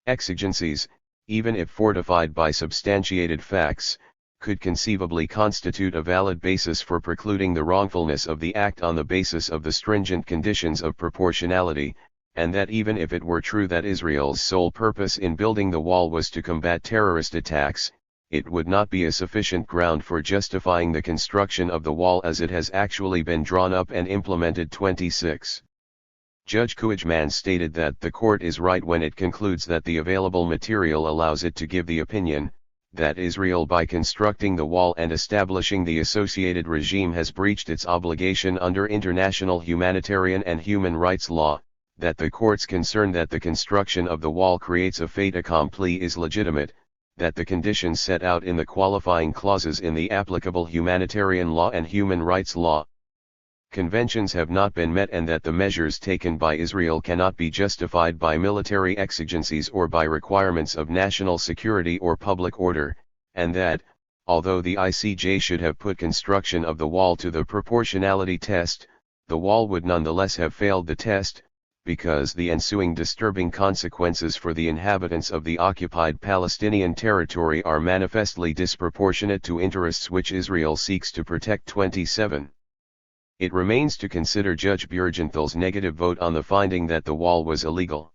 exigencies, even if fortified by substantiated facts, could conceivably constitute a valid basis for precluding the wrongfulness of the act on the basis of the stringent conditions of proportionality, and that even if it were true that Israel's sole purpose in building the wall was to combat terrorist attacks, it would not be a sufficient ground for justifying the construction of the wall as it has actually been drawn up and implemented. 26. Judge Kuijman stated that the court is right when it concludes that the available material allows it to give the opinion, that Israel by constructing the wall and establishing the associated regime has breached its obligation under international humanitarian and human rights law, that the court's concern that the construction of the wall creates a fait accompli is legitimate, that the conditions set out in the qualifying clauses in the applicable humanitarian law and human rights law conventions have not been met, and that the measures taken by Israel cannot be justified by military exigencies or by requirements of national security or public order, and that, although the ICJ should have put construction of the wall to the proportionality test, the wall would nonetheless have failed the test, because the ensuing disturbing consequences for the inhabitants of the occupied Palestinian territory are manifestly disproportionate to interests which Israel seeks to protect. 27. It remains to consider Judge Bjurgenthal's negative vote on the finding that the wall was illegal.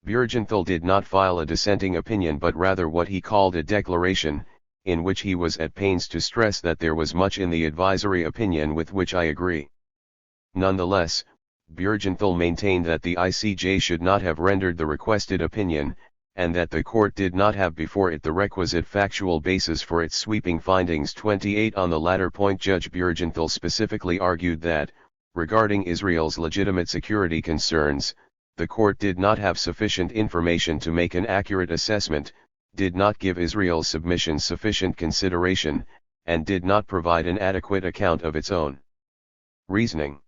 Bjurgenthal did not file a dissenting opinion but rather what he called a declaration, in which he was at pains to stress that there was much in the advisory opinion with which I agree. Nonetheless, Bjurgenthal maintained that the ICJ should not have rendered the requested opinion, and that the court did not have before it the requisite factual basis for its sweeping findings. 28. On the latter point, Judge Bjurgenthal specifically argued that, regarding Israel's legitimate security concerns, the court did not have sufficient information to make an accurate assessment, did not give Israel's submission sufficient consideration, and did not provide an adequate account of its own reasoning.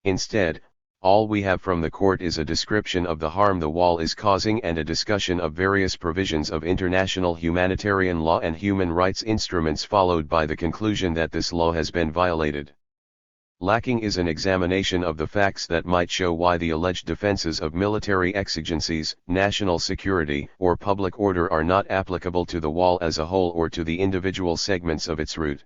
Instead, all we have from the court is a description of the harm the wall is causing and a discussion of various provisions of international humanitarian law and human rights instruments, followed by the conclusion that this law has been violated. Lacking is an examination of the facts that might show why the alleged defenses of military exigencies, national security, or public order are not applicable to the wall as a whole or to the individual segments of its route.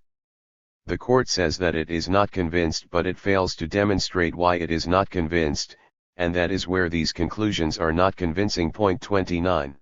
The court says that it is not convinced, but it fails to demonstrate why it is not convinced, and that is where these conclusions are not convincing. 29.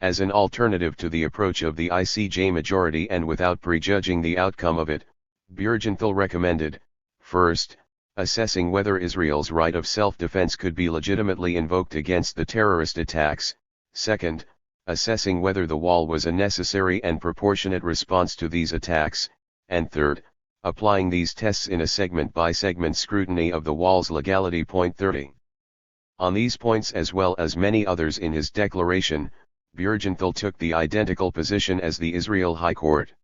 As an alternative to the approach of the ICJ majority and without prejudging the outcome of it, Bjurgenthal recommended, first, assessing whether Israel's right of self-defense could be legitimately invoked against the terrorist attacks, second, assessing whether the wall was a necessary and proportionate response to these attacks, and third, applying these tests in a segment-by-segment scrutiny of the wall's legality. 30. On these points as well as many others in his declaration, Bjurgenthal took the identical position as the Israel High Court.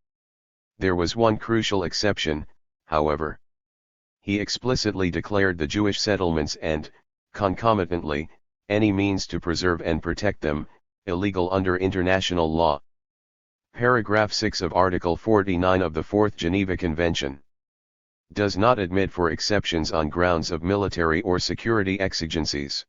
There was one crucial exception, however. He explicitly declared the Jewish settlements and, concomitantly, any means to preserve and protect them, illegal under international law. Paragraph 6 of Article 49 of the Fourth Geneva Convention does not admit for exceptions on grounds of military or security exigencies.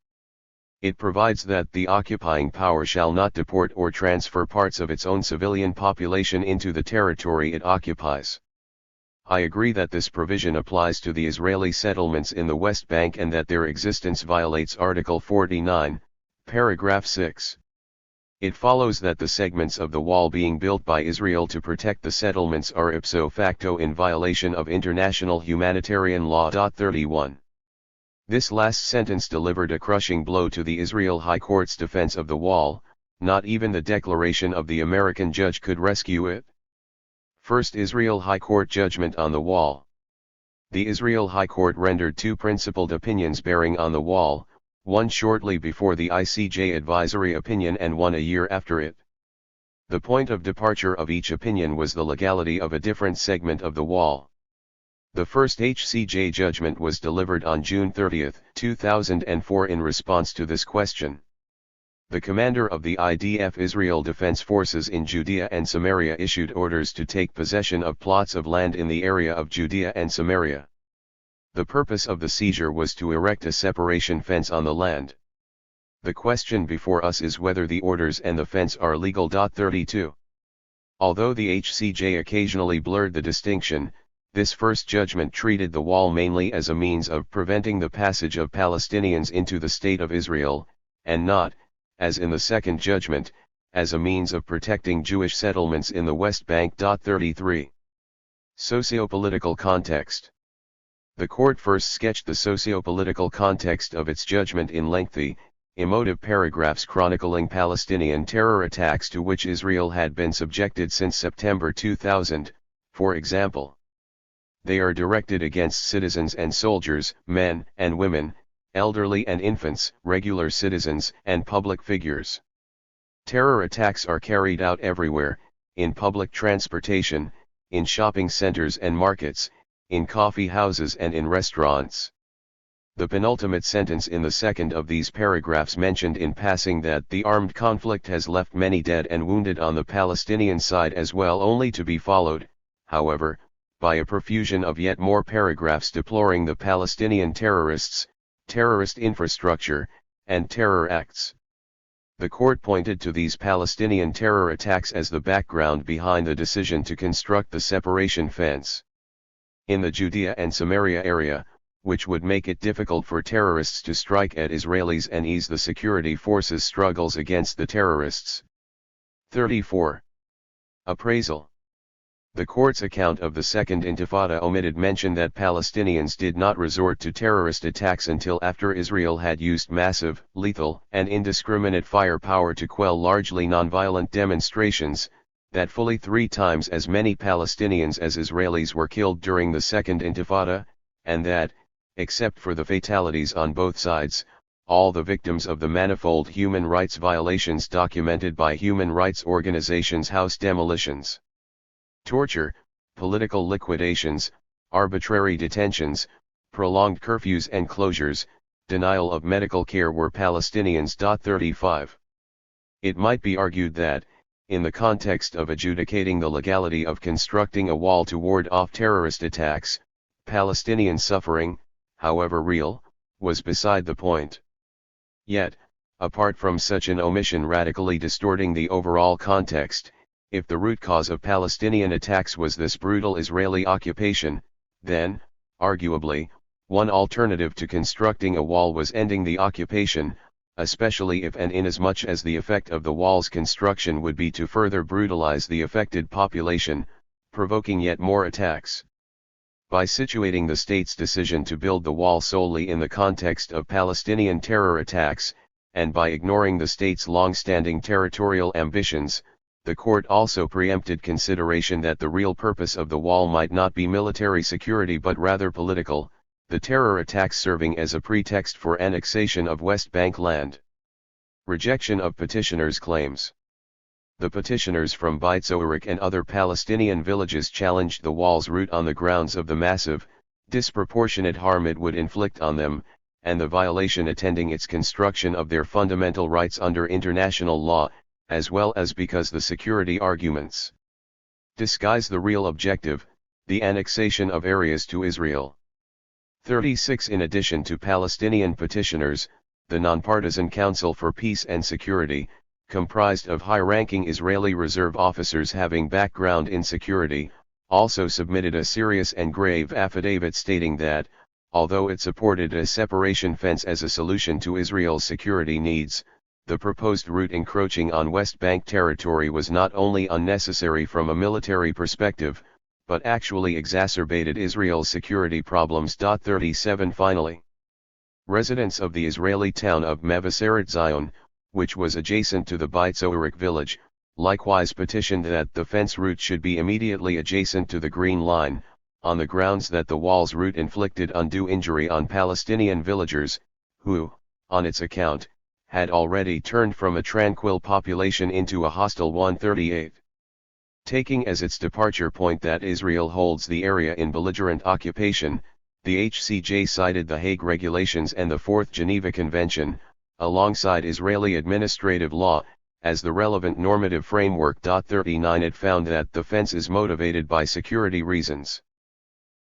It provides that the occupying power shall not deport or transfer parts of its own civilian population into the territory it occupies. I agree that this provision applies to the Israeli settlements in the West Bank and that their existence violates Article 49, paragraph 6. It follows that the segments of the wall being built by Israel to protect the settlements are ipso facto in violation of international humanitarian law. 31. This last sentence delivered a crushing blow to the Israel High Court's defense of the wall. Not even the declaration of the American judge could rescue it. First Israel High Court judgment on the wall. The Israel High Court rendered two principled opinions bearing on the wall, one shortly before the ICJ advisory opinion and one a year after it. The point of departure of each opinion was the legality of a different segment of the wall. The first HCJ judgment was delivered on June 30, 2004 in response to this question. The commander of the IDF Israel Defense Forces in Judea and Samaria issued orders to take possession of plots of land in the area of Judea and Samaria. The purpose of the seizure was to erect a separation fence on the land. The question before us is whether the orders and the fence are legal. 32. Although the HCJ occasionally blurred the distinction, this first judgment treated the wall mainly as a means of preventing the passage of Palestinians into the State of Israel, and not, as in the second judgment, as a means of protecting Jewish settlements in the West Bank. 33. Sociopolitical context. The court first sketched the sociopolitical context of its judgment in lengthy, emotive paragraphs chronicling Palestinian terror attacks to which Israel had been subjected since September 2000, for example. They are directed against citizens and soldiers, men and women, elderly and infants, regular citizens and public figures. Terror attacks are carried out everywhere, in public transportation, in shopping centers and markets, in coffee houses and in restaurants. The penultimate sentence in the second of these paragraphs mentioned in passing that the armed conflict has left many dead and wounded on the Palestinian side as well, only to be followed, however, by a profusion of yet more paragraphs deploring the Palestinian terrorists, terrorist infrastructure, and terror acts. The court pointed to these Palestinian terror attacks as the background behind the decision to construct the separation fence. In the Judea and Samaria area, which would make it difficult for terrorists to strike at Israelis and ease the security forces' struggles against the terrorists. 34. Appraisal. The court's account of the Second Intifada omitted mention that Palestinians did not resort to terrorist attacks until after Israel had used massive, lethal, and indiscriminate firepower to quell largely nonviolent demonstrations, that fully 3 times as many Palestinians as Israelis were killed during the Second Intifada, and that, except for the fatalities on both sides, all the victims of the manifold human rights violations documented by human rights organizations, house demolitions, torture, political liquidations, arbitrary detentions, prolonged curfews and closures, denial of medical care were Palestinians. 35. It might be argued that, in the context of adjudicating the legality of constructing a wall to ward off terrorist attacks, Palestinian suffering, however real, was beside the point. Yet, apart from such an omission radically distorting the overall context, if the root cause of Palestinian attacks was this brutal Israeli occupation, then, arguably, one alternative to constructing a wall was ending the occupation, especially if and inasmuch as the effect of the wall's construction would be to further brutalize the affected population, provoking yet more attacks. By situating the state's decision to build the wall solely in the context of Palestinian terror attacks, and by ignoring the state's long-standing territorial ambitions, the court also preempted consideration that the real purpose of the wall might not be military security but rather political, the terror attacks serving as a pretext for annexation of West Bank land. Rejection of petitioners' claims. The petitioners from Beit Zorik and other Palestinian villages challenged the wall's route on the grounds of the massive, disproportionate harm it would inflict on them, and the violation attending its construction of their fundamental rights under international law, as well as because the security arguments disguise the real objective, the annexation of areas to Israel. 36. In addition to Palestinian petitioners, the Nonpartisan Council for Peace and Security, comprised of high-ranking Israeli reserve officers having background in security, also submitted a serious and grave affidavit stating that, although it supported a separation fence as a solution to Israel's security needs, the proposed route encroaching on West Bank territory was not only unnecessary from a military perspective, but actually exacerbated Israel's security problems. 37. Finally, residents of the Israeli town of Mevaseret Zion, which was adjacent to the Beit Zorik village, likewise petitioned that the fence route should be immediately adjacent to the Green Line, on the grounds that the wall's route inflicted undue injury on Palestinian villagers, who, on its account, had already turned from a tranquil population into a hostile one. 38. Taking as its departure point that Israel holds the area in belligerent occupation, the HCJ cited the Hague Regulations and the Fourth Geneva Convention, alongside Israeli administrative law, as the relevant normative framework. 39. It found that the fence is motivated by security reasons.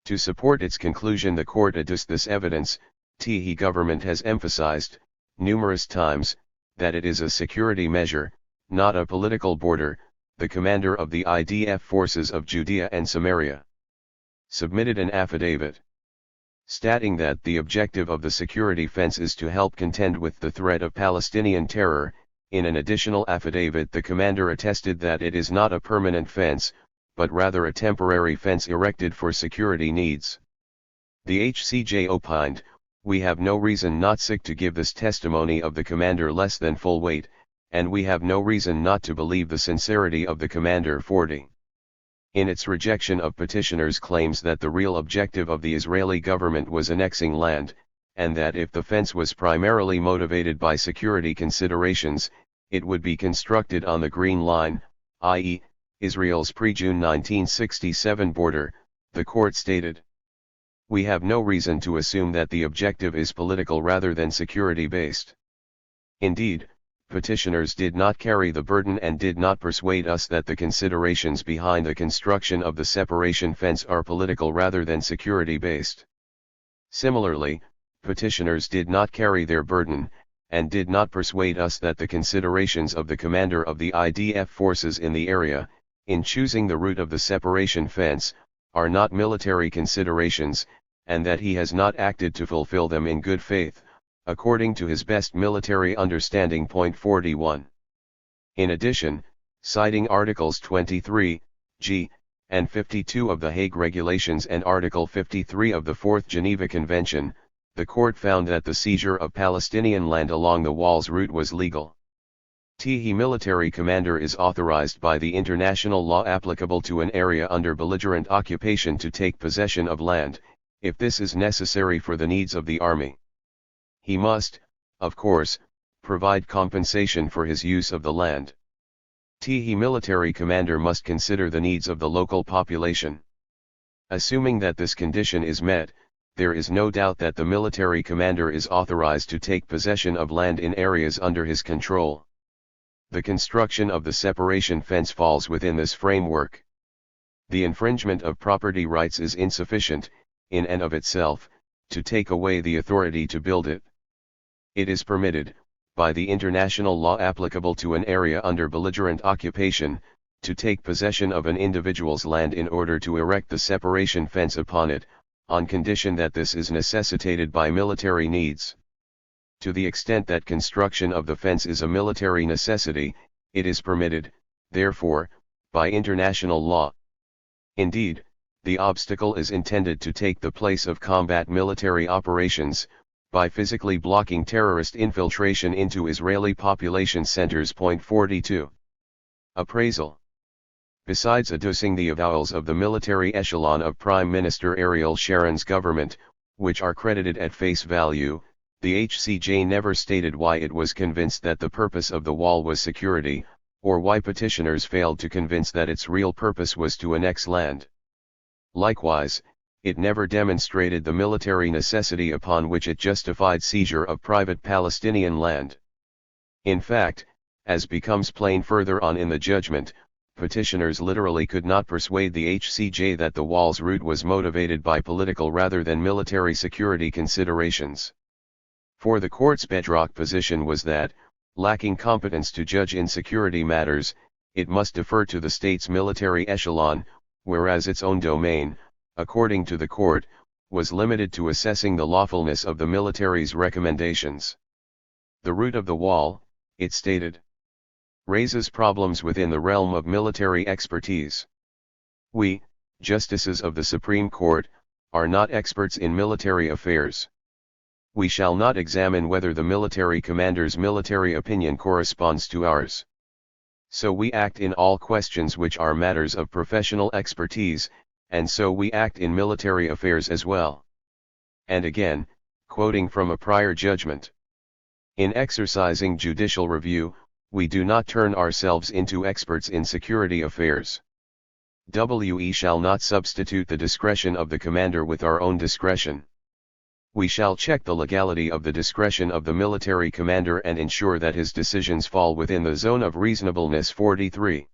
To support its conclusion, the court adduced this evidence. The government has emphasized, numerous times, that it is a security measure, not a political border. The commander of the IDF forces of Judea and Samaria submitted an affidavit stating that the objective of the security fence is to help contend with the threat of Palestinian terror. In an additional affidavit, the commander attested that it is not a permanent fence, but rather a temporary fence erected for security needs. The HCJ opined, "We have no reason not to give this testimony of the commander less than full weight, and we have no reason not to believe the sincerity of the commander." 40. In its rejection of petitioners' claims that the real objective of the Israeli government was annexing land, and that if the fence was primarily motivated by security considerations, it would be constructed on the Green Line, i.e., Israel's pre-June 1967 border, the court stated, "We have no reason to assume that the objective is political rather than security-based. Indeed, petitioners did not carry the burden and did not persuade us that the considerations behind the construction of the separation fence are political rather than security-based. Similarly, petitioners did not carry their burden, and did not persuade us that the considerations of the commander of the IDF forces in the area, in choosing the route of the separation fence, are not military considerations, and that he has not acted to fulfill them in good faith, according to his best military understanding." 41. In addition, citing Articles 23, g, and 52 of the Hague Regulations and Article 53 of the Fourth Geneva Convention, the court found that the seizure of Palestinian land along the wall's route was legal. The military commander is authorized by the international law applicable to an area under belligerent occupation to take possession of land, if this is necessary for the needs of the army. He must, of course, provide compensation for his use of the land. The military commander must consider the needs of the local population. Assuming that this condition is met, there is no doubt that the military commander is authorized to take possession of land in areas under his control. The construction of the separation fence falls within this framework. The infringement of property rights is insufficient, in and of itself, to take away the authority to build it. It is permitted, by the international law applicable to an area under belligerent occupation, to take possession of an individual's land in order to erect the separation fence upon it, on condition that this is necessitated by military needs. To the extent that construction of the fence is a military necessity, it is permitted, therefore, by international law. Indeed, the obstacle is intended to take the place of combat military operations, by physically blocking terrorist infiltration into Israeli population centers. 42. Appraisal. Besides adducing the avowals of the military echelon of Prime Minister Ariel Sharon's government, which are credited at face value, the HCJ never stated why it was convinced that the purpose of the wall was security, or why petitioners failed to convince that its real purpose was to annex land. Likewise, it never demonstrated the military necessity upon which it justified seizure of private Palestinian land. In fact, as becomes plain further on in the judgment, petitioners literally could not persuade the HCJ that the wall's route was motivated by political rather than military security considerations. For the court's bedrock position was that, lacking competence to judge in security matters, it must defer to the state's military echelon, whereas its own domain, according to the court, was limited to assessing the lawfulness of the military's recommendations. The route of the wall, it stated, raises problems within the realm of military expertise. We, justices of the Supreme Court, are not experts in military affairs. We shall not examine whether the military commander's military opinion corresponds to ours. So we act in all questions which are matters of professional expertise, and so we act in military affairs as well. And again, quoting from a prior judgment. In exercising judicial review, we do not turn ourselves into experts in security affairs. We shall not substitute the discretion of the commander with our own discretion. We shall check the legality of the discretion of the military commander and ensure that his decisions fall within the zone of reasonableness. 43.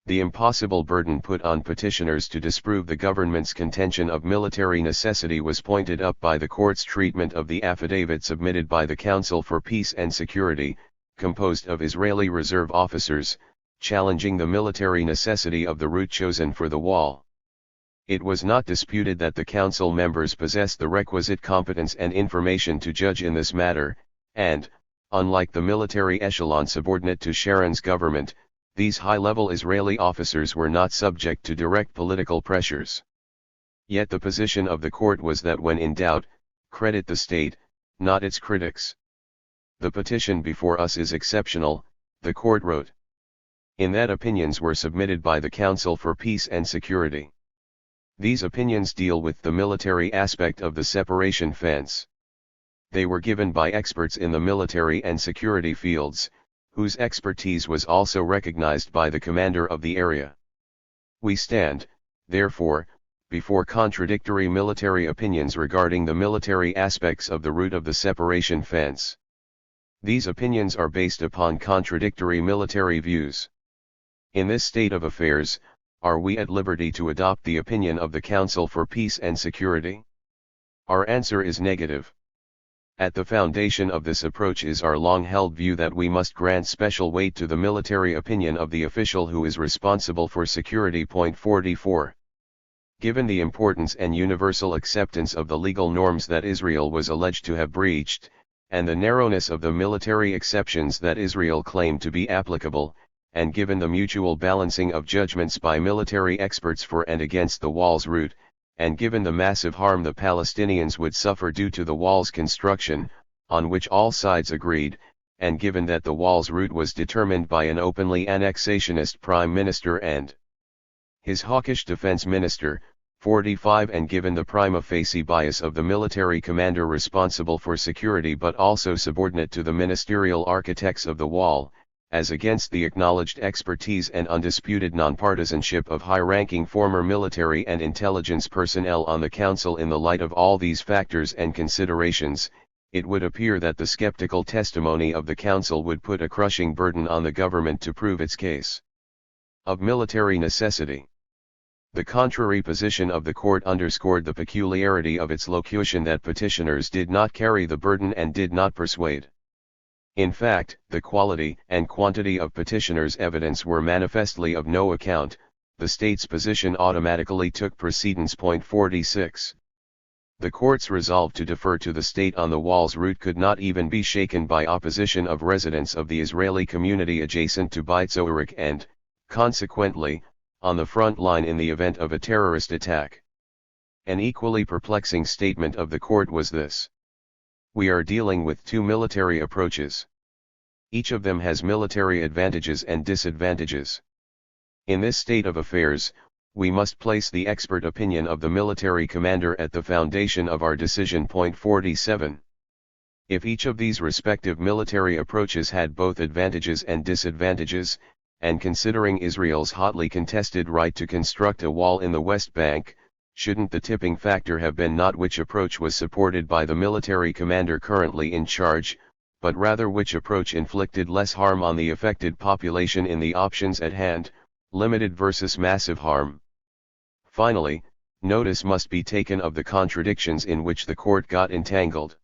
The impossible burden put on petitioners to disprove the government's contention of military necessity was pointed up by the court's treatment of the affidavit submitted by the Council for Peace and Security, composed of Israeli reserve officers, challenging the military necessity of the route chosen for the wall. It was not disputed that the council members possessed the requisite competence and information to judge in this matter, and, unlike the military echelon subordinate to Sharon's government, these high-level Israeli officers were not subject to direct political pressures. Yet the position of the court was that when in doubt, credit the state, not its critics. The petition before us is exceptional, the court wrote. In that opinions were submitted by the Council for Peace and Security. These opinions deal with the military aspect of the separation fence. They were given by experts in the military and security fields, whose expertise was also recognized by the commander of the area. We stand, therefore, before contradictory military opinions regarding the military aspects of the route of the separation fence. These opinions are based upon contradictory military views. In this state of affairs, are we at liberty to adopt the opinion of the Council for Peace and Security? Our answer is negative. At the foundation of this approach is our long-held view that we must grant special weight to the military opinion of the official who is responsible for security. 44. Given the importance and universal acceptance of the legal norms that Israel was alleged to have breached, and the narrowness of the military exceptions that Israel claimed to be applicable, and given the mutual balancing of judgments by military experts for and against the wall's route, and given the massive harm the Palestinians would suffer due to the wall's construction, on which all sides agreed, and given that the wall's route was determined by an openly annexationist prime minister and his hawkish defense minister, 45, and given the prima facie bias of the military commander responsible for security but also subordinate to the ministerial architects of the wall, as against the acknowledged expertise and undisputed nonpartisanship of high-ranking former military and intelligence personnel on the council. In the light of all these factors and considerations, it would appear that the skeptical testimony of the council would put a crushing burden on the government to prove its case of military necessity. The contrary position of the court underscored the peculiarity of its locution that petitioners did not carry the burden and did not persuade. In fact, the quality and quantity of petitioners' evidence were manifestly of no account. The state's position automatically took precedence. 46. The court's resolve to defer to the state on the wall's route could not even be shaken by opposition of residents of the Israeli community adjacent to Beit Zoarik and, consequently, on the front line in the event of a terrorist attack. An equally perplexing statement of the court was this: we are dealing with two military approaches. Each of them has military advantages and disadvantages. In this state of affairs, we must place the expert opinion of the military commander at the foundation of our decision. 47. If each of these respective military approaches had both advantages and disadvantages, and considering Israel's hotly contested right to construct a wall in the West Bank, shouldn't the tipping factor have been not which approach was supported by the military commander currently in charge, but rather which approach inflicted less harm on the affected population in the options at hand, limited versus massive harm? Finally, notice must be taken of the contradictions in which the court got entangled.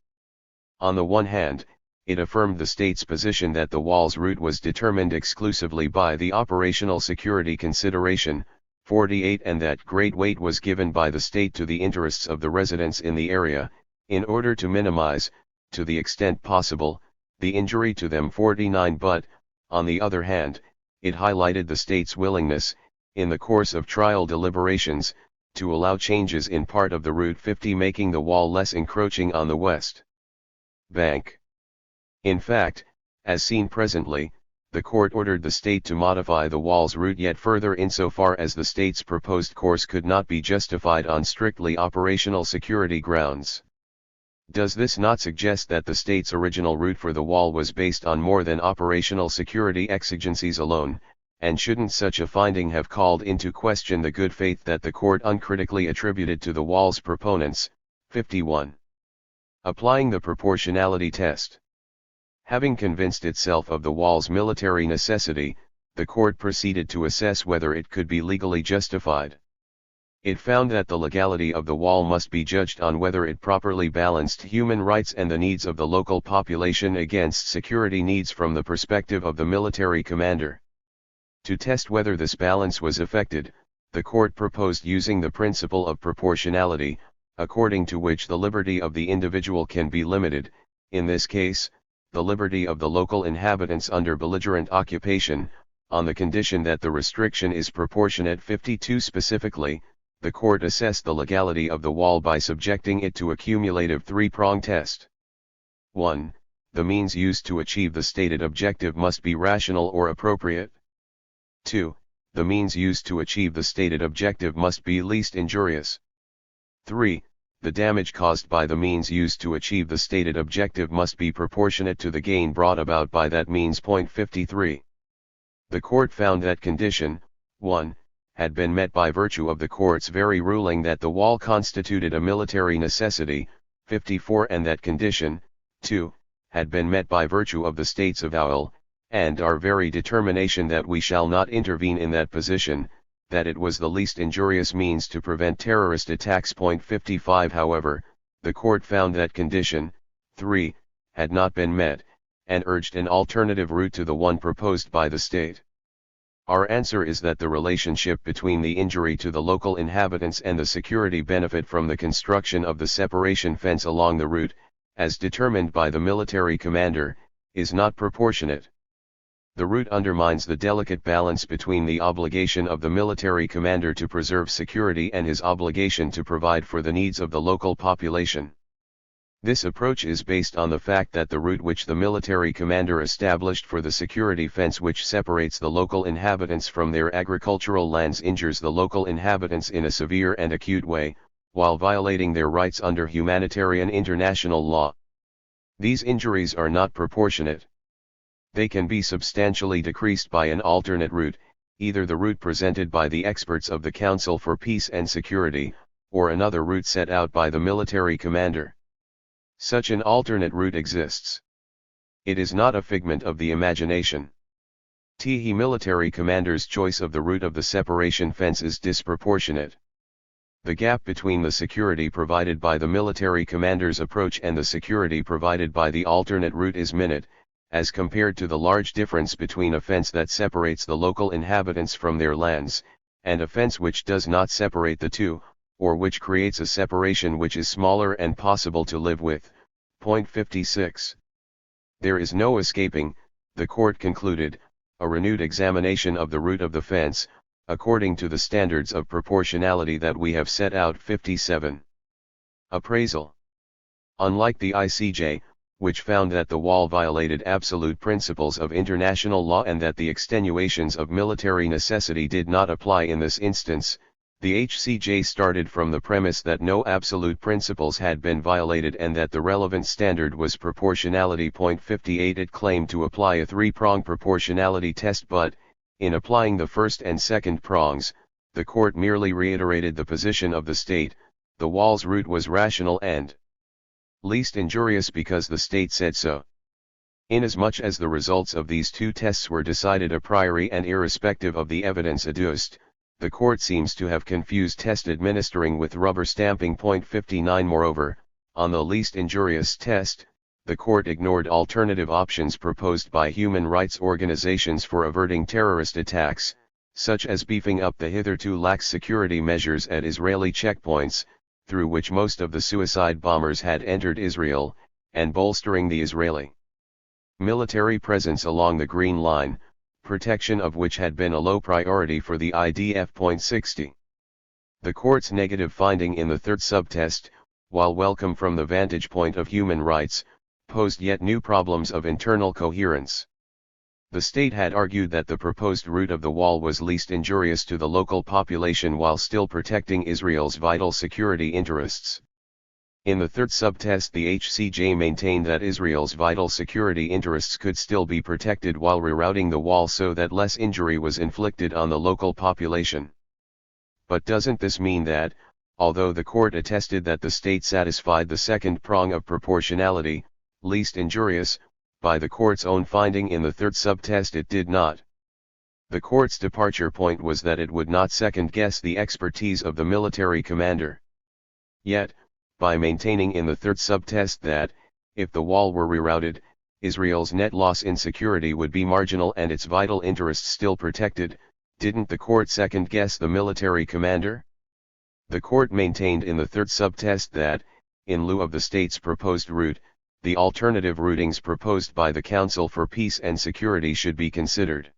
On the one hand, it affirmed the state's position that the wall's route was determined exclusively by the operational security consideration, 48, and that great weight was given by the state to the interests of the residents in the area, in order to minimize, to the extent possible, the injury to them, 49. But, on the other hand, it highlighted the state's willingness, in the course of trial deliberations, to allow changes in part of the route, 50, making the wall less encroaching on the West Bank. In fact, as seen presently, the court ordered the state to modify the wall's route yet further insofar as the state's proposed course could not be justified on strictly operational security grounds. Does this not suggest that the state's original route for the wall was based on more than operational security exigencies alone, and shouldn't such a finding have called into question the good faith that the court uncritically attributed to the wall's proponents? 51. Applying the proportionality test. Having convinced itself of the wall's military necessity, the court proceeded to assess whether it could be legally justified. It found that the legality of the wall must be judged on whether it properly balanced human rights and the needs of the local population against security needs from the perspective of the military commander. To test whether this balance was effected, the court proposed using the principle of proportionality, according to which the liberty of the individual can be limited, in this case, the liberty of the local inhabitants under belligerent occupation, on the condition that the restriction is proportionate. 52. Specifically, the court assessed the legality of the wall by subjecting it to a cumulative three-prong test. 1. The means used to achieve the stated objective must be rational or appropriate. 2. The means used to achieve the stated objective must be least injurious. 3. The damage caused by the means used to achieve the stated objective must be proportionate to the gain brought about by that means. 53. The court found that condition 1. Had been met by virtue of the court's very ruling that the wall constituted a military necessity. 54. And that condition 2. Had been met by virtue of the state's avowal, and our very determination that we shall not intervene in that position, that it was the least injurious means to prevent terrorist attacks. 55. However, the court found that condition 3. Had not been met, and urged an alternative route to the one proposed by the state. Our answer is that the relationship between the injury to the local inhabitants and the security benefit from the construction of the separation fence along the route, as determined by the military commander, is not proportionate. The route undermines the delicate balance between the obligation of the military commander to preserve security and his obligation to provide for the needs of the local population. This approach is based on the fact that the route which the military commander established for the security fence which separates the local inhabitants from their agricultural lands injures the local inhabitants in a severe and acute way, while violating their rights under humanitarian international law. These injuries are not proportionate. They can be substantially decreased by an alternate route, either the route presented by the experts of the Council for Peace and Security, or another route set out by the military commander. Such an alternate route exists. It is not a figment of the imagination. The military commander's choice of the route of the separation fence is disproportionate. The gap between the security provided by the military commander's approach and the security provided by the alternate route is minute, as compared to the large difference between a fence that separates the local inhabitants from their lands, and a fence which does not separate the two, or which creates a separation which is smaller and possible to live with. 56. There is no escaping, the court concluded, a renewed examination of the route of the fence, according to the standards of proportionality that we have set out. 57. Appraisal. Unlike the ICJ, which found that the wall violated absolute principles of international law and that the extenuations of military necessity did not apply in this instance, the HCJ started from the premise that no absolute principles had been violated and that the relevant standard was proportionality. 58. It claimed to apply a three-prong proportionality test, but, in applying the first and second prongs, the court merely reiterated the position of the state: the wall's route was rational and least injurious because the state said so. Inasmuch as the results of these two tests were decided a priori and irrespective of the evidence adduced, the court seems to have confused test administering with rubber stamping. 59. Moreover, on the least injurious test, the court ignored alternative options proposed by human rights organizations for averting terrorist attacks, such as beefing up the hitherto lax security measures at Israeli checkpoints, through which most of the suicide bombers had entered Israel, and bolstering the Israeli military presence along the Green Line, protection of which had been a low priority for the IDF. 60. The court's negative finding in the third subtest, while welcome from the vantage point of human rights, posed yet new problems of internal coherence. The state had argued that the proposed route of the wall was least injurious to the local population while still protecting Israel's vital security interests. In the third subtest, the HCJ maintained that Israel's vital security interests could still be protected while rerouting the wall so that less injury was inflicted on the local population. But doesn't this mean that, although the court attested that the state satisfied the second prong of proportionality, least injurious, by the court's own finding in the third subtest it did not? The court's departure point was that it would not second-guess the expertise of the military commander. Yet, by maintaining in the third subtest that, if the wall were rerouted, Israel's net loss in security would be marginal and its vital interests still protected, didn't the court second-guess the military commander? The court maintained in the third subtest that, in lieu of the state's proposed route, the alternative routings proposed by the Council for Peace and Security should be considered.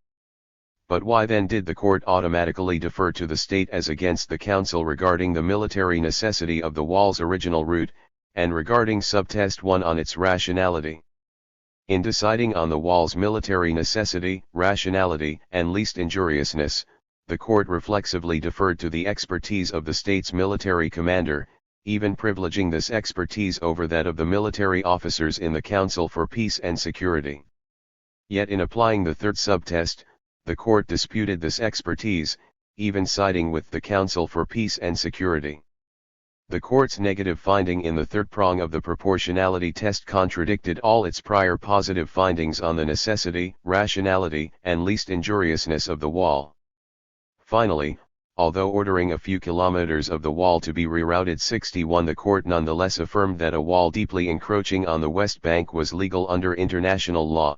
But why then did the court automatically defer to the state as against the Council regarding the military necessity of the wall's original route, and regarding subtest 1 on its rationality? In deciding on the wall's military necessity, rationality, and least injuriousness, the court reflexively deferred to the expertise of the state's military commander, even privileging this expertise over that of the military officers in the Council for Peace and Security. Yet in applying the third subtest, the court disputed this expertise, even siding with the Council for Peace and Security. The court's negative finding in the third prong of the proportionality test contradicted all its prior positive findings on the necessity, rationality, and least injuriousness of the wall. Finally, although ordering a few kilometers of the wall to be rerouted 61, the court nonetheless affirmed that a wall deeply encroaching on the West Bank was legal under international law.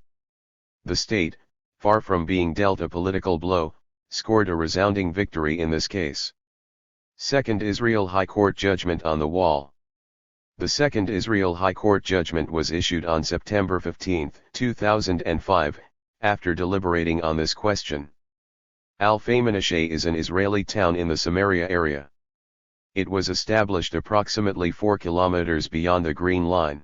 The state, far from being dealt a political blow, scored a resounding victory in this case. Second Israel High Court judgment on the wall. The second Israel High Court judgment was issued on September 15, 2005, after deliberating on this question. Al-Faymanasheh is an Israeli town in the Samaria area. It was established approximately 4 kilometers beyond the Green Line.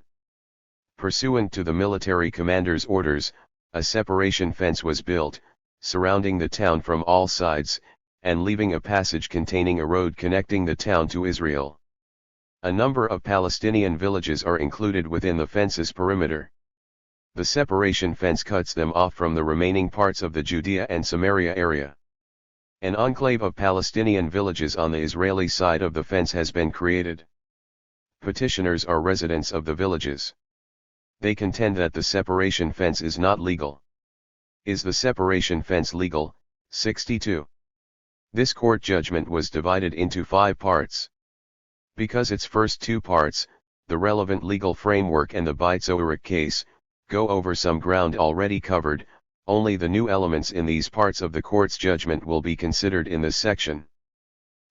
Pursuant to the military commander's orders, a separation fence was built, surrounding the town from all sides, and leaving a passage containing a road connecting the town to Israel. A number of Palestinian villages are included within the fence's perimeter. The separation fence cuts them off from the remaining parts of the Judea and Samaria area. An enclave of Palestinian villages on the Israeli side of the fence has been created. Petitioners are residents of the villages. They contend that the separation fence is not legal. Is the separation fence legal? 62. This court judgment was divided into 5 parts. Because its first 2 parts, the relevant legal framework and the Beit Zoharic case, go over some ground already covered, only the new elements in these parts of the court's judgment will be considered in this section.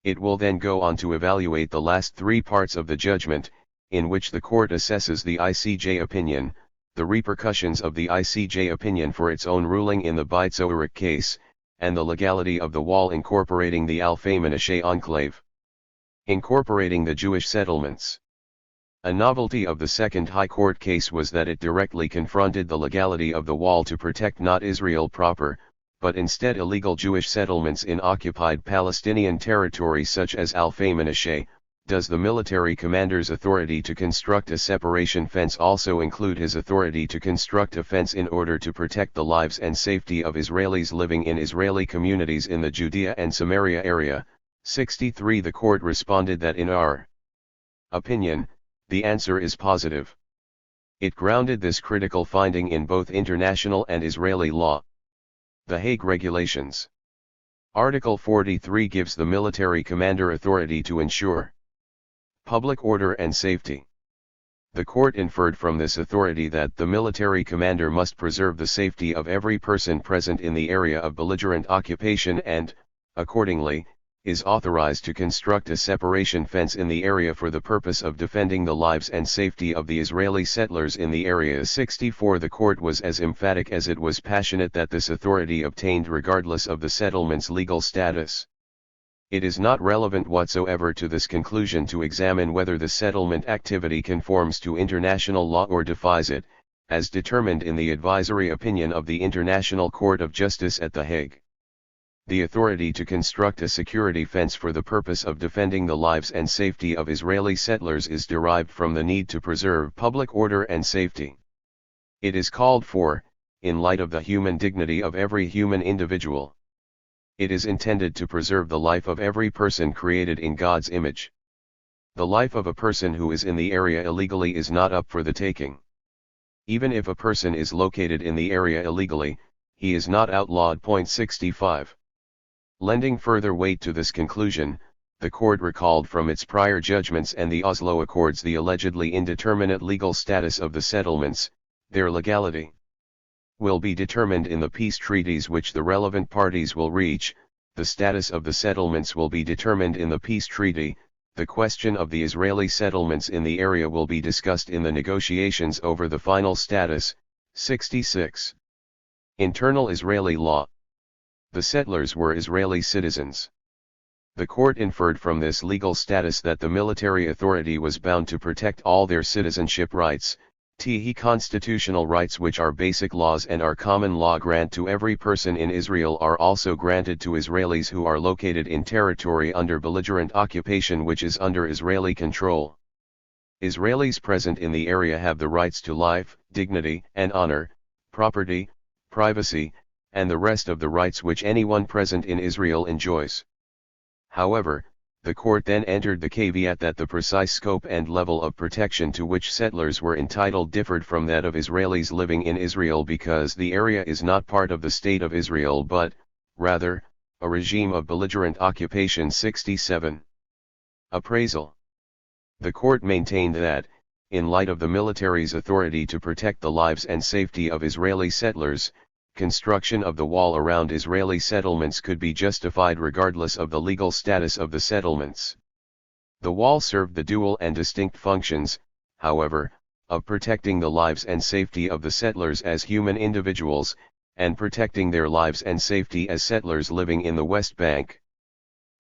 It will then go on to evaluate the last 3 parts of the judgment, in which the court assesses the ICJ opinion, the repercussions of the ICJ opinion for its own ruling in the Beit Zoharic case, and the legality of the wall incorporating the Al-Faymanasheh enclave. Incorporating the Jewish settlements. A novelty of the second High Court case was that it directly confronted the legality of the wall to protect not Israel proper, but instead illegal Jewish settlements in occupied Palestinian territory such as Al-Faymanasheh. Does the military commander's authority to construct a separation fence also include his authority to construct a fence in order to protect the lives and safety of Israelis living in Israeli communities in the Judea and Samaria area? 63. The court responded that in our opinion, the answer is positive. It grounded this critical finding in both international and Israeli law. The Hague Regulations. Article 43 gives the military commander authority to ensure public order and safety. The court inferred from this authority that the military commander must preserve the safety of every person present in the area of belligerent occupation and, accordingly, is authorized to construct a separation fence in the area for the purpose of defending the lives and safety of the Israeli settlers in the area. 64. The court was as emphatic as it was passionate that this authority obtained regardless of the settlement's legal status. It is not relevant whatsoever to this conclusion to examine whether the settlement activity conforms to international law or defies it, as determined in the advisory opinion of the International Court of Justice at The Hague. The authority to construct a security fence for the purpose of defending the lives and safety of Israeli settlers is derived from the need to preserve public order and safety. It is called for, in light of the human dignity of every human individual. It is intended to preserve the life of every person created in God's image. The life of a person who is in the area illegally is not up for the taking. Even if a person is located in the area illegally, he is not outlawed. 65. Lending further weight to this conclusion, the court recalled from its prior judgments and the Oslo Accords the allegedly indeterminate legal status of the settlements. Their legality will be determined in the peace treaties which the relevant parties will reach. The status of the settlements will be determined in the peace treaty. The question of the Israeli settlements in the area will be discussed in the negotiations over the final status. 66. Internal Israeli law. The settlers were Israeli citizens. The court inferred from this legal status that the military authority was bound to protect all their citizenship rights, t.e. constitutional rights which are basic laws and are common law grant to every person in Israel are also granted to Israelis who are located in territory under belligerent occupation which is under Israeli control. Israelis present in the area have the rights to life, dignity and honor, property, privacy, and the rest of the rights which anyone present in Israel enjoys. However, the court then entered the caveat that the precise scope and level of protection to which settlers were entitled differed from that of Israelis living in Israel because the area is not part of the State of Israel but, rather, a regime of belligerent occupation. 67. Appraisal. The court maintained that, in light of the military's authority to protect the lives and safety of Israeli settlers, construction of the wall around Israeli settlements could be justified regardless of the legal status of the settlements. The wall served the dual and distinct functions, however, of protecting the lives and safety of the settlers as human individuals, and protecting their lives and safety as settlers living in the West Bank.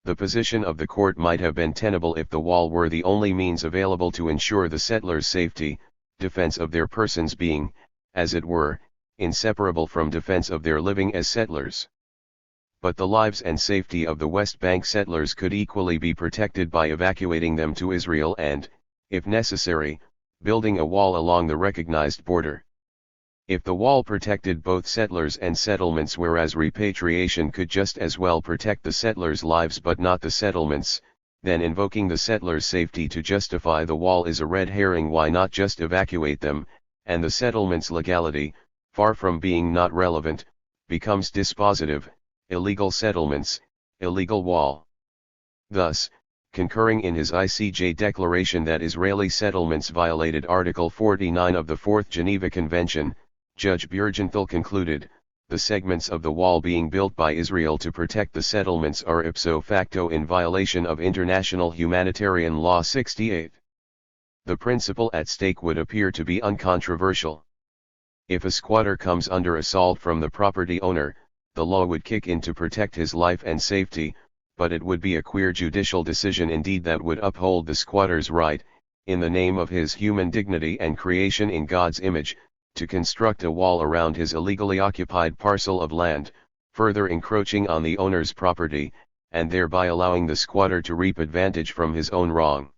The position of the court might have been tenable if the wall were the only means available to ensure the settlers' safety, defense of their persons being, as it were, inseparable from defense of their living as settlers. But the lives and safety of the West Bank settlers could equally be protected by evacuating them to Israel and, if necessary, building a wall along the recognized border. If the wall protected both settlers and settlements whereas repatriation could just as well protect the settlers' lives but not the settlements, then invoking the settlers' safety to justify the wall is a red herring. Why not just evacuate them, and the settlements' legality, far from being not relevant, becomes dispositive? Illegal settlements, illegal wall. Thus, concurring in his ICJ declaration that Israeli settlements violated Article 49 of the Fourth Geneva Convention, Judge Björgenthal concluded, the segments of the wall being built by Israel to protect the settlements are ipso facto in violation of international humanitarian law. 68. The principle at stake would appear to be uncontroversial. If a squatter comes under assault from the property owner, the law would kick in to protect his life and safety, but it would be a queer judicial decision indeed that would uphold the squatter's right, in the name of his human dignity and creation in God's image, to construct a wall around his illegally occupied parcel of land, further encroaching on the owner's property, and thereby allowing the squatter to reap advantage from his own wrong.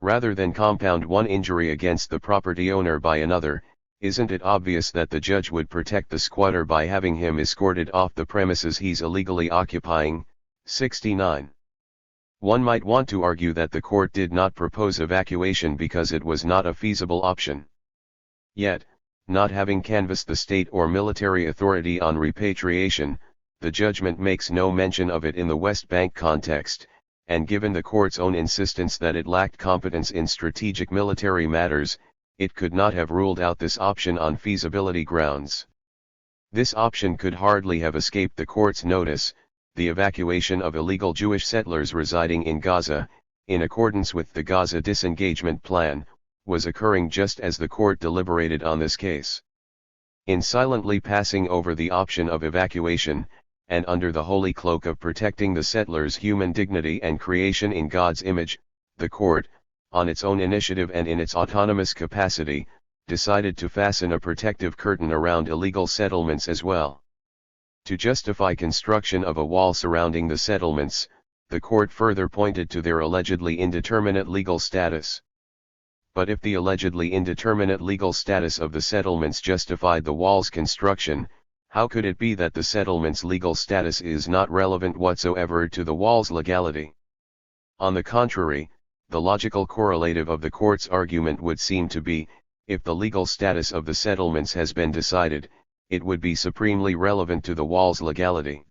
Rather than compound one injury against the property owner by another, isn't it obvious that the judge would protect the squatter by having him escorted off the premises he's illegally occupying? 69. One might want to argue that the court did not propose evacuation because it was not a feasible option. Yet, not having canvassed the state or military authority on repatriation, the judgment makes no mention of it in the West Bank context, and given the court's own insistence that it lacked competence in strategic military matters, it could not have ruled out this option on feasibility grounds. This option could hardly have escaped the court's notice. The evacuation of illegal Jewish settlers residing in Gaza, in accordance with the Gaza disengagement plan, was occurring just as the court deliberated on this case. In silently passing over the option of evacuation, and under the holy cloak of protecting the settlers' human dignity and creation in God's image, the court, on its own initiative and in its autonomous capacity, decided to fasten a protective curtain around illegal settlements as well. To justify construction of a wall surrounding the settlements, the court further pointed to their allegedly indeterminate legal status. But if the allegedly indeterminate legal status of the settlements justified the wall's construction, how could it be that the settlement's legal status is not relevant whatsoever to the wall's legality? On the contrary, the logical correlative of the court's argument would seem to be, if the legal status of the settlements has been decided, it would be supremely relevant to the wall's legality.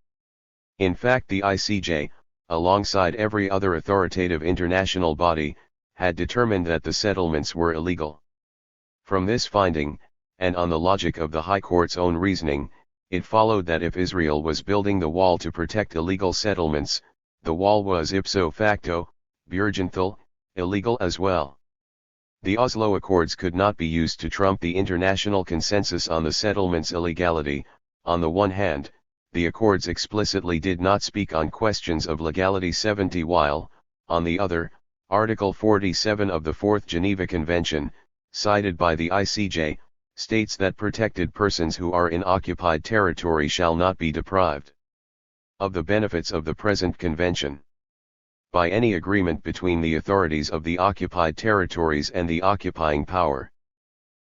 In fact, the ICJ, alongside every other authoritative international body, had determined that the settlements were illegal. From this finding, and on the logic of the High Court's own reasoning, it followed that if Israel was building the wall to protect illegal settlements, the wall was ipso facto, Bürgenthal, illegal as well. The Oslo Accords could not be used to trump the international consensus on the settlement's illegality. On the one hand, the Accords explicitly did not speak on questions of legality 70, while, on the other, Article 47 of the Fourth Geneva Convention, cited by the ICJ, states that protected persons who are in occupied territory shall not be deprived of the benefits of the present convention by any agreement between the authorities of the occupied territories and the occupying power.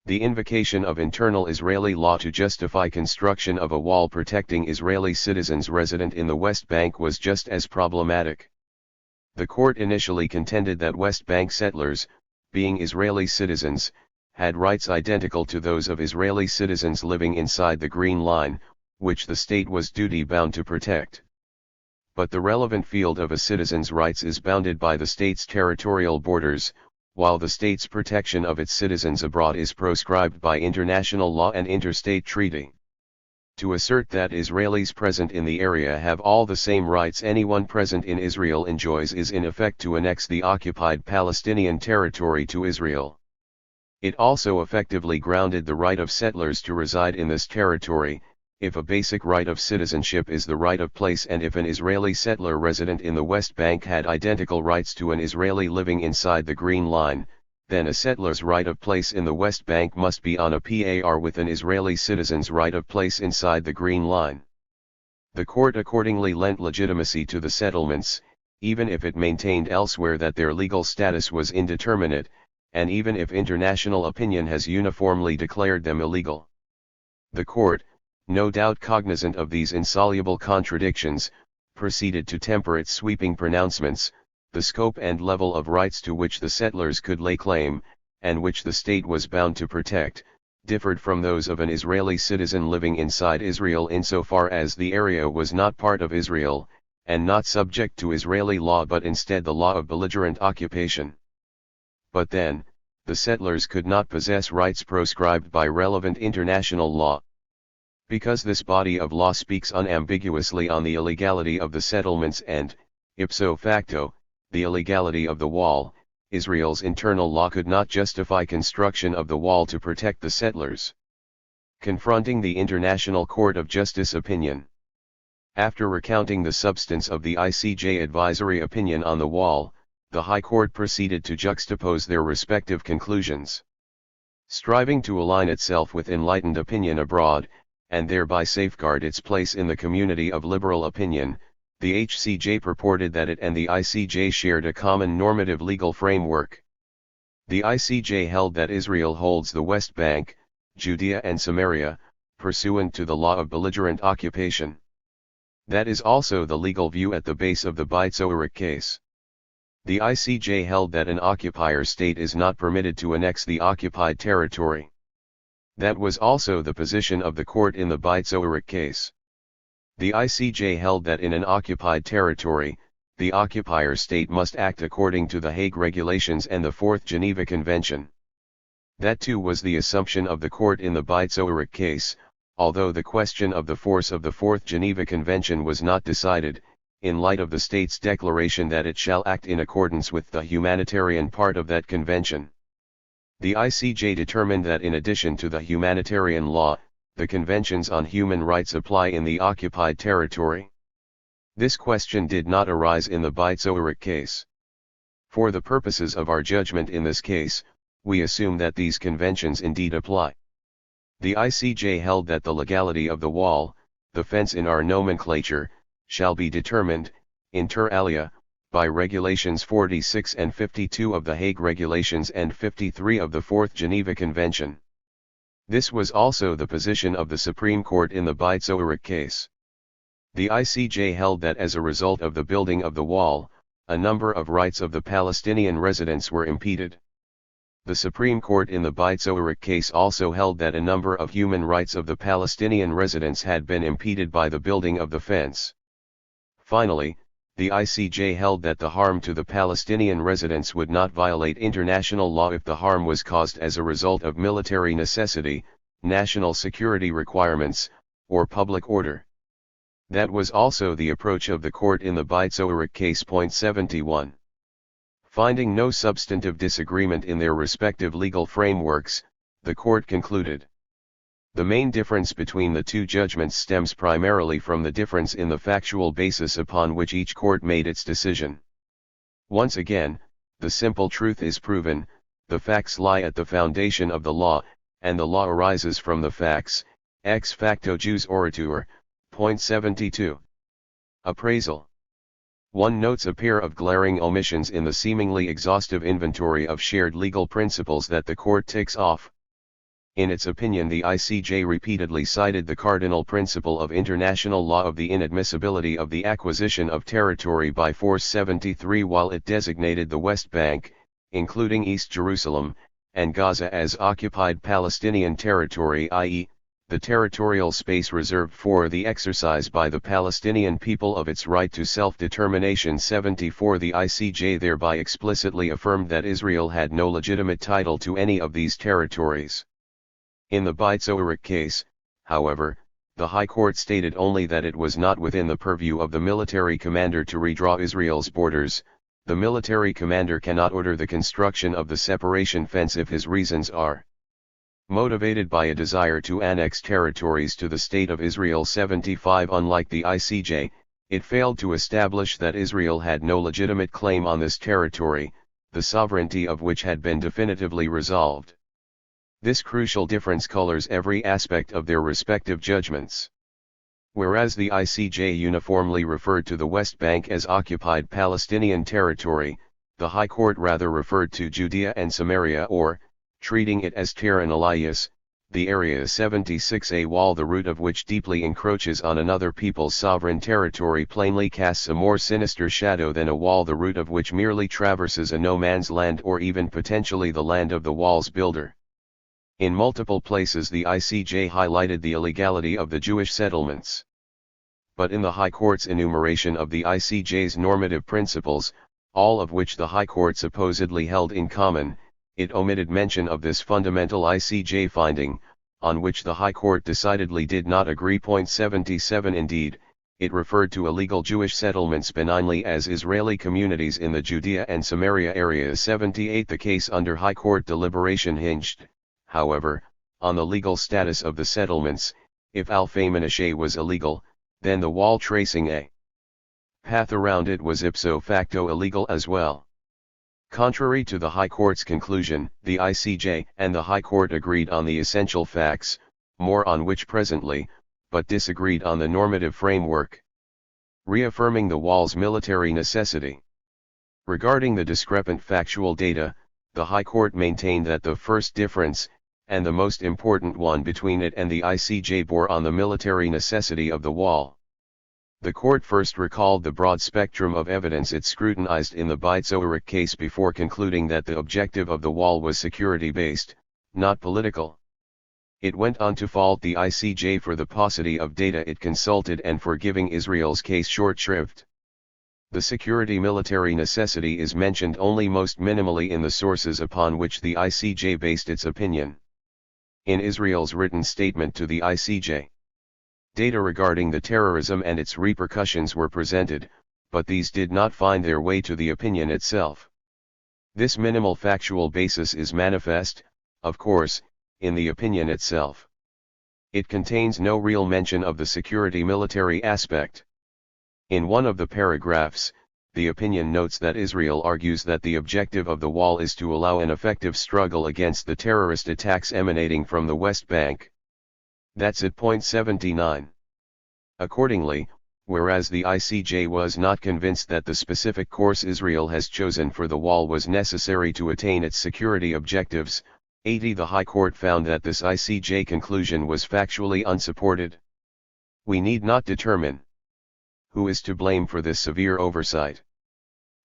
The invocation of internal Israeli law to justify construction of a wall protecting Israeli citizens resident in the West Bank was just as problematic. The court initially contended that West Bank settlers, being Israeli citizens, had rights identical to those of Israeli citizens living inside the Green Line, which the state was duty-bound to protect. But the relevant field of a citizen's rights is bounded by the state's territorial borders, while the state's protection of its citizens abroad is proscribed by international law and interstate treaty. To assert that Israelis present in the area have all the same rights anyone present in Israel enjoys is in effect to annex the occupied Palestinian territory to Israel. It also effectively grounded the right of settlers to reside in this territory, if a basic right of citizenship is the right of place, and if an Israeli settler resident in the West Bank had identical rights to an Israeli living inside the Green Line, then a settler's right of place in the West Bank must be on a par with an Israeli citizen's right of place inside the Green Line. The court accordingly lent legitimacy to the settlements, even if it maintained elsewhere that their legal status was indeterminate, and even if international opinion has uniformly declared them illegal. The court, no doubt cognizant of these insoluble contradictions, proceeded to temper its sweeping pronouncements. The scope and level of rights to which the settlers could lay claim, and which the state was bound to protect, differed from those of an Israeli citizen living inside Israel insofar as the area was not part of Israel, and not subject to Israeli law but instead the law of belligerent occupation. But then, the settlers could not possess rights proscribed by relevant international law. Because this body of law speaks unambiguously on the illegality of the settlements and, ipso facto, the illegality of the wall, Israel's internal law could not justify construction of the wall to protect the settlers. Confronting the International Court of Justice opinion. After recounting the substance of the ICJ advisory opinion on the wall, the High Court proceeded to juxtapose their respective conclusions. Striving to align itself with enlightened opinion abroad, and thereby safeguard its place in the community of liberal opinion, the HCJ purported that it and the ICJ shared a common normative legal framework. The ICJ held that Israel holds the West Bank, Judea and Samaria, pursuant to the law of belligerent occupation. That is also the legal view at the base of the Beitzourich case. The ICJ held that an occupier state is not permitted to annex the occupied territory. That was also the position of the court in the Beitzourich case. The ICJ held that in an occupied territory, the occupier state must act according to the Hague Regulations and the Fourth Geneva Convention. That too was the assumption of the court in the Beitzourich case, although the question of the force of the Fourth Geneva Convention was not decided, in light of the state's declaration that it shall act in accordance with the humanitarian part of that convention. The ICJ determined that in addition to the humanitarian law, the conventions on human rights apply in the occupied territory. This question did not arise in the Beitzourich case. For the purposes of our judgment in this case, we assume that these conventions indeed apply. The ICJ held that the legality of the wall, the fence in our nomenclature, shall be determined, inter alia, by Regulations 46 and 52 of the Hague Regulations and 53 of the Fourth Geneva Convention. This was also the position of the Supreme Court in the Beit-Zoarich case. The ICJ held that as a result of the building of the wall, a number of rights of the Palestinian residents were impeded. The Supreme Court in the Beit-Zoarich case also held that a number of human rights of the Palestinian residents had been impeded by the building of the fence. Finally, the ICJ held that the harm to the Palestinian residents would not violate international law if the harm was caused as a result of military necessity, national security requirements, or public order. That was also the approach of the court in the Beit-Zoarich case. 71. Finding no substantive disagreement in their respective legal frameworks, the court concluded. The main difference between the two judgments stems primarily from the difference in the factual basis upon which each court made its decision. Once again, the simple truth is proven, the facts lie at the foundation of the law, and the law arises from the facts, ex facto jus oritur. 72. Appraisal. One notes a pair of glaring omissions in the seemingly exhaustive inventory of shared legal principles that the court ticks off. In its opinion, the ICJ repeatedly cited the cardinal principle of international law of the inadmissibility of the acquisition of territory by force 73 while it designated the West Bank, including East Jerusalem, and Gaza as occupied Palestinian territory, i.e., the territorial space reserved for the exercise by the Palestinian people of its right to self-determination. 74. The ICJ thereby explicitly affirmed that Israel had no legitimate title to any of these territories. In the Beit-Zoarich case, however, the High Court stated only that it was not within the purview of the military commander to redraw Israel's borders. The military commander cannot order the construction of the separation fence if his reasons are motivated by a desire to annex territories to the State of Israel. 75. Unlike the ICJ, it failed to establish that Israel had no legitimate claim on this territory, the sovereignty of which had been definitively resolved. This crucial difference colors every aspect of their respective judgments. Whereas the ICJ uniformly referred to the West Bank as occupied Palestinian territory, the High Court rather referred to Judea and Samaria, or, treating it as Terran Elias, the area 76a wall, the root of which deeply encroaches on another people's sovereign territory, plainly casts a more sinister shadow than a wall the root of which merely traverses a no man's land or even potentially the land of the wall's builder. In multiple places the ICJ highlighted the illegality of the Jewish settlements. But in the High Court's enumeration of the ICJ's normative principles, all of which the High Court supposedly held in common, it omitted mention of this fundamental ICJ finding, on which the High Court decidedly did not agree. 77. Indeed, it referred to illegal Jewish settlements benignly as Israeli communities in the Judea and Samaria areas. 78. The case under High Court deliberation hinged, however, on the legal status of the settlements. If Alpha Menashe was illegal, then the wall tracing a path around it was ipso facto illegal as well. Contrary to the High Court's conclusion, the ICJ and the High Court agreed on the essential facts, more on which presently, but disagreed on the normative framework, reaffirming the wall's military necessity. Regarding the discrepant factual data, the High Court maintained that the first difference, and the most important one between it and the ICJ, bore on the military necessity of the wall. The court first recalled the broad spectrum of evidence it scrutinized in the Beit-Zoarich case before concluding that the objective of the wall was security-based, not political. It went on to fault the ICJ for the paucity of data it consulted and for giving Israel's case short shrift. The security military necessity is mentioned only most minimally in the sources upon which the ICJ based its opinion. In Israel's written statement to the ICJ, data regarding the terrorism and its repercussions were presented, but these did not find their way to the opinion itself. This minimal factual basis is manifest, of course, in the opinion itself. It contains no real mention of the security military aspect. In one of the paragraphs, The opinion notes that Israel argues that the objective of the wall is to allow an effective struggle against the terrorist attacks emanating from the West Bank. That's at point 79. Accordingly, whereas the ICJ was not convinced that the specific course Israel has chosen for the wall was necessary to attain its security objectives, 80 the High Court found that this ICJ conclusion was factually unsupported. We need not determine who is to blame for this severe oversight.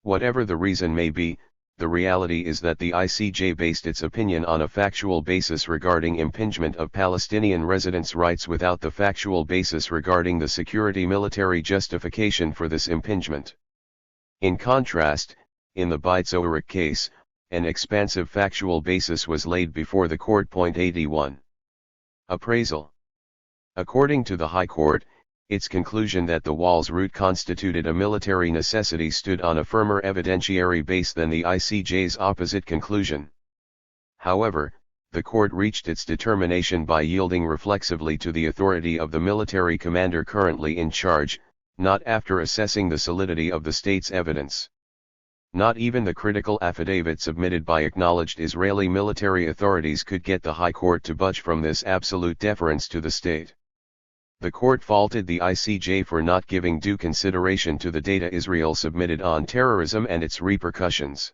Whatever the reason may be, the reality is that the ICJ based its opinion on a factual basis regarding impingement of Palestinian residents' rights without the factual basis regarding the security military justification for this impingement. In contrast, in the Beit Zoharic case, an expansive factual basis was laid before the court. Point 81. Appraisal. According to the High Court, its conclusion that the wall's route constituted a military necessity stood on a firmer evidentiary base than the ICJ's opposite conclusion. However, the court reached its determination by yielding reflexively to the authority of the military commander currently in charge, not after assessing the solidity of the state's evidence. Not even the critical affidavit submitted by acknowledged Israeli military authorities could get the High Court to budge from this absolute deference to the state. The court faulted the ICJ for not giving due consideration to the data Israel submitted on terrorism and its repercussions.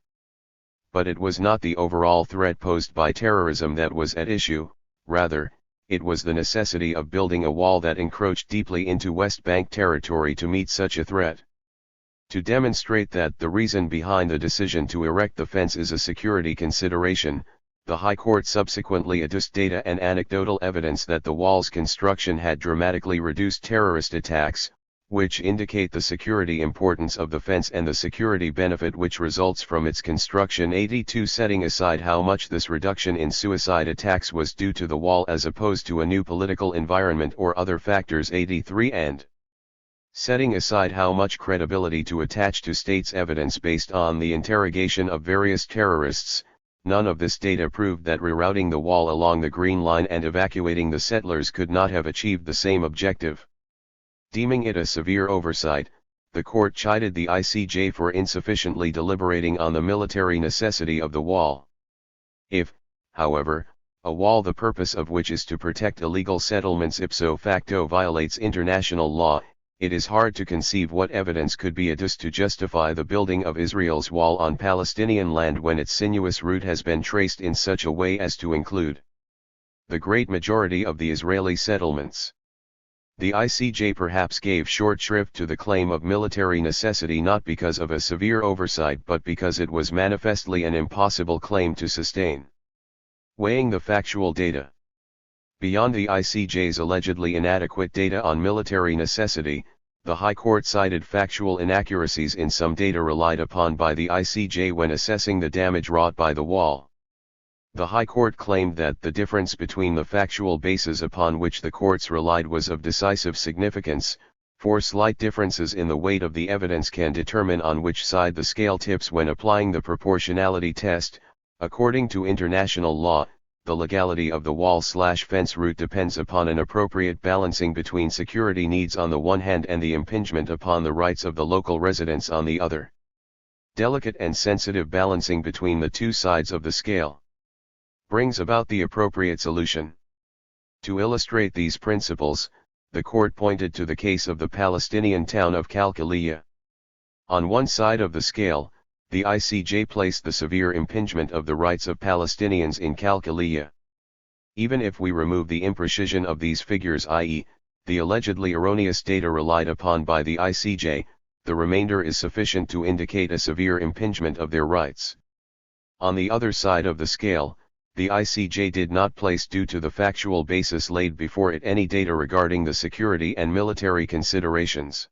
But it was not the overall threat posed by terrorism that was at issue, rather, it was the necessity of building a wall that encroached deeply into West Bank territory to meet such a threat. To demonstrate that the reason behind the decision to erect the fence is a security consideration, the High Court subsequently adduced data and anecdotal evidence that the wall's construction had dramatically reduced terrorist attacks, which indicate the security importance of the fence and the security benefit which results from its construction. 82 Setting aside how much this reduction in suicide attacks was due to the wall as opposed to a new political environment or other factors. 83 And setting aside how much credibility to attach to state's evidence based on the interrogation of various terrorists, none of this data proved that rerouting the wall along the Green Line and evacuating the settlers could not have achieved the same objective. Deeming it a severe oversight, the court chided the ICJ for insufficiently deliberating on the military necessity of the wall. If, however, a wall the purpose of which is to protect illegal settlements ipso facto violates international law, it is hard to conceive what evidence could be adduced to justify the building of Israel's wall on Palestinian land when its sinuous route has been traced in such a way as to include the great majority of the Israeli settlements. The ICJ perhaps gave short shrift to the claim of military necessity not because of a severe oversight but because it was manifestly an impossible claim to sustain. Weighing the factual data. Beyond the ICJ's allegedly inadequate data on military necessity, the High Court cited factual inaccuracies in some data relied upon by the ICJ when assessing the damage wrought by the wall. The High Court claimed that the difference between the factual basis upon which the courts relied was of decisive significance, for slight differences in the weight of the evidence can determine on which side the scale tips when applying the proportionality test. According to international law, the legality of the wall/fence route depends upon an appropriate balancing between security needs on the one hand and the impingement upon the rights of the local residents on the other. Delicate and sensitive balancing between the two sides of the scale brings about the appropriate solution. To illustrate these principles, the court pointed to the case of the Palestinian town of Qalqiliyah. On one side of the scale, the ICJ placed the severe impingement of the rights of Palestinians in Qalqiliyah. Even if we remove the imprecision of these figures, i.e., the allegedly erroneous data relied upon by the ICJ, the remainder is sufficient to indicate a severe impingement of their rights. On the other side of the scale, the ICJ did not place due to the factual basis laid before it any data regarding the security and military considerations.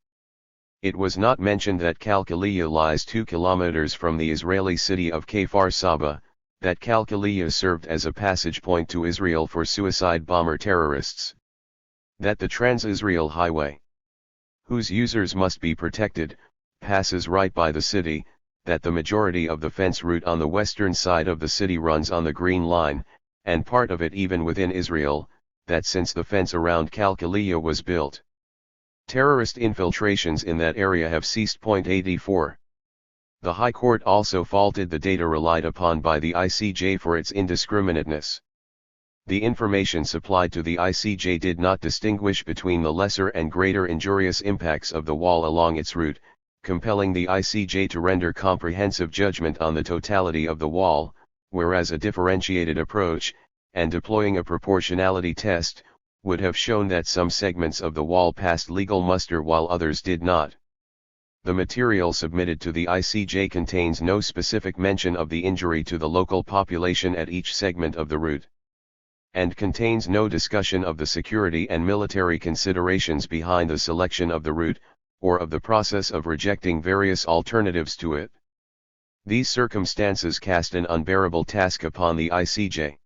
It was not mentioned that Qalqiliyah lies 2 kilometers from the Israeli city of Kfar Saba, that Qalqiliyah served as a passage point to Israel for suicide bomber terrorists, that the Trans-Israel Highway, whose users must be protected, passes right by the city, that the majority of the fence route on the western side of the city runs on the Green Line, and part of it even within Israel, that since the fence around Qalqiliyah was built, terrorist infiltrations in that area have ceased. 84. The High Court also faulted the data relied upon by the ICJ for its indiscriminateness. The information supplied to the ICJ did not distinguish between the lesser and greater injurious impacts of the wall along its route, compelling the ICJ to render comprehensive judgment on the totality of the wall, whereas a differentiated approach, and deploying a proportionality test, would have shown that some segments of the wall passed legal muster while others did not. The material submitted to the ICJ contains no specific mention of the injury to the local population at each segment of the route, and contains no discussion of the security and military considerations behind the selection of the route, or of the process of rejecting various alternatives to it. These circumstances cast an unbearable task upon the ICJ.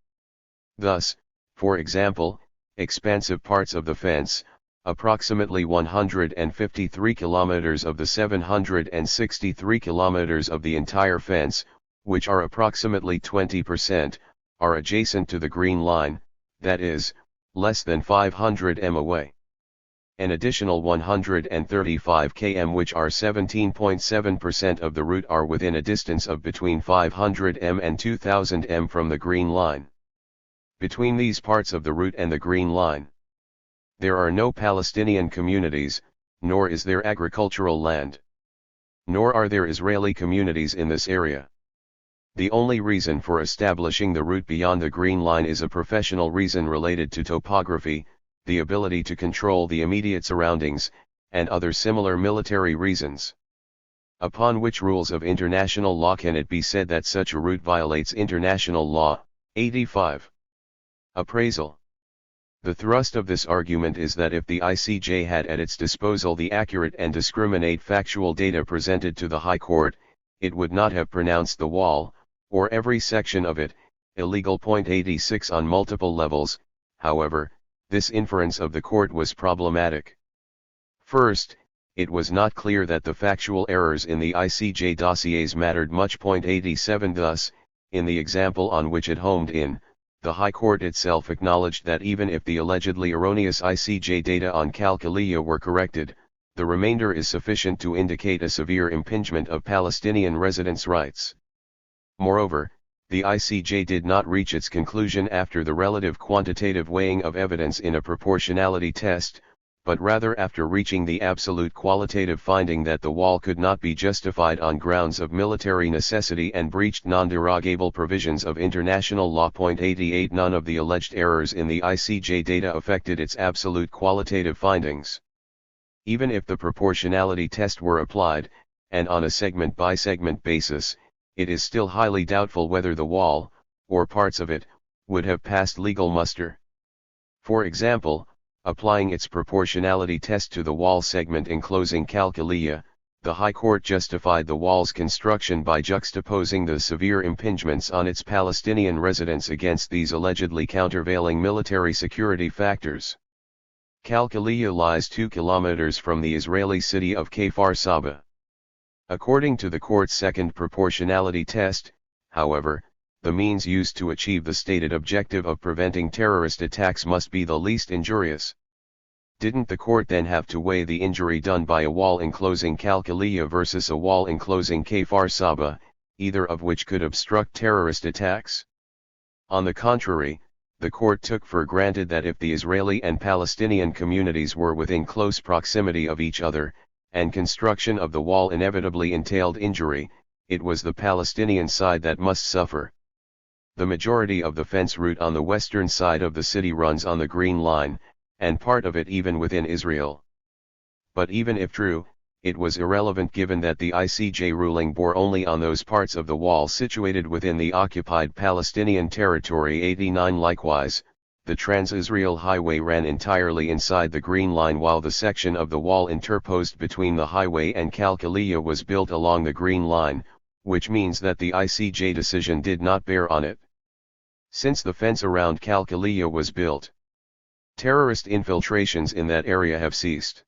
Thus, for example, expansive parts of the fence, approximately 153 kilometers of the 763 kilometers of the entire fence, which are approximately 20%, are adjacent to the green line, that is, less than 500 m away. An additional 135 km, which are 17.7% of the route, are within a distance of between 500 m and 2000 m from the green line. Between these parts of the route and the green line, there are no Palestinian communities, nor is there agricultural land. Nor are there Israeli communities in this area. The only reason for establishing the route beyond the green line is a professional reason related to topography, the ability to control the immediate surroundings, and other similar military reasons. Upon which rules of international law can it be said that such a route violates international law? 85. Appraisal. The thrust of this argument is that if the ICJ had at its disposal the accurate and discriminate factual data presented to the High Court, it would not have pronounced the wall, or every section of it, illegal. 86 on multiple levels. However, this inference of the court was problematic. First, it was not clear that the factual errors in the ICJ dossiers mattered much. 87 Thus, in the example on which it homed in, the High Court itself acknowledged that even if the allegedly erroneous ICJ data on Qalqiliyya were corrected, the remainder is sufficient to indicate a severe impingement of Palestinian residents' rights. Moreover, the ICJ did not reach its conclusion after the relative quantitative weighing of evidence in a proportionality test, but rather after reaching the absolute qualitative finding that the wall could not be justified on grounds of military necessity and breached non-derogable provisions of international law. 88 None of the alleged errors in the ICJ data affected its absolute qualitative findings. Even if the proportionality test were applied, and on a segment-by-segment basis, it is still highly doubtful whether the wall, or parts of it, would have passed legal muster. For example, applying its proportionality test to the wall segment enclosing Qalqiliyya, the High Court justified the wall's construction by juxtaposing the severe impingements on its Palestinian residents against these allegedly countervailing military security factors. Qalqiliyya lies 2 kilometers from the Israeli city of Kfar Saba. According to the court's second proportionality test, however, the means used to achieve the stated objective of preventing terrorist attacks must be the least injurious. Didn't the court then have to weigh the injury done by a wall enclosing Qalqiliyya versus a wall enclosing Kfar Saba, either of which could obstruct terrorist attacks? On the contrary, the court took for granted that if the Israeli and Palestinian communities were within close proximity of each other, and construction of the wall inevitably entailed injury, it was the Palestinian side that must suffer. The majority of the fence route on the western side of the city runs on the Green Line, and part of it even within Israel. But even if true, it was irrelevant given that the ICJ ruling bore only on those parts of the wall situated within the occupied Palestinian territory. 89 Likewise, the Trans-Israel Highway ran entirely inside the Green Line while the section of the wall interposed between the highway and Qalqiliyya was built along the Green Line, which means that the ICJ decision did not bear on it. Since the fence around Qalqiliyya was built, terrorist infiltrations in that area have ceased.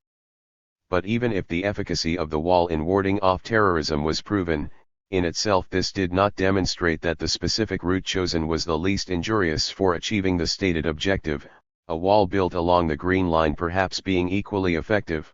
But even if the efficacy of the wall in warding off terrorism was proven, in itself this did not demonstrate that the specific route chosen was the least injurious for achieving the stated objective, a wall built along the Green Line perhaps being equally effective.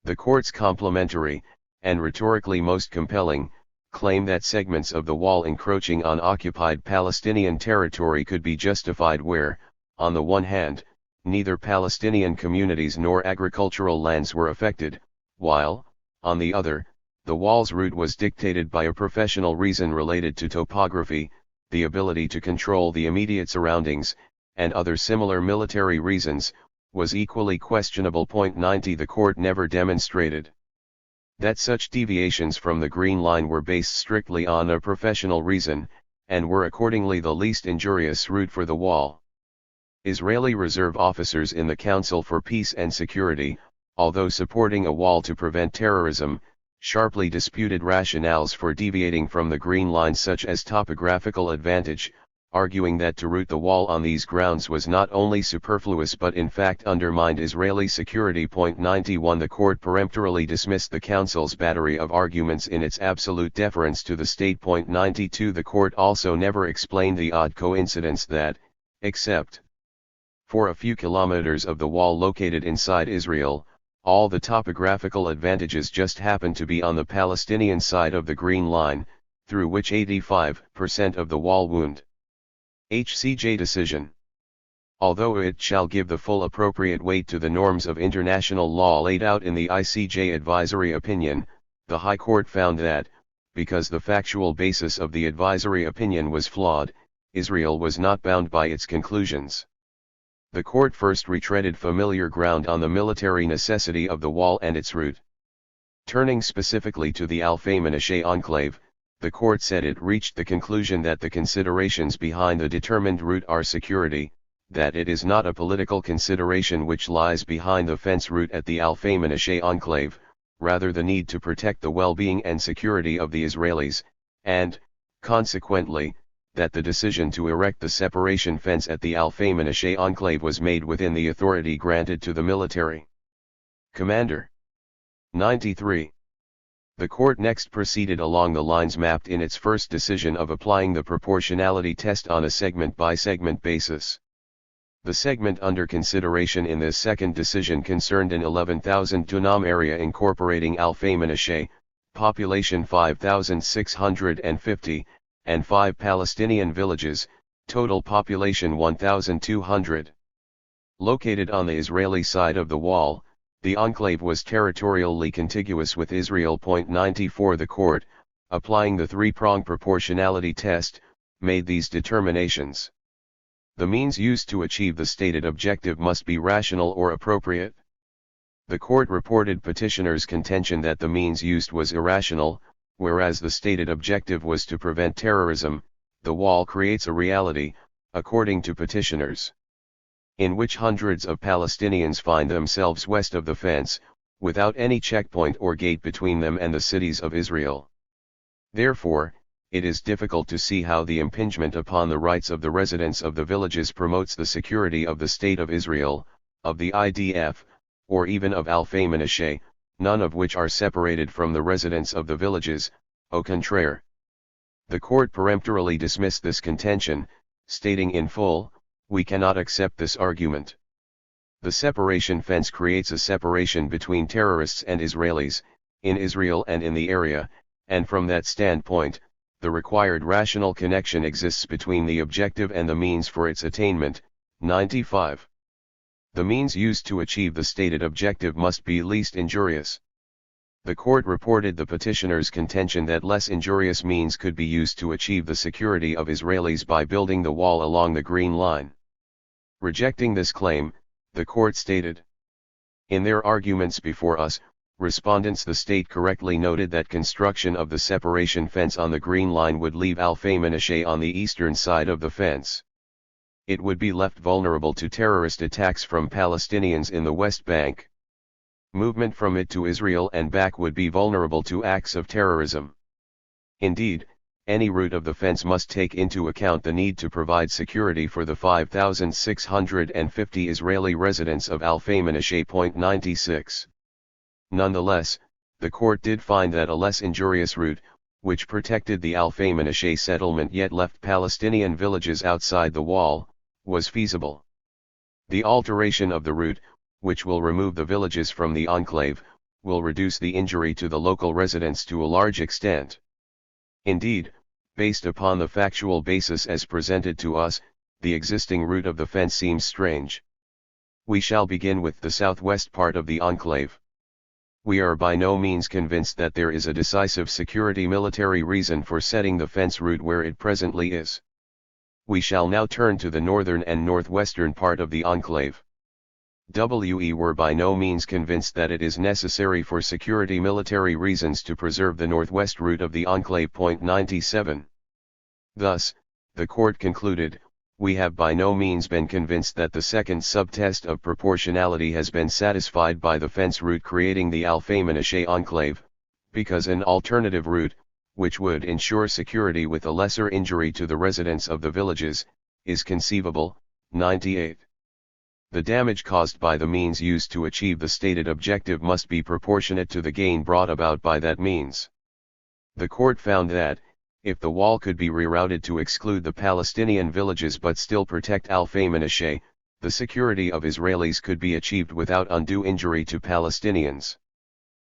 The court's complementary, and rhetorically most compelling, claim that segments of the wall encroaching on occupied Palestinian territory could be justified where, on the one hand, neither Palestinian communities nor agricultural lands were affected, while, on the other, the wall's route was dictated by a professional reason related to topography, the ability to control the immediate surroundings, and other similar military reasons, was equally questionable. 90 The court never demonstrated that such deviations from the Green Line were based strictly on a professional reason, and were accordingly the least injurious route for the wall. Israeli reserve officers in the Council for Peace and Security, although supporting a wall to prevent terrorism, sharply disputed rationales for deviating from the Green Line such as topographical advantage, arguing that to route the wall on these grounds was not only superfluous but in fact undermined Israeli security. 91 The court peremptorily dismissed the Council's battery of arguments in its absolute deference to the state. 92 The court also never explained the odd coincidence that, except for a few kilometers of the wall located inside Israel, all the topographical advantages just happened to be on the Palestinian side of the Green Line, through which 85% of the wall wound. HCJ decision. Although it shall give the full appropriate weight to the norms of international law laid out in the ICJ advisory opinion, the High Court found that, because the factual basis of the advisory opinion was flawed, Israel was not bound by its conclusions. The court first retreaded familiar ground on the military necessity of the wall and its route. Turning specifically to the Al-Faymanasheh enclave, the court said it reached the conclusion that the considerations behind the determined route are security, that it is not a political consideration which lies behind the fence route at the Al-Faymanasheh enclave, rather the need to protect the well-being and security of the Israelis, and, consequently, that the decision to erect the separation fence at the Al-Faymanasheh enclave was made within the authority granted to the military commander. 93. The court next proceeded along the lines mapped in its first decision of applying the proportionality test on a segment-by-segment basis. The segment under consideration in this second decision concerned an 11,000 dunam area incorporating Al-Faymanasheh, population 5,650, and 5 Palestinian villages, total population 1,200. Located on the Israeli side of the wall, the enclave was territorially contiguous with Israel. 94 The court, applying the three-prong proportionality test, made these determinations. The means used to achieve the stated objective must be rational or appropriate. The court reported petitioners' contention that the means used was irrational, whereas the stated objective was to prevent terrorism. The wall creates a reality, according to petitioners, in which hundreds of Palestinians find themselves west of the fence, without any checkpoint or gate between them and the cities of Israel. Therefore, it is difficult to see how the impingement upon the rights of the residents of the villages promotes the security of the State of Israel, of the IDF, or even of Al-Faymanasheh, none of which are separated from the residents of the villages, au contraire. The court peremptorily dismissed this contention, stating in full, "We cannot accept this argument. The separation fence creates a separation between terrorists and Israelis, in Israel and in the area, and from that standpoint, the required rational connection exists between the objective and the means for its attainment." 95. The means used to achieve the stated objective must be least injurious. The court reported the petitioner's contention that less injurious means could be used to achieve the security of Israelis by building the wall along the Green Line. Rejecting this claim, the court stated, "In their arguments before us, respondents the state correctly noted that construction of the separation fence on the Green Line would leave Al-Faymanasheh on the eastern side of the fence. It would be left vulnerable to terrorist attacks from Palestinians in the West Bank. Movement from it to Israel and back would be vulnerable to acts of terrorism. Indeed, any route of the fence must take into account the need to provide security for the 5,650 Israeli residents of Al-Faymanasheh." 96. Nonetheless, the court did find that a less injurious route, which protected the Al-Faymanasheh settlement yet left Palestinian villages outside the wall, was feasible. The alteration of the route, which will remove the villages from the enclave, will reduce the injury to the local residents to a large extent. Indeed, based upon the factual basis as presented to us, the existing route of the fence seems strange. We shall begin with the southwest part of the enclave. We are by no means convinced that there is a decisive security military reason for setting the fence route where it presently is. We shall now turn to the northern and northwestern part of the enclave. We were by no means convinced that it is necessary for security military reasons to preserve the northwest route of the enclave. 97. Thus, the court concluded, we have by no means been convinced that the second subtest of proportionality has been satisfied by the fence route creating the Alpha-Menashe enclave, because an alternative route, which would ensure security with a lesser injury to the residents of the villages, is conceivable. 98. The damage caused by the means used to achieve the stated objective must be proportionate to the gain brought about by that means. The court found that, if the wall could be rerouted to exclude the Palestinian villages but still protect Alpha-Menashe, the security of Israelis could be achieved without undue injury to Palestinians.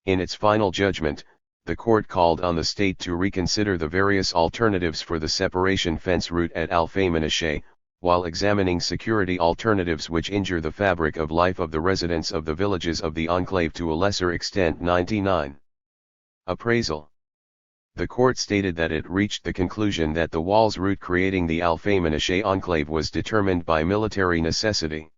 In its final judgment, the court called on the state to reconsider the various alternatives for the separation fence route at Alpha-Menashe, while examining security alternatives which injure the fabric of life of the residents of the villages of the enclave to a lesser extent. 99. Appraisal. The court stated that it reached the conclusion that the wall's route creating the Alpha-Menashe enclave was determined by military necessity.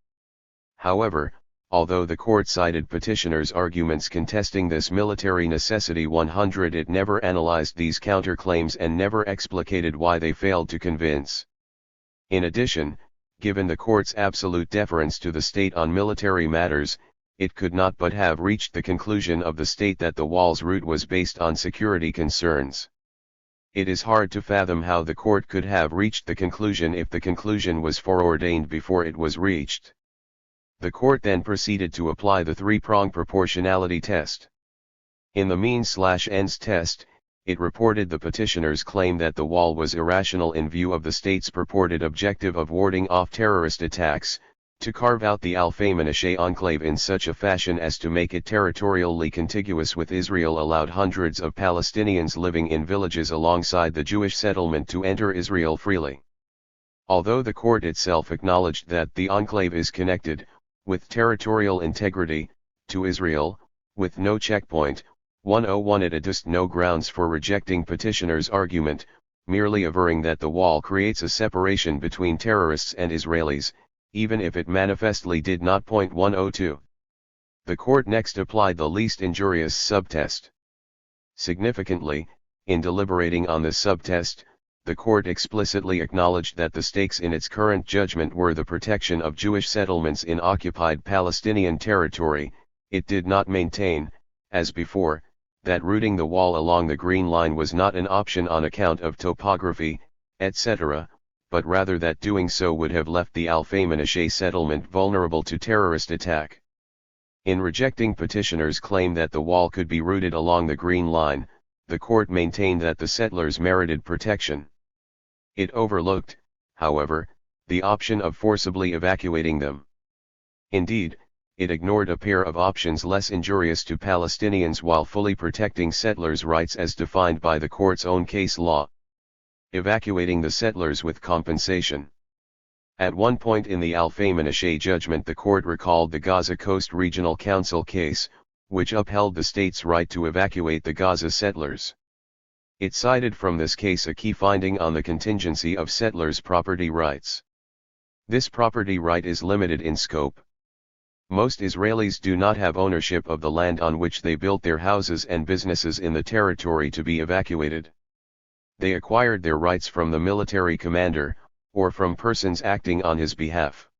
However, although the court cited petitioners' arguments contesting this military necessity 100, it never analyzed these counterclaims and never explicated why they failed to convince. In addition, given the court's absolute deference to the state on military matters, it could not but have reached the conclusion of the state that the wall's route was based on security concerns. It is hard to fathom how the court could have reached the conclusion if the conclusion was foreordained before it was reached. The court then proceeded to apply the three-prong proportionality test. In the means/ends test, it reported the petitioner's claim that the wall was irrational in view of the state's purported objective of warding off terrorist attacks, to carve out the Alpha-Menashe enclave in such a fashion as to make it territorially contiguous with Israel allowed hundreds of Palestinians living in villages alongside the Jewish settlement to enter Israel freely. Although the court itself acknowledged that the enclave is connected, with territorial integrity, to Israel, with no checkpoint, 101 it adduced no grounds for rejecting petitioner's argument, merely averring that the wall creates a separation between terrorists and Israelis, even if it manifestly did not. 102. The court next applied the least injurious subtest. Significantly, in deliberating on this subtest, the court explicitly acknowledged that the stakes in its current judgment were the protection of Jewish settlements in occupied Palestinian territory. It did not maintain, as before, that routing the wall along the Green Line was not an option on account of topography, etc., but rather that doing so would have left the Alpha-Menashe settlement vulnerable to terrorist attack. In rejecting petitioners' claim that the wall could be routed along the Green Line, the court maintained that the settlers merited protection. It overlooked, however, the option of forcibly evacuating them. Indeed, it ignored a pair of options less injurious to Palestinians while fully protecting settlers' rights as defined by the court's own case law. Evacuating the settlers with compensation. At one point in the Alpha-Menashe judgment, the court recalled the Gaza Coast Regional Council case, which upheld the state's right to evacuate the Gaza settlers. It cited from this case a key finding on the contingency of settlers' property rights. This property right is limited in scope. Most Israelis do not have ownership of the land on which they built their houses and businesses in the territory to be evacuated. They acquired their rights from the military commander, or from persons acting on his behalf.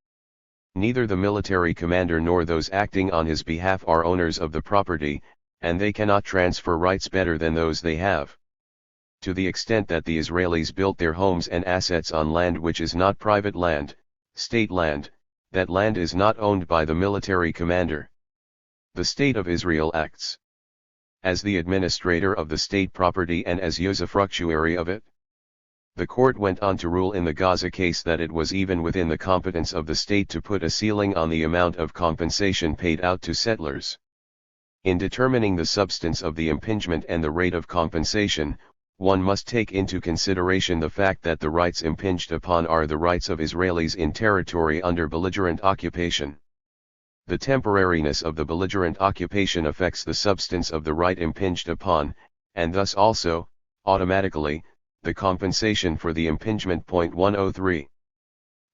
Neither the military commander nor those acting on his behalf are owners of the property, and they cannot transfer rights better than those they have. To the extent that the Israelis built their homes and assets on land which is not private land, state land, that land is not owned by the military commander. The State of Israel acts as the administrator of the state property and as usufructuary of it. The court went on to rule in the Gaza case that it was even within the competence of the state to put a ceiling on the amount of compensation paid out to settlers. In determining the substance of the impingement and the rate of compensation, one must take into consideration the fact that the rights impinged upon are the rights of Israelis in territory under belligerent occupation. The temporariness of the belligerent occupation affects the substance of the right impinged upon, and thus also, automatically, the compensation for the impingement. 103.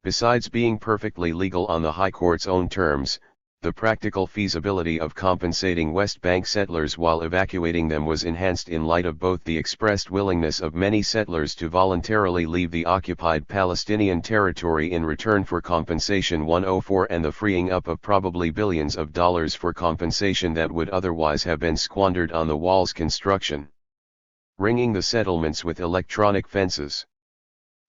Besides being perfectly legal on the High Court's own terms, the practical feasibility of compensating West Bank settlers while evacuating them was enhanced in light of both the expressed willingness of many settlers to voluntarily leave the occupied Palestinian territory in return for compensation. 104 and the freeing up of probably billions of dollars for compensation that would otherwise have been squandered on the wall's construction. Ringing the settlements with electronic fences.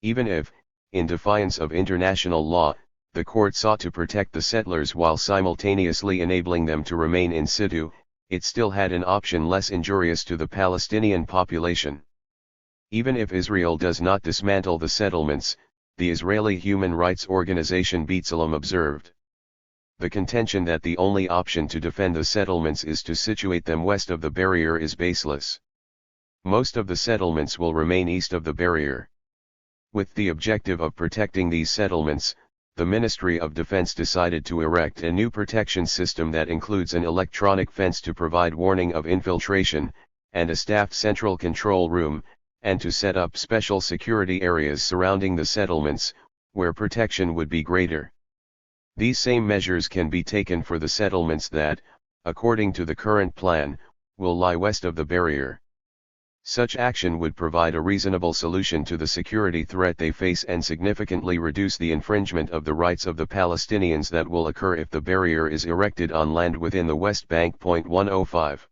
Even if, in defiance of international law, the court sought to protect the settlers while simultaneously enabling them to remain in situ, it still had an option less injurious to the Palestinian population. Even if Israel does not dismantle the settlements, the Israeli human rights organization B'Tselem observed. The contention that the only option to defend the settlements is to situate them west of the barrier is baseless. Most of the settlements will remain east of the barrier. With the objective of protecting these settlements, the Ministry of Defense decided to erect a new protection system that includes an electronic fence to provide warning of infiltration, and a staffed central control room, and to set up special security areas surrounding the settlements, where protection would be greater. These same measures can be taken for the settlements that, according to the current plan, will lie west of the barrier. Such action would provide a reasonable solution to the security threat they face and significantly reduce the infringement of the rights of the Palestinians that will occur if the barrier is erected on land within the West Bank. 105.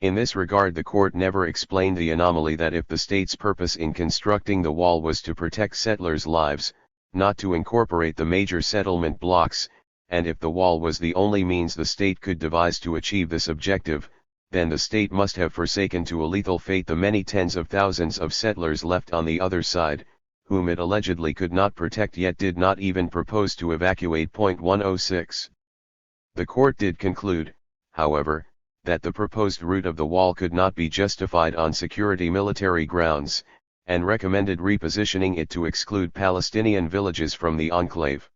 In this regard, the court never explained the anomaly that if the state's purpose in constructing the wall was to protect settlers' lives, not to incorporate the major settlement blocks, and if the wall was the only means the state could devise to achieve this objective, then the state must have forsaken to a lethal fate the many tens of thousands of settlers left on the other side, whom it allegedly could not protect yet did not even propose to evacuate. 106. The court did conclude, however, that the proposed route of the wall could not be justified on security military grounds, and recommended repositioning it to exclude Palestinian villages from the enclave.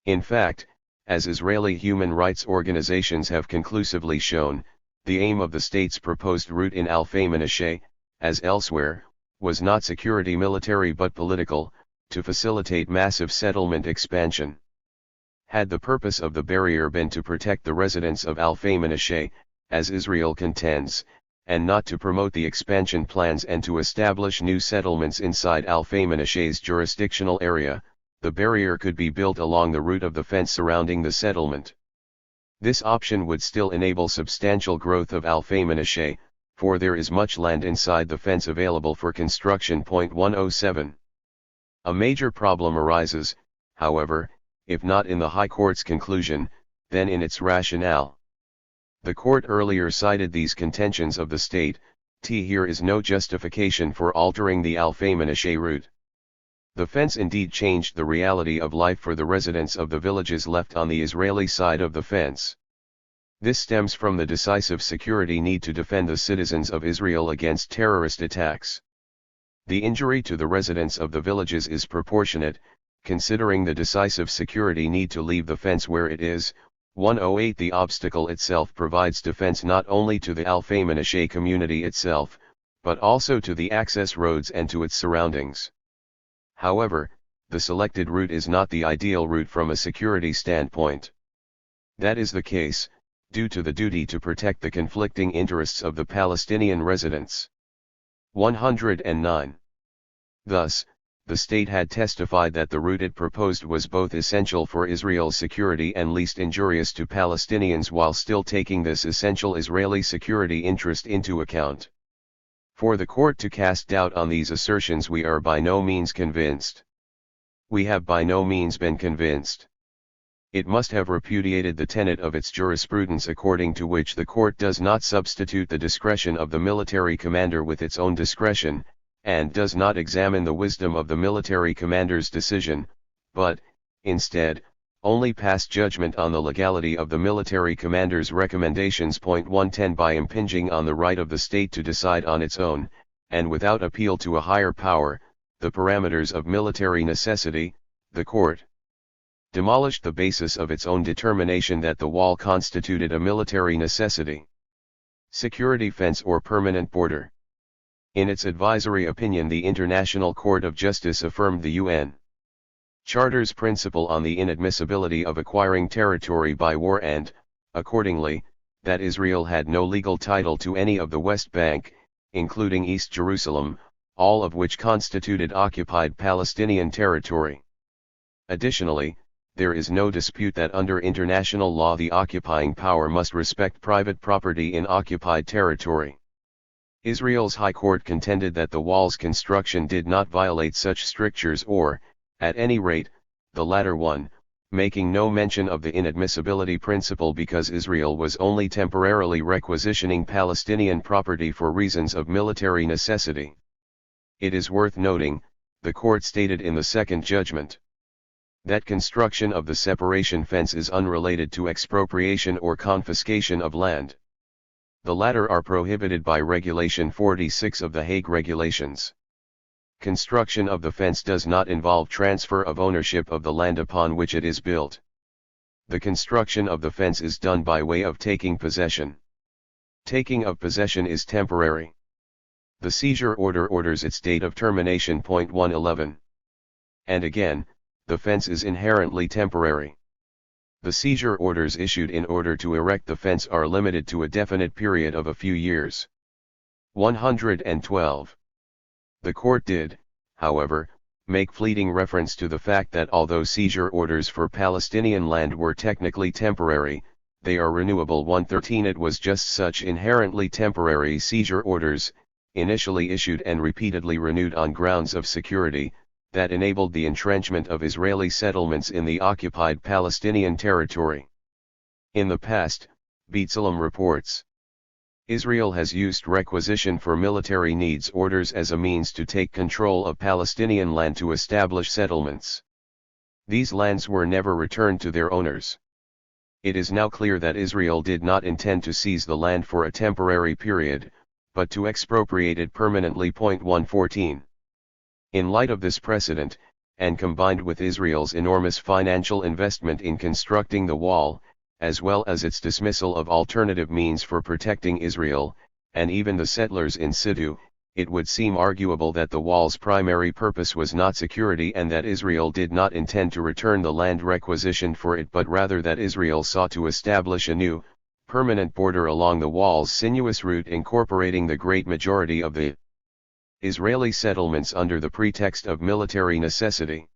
In fact, as Israeli human rights organizations have conclusively shown, the aim of the state's proposed route in Alfei Menashe, as elsewhere, was not security military but political, to facilitate massive settlement expansion. Had the purpose of the barrier been to protect the residents of Alfei Menashe, as Israel contends, and not to promote the expansion plans and to establish new settlements inside Alfei Menashe's jurisdictional area, the barrier could be built along the route of the fence surrounding the settlement. This option would still enable substantial growth of Alfei Menashe, for there is much land inside the fence available for construction. 107. A major problem arises, however, if not in the High Court's conclusion, then in its rationale. The court earlier cited these contentions of the state. Here is no justification for altering the Alfei Menashe route. The fence indeed changed the reality of life for the residents of the villages left on the Israeli side of the fence. This stems from the decisive security need to defend the citizens of Israel against terrorist attacks. The injury to the residents of the villages is proportionate, considering the decisive security need to leave the fence where it is. 108. The obstacle itself provides defense not only to the Alfei Menashe community itself, but also to the access roads and to its surroundings. However, the selected route is not the ideal route from a security standpoint. That is the case, due to the duty to protect the conflicting interests of the Palestinian residents. 109. Thus, the state had testified that the route it proposed was both essential for Israel's security and least injurious to Palestinians while still taking this essential Israeli security interest into account. For the court to cast doubt on these assertions, we are by no means convinced. We have by no means been convinced. It must have repudiated the tenet of its jurisprudence according to which the court does not substitute the discretion of the military commander with its own discretion, and does not examine the wisdom of the military commander's decision, but, instead, only pass judgment on the legality of the military commander's recommendations. 110. By impinging on the right of the state to decide on its own, and without appeal to a higher power, the parameters of military necessity, the court demolished the basis of its own determination that the wall constituted a military necessity. Security fence or permanent border. In its advisory opinion, the International Court of Justice affirmed the UN Charter's principle on the inadmissibility of acquiring territory by war and, accordingly, that Israel had no legal title to any of the West Bank, including East Jerusalem, all of which constituted occupied Palestinian territory. Additionally, there is no dispute that under international law the occupying power must respect private property in occupied territory. Israel's High Court contended that the wall's construction did not violate such strictures or, at any rate, the latter one, making no mention of the inadmissibility principle because Israel was only temporarily requisitioning Palestinian property for reasons of military necessity. It is worth noting, the court stated in the second judgment, that construction of the separation fence is unrelated to expropriation or confiscation of land. The latter are prohibited by Regulation 46 of the Hague Regulations. Construction of the fence does not involve transfer of ownership of the land upon which it is built. The construction of the fence is done by way of taking possession. Taking of possession is temporary. The seizure order orders its date of termination. 111. And again, the fence is inherently temporary. The seizure orders issued in order to erect the fence are limited to a definite period of a few years. 112. The court did, however, make fleeting reference to the fact that although seizure orders for Palestinian land were technically temporary, they are renewable. 113. It was just such inherently temporary seizure orders, initially issued and repeatedly renewed on grounds of security, that enabled the entrenchment of Israeli settlements in the occupied Palestinian territory. In the past, B'Tselem reports, Israel has used requisition for military needs orders as a means to take control of Palestinian land to establish settlements. These lands were never returned to their owners. It is now clear that Israel did not intend to seize the land for a temporary period, but to expropriate it permanently. 114. In light of this precedent, and combined with Israel's enormous financial investment in constructing the wall, as well as its dismissal of alternative means for protecting Israel, and even the settlers in situ, it would seem arguable that the wall's primary purpose was not security and that Israel did not intend to return the land requisitioned for it, but rather that Israel sought to establish a new, permanent border along the wall's sinuous route, incorporating the great majority of the Israeli settlements under the pretext of military necessity.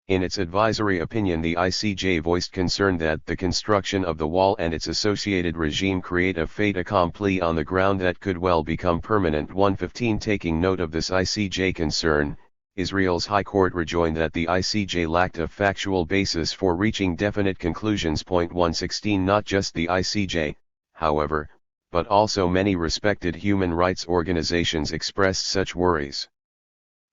In its advisory opinion, the ICJ voiced concern that the construction of the wall and its associated regime create a fait accompli on the ground that could well become permanent. 115. Taking note of this ICJ concern, Israel's High Court rejoined that the ICJ lacked a factual basis for reaching definite conclusions. 116. Not just the ICJ, however, but also many respected human rights organizations expressed such worries.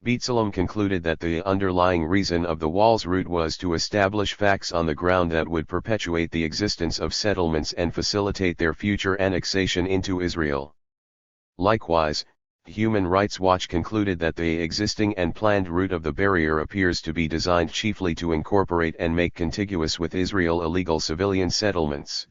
B'Tselem concluded that the underlying reason of the wall's route was to establish facts on the ground that would perpetuate the existence of settlements and facilitate their future annexation into Israel. Likewise, Human Rights Watch concluded that the existing and planned route of the barrier appears to be designed chiefly to incorporate and make contiguous with Israel illegal civilian settlements.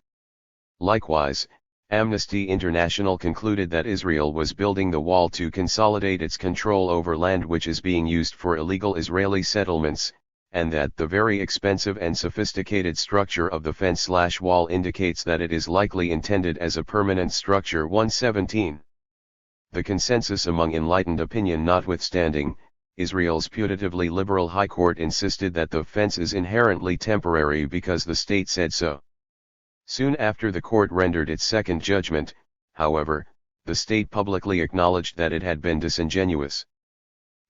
Likewise, Amnesty International concluded that Israel was building the wall to consolidate its control over land which is being used for illegal Israeli settlements, and that the very expensive and sophisticated structure of the fence/wall indicates that it is likely intended as a permanent structure. 117. The consensus among enlightened opinion notwithstanding, Israel's putatively liberal High Court insisted that the fence is inherently temporary because the state said so. Soon after the court rendered its second judgment, however, the state publicly acknowledged that it had been disingenuous.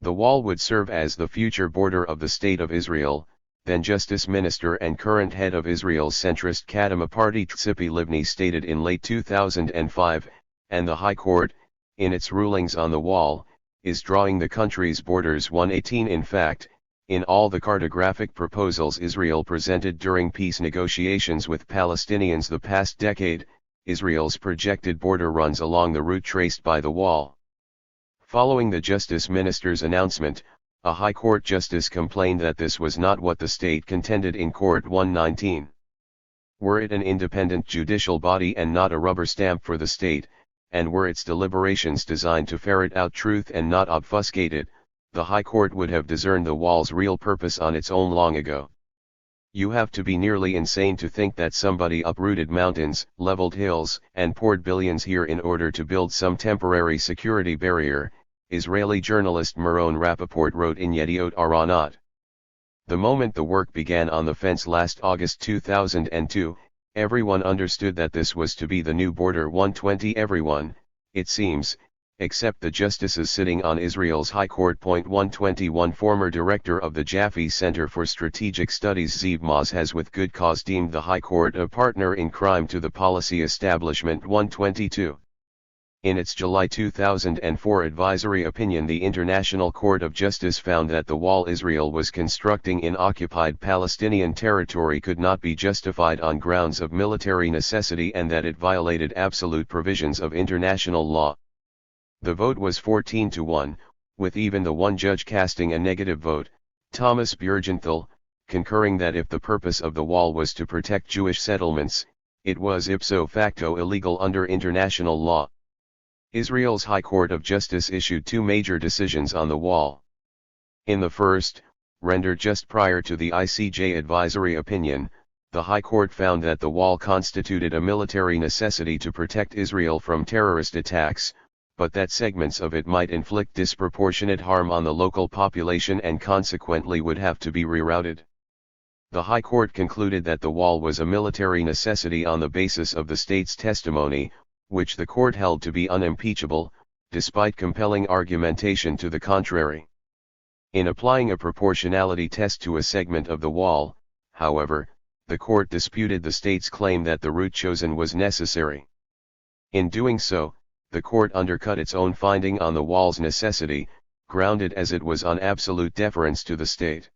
The wall would serve as the future border of the State of Israel, then Justice Minister and current head of Israel's centrist Kadima party Tzipi Livni stated in late 2005, and the High Court, in its rulings on the wall, is drawing the country's borders. 118. In fact, in all the cartographic proposals Israel presented during peace negotiations with Palestinians the past decade, Israel's projected border runs along the route traced by the wall. Following the Justice Minister's announcement, a High Court justice complained that this was not what the state contended in Court 119. Were it an independent judicial body and not a rubber stamp for the state, and were its deliberations designed to ferret out truth and not obfuscate it, the High Court would have discerned the wall's real purpose on its own long ago. You have to be nearly insane to think that somebody uprooted mountains, leveled hills, and poured billions here in order to build some temporary security barrier, Israeli journalist Meron Rappaport wrote in Yediot Aharonot. The moment the work began on the fence last August 2002, everyone understood that this was to be the new Border 120. Everyone, it seems, except the justices sitting on Israel's High Court. 121 Former director of the Jaffe Center for Strategic Studies Zeev Maz has with good cause deemed the High Court a partner in crime to the policy establishment. 122. In its July 2004 advisory opinion, the International Court of Justice found that the wall Israel was constructing in occupied Palestinian territory could not be justified on grounds of military necessity and that it violated absolute provisions of international law. The vote was 14-1, with even the one judge casting a negative vote, Thomas Bjorgenthal, concurring that if the purpose of the wall was to protect Jewish settlements, it was ipso facto illegal under international law. Israel's High Court of Justice issued two major decisions on the wall. In the first, rendered just prior to the ICJ advisory opinion, the High Court found that the wall constituted a military necessity to protect Israel from terrorist attacks, but that segments of it might inflict disproportionate harm on the local population and consequently would have to be rerouted. The High Court concluded that the wall was a military necessity on the basis of the state's testimony, which the court held to be unimpeachable, despite compelling argumentation to the contrary. In applying a proportionality test to a segment of the wall, however, the court disputed the state's claim that the route chosen was necessary. In doing so, the court undercut its own finding on the wall's necessity, grounded as it was on absolute deference to the state.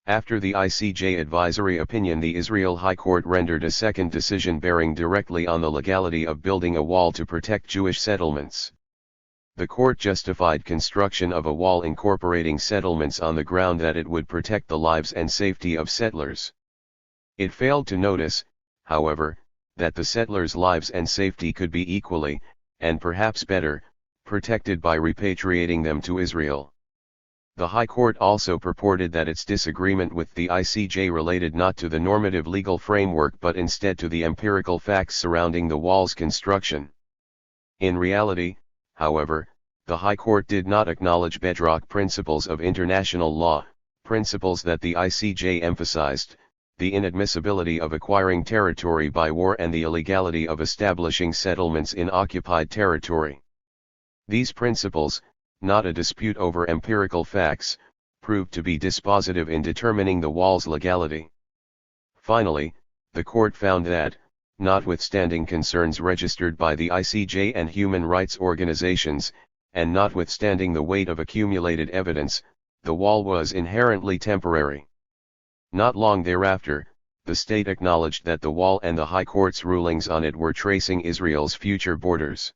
After the ICJ advisory opinion, the Israel High Court rendered a second decision bearing directly on the legality of building a wall to protect Jewish settlements. The court justified construction of a wall incorporating settlements on the ground that it would protect the lives and safety of settlers. It failed to notice, however, that the settlers' lives and safety could be equally, and perhaps better, protected by repatriating them to Israel. The High Court also purported that its disagreement with the ICJ related not to the normative legal framework but instead to the empirical facts surrounding the wall's construction. In reality, however, the High Court did not acknowledge bedrock principles of international law, principles that the ICJ emphasized: the inadmissibility of acquiring territory by war and the illegality of establishing settlements in occupied territory. These principles, not a dispute over empirical facts, proved to be dispositive in determining the wall's legality. Finally, the court found that, notwithstanding concerns registered by the ICJ and human rights organizations, and notwithstanding the weight of accumulated evidence, the wall was inherently temporary. Not long thereafter, the state acknowledged that the wall and the High Court's rulings on it were tracing Israel's future borders.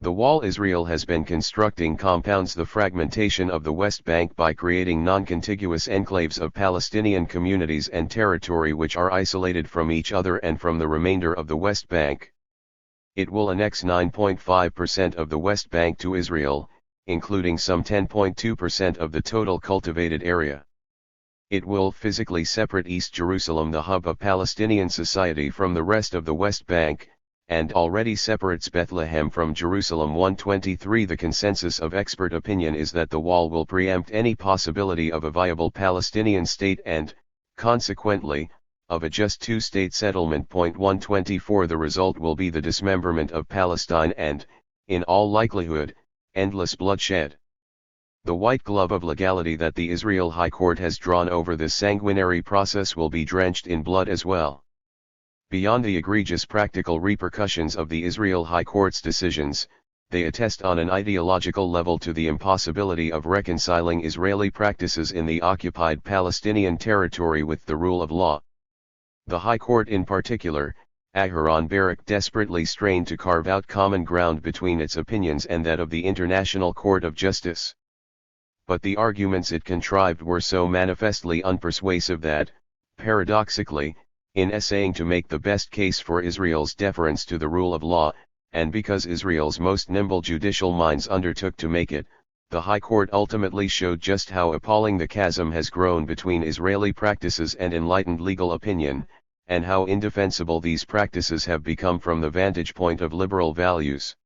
The wall Israel has been constructing compounds the fragmentation of the West Bank by creating non-contiguous enclaves of Palestinian communities and territory which are isolated from each other and from the remainder of the West Bank. It will annex 9.5% of the West Bank to Israel, including some 10.2% of the total cultivated area. It will physically separate East Jerusalem, the hub of Palestinian society, from the rest of the West Bank, and already separates Bethlehem from Jerusalem. 123 The consensus of expert opinion is that the wall will preempt any possibility of a viable Palestinian state and, consequently, of a just two-state settlement. 124 The result will be the dismemberment of Palestine and, in all likelihood, endless bloodshed. The white glove of legality that the Israel High Court has drawn over this sanguinary process will be drenched in blood as well. Beyond the egregious practical repercussions of the Israel High Court's decisions, they attest on an ideological level to the impossibility of reconciling Israeli practices in the occupied Palestinian territory with the rule of law. The High Court in particular, Aharon Barak desperately strained to carve out common ground between its opinions and that of the International Court of Justice. But the arguments it contrived were so manifestly unpersuasive that, paradoxically, in essaying to make the best case for Israel's deference to the rule of law, and because Israel's most nimble judicial minds undertook to make it, the High Court ultimately showed just how appalling the chasm has grown between Israeli practices and enlightened legal opinion, and how indefensible these practices have become from the vantage point of liberal values.